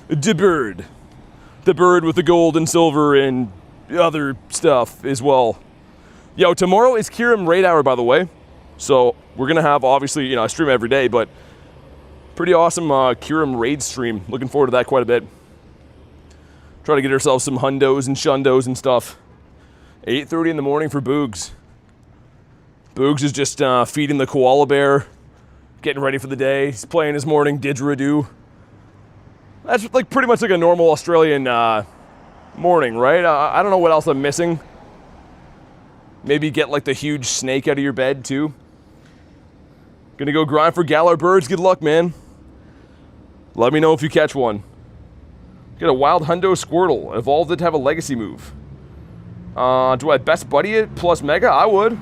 The bird. The bird with the gold and silver and other stuff as well. Yo, tomorrow is Kyurem raid hour, by the way. So we're going to have, obviously, you know, I stream every day, but pretty awesome Kyurem raid stream. Looking forward to that quite a bit. Try to get ourselves some hundos and shundos and stuff. 8:30 in the morning for Boogs. Boogs is just feeding the koala bear, getting ready for the day. He's playing his morning didgeridoo. That's like pretty much like a normal Australian morning, right? I don't know what else I'm missing. Maybe get like the huge snake out of your bed too. Gonna go grind for Galarian Birds. Good luck, man. Let me know if you catch one. Get a wild hundo Squirtle. Evolved it to have a legacy move. Do I best buddy it plus mega? I would.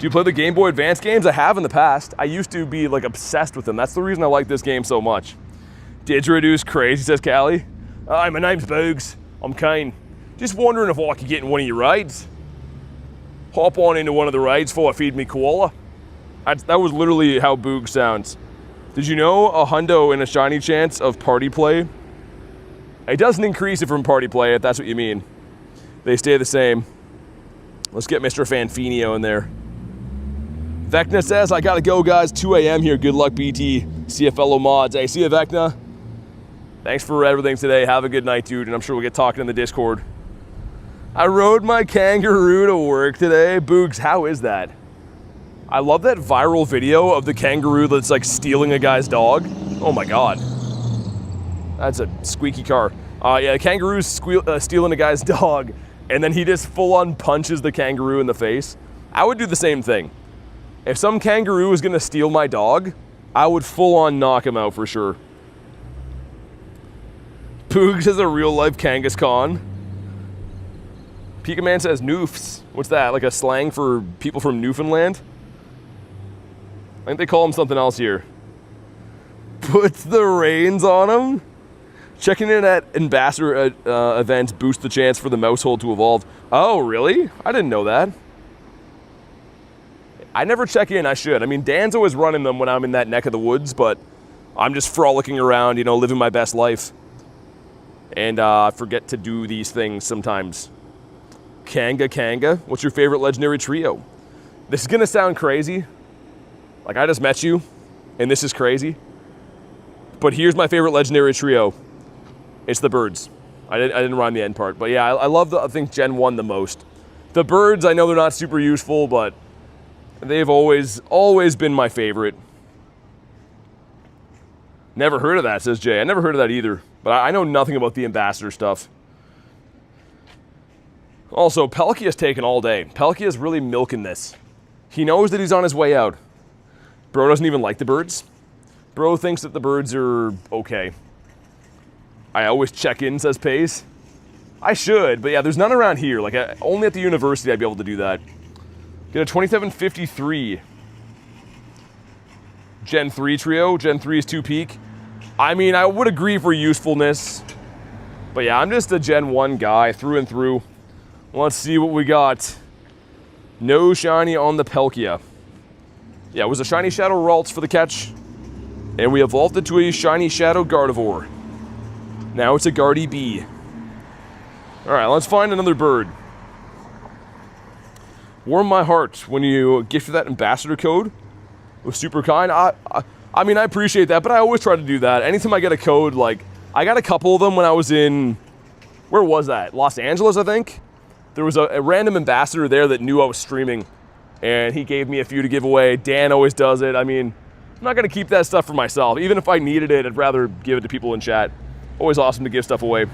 Do you play the Game Boy Advance games? I have in the past. I used to be like obsessed with them. That's the reason I like this game so much. Didgerido's crazy, says Callie. Hi, my name's Boogs. I'm Kane. Just wondering if I could get in one of your raids. Hop on into one of the raids before I feed me koala. That was literally how Boog sounds. Did you know a hundo and a shiny chance of party play? It doesn't increase it from party play, if that's what you mean. They stay the same. Let's get Mr. Fanfinio in there. Vecna says, I gotta go, guys. 2 a.m. here. Good luck, BT. See you, fellow mods. Hey, see you, Vecna. Thanks for everything today. Have a good night, dude. And I'm sure we'll get talking in the Discord. I rode my kangaroo to work today. Boogs, how is that? I love that viral video of the kangaroo that's like stealing a guy's dog. Oh my god. That's a squeaky car. Yeah, the kangaroo's stealing a guy's dog, and then he just full-on punches the kangaroo in the face. I would do the same thing. If some kangaroo was gonna steal my dog, I would full-on knock him out for sure. Poogs is a real-life Kangaskhan. Pika Man says noofs. What's that, like a slang for people from Newfoundland? I think they call them something else here. Puts the reins on him? Checking in at ambassador events boosts the chance for the mousehold to evolve. Oh, really? I didn't know that. I never check in, I should. I mean, Dan's always running them when I'm in that neck of the woods, but I'm just frolicking around, you know, living my best life. And I forget to do these things sometimes. Kanga, what's your favorite legendary trio? This is gonna sound crazy. Like, I just met you, and this is crazy. But here's my favorite legendary trio. It's the birds. I didn't rhyme the end part, but yeah, I love I think Gen 1 the most. The birds, I know they're not super useful, but they've always been my favorite. Never heard of that, says Jay. I never heard of that either, but I know nothing about the ambassador stuff. Also, Palkia's taken all day. Palkia's really milking this. He knows that he's on his way out. Bro doesn't even like the birds. Bro thinks that the birds are okay. I always check in, says Pace. I should, but yeah, there's none around here. Like, only at the university I'd be able to do that. Get a 2753. Gen 3 trio. Gen 3 is 2 peak. I mean, I would agree for usefulness. But yeah, I'm just a Gen 1 guy through and through. Let's see what we got. No shiny on the Palkia. Yeah, it was a shiny Shadow Ralts for the catch. And we evolved it to a shiny Shadow Gardevoir. Now it's a Guardy B. Alright, let's find another bird. Warm my heart when you gifted that ambassador code. It was super kind. I mean, I appreciate that, but I always try to do that. Anytime I get a code, like, I got a couple of them when I was in, where was that? Los Angeles, I think? There was a random ambassador there that knew I was streaming, and he gave me a few to give away. Dan always does it. I mean, I'm not going to keep that stuff for myself. Even if I needed it, I'd rather give it to people in chat. Always awesome to give stuff away.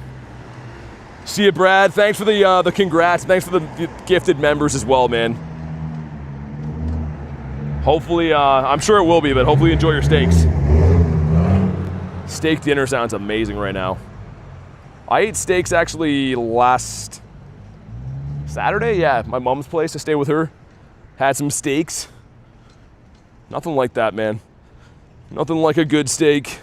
See you, Brad. Thanks for the congrats. Thanks for the gifted members as well, man. Hopefully, I'm sure it will be, but hopefully you enjoy your steaks. Steak dinner sounds amazing right now. I ate steaks actually last Saturday. Yeah, my mom's place. I stayed with her. Had some steaks. Nothing like that, man. Nothing like a good steak.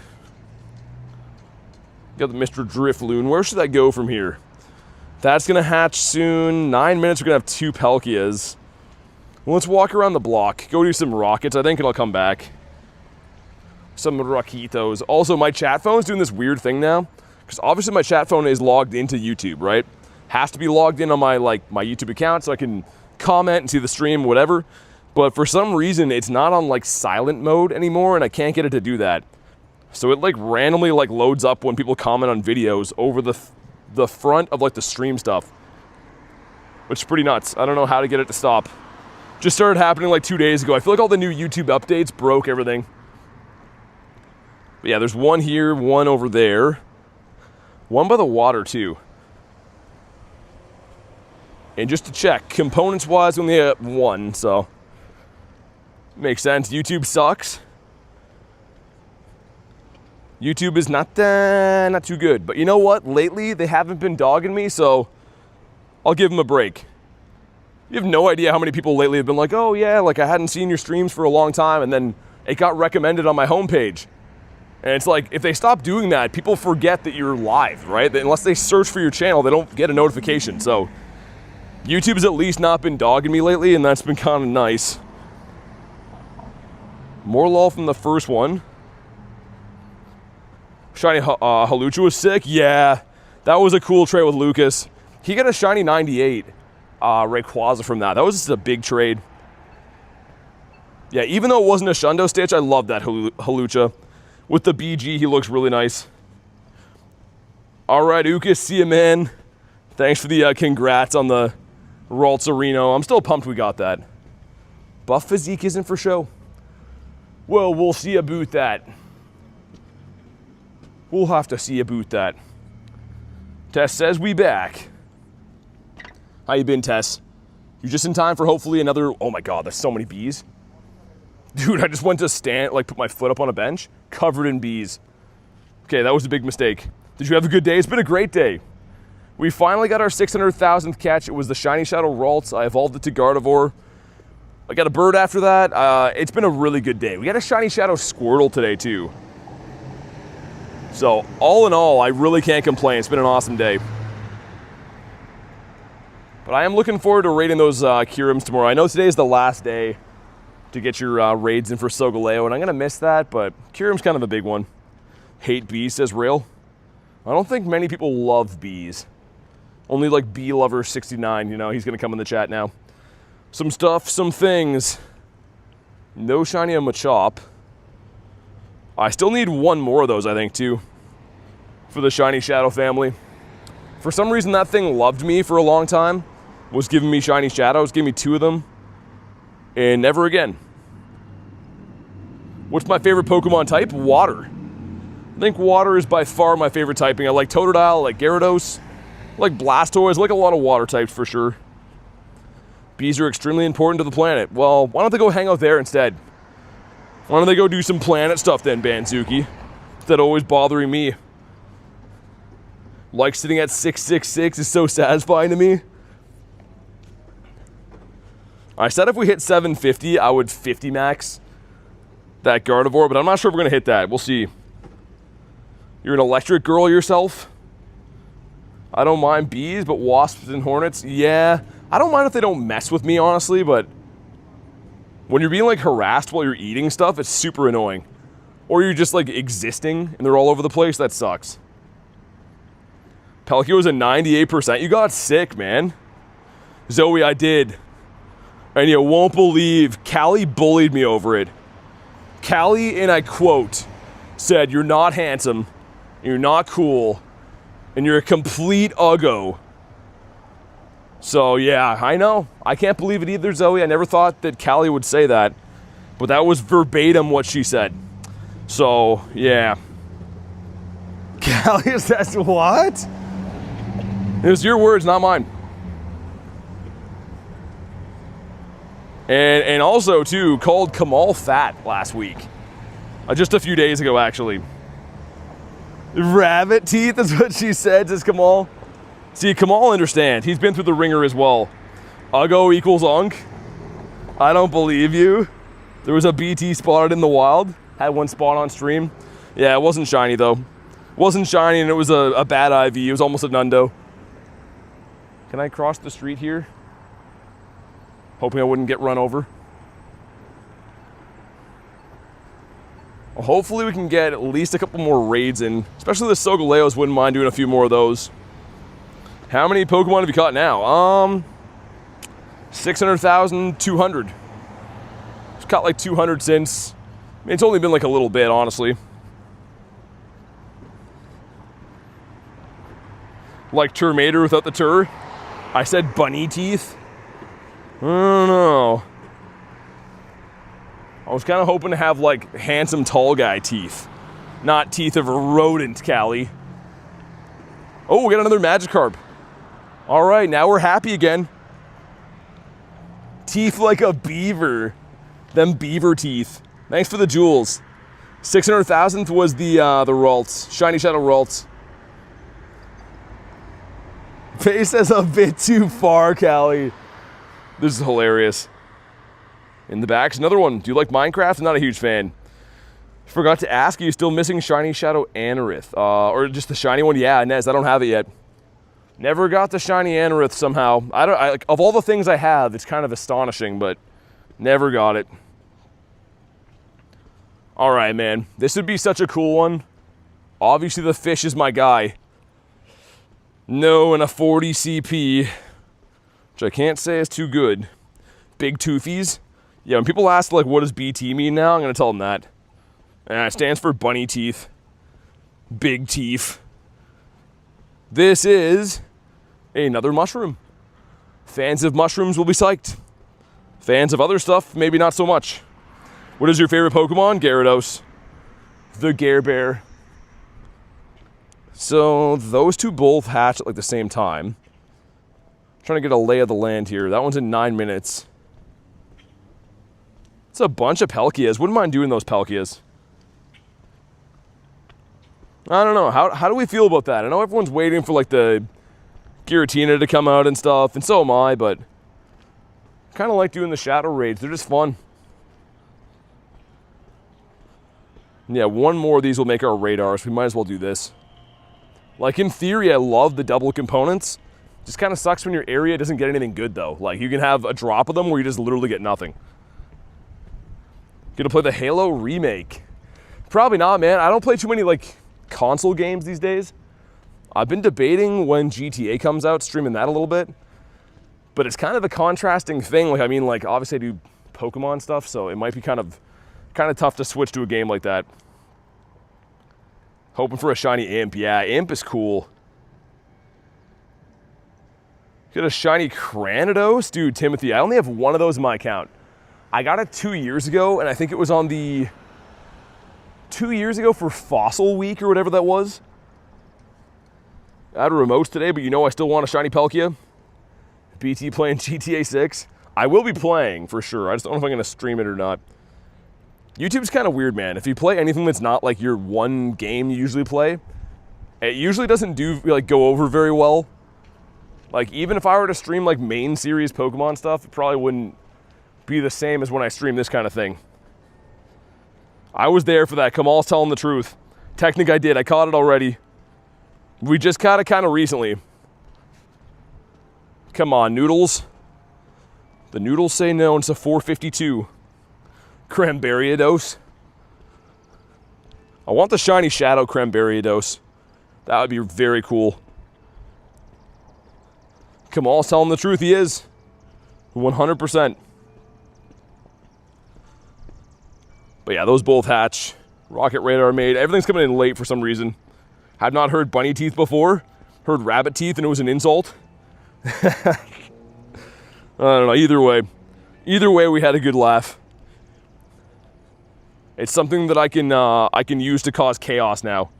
Got the Mr. Drifloon. Where should I go from here? That's going to hatch soon. 9 minutes, we're going to have 2 Palkias. Well, let's walk around the block. Go do some rockets, I think, and I'll come back. Some Rockitos. Also, my chat phone's doing this weird thing now. Because obviously my chat phone is logged into YouTube, right? Has to be logged in on my YouTube account so I can comment and see the stream, whatever. But for some reason, it's not on like silent mode anymore, and I can't get it to do that. So it like randomly like loads up when people comment on videos over the front of like the stream stuff, which is pretty nuts. I don't know how to get it to stop. Just started happening like 2 days ago. I feel like all the new YouTube updates broke everything. But yeah, there's one here, one over there, one by the water too. And just to check, components wise, we only have one, so makes sense. YouTube sucks. YouTube is not too good. But you know what? Lately, they haven't been dogging me, so I'll give them a break. You have no idea how many people lately have been like, oh yeah, like I hadn't seen your streams for a long time, and then it got recommended on my homepage. And it's like, if they stop doing that, people forget that you're live, right? Unless they search for your channel, they don't get a notification. So YouTube's at least not been dogging me lately, and that's been kind of nice. More lol from the first one. Shiny Hawlucha was sick. Yeah, that was a cool trade with Lucas. He got a shiny 98 Rayquaza from that. That was just a big trade. Yeah, even though it wasn't a Shundo Stitch, I love that Hawlucha. With the BG, he looks really nice. All right, Ukas, see you, man. Thanks for the congrats on the Ralts-Reno. I'm still pumped we got that. Buff Physique isn't for show. Well, we'll see about that. We'll have to see about that. Tess says we back. How you been, Tess? You just in time for hopefully another... Oh my god, there's so many bees. Dude, I just went to stand, like, put my foot up on a bench, covered in bees. Okay, that was a big mistake. Did you have a good day? It's been a great day. We finally got our 600,000th catch. It was the Shiny Shadow Ralts. I evolved it to Gardevoir. I got a bird after that. It's been a really good day. We got a Shiny Shadow Squirtle today, too. So, all in all, I really can't complain. It's been an awesome day. But I am looking forward to raiding those Kyurems tomorrow. I know today is the last day to get your raids in for Solgaleo, and I'm going to miss that, but Kyurem's kind of a big one. Hate bees, says Rail. I don't think many people love bees. Only like Bee Lover 69, you know, he's going to come in the chat now. Some stuff, some things. No shiny on Machop. I still need one more of those, I think, too, for the Shiny Shadow family. For some reason, that thing loved me for a long time, was giving me Shiny Shadows, gave me 2 of them. And never again. What's my favorite Pokemon type? Water. I think water is by far my favorite typing. I like Totodile, I like Gyarados, I like Blastoise, I like a lot of water types for sure. Bees are extremely important to the planet. Well, why don't they go hang out there instead? Why don't they go do some planet stuff then, Banzuki? Instead of always bothering me. Like sitting at 666 is so satisfying to me. I said if we hit 750, I would 50 max that Gardevoir, but I'm not sure if we're going to hit that. We'll see. You're an electric girl yourself? I don't mind bees, but wasps and hornets? Yeah. I don't mind if they don't mess with me, honestly, but when you're being, like, harassed while you're eating stuff, it's super annoying. Or you're just, like, existing, and they're all over the place. That sucks. Palkia was a 98%. You got sick, man. Zoe, I did. And you won't believe, Callie bullied me over it. Callie, and I quote, said, "You're not handsome, you're not cool, and you're a complete uggo." So, yeah, I know. I can't believe it either, Zoe. I never thought that Callie would say that. But that was verbatim what she said. So, yeah. Callie says, what? It was your words, not mine. And also, too, called Kamal fat last week. Just a few days ago, actually. Rabbit teeth is what she said, says Kamal. See, Kamal understands. He's been through the ringer as well. Uggo equals Unk. I don't believe you. There was a BT spotted in the wild. Had one spot on stream. Yeah, it wasn't shiny, though. It wasn't shiny, and it was a bad IV. It was almost a Hundo. Can I cross the street here? Hoping I wouldn't get run over. Well, hopefully we can get at least a couple more raids in. Especially the Solgaleos, wouldn't mind doing a few more of those. How many Pokemon have you caught now? 600,200. I've caught like 200 since. I mean, it's only been like a little bit, honestly. Like Turmater without the Tur. I said bunny teeth. I don't know. I was kind of hoping to have, like, handsome tall guy teeth. Not teeth of a rodent, Callie. Oh, we got another Magikarp. All right, now we're happy again. Teeth like a beaver. Them beaver teeth. Thanks for the jewels. 600,000th was the Ralts. Shiny Shadow Ralts. Face says a bit too far, Callie. This is hilarious. In the back's another one. Do you like Minecraft? I'm not a huge fan. Forgot to ask, are you still missing Shiny Shadow Anorith? Or just the shiny one? Yeah, Nez, I don't have it yet. Never got the Shiny Anorith somehow. Like, of all the things I have, it's kind of astonishing, but never got it. All right, man. This would be such a cool one. Obviously, the fish is my guy. No, and a 40 CP, which I can't say is too good. Big toofies. Yeah, when people ask, like, what does BT mean now, I'm going to tell them that. And it stands for bunny teeth. Big teeth. This is another mushroom. Fans of mushrooms will be psyched. Fans of other stuff, maybe not so much. What is your favorite Pokemon? Gyarados. The Gare Bear. So those two both hatch at like the same time. I'm trying to get a lay of the land here. That one's in 9 minutes. It's a bunch of Palkias. Wouldn't mind doing those Palkias. I don't know. How do we feel about that? I know everyone's waiting for like the Giratina to come out and stuff, and so am I, but kind of like doing the Shadow Raids. They're just fun. Yeah, one more of these will make our radar, so we might as well do this. Like, in theory, I love the double components. Just kind of sucks when your area doesn't get anything good, though. Like, you can have a drop of them where you just literally get nothing. Gonna play the Halo remake? Probably not, man. I don't play too many, like, console games these days. I've been debating when GTA comes out, streaming that a little bit. But it's kind of a contrasting thing. Like, I mean, like, obviously I do Pokemon stuff, so it might be kind of tough to switch to a game like that. Hoping for a shiny Imp. Yeah, Imp is cool. Get a shiny Cranidos? Dude, Timothy, I only have one of those in my account. I got it 2 years ago, and I think it was on the 2 years ago for Fossil Week or whatever that was. I had a remote today, but you know I still want a shiny Palkia. BT playing GTA 6. I will be playing for sure. I just don't know if I'm going to stream it or not. YouTube's kind of weird, man. If you play anything that's not like your one game you usually play, it usually doesn't go over very well. Like, even if I were to stream like main series Pokemon stuff, it probably wouldn't be the same as when I stream this kind of thing. I was there for that. Kamal's telling the truth. Technic, I did. I caught it already. We just caught it kind of recently. Come on, Noodles. The Noodles say no, and it's a 452. Crambariados. I want the shiny Shadow Crambariados. That would be very cool. Kamal's telling the truth. He is. 100%. But yeah, those both hatch. Rocket Radar made. Everything's coming in late for some reason. Have not heard bunny teeth before. Heard rabbit teeth and it was an insult. I don't know. Either way, we had a good laugh. It's something that I can use to cause chaos now.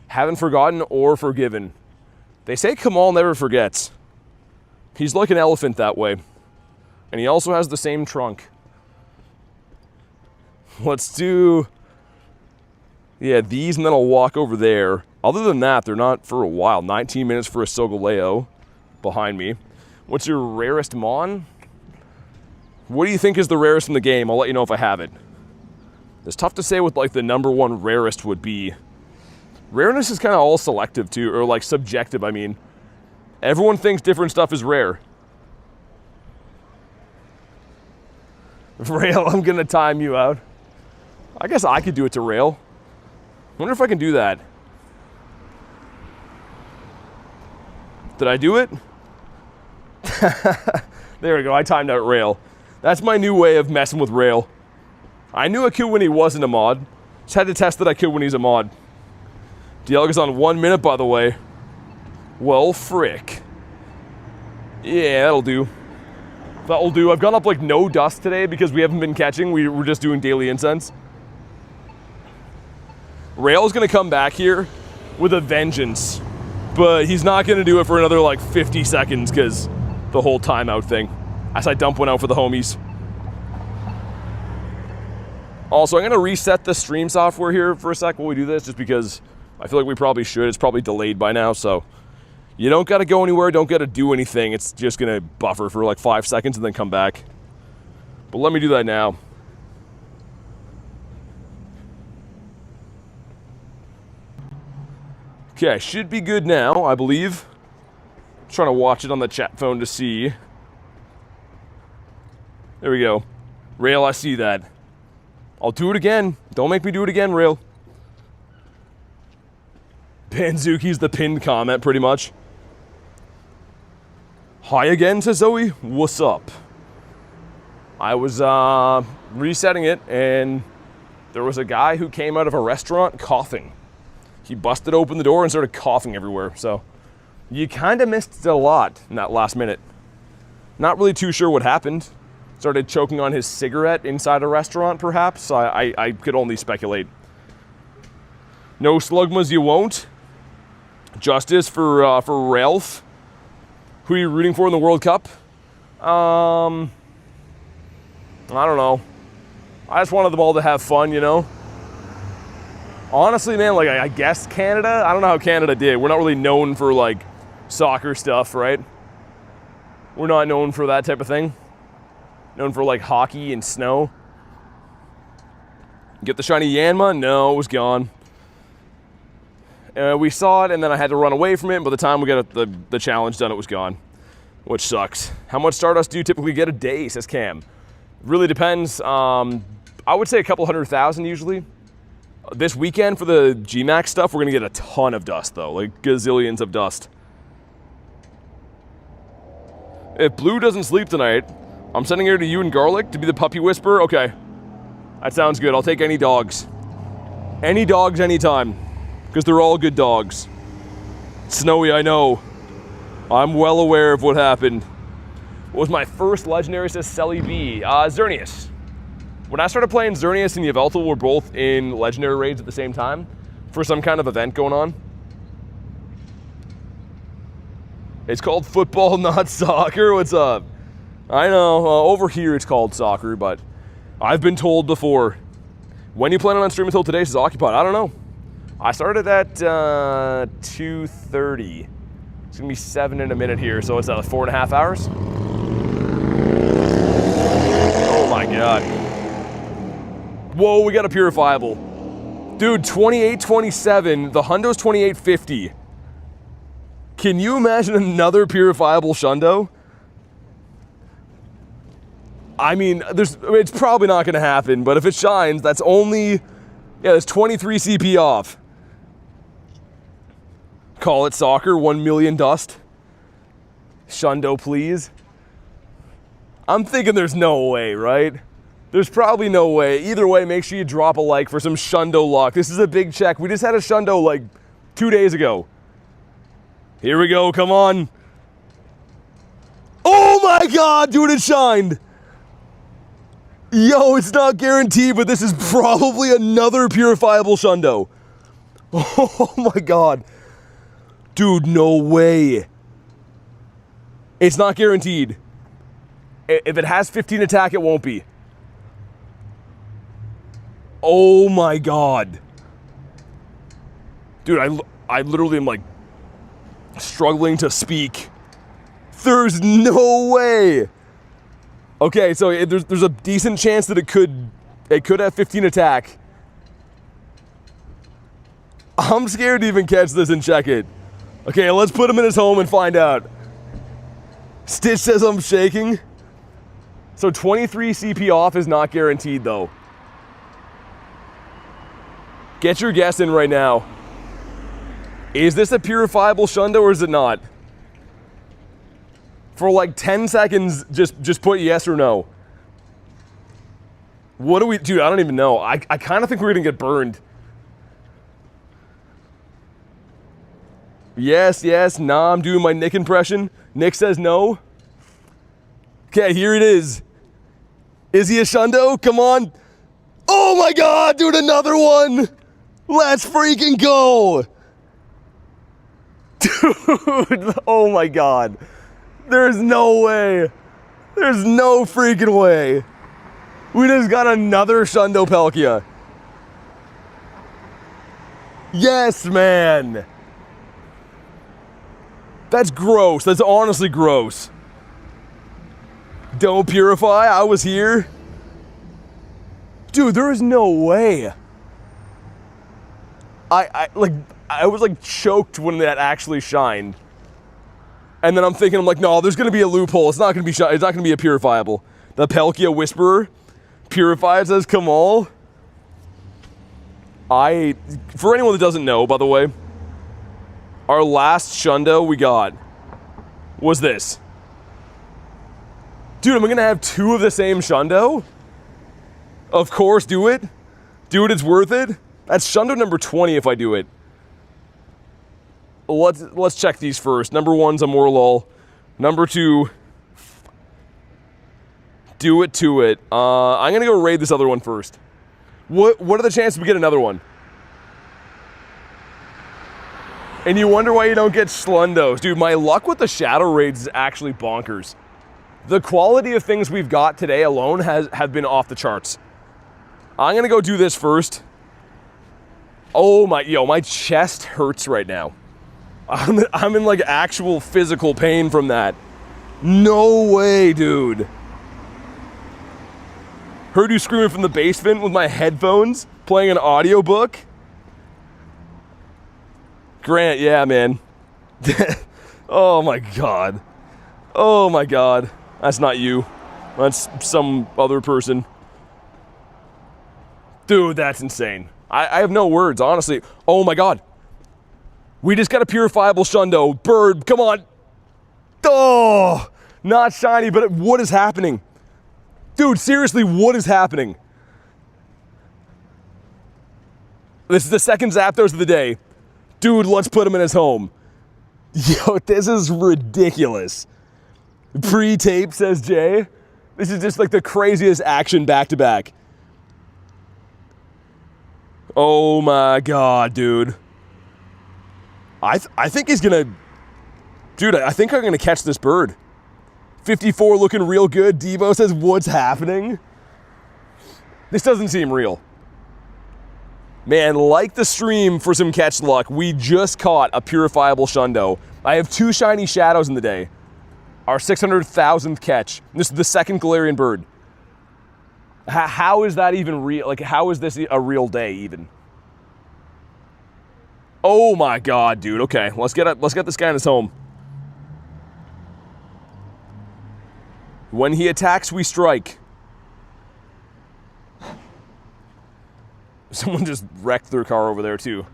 Haven't forgotten or forgiven. They say Kamal never forgets. He's like an elephant that way. And he also has the same trunk. Let's do, yeah, these, and then I'll walk over there. Other than that, they're not for a while. 19 minutes for a Solgaleo behind me. What's your rarest Mon? What do you think is the rarest in the game? I'll let you know if I have it. It's tough to say what like the number one rarest would be. Rareness is kind of all selective too, or like subjective, I mean. Everyone thinks different stuff is rare. Rail, I'm gonna time you out. I guess I could do it to Rail. Wonder if I can do that. Did I do it? There we go, I timed out Rail. That's my new way of messing with Rail. I knew I could when he wasn't a mod. Just had to test that I could when he's a mod. Dialga's on 1 minute, by the way. Well, frick. Yeah, that'll do. That'll do. I've gone up like no dust today because we haven't been catching. We were just doing daily incense. Rail's gonna come back here with a vengeance, but he's not gonna do it for another like 50 seconds because the whole timeout thing. As I dump one out for the homies. Also, I'm gonna reset the stream software here for a sec while we do this, just because I feel like we probably should. It's probably delayed by now, so You don't got to go anywhere, don't got to do anything. It's just going to buffer for like 5 seconds and then come back. But let me do that now. Okay, should be good now, I believe. Trying to watch it on the chat phone to see. There we go. Rail, I see that. I'll do it again. Don't make me do it again, Rail. Banzuki's the pinned comment, pretty much. Hi again, says Zoe. What's up? I was resetting it, and there was a guy who came out of a restaurant coughing. He busted open the door and started coughing everywhere, so you kind of missed a lot in that last minute. Not really too sure what happened. Started choking on his cigarette inside a restaurant, perhaps. I could only speculate. No slugmas, you won't. Justice for Ralph. Who are you rooting for in the World Cup? I don't know. I just wanted them all to have fun, you know? Honestly, man, like, I guess Canada? I don't know how Canada did. We're not really known for, like, soccer stuff, right? We're not known for that type of thing. Known for, like, hockey and snow. Get the shiny Yanma? No, it was gone. We saw it, and then I had to run away from it. By the time we got the challenge done, it was gone, which sucks. How much Stardust do you typically get a day, says Cam? Really depends. I would say a couple 100,000 usually. This weekend for the GMAX stuff, we're going to get a ton of dust, though, like gazillions of dust. If Blue doesn't sleep tonight, I'm sending her to you and Garlic to be the puppy whisperer. Okay, that sounds good. I'll take any dogs. Any dogs, anytime. Because they're all good dogs. Snowy, I know. I'm well aware of what happened. What was my first legendary, says Selly B? Xerneas. When I started playing, Xerneas and Yveltal were both in legendary raids at the same time for some kind of event going on. It's called football, not soccer. What's up? I know, over here it's called soccer, but I've been told before. When you planning on streaming until today, says Occupied? I don't know. I started at 2:30. It's gonna be 7 in a minute here, so it's 4.5 hours. Oh my god. Whoa, we got a purifiable. Dude, 2827, the Hundo's 2850. Can you imagine another purifiable Shundo? I mean, it's probably not gonna happen, but if it shines, that's only, yeah, there's 23 CP off. Call it soccer, 1 million dust. Shundo, please. I'm thinking there's no way, right? There's probably no way. Either way, make sure you drop a like for some Shundo luck. This is a big check. We just had a Shundo like 2 days ago. Here we go, come on. Oh my god, dude, it shined. Yo, it's not guaranteed, but this is probably another purifiable Shundo. Oh my god. Dude, no way. It's not guaranteed. If it has 15 attack, it won't be. Oh my god. Dude, I literally am like struggling to speak. There's no way. Okay, so there's a decent chance that it could have 15 attack. I'm scared to even catch this and check it. Okay, let's put him in his home and find out. Stitch says I'm shaking. So 23 CP off is not guaranteed though. Get your guess in right now. Is this a purifiable Shundo or is it not? For like 10 seconds, just put yes or no. What do we, dude, I don't even know. I kind of think we're gonna get burned. Yes, yes, nah, I'm doing my Nick impression. Nick says no. Okay, here it is. Is he a Shundo? Come on. Oh my god, dude, another one. Let's freaking go. Dude, oh my god. There's no way. There's no freaking way. We just got another Shundo Palkia. Yes, man. That's gross. That's honestly gross. Don't purify. I was here. Dude, there is no way. I was like choked when that actually shined. And then I'm thinking, I'm like, no, there's gonna be a loophole. It's not gonna be it's not gonna be a purifiable. The Palkia Whisperer purifies as Kamal. For anyone that doesn't know, by the way, our last Shundo we got was this. Dude, am I gonna have 2 of the same Shundo? Of course, do it. Do it, it's worth it. That's Shundo number 20 if I do it. Let's check these first. Number 1's a Morlul. Number 2, do it to it. I'm gonna go raid this other one first. What are the chances we get another one? And you wonder why you don't get Slundos. Dude, my luck with the Shadow Raids is actually bonkers. The quality of things we've got today alone have been off the charts. I'm gonna go do this first. Oh my chest hurts right now. I'm in like actual physical pain from that. No way, dude. Heard you screaming from the basement with my headphones, playing an audiobook. Grant, yeah, man. Oh my god. Oh my god. That's not you. That's some other person. Dude, that's insane. I have no words, honestly. Oh my god. We just got a purifiable Shundo. Bird, come on. Oh, not shiny, but what is happening? Dude, seriously, what is happening? This is the second Zapdos of the day. Dude, let's put him in his home. Yo, this is ridiculous. Pre-tape, says Jay. This is just like the craziest action back-to-back. Oh my god, dude. I think he's gonna... Dude, I think I'm gonna catch this bird. 54 looking real good. Devo says, what's happening? This doesn't seem real. Man, like the stream for some catch luck, we just caught a purifiable Shundo. I have 2 shiny shadows in the day. Our 600,000th catch. This is the second Galarian bird. How is that even real? Like, how is this a real day even? Oh my god, dude. Okay, let's get this guy in his home. When he attacks, we strike. Someone just wrecked their car over there too.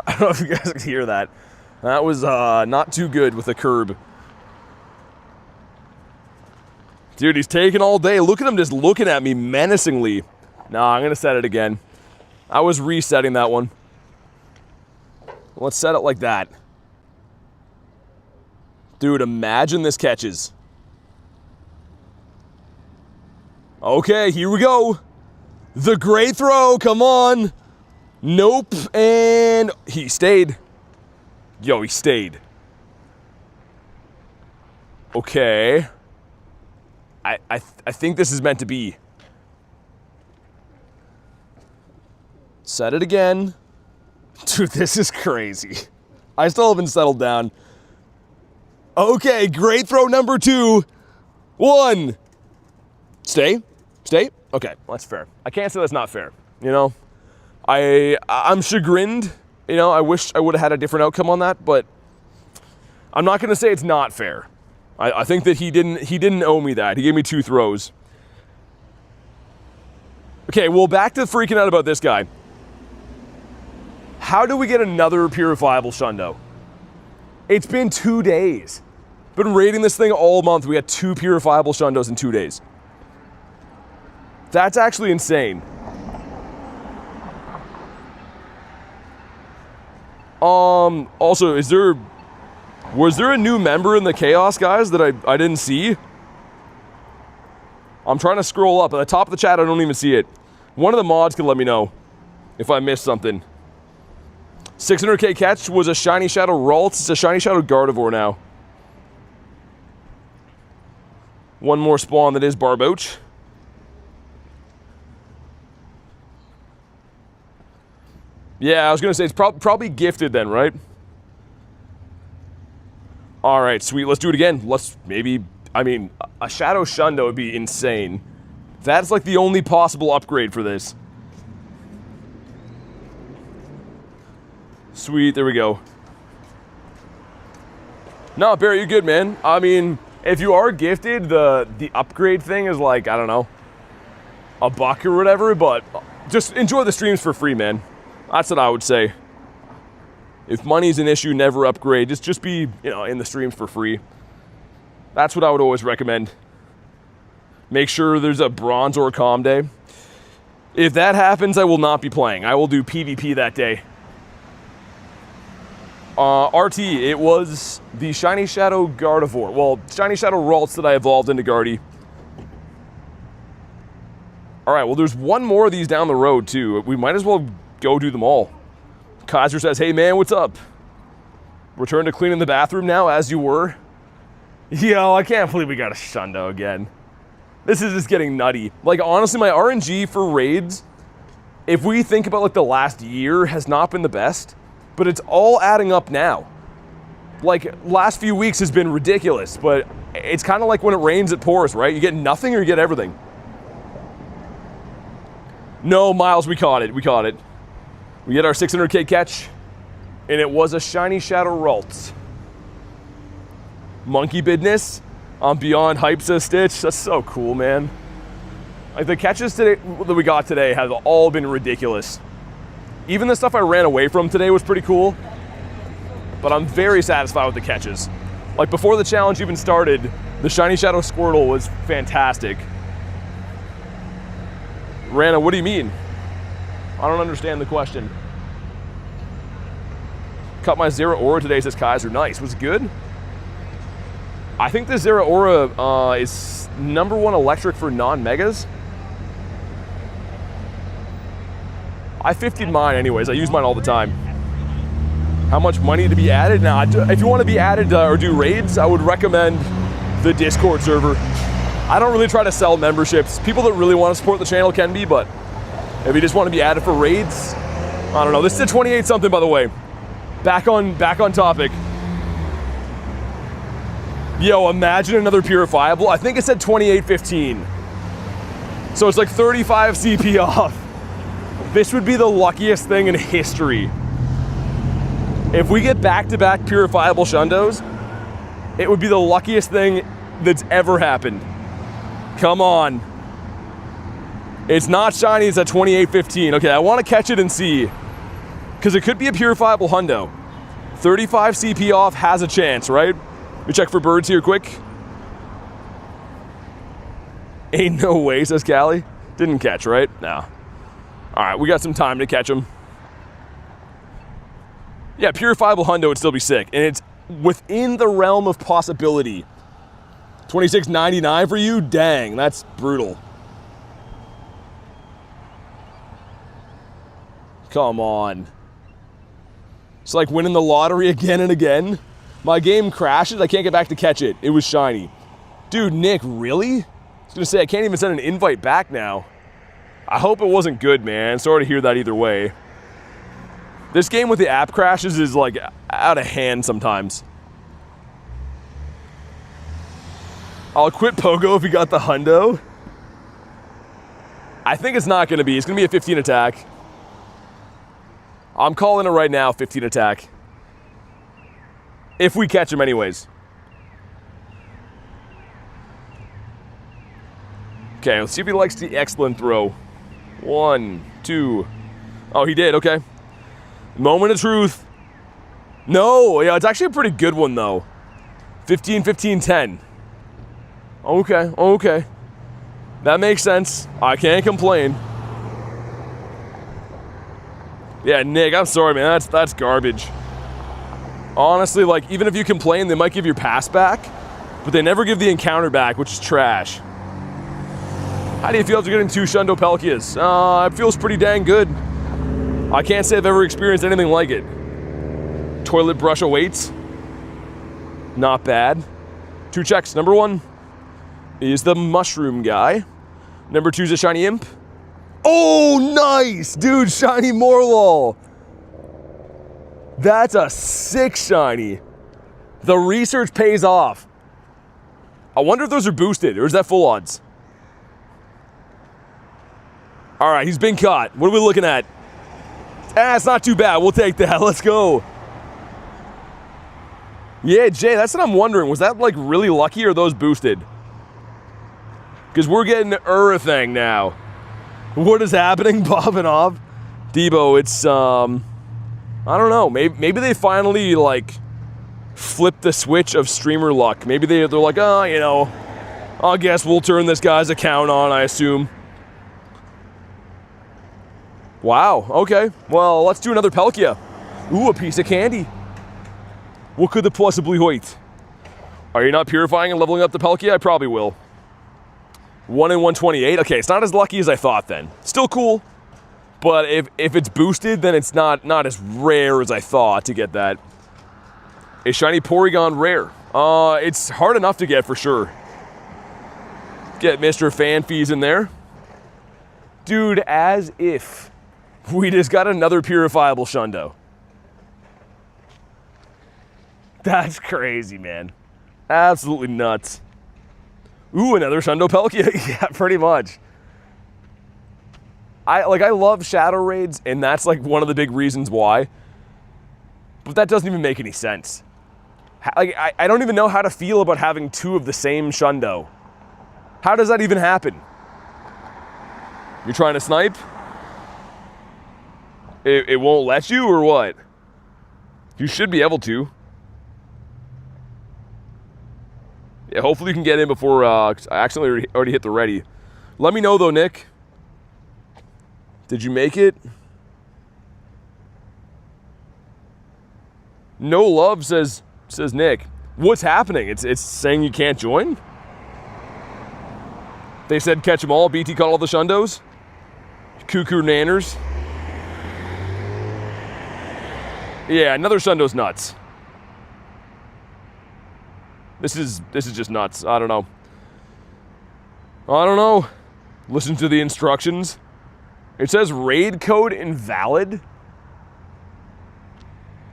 I don't know if you guys could hear that. That was not too good with the curb. Dude, he's taking all day. Look at him just looking at me menacingly. Nah, I'm gonna set it again. I was resetting that one. Let's set it like that. Dude, imagine this catches. Okay, here we go. The great throw, come on. Nope, and he stayed. Yo, he stayed. Okay. I think this is meant to be. Set it again. Dude, this is crazy. I still haven't settled down. Okay, great throw number 2. 1. Stay. Stay? Okay, well, that's fair. I can't say that's not fair, you know? I'm chagrined, you know, I wish I would have had a different outcome on that, but I'm not gonna say it's not fair. I think that he didn't owe me that. He gave me 2 throws. Okay, well, back to freaking out about this guy. How do we get another purifiable Shundo? It's been 2 days. Been raiding this thing all month. We got 2 purifiable Shundos in 2 days. That's actually insane. Also, was there a new member in the Chaos, guys, that I didn't see? I'm trying to scroll up. At the top of the chat, I don't even see it. One of the mods can let me know if I missed something. 600k catch was a Shiny Shadow Ralts. It's a Shiny Shadow Gardevoir now. One more spawn that is Barboach. Yeah, I was gonna say it's probably gifted then, right? All right, sweet. Let's do it again. Let's maybe, I mean, a Shadow Shundo would be insane. That's like the only possible upgrade for this. Sweet, there we go. No, Barry, you're good, man. I mean, if you are gifted, the upgrade thing is like, I don't know, $1 or whatever, but just enjoy the streams for free, man. That's what I would say. If money's an issue, never upgrade. Just be, you know, in the streams for free. That's what I would always recommend. Make sure there's a bronze or a calm day. If that happens, I will not be playing. I will do PvP that day. RT, it was the Shiny Shadow Gardevoir. Well, Shiny Shadow Ralts that I evolved into Guardy. Alright, well there's one more of these down the road too. We might as well go do them all. Kaiser says, hey man, what's up? Return to cleaning the bathroom now, as you were. Yo, I can't believe we got a Shundo again. This is just getting nutty. Like, honestly, my RNG for raids, if we think about like the last year, has not been the best. But it's all adding up now. Like, last few weeks has been ridiculous, but it's kind of like when it rains, it pours, right? You get nothing or you get everything. No, Miles, we caught it. We caught it. We get our 600k catch, and it was a Shiny Shadow Ralts. Monkey business. I'm beyond hype, says Stitch. That's so cool, man. Like, the catches today that we got today have all been ridiculous. Even the stuff I ran away from today was pretty cool, but I'm very satisfied with the catches. Like, before the challenge even started, the Shiny Shadow Squirtle was fantastic. Rana, what do you mean? I don't understand the question. Cut my Zeraora today, says Kaiser. Nice. Was it good? I think the Zeraora is #1 electric for non-megas. I 50'd mine anyways. I use mine all the time. How much money to be added? Now, if you want to be added or do raids, I would recommend the Discord server. I don't really try to sell memberships. People that really want to support the channel can be, but if you just want to be added for raids, I don't know. This is a 28 something, by the way. Back on topic. Yo, imagine another purifiable. I think it said 28.15. So it's like 35 CP off. This would be the luckiest thing in history. If we get back-to-back purifiable Shundos, it would be the luckiest thing that's ever happened. Come on. It's not shiny, it's at 28.15. Okay, I want to catch it and see. Because it could be a purifiable hundo. 35 CP off has a chance, right? Let me check for birds here quick. Ain't no way, says Callie. Didn't catch, right? No. All right, we got some time to catch them. Yeah, purifiable hundo would still be sick, and it's within the realm of possibility. 26.99 for you? Dang, that's brutal. Come on. It's like winning the lottery again and again. My game crashes, I can't get back to catch it. It was shiny. Dude, Nick, really? I was gonna say, I can't even send an invite back now. I hope it wasn't good, man. Sorry to hear that either way. This game with the app crashes is like out of hand sometimes. I'll quit Pogo if you got the hundo. I think it's not gonna be. It's gonna be a 15 attack. I'm calling it right now, 15 attack. If we catch him anyways. Okay, let's see if he likes the excellent throw. 1, 2. Oh, he did, okay. Moment of truth. No, yeah, it's actually a pretty good one though. 15, 15, 10. Okay, okay. That makes sense. I can't complain. Yeah, Nick, I'm sorry, man. That's garbage. Honestly, like, even if you complain, they might give your pass back, but they never give the encounter back, which is trash. How do you feel after getting 2 Shundo Palkias? It feels pretty dang good. I can't say I've ever experienced anything like it. Toilet brush awaits. Not bad. 2 checks. Number 1 is the mushroom guy. Number 2 is a shiny imp. Oh, nice! Dude, shiny Morlul. That's a sick shiny. The research pays off. I wonder if those are boosted, or is that full odds? All right, he's been caught. What are we looking at? Ah, it's not too bad. We'll take that. Let's go. Yeah, Jay, that's what I'm wondering. Was that, like, really lucky, or are those boosted? Because we're getting everything now. What is happening? Popping off? Debo, it's, I don't know. Maybe they finally, like, flipped the switch of streamer luck. Maybe they're like, oh, you know, I guess we'll turn this guy's account on, I assume. Wow, okay. Well, let's do another Palkia. Ooh, a piece of candy. What could the possibly hoit? Are you not purifying and leveling up the Palkia? I probably will. 1 in 128. Okay, it's not as lucky as I thought then. Still cool. But if it's boosted, then it's not as rare as I thought to get that. A shiny Porygon rare. It's hard enough to get for sure. Get Mr. Fanfees in there. Dude, as if we just got another purifiable Shundo. That's crazy, man. Absolutely nuts. Ooh, another Shundo Palkia. Yeah, pretty much. I love Shadow Raids, and that's like one of the big reasons why. But that doesn't even make any sense. I don't even know how to feel about having two of the same Shundo. How does that even happen? You're trying to snipe? It won't let you, or what? You should be able to. Yeah, hopefully you can get in before I accidentally already hit the ready. Let me know though, Nick. Did you make it? No love, says Nick. What's happening? It's saying you can't join? They said catch them all. BT caught all the Shundos. Cuckoo nanners. Yeah, another Shundo's nuts. This is just nuts. I don't know. I don't know. Listen to the instructions. It says raid code invalid.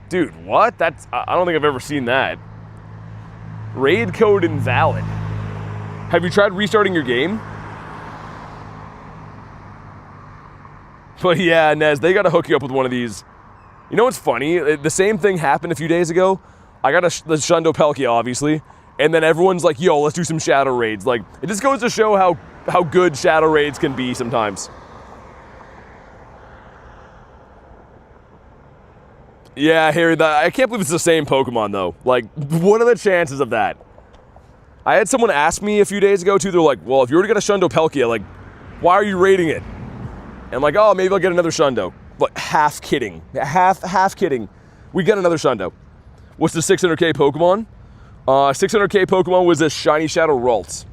Dude, what? I don't think I've ever seen that. Raid code invalid. Have you tried restarting your game? But yeah, Nez, they gotta hook you up with one of these. You know what's funny? The same thing happened a few days ago. I got the Shundo Palkia, obviously, and then everyone's like, yo, let's do some Shadow Raids. Like, it just goes to show how good Shadow Raids can be sometimes. Yeah, Harry, I can't believe it's the same Pokemon, though. Like, what are the chances of that? I had someone ask me a few days ago, too. They're like, well, if you already got a Shundo Palkia, like, why are you raiding it? And I'm like, oh, maybe I'll get another Shundo. But half kidding. Half kidding. We got another Shundo. What's the 600k Pokemon? 600k Pokemon was a Shiny Shadow Ralts.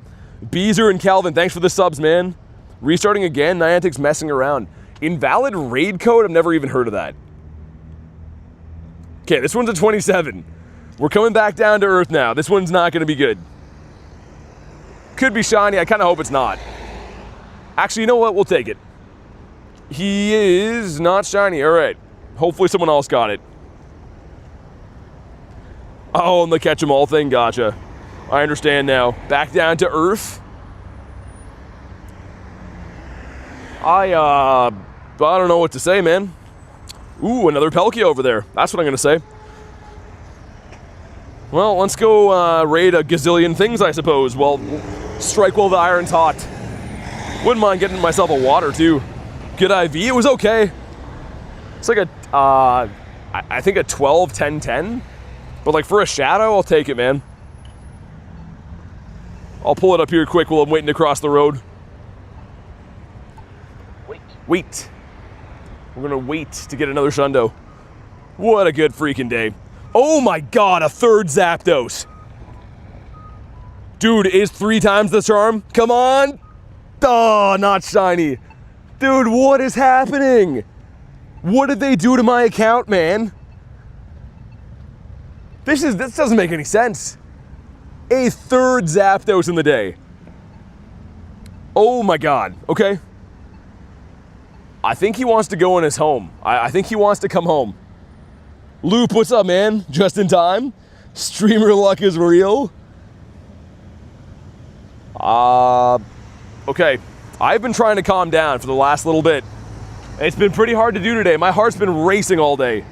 Beezer and Calvin, thanks for the subs, man. Restarting again, Niantic's messing around. Invalid raid code? I've never even heard of that. Okay, this one's a 27. We're coming back down to earth now. This one's not going to be good. Could be shiny. I kind of hope it's not. Actually, you know what? We'll take it. He is not shiny. All right. Hopefully someone else got it. Oh, and the catch 'em all thing. Gotcha. I understand now. Back down to earth. I don't know what to say, man. Ooh, another Palkia over there. That's what I'm going to say. Well, let's go raid a gazillion things, I suppose. Well, strike while the iron's hot. Wouldn't mind getting myself a water, too. Good IV. It was okay. It's like a, I think a 12, 10, 10. But like for a shadow, I'll take it, man. I'll pull it up here quick while I'm waiting to cross the road. Wait. We're gonna wait to get another Shundo. What a good freaking day. Oh my god, a third Zapdos. Dude, is 3 times the charm? Come on. Oh, not shiny. Dude, what is happening? What did they do to my account, man? This doesn't make any sense. A third Zapdos in the day. Oh my god. Okay. I think he wants to go in his home. I think he wants to come home. Loop, what's up, man? Just in time. Streamer luck is real. Okay. I've been trying to calm down for the last little bit. It's been pretty hard to do today. My heart's been racing all day.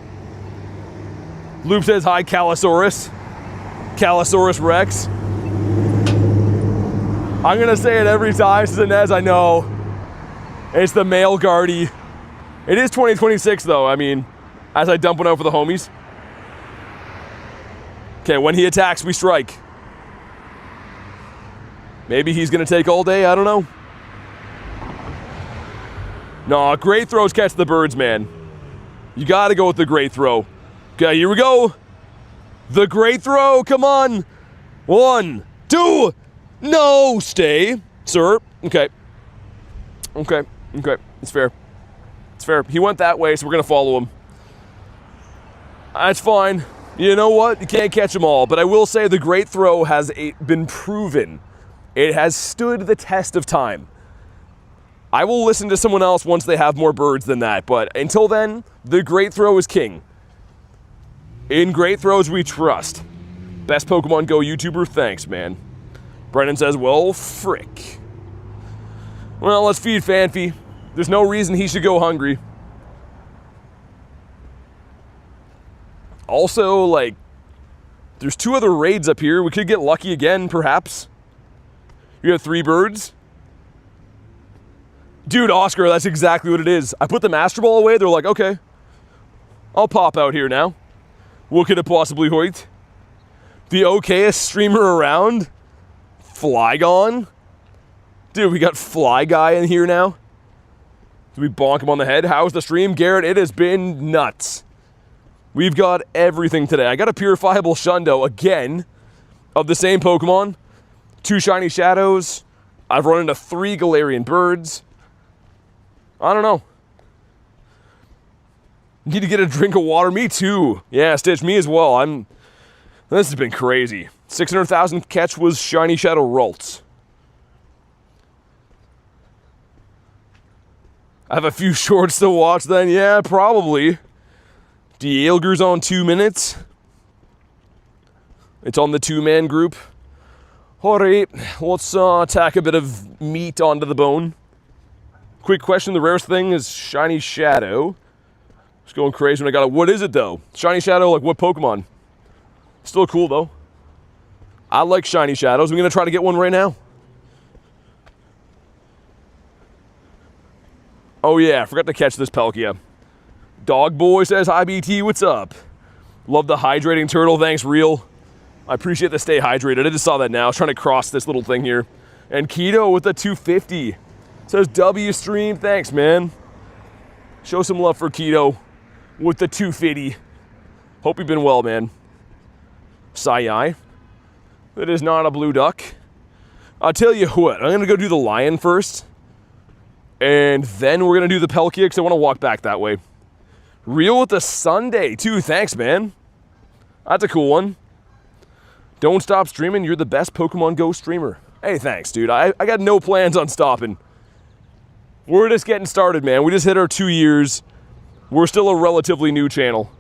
Loop says, hi, Calosaurus. Calosaurus Rex. I'm gonna say it every time, says Inez, I know. It's the male guardie. It is 2026 though, I mean, as I dump one out for the homies. Okay, when he attacks, we strike. Maybe he's gonna take all day, I don't know. No, great throws catch the birds, man. You gotta go with the great throw. Okay, here we go. The great throw, come on. 1, 2, no, stay, sir. Okay. Okay, it's fair. It's fair. He went that way, so we're gonna follow him. That's fine. You know what? You can't catch them all, but I will say the great throw has been proven. It has stood the test of time. I will listen to someone else once they have more birds than that, but until then, the great throw is king. In great throws we trust. Best Pokemon Go YouTuber, thanks, man. Brennan says, well, frick. Well, let's feed Fanfi. There's no reason he should go hungry. Also, like, there's 2 other raids up here. We could get lucky again, perhaps. You have 3 birds. Dude, Oscar, that's exactly what it is. I put the Master Ball away. They're like, okay, I'll pop out here now. What could it possibly hoit? The okayest streamer around? Flygon? Dude, we got Fly Guy in here now. Do we bonk him on the head? How's the stream? Garrett, it has been nuts. We've got everything today. I got a Purifiable Shundo again of the same Pokemon. 2 Shiny Shadows. I've run into 3 Galarian Birds. I don't know. Need to get a drink of water. Me too. Yeah, Stitch, me as well. This has been crazy. 600,000 catch was Shiny Shadow Ralts. I have a few shorts to watch then. Yeah, probably. Dialger's on 2 minutes. It's on the 2-man group. Alright, let's tack a bit of meat onto the bone. Quick question, the rarest thing is Shiny Shadow. Just going crazy when I got it. What is it though? Shiny Shadow, like what Pokemon? Still cool though. I like Shiny Shadows. I'm gonna try to get one right now. Oh yeah, I forgot to catch this Palkia. Dog Boy says, hi BT, what's up? Love the hydrating turtle, thanks Real. I appreciate the stay hydrated. I just saw that now. I was trying to cross this little thing here. And Keto with the 250. Says W stream, thanks man. Show some love for Keto with the 250. Hope you've been well, man. Sai. That is not a blue duck. I'll tell you what, I'm gonna go do the lion first. And then we're gonna do the Palkia because I want to walk back that way. Real with the Sunday too, thanks man. That's a cool one. Don't stop streaming, you're the best Pokemon Go streamer. Hey, thanks dude, I got no plans on stopping. We're just getting started, man. We just hit our 2 years. We're still a relatively new channel.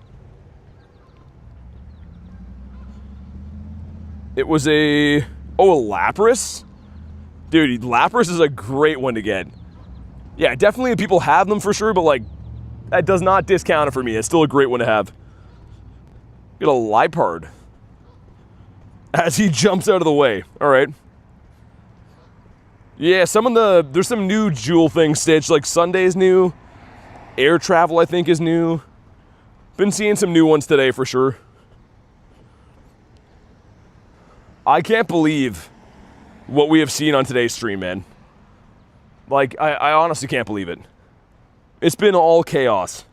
It was a Lapras? Dude, Lapras is a great one to get. Yeah, definitely people have them for sure, but like, that does not discount it for me. It's still a great one to have. Get a Lipard. As he jumps out of the way. All right. Yeah, there's some new jewel things, Stitch. Like Sunday's new. Air Travel, I think, is new. Been seeing some new ones today for sure. I can't believe what we have seen on today's stream, man. Like, I honestly can't believe it. It's been all chaos.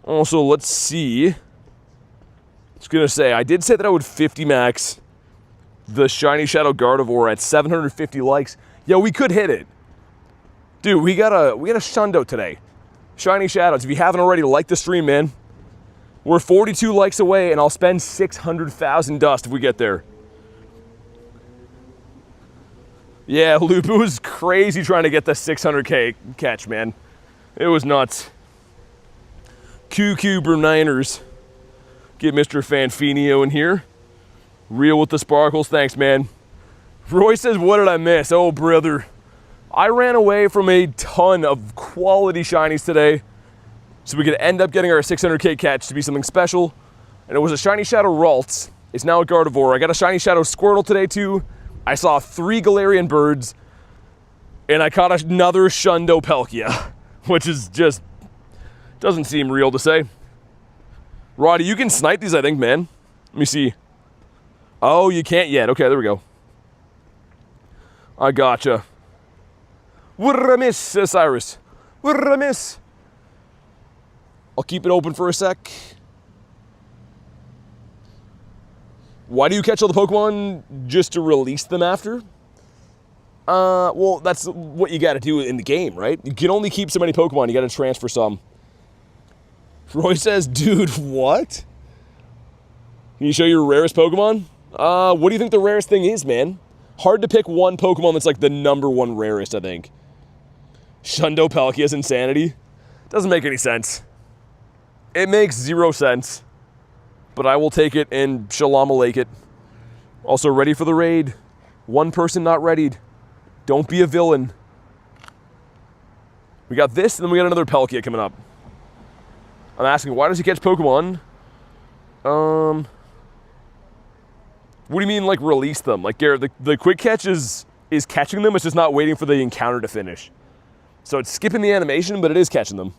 Also, let's see. I was gonna say, I did say that I would 50 max the Shiny Shadow Gardevoir at 750 likes. Yeah, we could hit it. Dude, we got a Shundo today. Shiny Shadows. If you haven't already, like the stream, man. We're 42 likes away, and I'll spend 600,000 dust if we get there. Yeah, Loop, it was crazy trying to get the 600K catch, man. It was nuts. Cucumber Niners. Get Mr. Fanfinio in here. Real with the sparkles. Thanks, man. Roy says, what did I miss? Oh, brother. I ran away from a ton of quality shinies today, so we could end up getting our 600k catch to be something special. And it was a Shiny Shadow Ralts. It's now a Gardevoir. I got a Shiny Shadow Squirtle today, too. I saw 3 Galarian Birds. And I caught another Shundo Palkia, which is just... doesn't seem real to say. Roddy, you can snipe these, I think, man. Let me see. Oh, you can't yet. Okay, there we go. I gotcha. What did I miss, Cyrus? What did I miss? I'll keep it open for a sec. Why do you catch all the Pokemon just to release them after? Well, that's what you gotta do in the game, right? You can only keep so many Pokemon. You gotta transfer some. Roy says, dude, what? Can you show your rarest Pokemon? What do you think the rarest thing is, man? Hard to pick one Pokemon that's like the #1 rarest, I think. Shundo Palkia's insanity. Doesn't make any sense. It makes 0 sense. But I will take it and shalom-alake it. Also ready for the raid. One person not readied. Don't be a villain. We got this, and then we got another Palkia coming up. I'm asking, why does he catch Pokemon? What do you mean, like, release them? Like, Garrett, the quick catch is catching them, it's just not waiting for the encounter to finish. So it's skipping the animation, but it is catching them.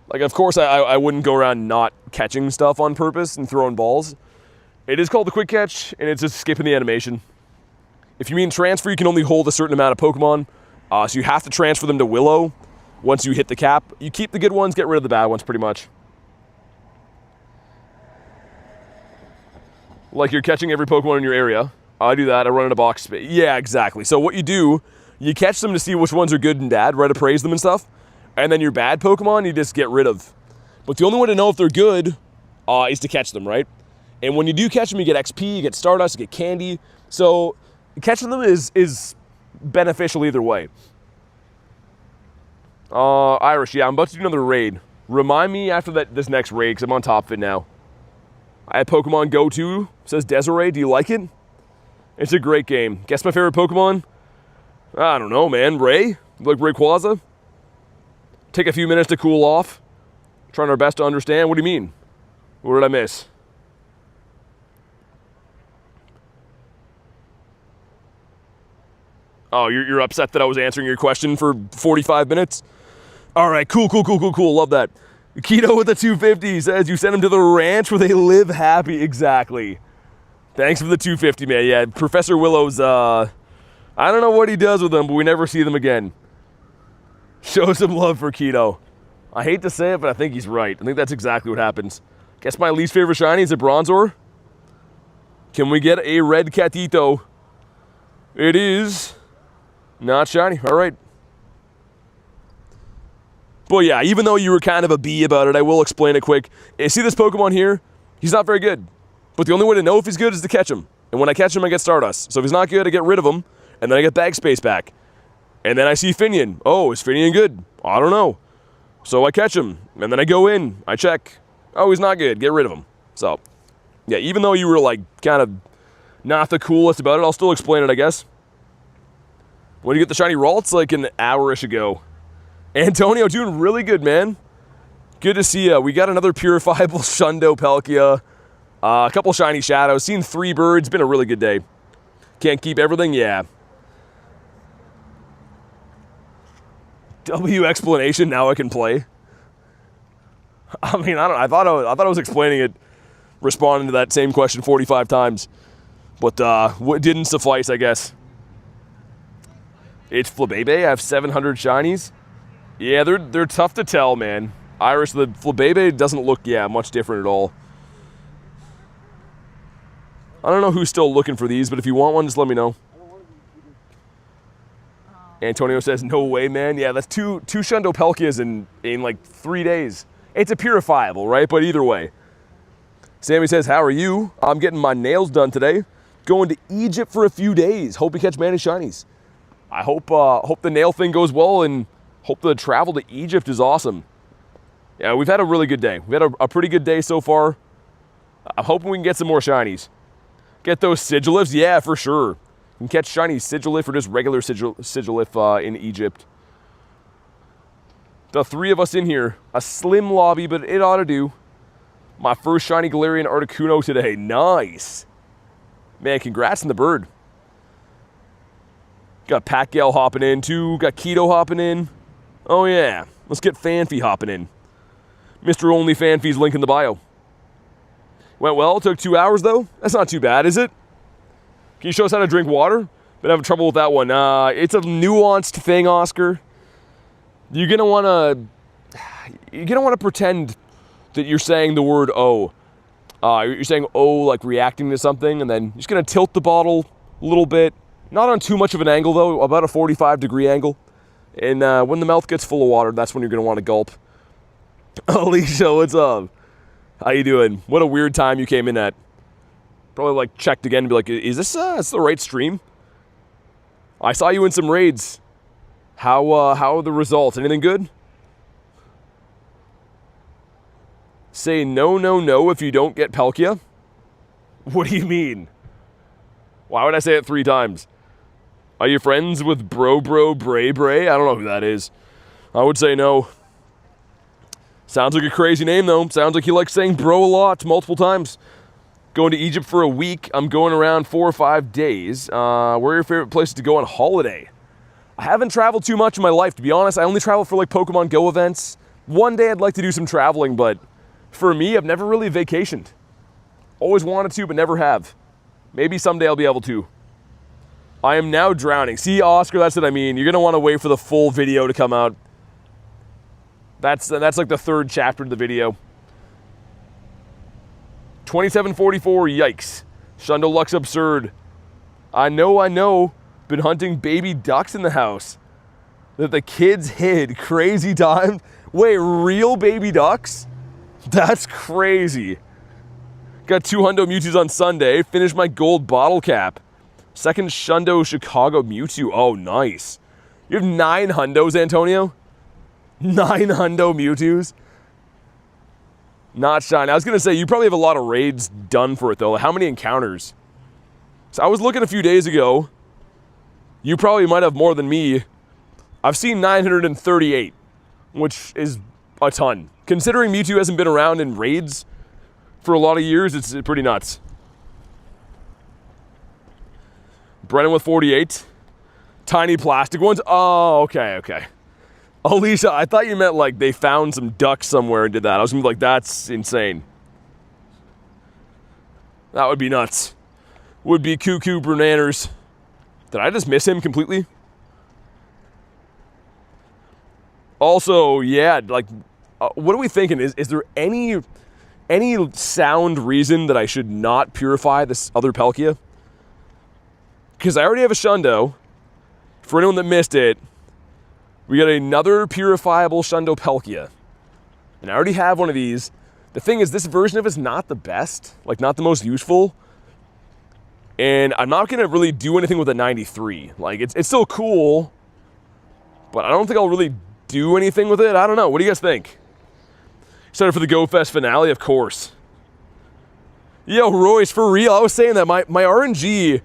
Like, of course, I wouldn't go around not catching stuff on purpose and throwing balls. It is called the quick catch, and it's just skipping the animation. If you mean transfer, you can only hold a certain amount of Pokemon. So you have to transfer them to Willow once you hit the cap. You keep the good ones, get rid of the bad ones, pretty much. Like you're catching every Pokemon in your area. I do that, I run in a box space. Yeah, exactly. So what you do, you catch them to see which ones are good and bad, right? Appraise them and stuff. And then your bad Pokemon, you just get rid of. But the only way to know if they're good is to catch them, right? And when you do catch them, you get XP, you get Stardust, you get candy. So catching them is beneficial either way. Irish, yeah, I'm about to do another raid. Remind me after this next raid, because I'm on top of it now. I had Pokemon GO 2, says Desiree. Do you like it? It's a great game. Guess my favorite Pokemon? I don't know, man. Ray? You like Rayquaza? Take a few minutes to cool off. Trying our best to understand. What do you mean? What did I miss? Oh, you're upset that I was answering your question for 45 minutes? All right, cool. Love that. Keto with the 250 says you sent him to the ranch where they live happy. Exactly. Thanks for the 250, man. Yeah, Professor Willow's, I don't know what he does with them, but we never see them again. Show some love for Keto. I hate to say it, but I think he's right. I think that's exactly what happens. Guess my least favorite shiny is a Bronzor. Can we get a red Catito? It is not shiny. All right. But yeah, even though you were kind of a bee about it, I will explain it quick. You see this Pokemon here? He's not very good. But the only way to know if he's good is to catch him. And when I catch him, I get Stardust. So if he's not good, I get rid of him. And then I get bag space back. And then I see Finian. Oh, is Finian good? I don't know. So I catch him. And then I go in. I check. Oh, he's not good. Get rid of him. So, yeah, even though you were, like, kind of not the coolest about it, I'll still explain it, I guess. When you get the shiny Ralts, like an hour-ish ago. Antonio, doing really good, man. Good to see you. We got another purifiable Shundo Palkia. A couple shiny shadows. Seen 3 birds. Been a really good day. Can't keep everything? Yeah. W explanation, now I can play. I mean, I thought I was explaining it, responding to that same question 45 times. But what didn't suffice, I guess. It's Flabébé. I have 700 shinies. Yeah, they're tough to tell, man. Irish, the Flabébé doesn't look, much different at all. I don't know who's still looking for these, but if you want one, just let me know. Antonio says, no way, man. Yeah, that's two Shundo Palkias in like 3 days. It's a purifiable, right? But either way. Sammy says, how are you? I'm getting my nails done today. Going to Egypt for a few days. Hope you catch many shinies. I hope the nail thing goes well, and hope the travel to Egypt is awesome. Yeah, we've had a really good day. We've had a pretty good day so far. I'm hoping we can get some more shinies. Get those Sigilifts? Yeah, for sure. You can catch shiny Sigilif or just regular Sigilif in Egypt. The three of us in here. A slim lobby, but it ought to do. My first Shiny Galarian Articuno today. Nice. Man, congrats on the bird. Got Patgal hopping in, too. Got Keto hopping in. Oh, yeah. Let's get Fanfy hopping in. Mr. Only Fanfy's link in the bio. Went well. Took 2 hours, though. That's not too bad, is it? Can you show us how to drink water? Been having trouble with that one. It's a nuanced thing, Oscar. You're gonna wanna pretend that you're saying the word "oh." You're saying "oh" like reacting to something, and then you're just gonna tilt the bottle a little bit. Not on too much of an angle, though. About a 45-degree angle. And when the mouth gets full of water, that's when you're gonna want to gulp. Alicia, what's up? How you doing? What a weird time you came in at. Probably like checked again and be like, is this the right stream? I saw you in some raids. How are the results? Anything good? Say no, no, no if you don't get Palkia? What do you mean? Why would I say it 3 times? Are you friends with Bray Bray? I don't know who that is. I would say no. Sounds like a crazy name, though. Sounds like you like saying bro a lot, multiple times. Going to Egypt for a week. I'm going around 4 or 5 days. Where are your favorite places to go on holiday? I haven't traveled too much in my life, to be honest. I only travel for like Pokemon GO events. One day I'd like to do some traveling, but for me, I've never really vacationed. Always wanted to, but never have. Maybe someday I'll be able to. I am now drowning. See, Oscar, that's what I mean. You're going to want to wait for the full video to come out. That's like the 3rd chapter of the video. 2744, yikes. Shundo Luck's absurd. I know. Been hunting baby ducks in the house that the kids hid. Crazy time. Wait, real baby ducks? That's crazy. Got 2 Hundo Mewtwo's on Sunday. Finished my gold bottle cap. 2nd Shundo Chicago Mewtwo. Oh, nice. You have 9 Hundos, Antonio? 9 Hundo Mewtwo's? Not shiny. I was going to say, you probably have a lot of raids done for it, though. How many encounters? So I was looking a few days ago. You probably might have more than me. I've seen 938, which is a ton. Considering Mewtwo hasn't been around in raids for a lot of years, it's pretty nuts. Brennan with 48. Tiny plastic ones. Oh, okay. Alicia, I thought you meant like they found some ducks somewhere and did that. I was going to be like, that's insane. That would be nuts. Would be cuckoo bananas. Did I just miss him completely? Also, yeah, like, what are we thinking? Is there any sound reason that I should not purify this other Palkia? Because I already have a Shundo. For anyone that missed it, we got another purifiable Shundo Palkia. And I already have one of these. The thing is, this version of it is not the best, like not the most useful. And I'm not going to really do anything with a 93. Like, it's still cool, but I don't think I'll really do anything with it. I don't know. What do you guys think? Excited for the Go Fest finale? Of course. Yo, Royce, for real, I was saying that my RNG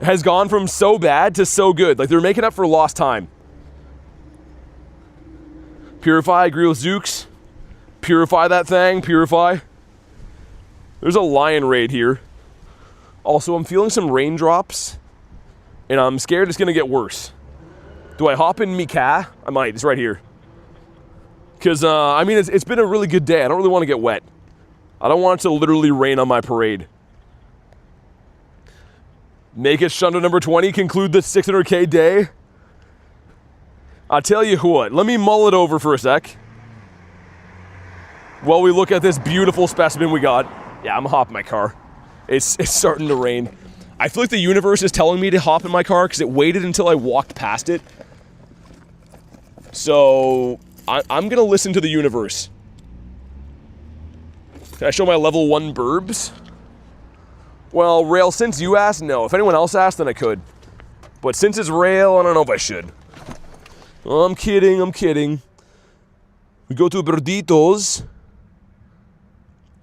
has gone from so bad to so good. Like, they're making up for lost time. Purify, agree with Zooks. Purify that thing, purify. There's a lion raid here. Also, I'm feeling some raindrops, and I'm scared it's going to get worse. Do I hop in Mika? I might. It's right here. Because, I mean, it's been a really good day. I don't really want to get wet. I don't want it to literally rain on my parade. Make it Shundo number 20. Conclude the 600K day. I'll tell you what. Let me mull it over for a sec. While we look at this beautiful specimen we got. Yeah, I'm going to hop in my car. It's starting to rain. I feel like the universe is telling me to hop in my car because it waited until I walked past it. So, I'm going to listen to the universe. Can I show my level 1 burbs? Well, Rail, since you asked, no. If anyone else asked, then I could. But since it's Rail, I don't know if I should. Oh, I'm kidding. We go to Birditos.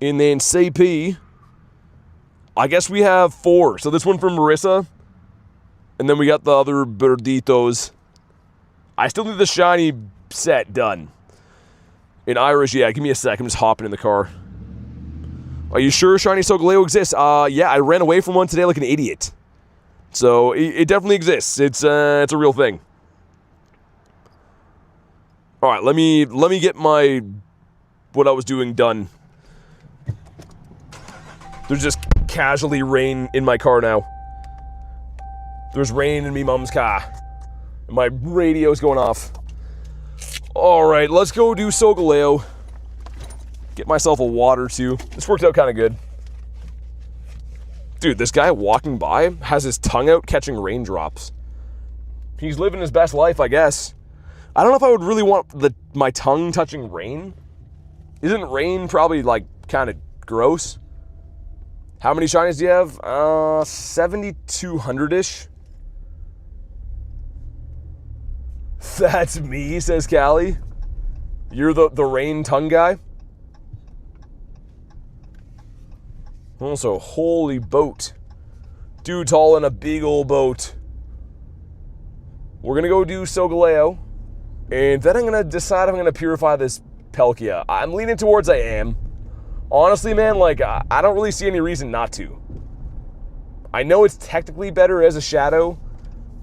And then CP. I guess we have 4. So this one from Marissa. And then we got the other Birditos. I still need the shiny set done. In Irish, yeah, give me a sec. I'm just hopping in the car. Are you sure Shiny Solgaleo exists? Yeah, I ran away from one today like an idiot. So, it definitely exists. It's a real thing. Alright, let me get what I was doing done. There's just casually rain in my car now. There's rain in me mom's car. And my radio's going off. Alright, let's go do Solgaleo. Get myself a water too. This worked out kind of good. Dude, this guy walking by has his tongue out catching raindrops. He's living his best life, I guess. I don't know if I would really want my tongue touching rain. Isn't rain probably, like, kind of gross? How many shinies do you have? 7,200-ish. That's me, says Callie. You're the rain tongue guy? Also, holy boat. Dude's hauling a big old boat. We're gonna go do Solgaleo. And then I'm gonna decide if I'm gonna purify this Palkia. I'm leaning towards I am. Honestly, man, like, I don't really see any reason not to. I know it's technically better as a shadow,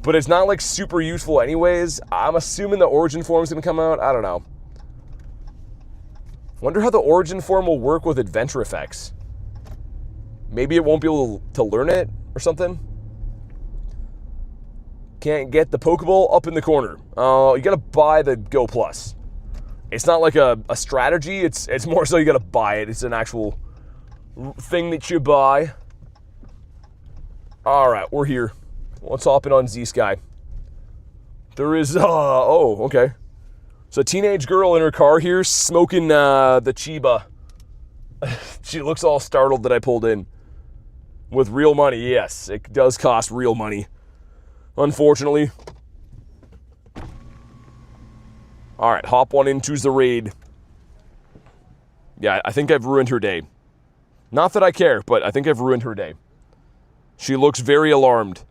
but it's not, like, super useful anyways. I'm assuming the origin form's gonna come out. I don't know. Wonder how the origin form will work with adventure effects. Maybe it won't be able to learn it or something. Can't get the Pokeball up in the corner. You gotta buy the Go Plus. It's not like a strategy, it's more so you gotta buy it. It's an actual thing that you buy. Alright, we're here. Let's hop in on Z-Sky. There is, oh, okay. So a teenage girl in her car here smoking the Chiba. She looks all startled that I pulled in. With real money, yes. It does cost real money. Unfortunately. Alright, hop on into the raid. Yeah, I think I've ruined her day. Not that I care, but I think I've ruined her day. She looks very alarmed.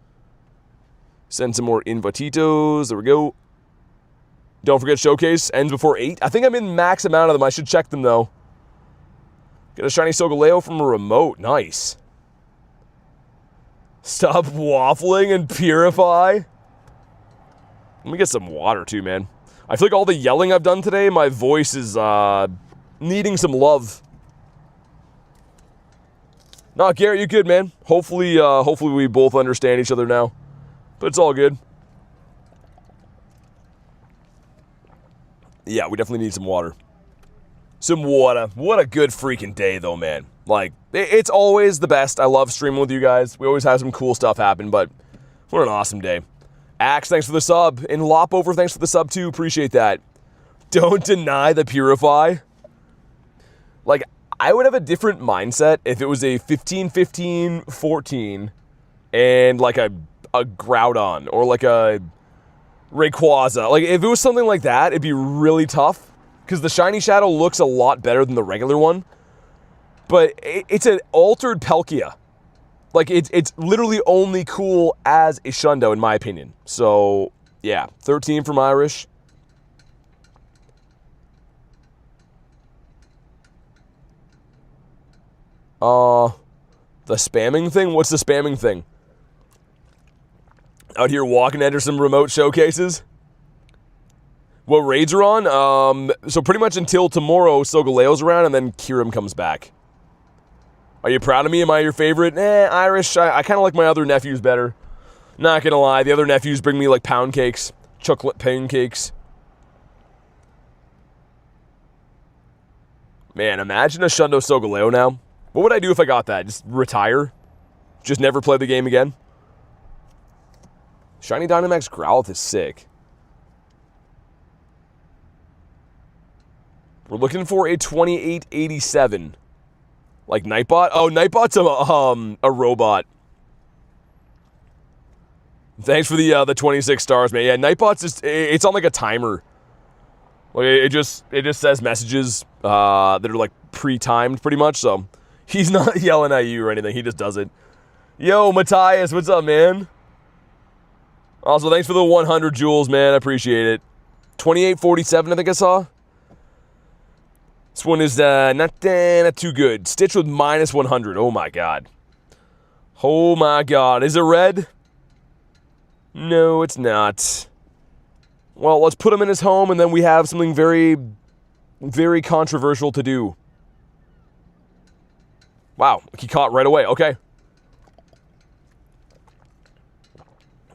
Send some more invititos. There we go. Don't forget showcase. Ends before 8. I think I'm in max amount of them. I should check them, though. Get a shiny Solgaleo from a remote. Nice. Stop waffling and purify. Let me get some water, too, man. I feel like all the yelling I've done today, my voice is, needing some love. No, Garrett, you're good, man. Hopefully we both understand each other now. But it's all good. Yeah, we definitely need some water. Some water. What a good freaking day, though, man. Like, it's always the best. I love streaming with you guys. We always have some cool stuff happen, but what an awesome day. Axe, thanks for the sub. And Lopover, thanks for the sub, too. Appreciate that. Don't deny the Purify. Like, I would have a different mindset if it was a 15-15-14 and, like, a Groudon or, like, a Rayquaza. Like, if it was something like that, it'd be really tough. Because the Shiny Shadow looks a lot better than the regular one. But it's an altered Palkia. Like, it's literally only cool as a Shundo, in my opinion. So, yeah. 13 from Irish. The spamming thing? What's the spamming thing? Out here walking under some remote showcases? What raids are on? So pretty much until tomorrow, Solgaleo's around, and then Kirim comes back. Are you proud of me? Am I your favorite? Irish, I kind of like my other nephews better. Not gonna lie, the other nephews bring me, like, pound cakes. Chocolate pound cakes. Man, imagine a Shundo Solgaleo now. What would I do if I got that? Just retire? Just never play the game again? Shiny Dynamax Growlithe is sick. We're looking for a 2887. Like Nightbot? Oh, Nightbot's a robot. Thanks for the 26 stars, man. Yeah, Nightbot's just, it's on like a timer. Like, it just says messages that are, like, pre-timed pretty much, so he's not yelling at you or anything. He just does it. Yo, Matthias, what's up, man? Also, thanks for the 100 jewels, man. I appreciate it. 2847, I think I saw. This one is not too good. Stitch with minus 100. Oh, my God. Oh, my God. Is it red? No, it's not. Well, let's put him in his home, and then we have something very, very controversial to do. Wow, he caught right away. Okay.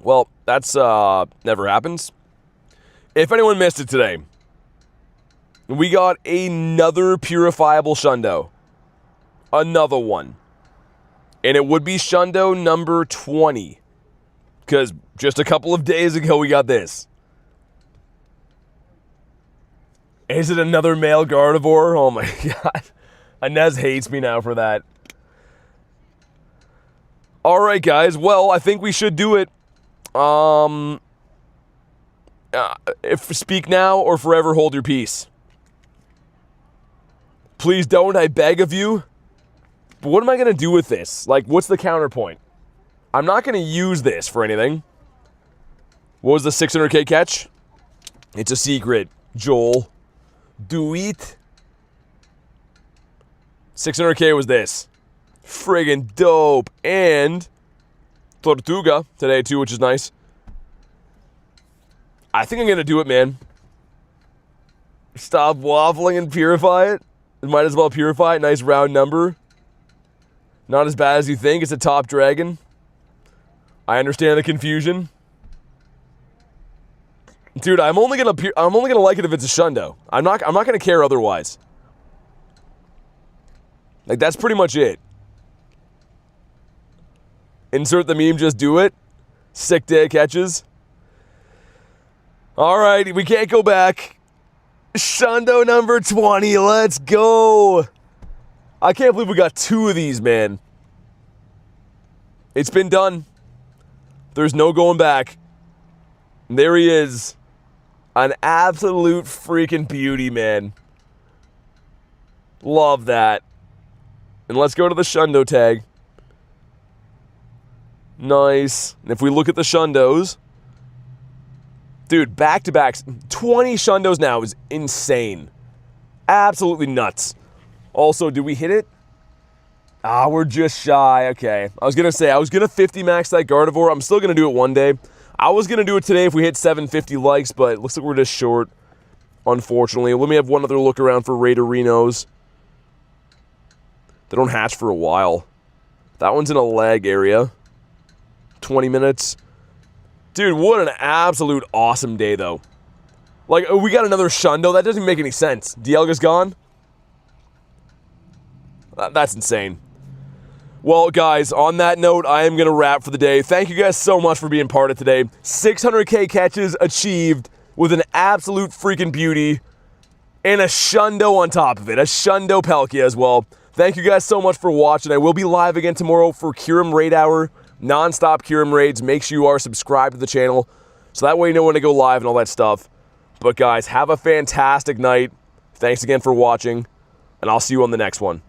Well, that's never happens. If anyone missed it today, we got another purifiable Shundo. Another one. And it would be Shundo number 20. Because just a couple of days ago, we got this. Is it another male Gardevoir? Oh my God. Inez hates me now for that. Alright, guys. Well, I think we should do it. If speak now or forever hold your peace. Please don't, I beg of you. But what am I going to do with this? Like, what's the counterpoint? I'm not going to use this for anything. What was the 600k catch? It's a secret, Joel. Do it. 600k was this. Friggin' dope. And Tortuga today too, which is nice. I think I'm going to do it, man. Stop waffling and purify it. Might as well purify it. Nice round number. Not as bad as you think. It's a top dragon. I understand the confusion. Dude, I'm only gonna like it if it's a Shundo. I'm not gonna care otherwise. Like, that's pretty much it. Insert the meme, just do it. Sick day of catches. Alright, we can't go back. Shundo number 20, let's go. I can't believe we got 2 of these, man. It's been done. There's no going back. And there he is. An absolute freaking beauty, man. Love that. And let's go to the Shundo tag. Nice. And if we look at the Shundos, dude, back-to-backs. 20 Shundos now is insane. Absolutely nuts. Also, did we hit it? Ah, we're just shy. Okay. I was going to say, I was going to 50 max that Gardevoir. I'm still going to do it one day. I was going to do it today if we hit 750 likes, but it looks like we're just short, unfortunately. Let me have one other look around for Raiderinos. They don't hatch for a while. That one's in a lag area. 20 minutes. Dude, what an absolute awesome day, though. Like, we got another Shundo. That doesn't make any sense. Dialga's gone? That's insane. Well, guys, on that note, I am going to wrap for the day. Thank you guys so much for being part of today. 600k catches achieved with an absolute freaking beauty. And a Shundo on top of it. A Shundo Palkia as well. Thank you guys so much for watching. I will be live again tomorrow for Kyurem Raid Hour. Non-stop Kyurem Raids. Make sure you are subscribed to the channel. So that way you know when to go live and all that stuff. But guys, have a fantastic night. Thanks again for watching. And I'll see you on the next one.